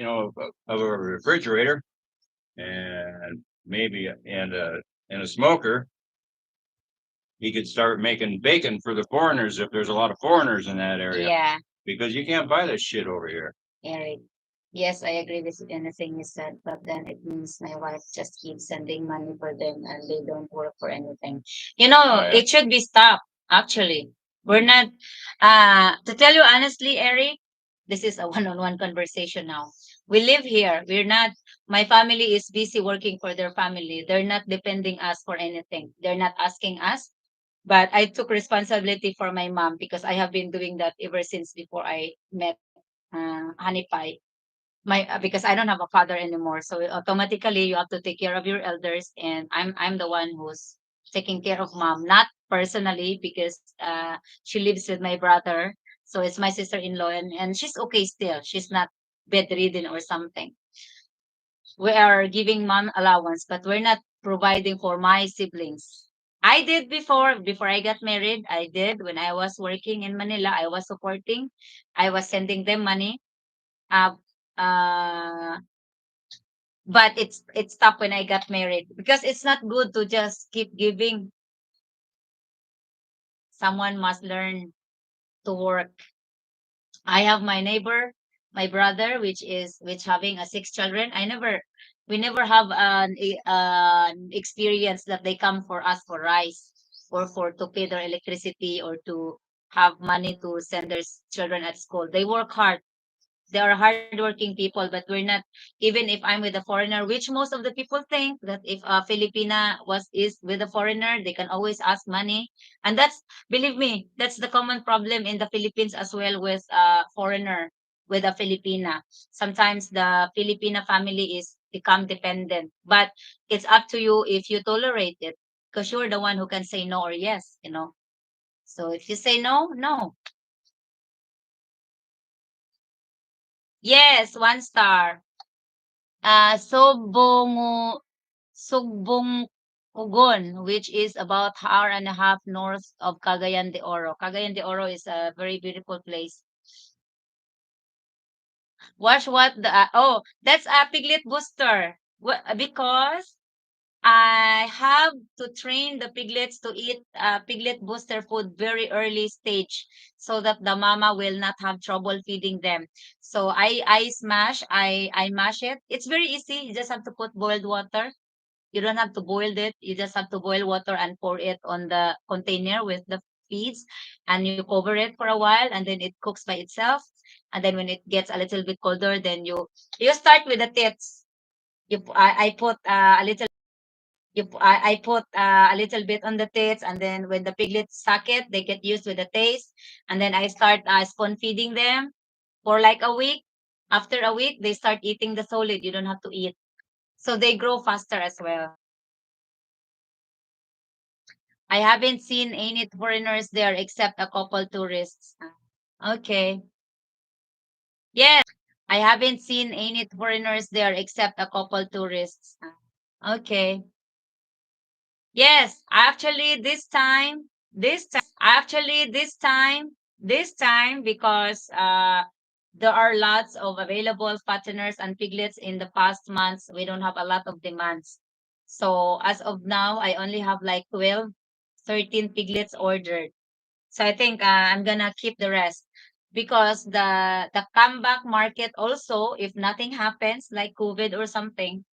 of a refrigerator and maybe and a smoker. He could start making bacon for the foreigners if there's a lot of foreigners in that area, Yeah, because you can't buy this shit over here. Eric. Yes, I agree with anything you said, but then it means my wife just keeps sending money for them and they don't work for anything. Yeah. It should be stopped, actually. We're not, to tell you honestly, Eric, this is a one-on-one conversation now. We live here. My family is busy working for their family. They're not depending us for anything. They're not asking us. But I took responsibility for my mom, because I have been doing that ever since before I met Honey Pie. Because I don't have a father anymore, so automatically you have to take care of your elders, and I'm the one who's taking care of mom, not personally, because she lives with my brother, so it's my sister-in-law, and she's okay still. She's not bedridden or something. We are giving mom allowance, but we're not providing for my siblings. I did before I got married. I did when I was working in Manila. I was supporting. I was sending them money. Uh, uh, but it's tough when I got married, because it's not good to just keep giving. Someone must learn to work. I have my neighbor, my brother, which having a six children. We never have an experience that they come for us for rice, or for to pay their electricity, or to have money to send their children at school. They work hard. They are hardworking people, but we're not. Even if I'm with a foreigner, which most of the people think that if a Filipina is with a foreigner, they can always ask money, and that's, believe me, that's the common problem in the Philippines as well with a foreigner with a Filipina. Sometimes the Filipina family is become dependent, but it's up to you if you tolerate it, because you're the one who can say no or yes, you know. So if you say no, no. Yes, 1 star. Sobongo Sugbong which is about hour and a half north of Cagayan de Oro. Cagayan de Oro is a very beautiful place. Watch what the that's a piglet booster. Because I have to train the piglets to eat piglet booster food very early stage so that the mama will not have trouble feeding them. So I mash it. It's very easy. You just have to put boiled water. You don't have to boil it. You just have to boil water and pour it on the container with the feeds, and you cover it for a while, and then it cooks by itself. And then when it gets a little bit colder, then you start with the tits. I put a little I put a little bit on the tits, and then when the piglets suck it, they get used with the taste, and then I start spoon feeding them for like a week. After a week, they start eating the solid. You don't have to eat, so they grow faster as well. I haven't seen any foreigners there except a couple tourists. Okay. Yes, I haven't seen any foreigners there except a couple tourists. Okay. Yes, this time, because there are lots of available fatteners and piglets in the past months, we don't have a lot of demands. So as of now, I only have like 12, 13 piglets ordered. So I think I'm gonna keep the rest because the comeback market also, if nothing happens like COVID or something,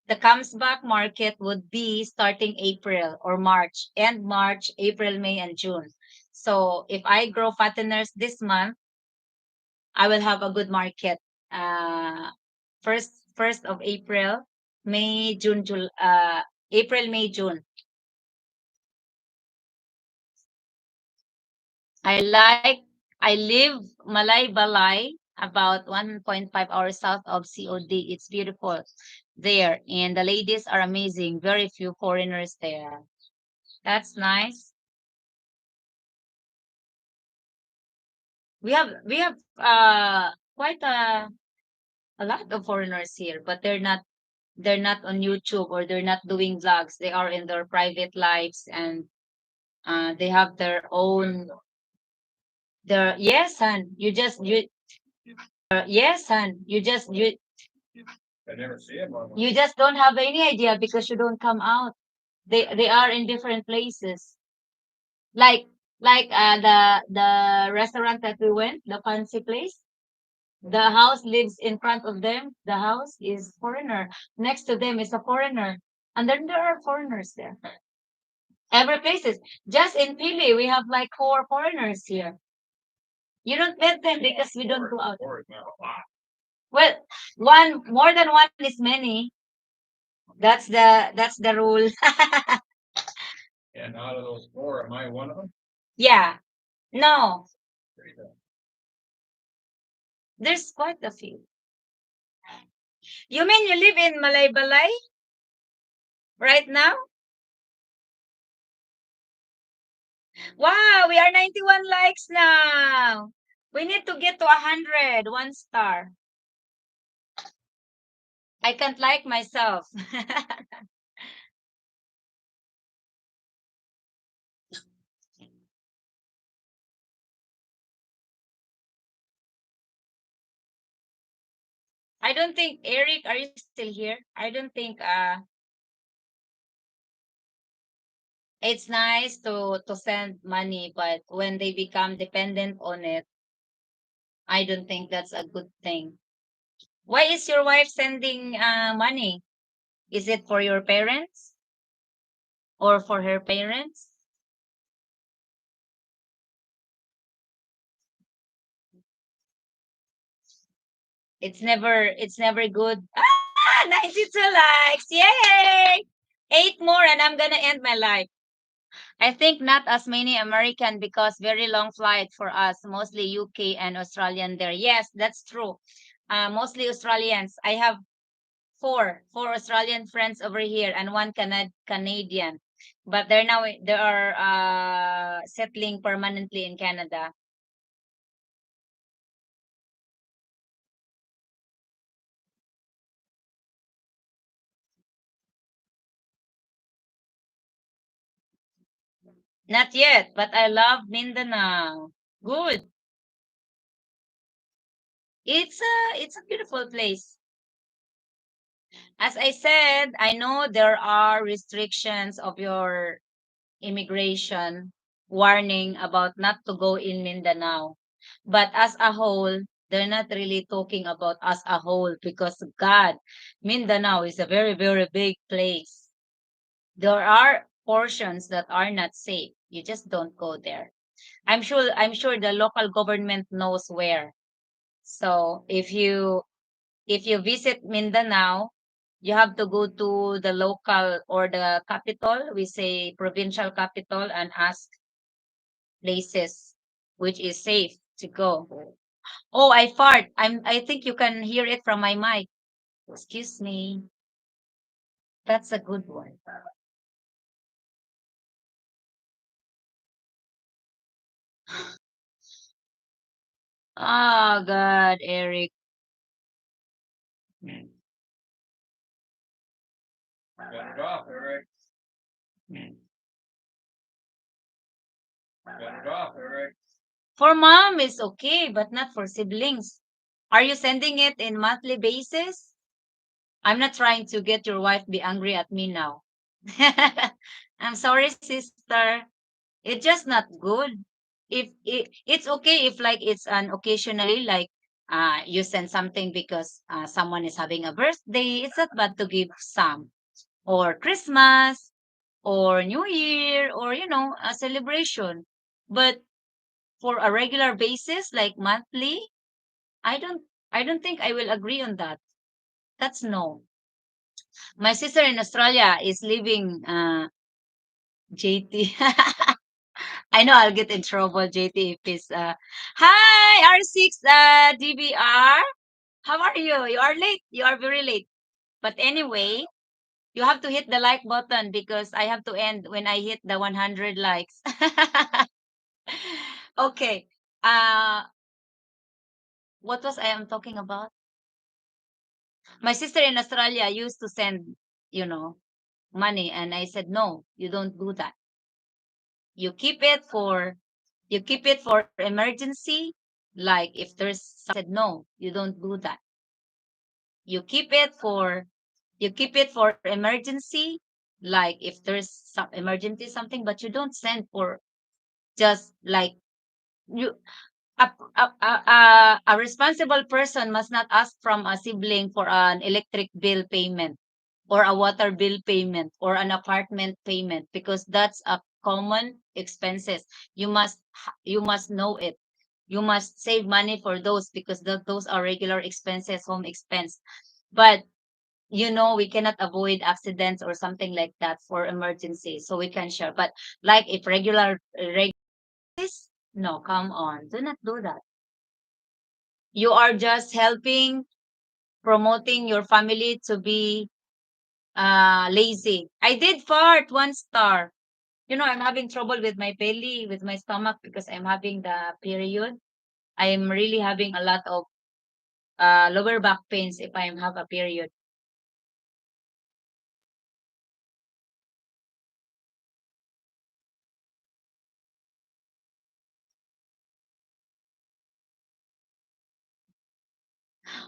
the comes back market would be starting April or March, end March, April, May, and June. So if I grow fatteners this month, I will have a good market. First of April, May, June, April, May, June. I live Malay Balay, about 1.5 hours south of COD. It's beautiful there, and the ladies are amazing. Very few foreigners there. That's nice. We have quite a lot of foreigners here, but they're not on YouTube, or they're not doing vlogs. They are in their private lives, and they have their own their yes, son. I never see him on. You just don't have any idea because you don't come out. They are in different places. Like the restaurant that we went, the fancy place. The house lives in front of them. The house is foreigner. Next to them is a foreigner. And then there are foreigners there. Every places. Just in Pili, we have like 4 foreigners here. You don't met them because we don't go out. Well, one more than one is many. That's the rule. And out of those 4, am I one of them? Yeah. No, there's quite a few. You mean you live in Malaybalay right now? Wow, we are 91 likes now. We need to get to 100, 1 star. I can't like myself. I don't think, Eric, are you still here? I don't think it's nice to send money, but when they become dependent on it, I don't think that's a good thing. Why is your wife sending money? Is it for your parents or for her parents? It's never good. Ah, 92 likes. Yay! 8 more and I'm gonna end my life. I think not as many American because very long flight for us, mostly UK and Australian there. Yes, that's true. Mostly Australians. I have four Australian friends over here and one Canadian, but they are settling permanently in Canada. Not yet, but I love Mindanao. Good. It's a beautiful place. As I said, I know there are restrictions of your immigration warning about not to go in Mindanao. But as a whole, they're not really talking about as a whole because God, Mindanao is a very, very big place. There are portions that are not safe. You just don't go there. I'm sure the local government knows where. So if you visit Mindanao, you have to go to the local or the capital, we say provincial capital, and ask places which is safe to go. Oh, I fart. I think you can hear it from my mic. Excuse me. That's a good one. Oh God, Eric. Mm, Cut it off, Eric. mm. Cut it off, Eric. For mom is okay, but not for siblings. Are you sending it in monthly basis? I'm not trying to get your wife be angry at me now. I'm sorry, sister. It's just not good. If it's okay if like it's an occasionally like you send something because someone is having a birthday. It's not bad to give some or Christmas or New Year or a celebration. But for a regular basis like monthly, I don't I don't think I will agree on that. That's no. My sister in Australia is living JT. I know I'll get in trouble, JT, if it's hi R6 DBR. How are you? You are late. You are very late. But anyway, you have to hit the like button because I have to end when I hit the 100 likes. Okay. Uh what was I am talking about? My sister in Australia used to send, you know, money and I said no, you don't do that. You keep it for emergency. Like if there's said no, you don't do that. You keep it for emergency. Like if there's some emergency something, but you don't send for just like you a responsible person must not ask from a sibling for an electric bill payment or a water bill payment or an apartment payment because that's a common expenses. You must know it. You must save money for those because those are regular expenses, home expense. But we cannot avoid accidents or something like that for emergency, so we can share. But like if regular no, come on, do not do that. You are just helping promoting your family to be lazy. I did fart 1 star. I'm having trouble with my belly, with my stomach because I'm having the period. I'm really having a lot of lower back pains if I have a period.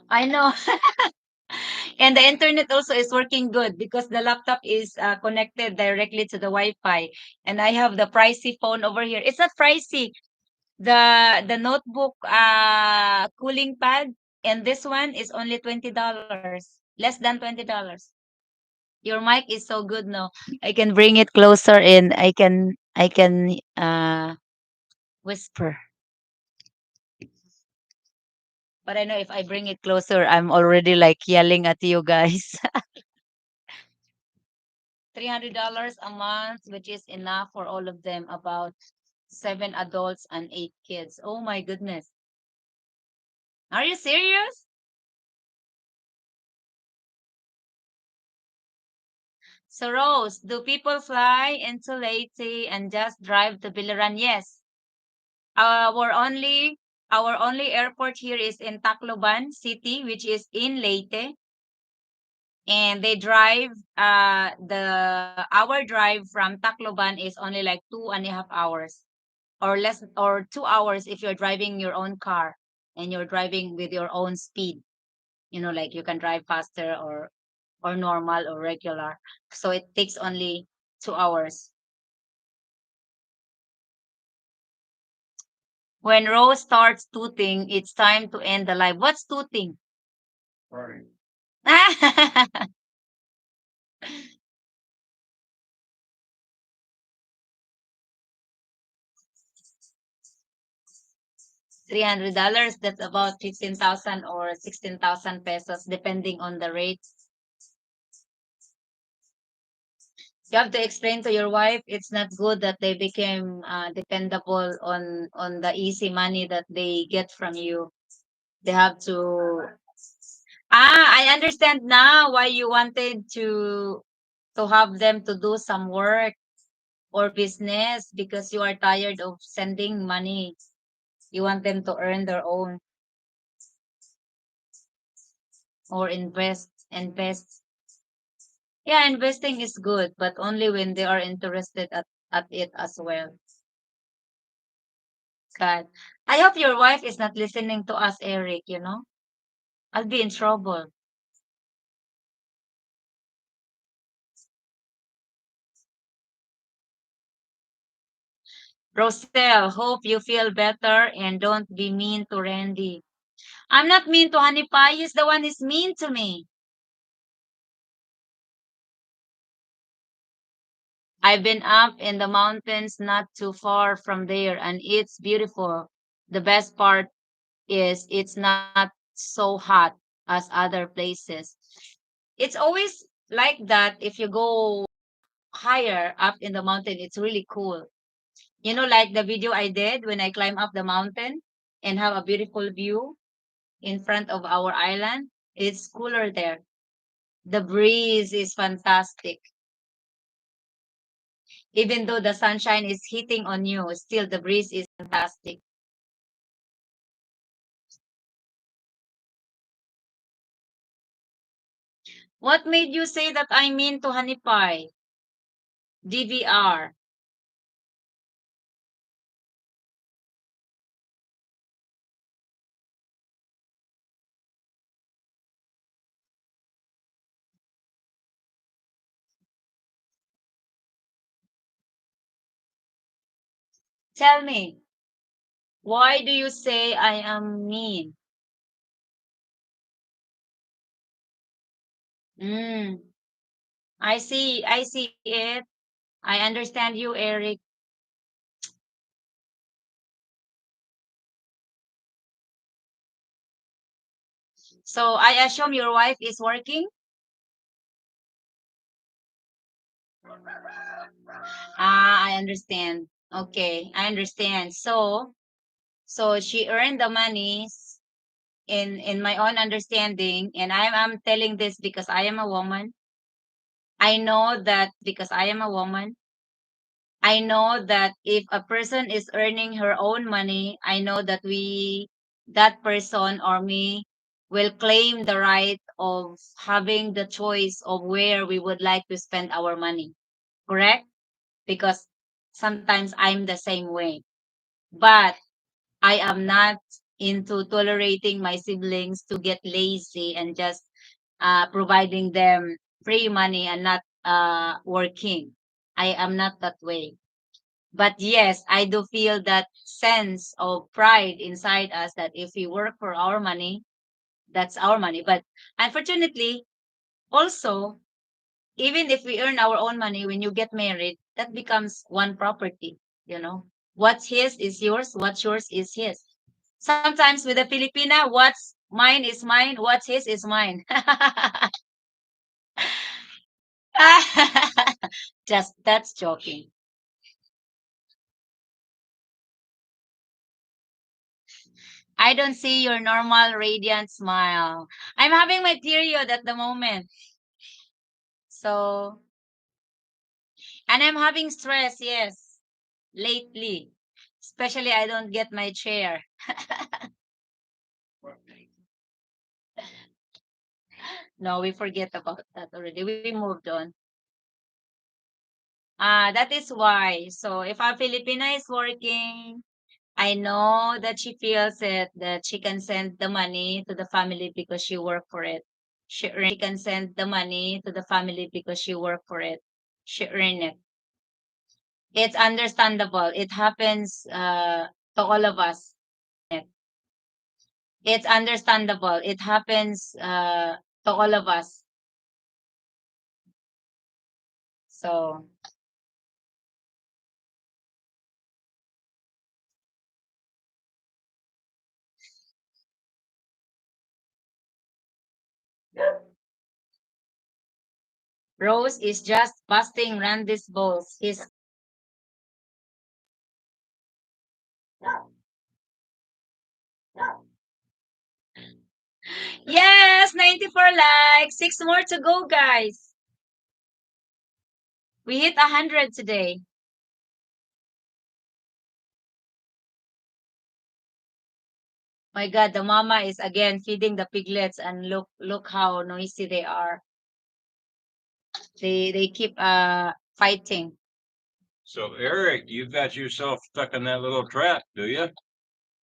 I know. And the internet also is working good because the laptop is connected directly to the Wi-Fi. And I have the pricey phone over here. It's not pricey. The notebook cooling pad and this one is only $20. Less than $20. Your mic is so good now. I can bring it closer and I can whisper. But I know if I bring it closer, I'm already like yelling at you guys. $300 a month, which is enough for all of them, about 7 adults and 8 kids. Oh my goodness. Are you serious? So Rose, do people fly into Leyte and just drive to Biliran? Yes. Our only our only airport here is in Tacloban City, which is in Leyte. And they drive the our drive from Tacloban is only like 2.5 hours or less, or 2 hours if you're driving your own car and you're driving with your own speed. Like you can drive faster or normal or regular. So it takes only 2 hours. When Rose starts tooting, it's time to end the live. What's tooting? Sorry. $300, that's about 15,000 or 16,000 pesos, depending on the rates. You have to explain to your wife it's not good that they became dependable on the easy money that they get from you. They have to. I understand now why you wanted to have them to do some work or business, because you are tired of sending money. You want them to earn their own or invest. Yeah, investing is good, but only when they are interested at it as well. God. I hope your wife is not listening to us, Eric. I'll be in trouble. Rosel, hope you feel better and don't be mean to Randy. I'm not mean to Honey Pie. He's the one who's mean to me. I've been up in the mountains not too far from there, and it's beautiful. The best part is it's not so hot as other places. It's always like that. If you go higher up in the mountain, it's really cool. Like the video I did when I climb up the mountain and have a beautiful view in front of our island. It's cooler there. The breeze is fantastic. Even though the sunshine is hitting on you, still the breeze is fantastic. What made you say that I'm mean to Honey Pie? DVR. Tell me, why do you say I am mean? Mm, I see it. I understand you, Eric. So I assume your wife is working? I understand. Okay, I understand. So she earned the money in my own understanding, and I'm telling this because I am a woman. I know that because I am a woman. I know that if a person is earning her own money, I know that person or me will claim the right of having the choice of where we would like to spend our money. Correct? Because sometimes I'm the same way. But I am not into tolerating my siblings to get lazy and just providing them free money and not working. I am not that way. But yes, I do feel that sense of pride inside us that if we work for our money, that's our money. But unfortunately, also, even if we earn our own money, when you get married, that becomes one property. What's his is yours, what's yours is his. Sometimes with a Filipina, what's mine is mine, what's his is mine. Just that's joking. I don't see your normal radiant smile. I'm having my period at the moment. So, and I'm having stress, yes, lately. Especially I don't get my chair. No, we forget about that already. We moved on. That is why. So if a Filipina is working, I know that she feels it, that she can send the money to the family because she worked for it. She can send the money to the family because she worked for it. She earned it. It's understandable. It happens to all of us. It's understandable. It happens to all of us. So Rose is just busting Randy's balls. He's yes, 94 likes. 6 more to go, guys. We hit 100 today. My God, the mama is again feeding the piglets, and look how noisy they are. They keep fighting. So Eric, you got yourself stuck in that little trap, do you?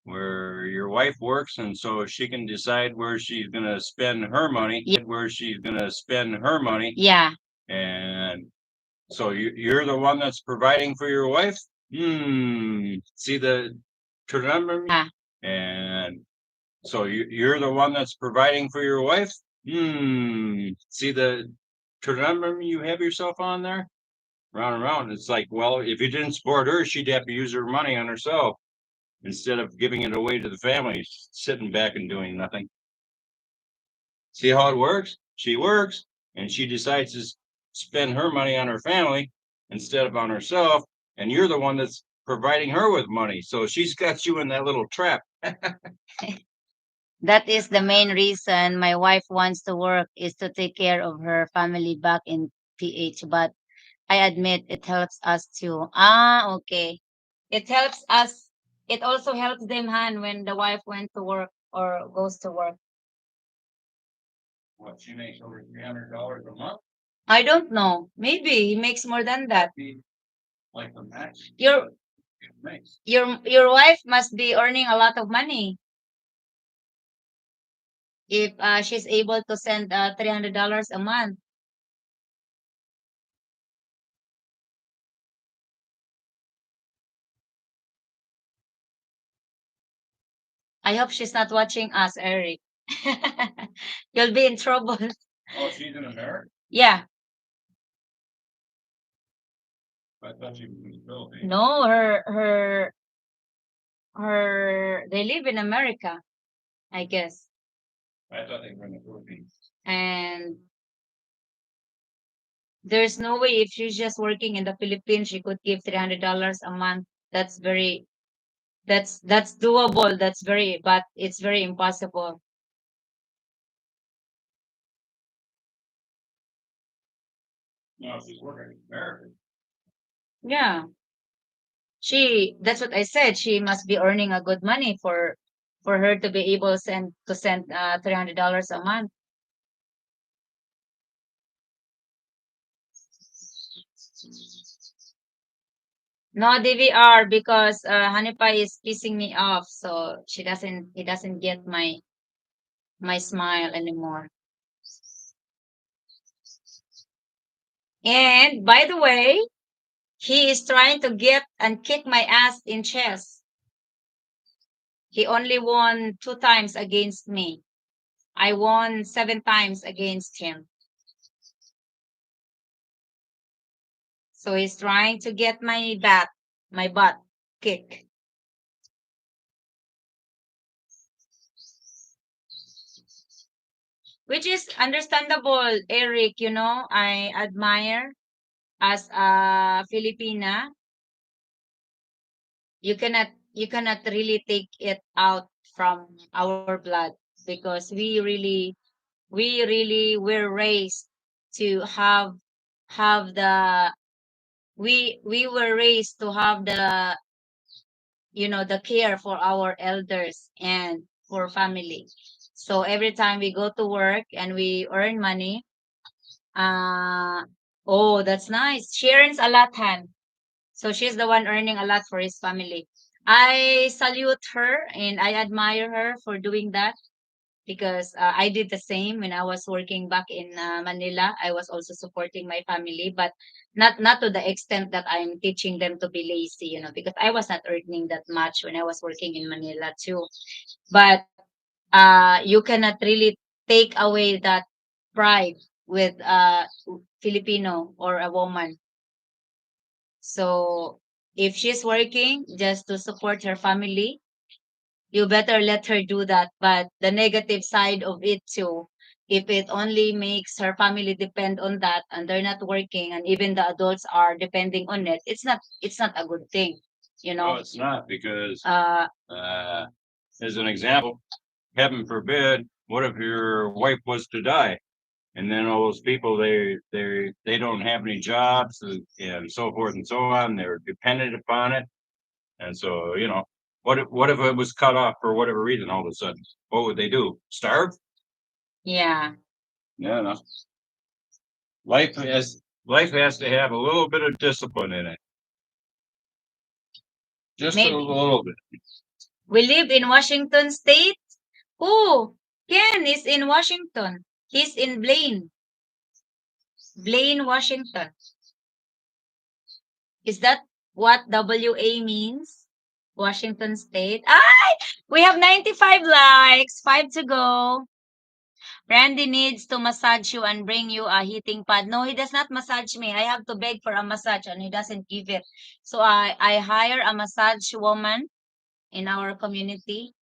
Where your wife works and so she can decide where she's gonna spend her money, where she's gonna spend her money. Yeah. And so you're the one that's providing for your wife? See the conundrum? Yeah. And so you're the one that's providing for your wife? See the conundrum you have yourself on there? Round and round. It's like, well, if you didn't support her, she'd have to use her money on herself instead of giving it away to the family, sitting back and doing nothing. See how it works? She works and she decides to spend her money on her family instead of on herself. And you're the one that's providing her with money. So she's got you in that little trap. That is the main reason my wife wants to work, is to take care of her family back in PH. But I admit it helps us too. Okay. It helps us. It also helps them, Han, when the wife went to work or goes to work. What, she makes over $300 a month? I don't know. Maybe he makes more than that. Like the max Your makes. your wife must be earning a lot of money if she's able to send $300 a month. I hope she's not watching us, Eric. You'll be in trouble. Oh, she's in America? Yeah. I thought she was in the Philippines. No, her they live in America, I guess. I thought they were in the Philippines. And there's no way if she's just working in the Philippines, she could give $300 a month. That's very that's doable. That's very, but it's very impossible. No, she's working in America. Yeah. That's what I said. She must be earning a good money for her to be able to send $300 a month. No DVR because Hanipa is pissing me off, so he doesn't get my smile anymore. And by the way, he is trying to get and kick my ass in chess. He only won 2 times against me. I won 7 times against him. So he's trying to get my butt kick. which is understandable, Eric. I admire as a Filipina. You cannot really take it out from our blood because we really were raised to have we were raised to have the care for our elders and for family. So every time we go to work and we earn money, uh oh, that's nice. Sharon's a lot hand. So she's the one earning a lot for his family. I salute her and I admire her for doing that because I did the same when I was working back in Manila. I was also supporting my family, but not to the extent that I'm teaching them to be lazy, because I was not earning that much when I was working in Manila too. But you cannot really take away that pride with Filipino or a woman. So if she's working just to support her family, you better let her do that. But the negative side of it too, if it only makes her family depend on that and they're not working and even the adults are depending on it, it's not a good thing, you No, know. it's not because, Uh as an example, heaven forbid, what if your wife was to die? And then all those people, they don't have any jobs and so forth and so on. They're dependent upon it. And so, what if it was cut off for whatever reason all of a sudden? What would they do? Starve? yeah. Yeah, no. Life has to have a little bit of discipline in it. Just a Maybe little bit. we live in Washington state. Oh, Ken is in Washington. He's in Blaine, Washington. Is that what WA means? Washington State. We have 95 likes. 5 to go. Randy needs to massage you and bring you a heating pad. No, he does not massage me. I have to beg for a massage and he doesn't give it. So I hire a massage woman in our community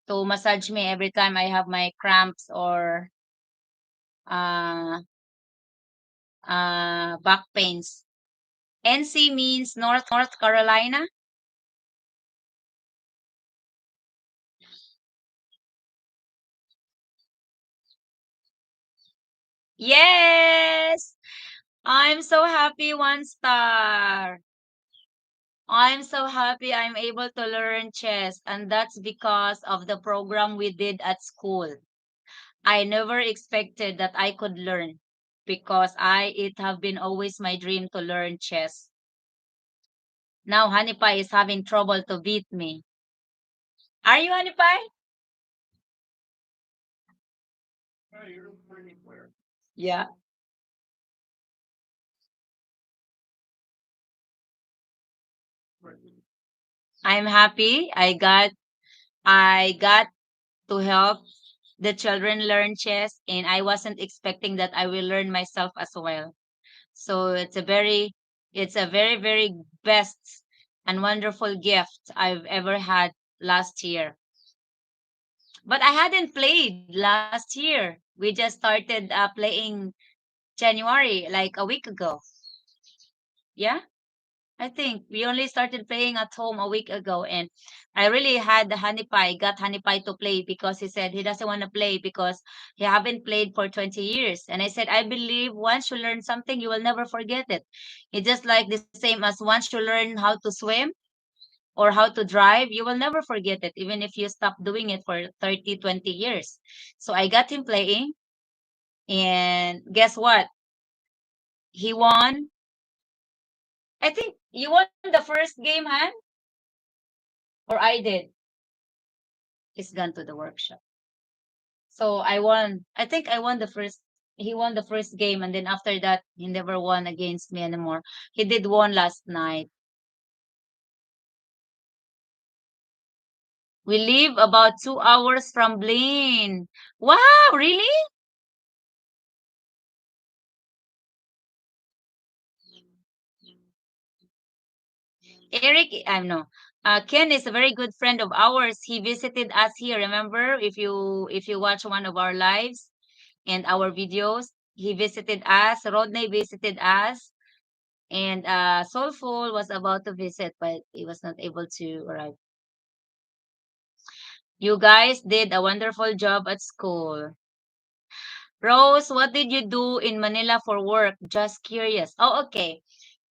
to massage me every time I have my cramps or uh back pains. NC means North Carolina. Yes! I'm so happy, 1 star. I'm so happy I'm able to learn chess, and that's because of the program we did at school. I never expected that I could learn because it have been always my dream to learn chess. Now Honey Pie is having trouble to beat me. Are you, Honey Pie? Yeah. I'm happy. I got to help the children learn chess, and I wasn't expecting that I will learn myself as well. So it's a very, very best and wonderful gift I've ever had last year. But I hadn't played last year. We just started playing January, like a week ago. Yeah, I think we only started playing at home a week ago, and I really had got Honey Pie to play because he said he doesn't want to play because he haven't played for 20 years. And I said, I believe once you learn something, you will never forget it. It's just like the same as once you learn how to swim or how to drive, you will never forget it, even if you stop doing it for 30, 20 years. So I got him playing, and guess what? He won. I think you won the first game, Han? Or I did. He's gone to the workshop. So I won. I think I won the first. He won the first game, and then after that, he never won against me anymore. He did one last night. We live about 2 hours from Blaine. Wow, really? Eric, I know. Ken is a very good friend of ours. He visited us here. Remember, if you watch one of our lives, and our videos. He visited us. Rodney visited us. And Soulful was about to visit, but he was not able to arrive. You guys did a wonderful job at school. Rose, what did you do in Manila for work? Just curious. Oh, okay.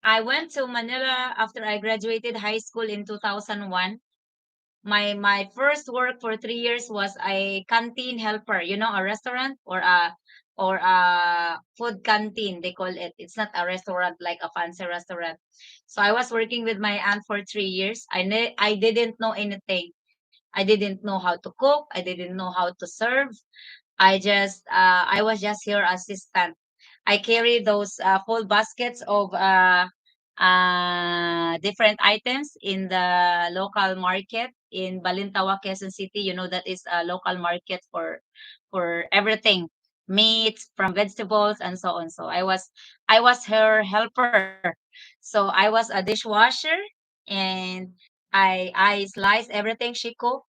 I went to Manila after I graduated high school in 2001. My first work for 3 years was a canteen helper, a restaurant or a food canteen, they call it. It's not a restaurant like a fancy restaurant. So I was working with my aunt for 3 years. I didn't know anything. I didn't know how to cook. I didn't know how to serve. I was just her assistant. I carry those full baskets of different items in the local market in Balintawak, Quezon City. That is a local market for everything, meats from vegetables and so on. So I was her helper. So I was a dishwasher, and I slice everything she cooked,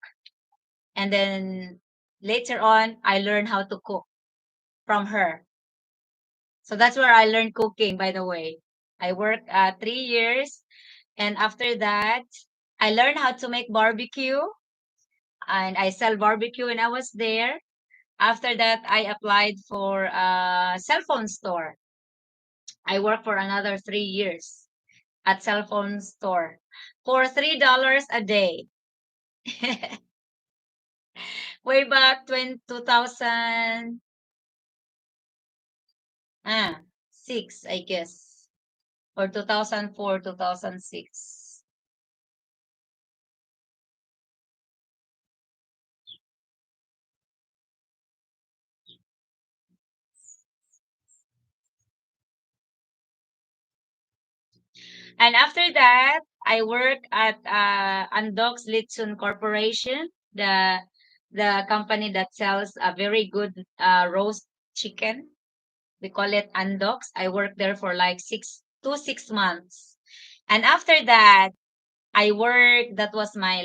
and then later on I learned how to cook from her. So that's where I learned cooking, by the way. I worked 3 years, and after that, I learned how to make barbecue, and I sell barbecue when I was there. After that, I applied for a cell phone store. I worked for another 3 years at cell phone store for $3 a day. Way back 2000, 6, I guess, or 2004, 2006. And after that, I work at Andox Litsun Corporation, the company that sells a very good roast chicken. We call it Andox. I worked there for like 6 months. And after that, I worked, that was my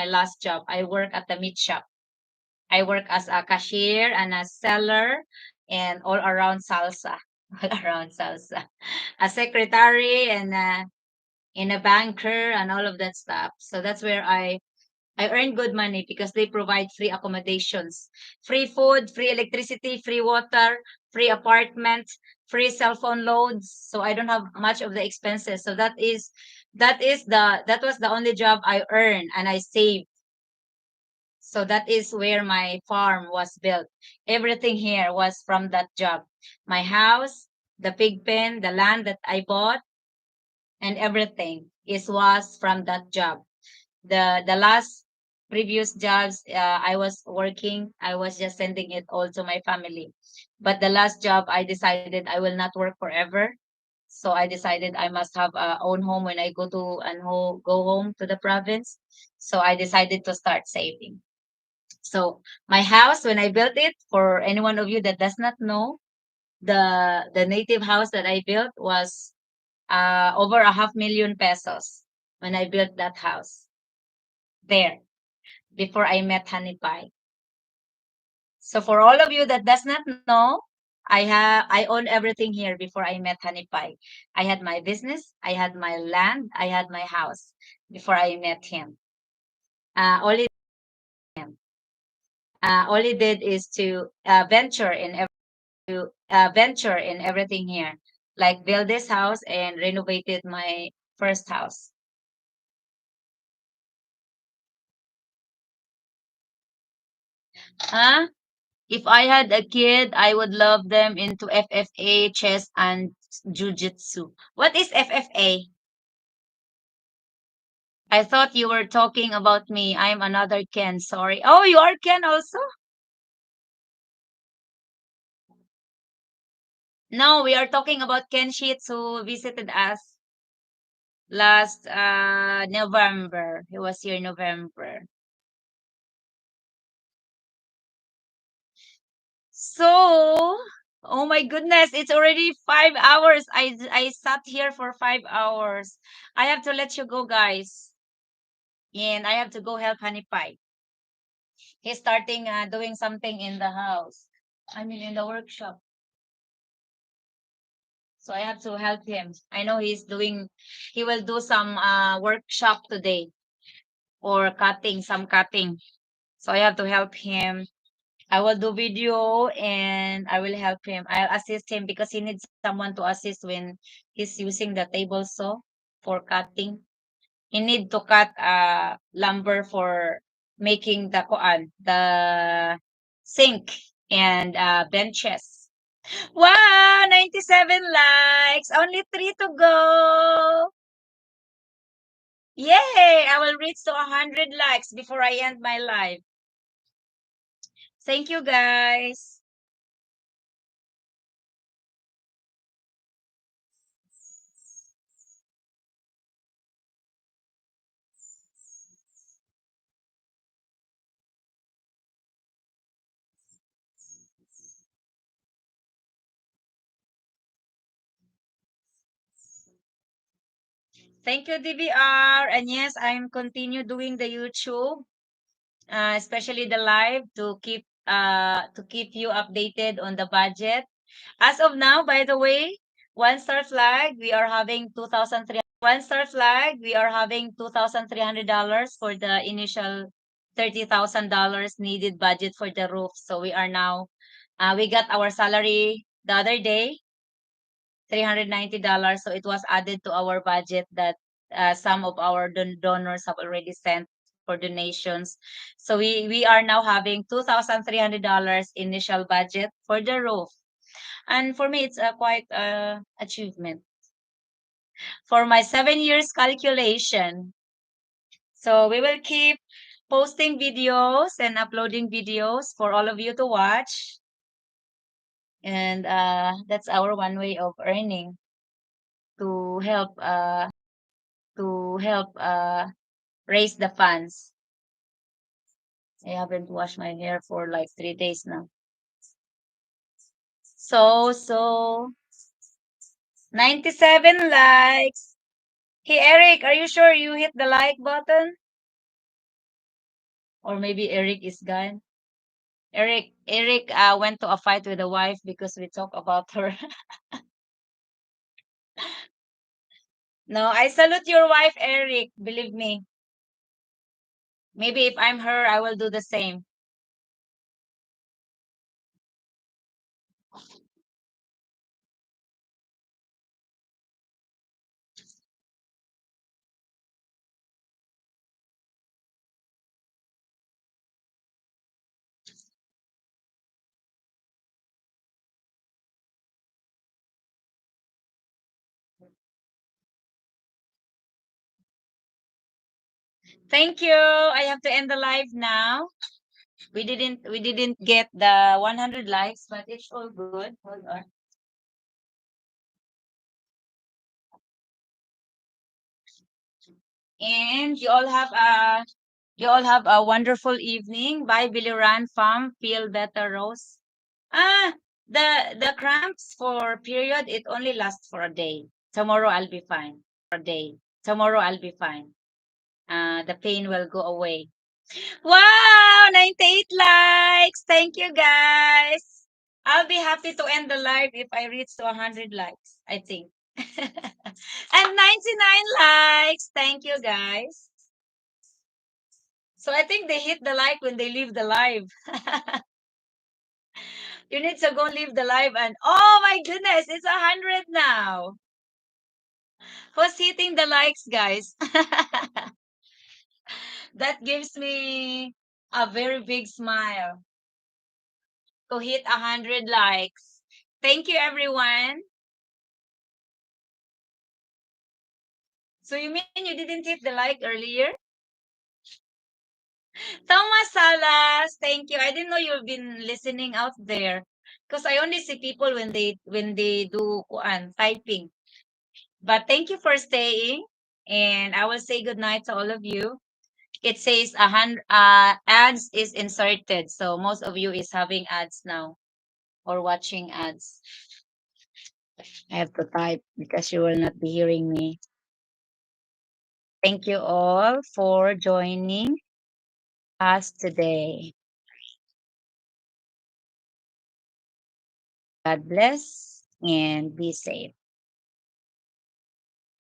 last job. I work at the meat shop. I work as a cashier and a seller and all around salsa. All around salsa. A secretary and a banker and all of that stuff. So that's where I earn good money because they provide free accommodations, free food, free electricity, free water, free apartment, free cell phone loads. So I don't have much of the expenses. So that was the only job I earn and I save. So that is where my farm was built. Everything here was from that job. My house, the pig pen, the land that I bought, and everything was from that job. The last previous jobs I was working, I was just sending it all to my family. But the last job, I decided I will not work forever. So I decided I must have a own home when I go home to the province. So I decided to start saving. So my house, when I built it, for any one of you that does not know, the native house that I built was over a half million pesos when I built that house there before I met Honey Pie. So for all of you that does not know, I own everything here before I met Honey Pie. I had my business, I had my land, I had my house before I met him. All he did is to venture in everything here, like build this house and renovated my first house. Huh? If I had a kid, I would love them into FFA, chess, and jujitsu. What is FFA? I thought you were talking about me. I'm another Ken. Sorry. Oh, you are Ken also? No, we are talking about Ken Sheets who visited us last November. He was here in November. So, oh my goodness, it's already 5 hours. I sat here for 5 hours. I have to let you go, guys. And I have to go help Honey Pie. He's starting doing something in the house. I mean, in the workshop. So I have to help him. I know he will do some workshop today or some cutting. So I have to help him. I will do video and I will help him. I'll assist him because he needs someone to assist when he's using the table saw for cutting. He need to cut lumber for making the sink and benches. Wow, 97 likes. Only 3 to go. Yay! I will reach to 100 likes before I end my live. Thank you, guys. Thank you, DVR. And yes, I'm continue doing the YouTube, especially the live to keep you updated on the budget. As of now, by the way, one star flag, we are having $2,300 for the initial $30,000 needed budget for the roof. So we are now, we got our salary the other day, $390. So it was added to our budget that some of our donors have already sent for donations. So we are now having $2,300 initial budget for the roof. And for me, it's a quite achievement for my 7 years calculation. So we will keep posting videos and uploading videos for all of you to watch. And that's our one way of earning to help raise the funds. I haven't washed my hair for like 3 days now. So 97 likes. Hey Eric, are you sure you hit the like button? Or maybe Eric is gone. Eric went to a fight with the wife because we talk about her. No, I salute your wife, Eric. Believe me. Maybe if I'm her, I will do the same. Thank you. I have to end the live now. We didn't get the 100 likes, but it's all good. Hold on. And you all have a wonderful evening. Bye, Biliran Farm. Feel better, Rose. Ah, the cramps for period, it only lasts for a day. Tomorrow I'll be fine. Tomorrow I'll be fine. The pain will go away. Wow, 98 likes. Thank you, guys. I'll be happy to end the live if I reach to 100 likes, I think. And 99 likes. Thank you, guys. So I think they hit the like when they leave the live. You need to go leave the live and oh my goodness, it's 100 now. Who's hitting the likes, guys? That gives me a very big smile to hit 100 likes. Thank you, everyone. So you mean you didn't hit the like earlier? Thomas Salas, thank you. I didn't know you've been listening out there because I only see people when they do typing. But thank you for staying, and I will say good night to all of you. It says ads is inserted, so most of you is having ads now or watching ads. I have to type because you will not be hearing me. Thank you all for joining us today. God bless and be safe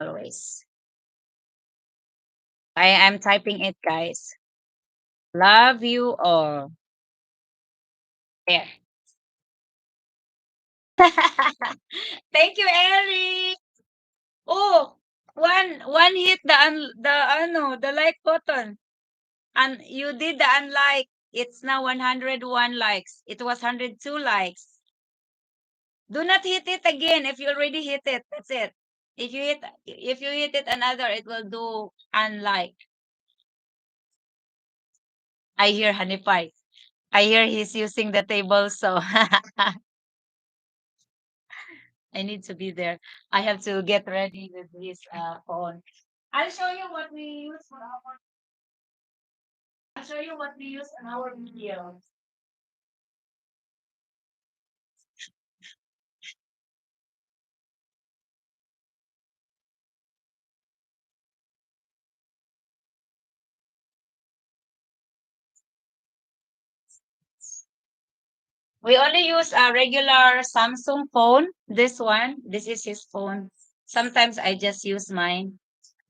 always. I am typing it, guys. Love you all. There. Thank you, Eric. Oh, one hit the like button. And you did the unlike. It's now 101 likes. It was 102 likes. Do not hit it again if you already hit it. That's it. If you hit it another, it will do unlike. I hear Honey Pie. I hear he's using the table, so I need to be there. I have to get ready with his phone. I'll show you what we use for our. I'll show you what we use in our videos. We only use a regular Samsung phone. This one, this is his phone. Sometimes I just use mine.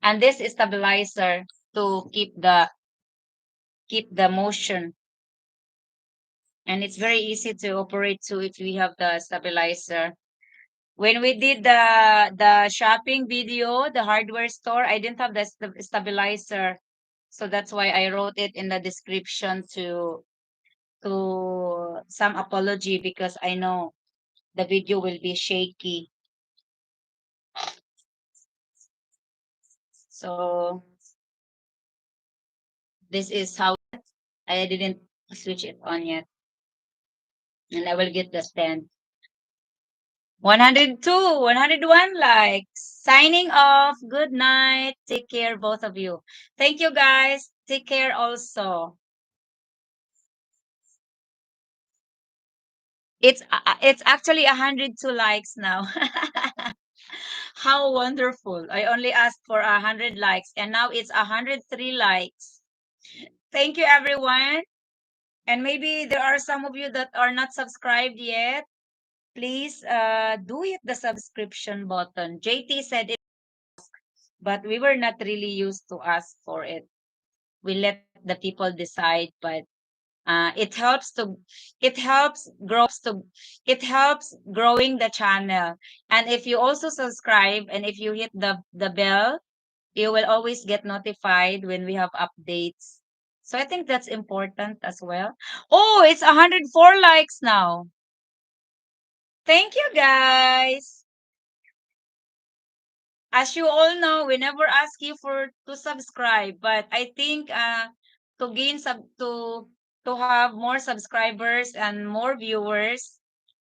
And this is stabilizer to keep the motion. And it's very easy to operate too if we have the stabilizer. When we did the shopping video, the hardware store, I didn't have the stabilizer. So that's why I wrote it in the description to some apology because I know the video will be shaky. So this is how I didn't switch it on yet. And I will get the stand. 102, 101 likes. Signing off. Good night. Take care, both of you. Thank you, guys. Take care also. It's actually 102 likes now. How wonderful. I only asked for 100 likes and now it's 103 likes. Thank you, everyone. And maybe there are some of you that are not subscribed yet. Please do hit the subscription button. JT said it, but we were not really used to ask for it. We let the people decide, but it helps growing the channel. And if you also subscribe and if you hit the bell, you will always get notified when we have updates. So I think that's important as well. Oh, it's 104 likes now. Thank you, guys. As you all know, we never ask you to subscribe, but I think to gain to have more subscribers and more viewers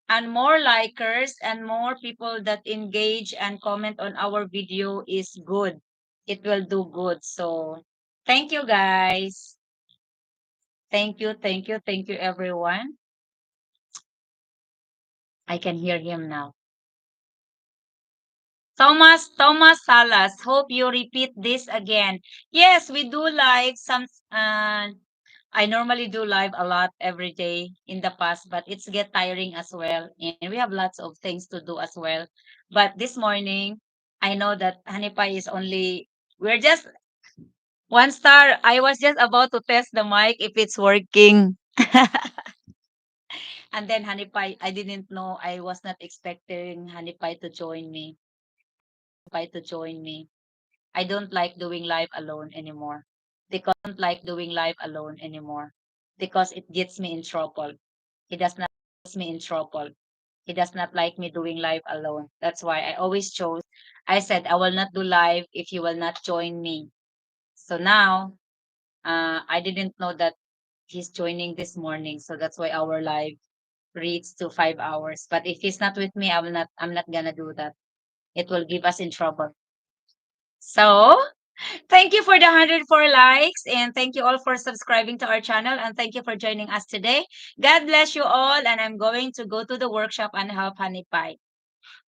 and more likers and more people that engage and comment on our video is good. It will do good. So thank you, guys. Thank you, thank you, thank you, everyone. I can hear him now. Thomas Salas, hope you repeat this again. Yes, we do live some. I normally do live a lot every day in the past, but it's get tiring as well, and we have lots of things to do as well. But this morning, I know that Honey Pie is only. We're just one star. I was just about to test the mic if it's working. And then Honey Pie, I didn't know. I was not expecting Honey Pie to join me. I don't like doing live alone anymore because it gets me in trouble. He does not me in trouble. He does not like me doing live alone. That's why I always chose. I said I will not do live if you will not join me. So now, I didn't know that he's joining this morning. So that's why our live reads to 5 hours. But if he's not with me, I'm not gonna do that. It will give us in trouble. So thank you for the 104 likes and thank you all for subscribing to our channel and thank you for joining us today. God bless you all and I'm going to go to the workshop and help Honey Pie.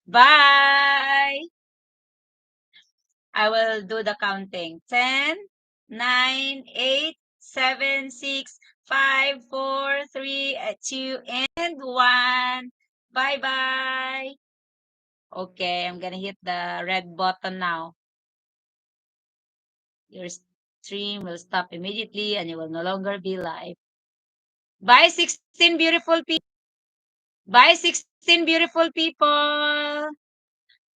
Bye! I will do the counting. 10, 9, 8, 7, 6, 5, 4, 3, 2, and 1. Bye-bye. Okay, I'm gonna hit the red button now. Your stream will stop immediately and you will no longer be live. Bye, 16 beautiful people. Bye, 16 beautiful people.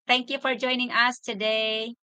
Thank you for joining us today.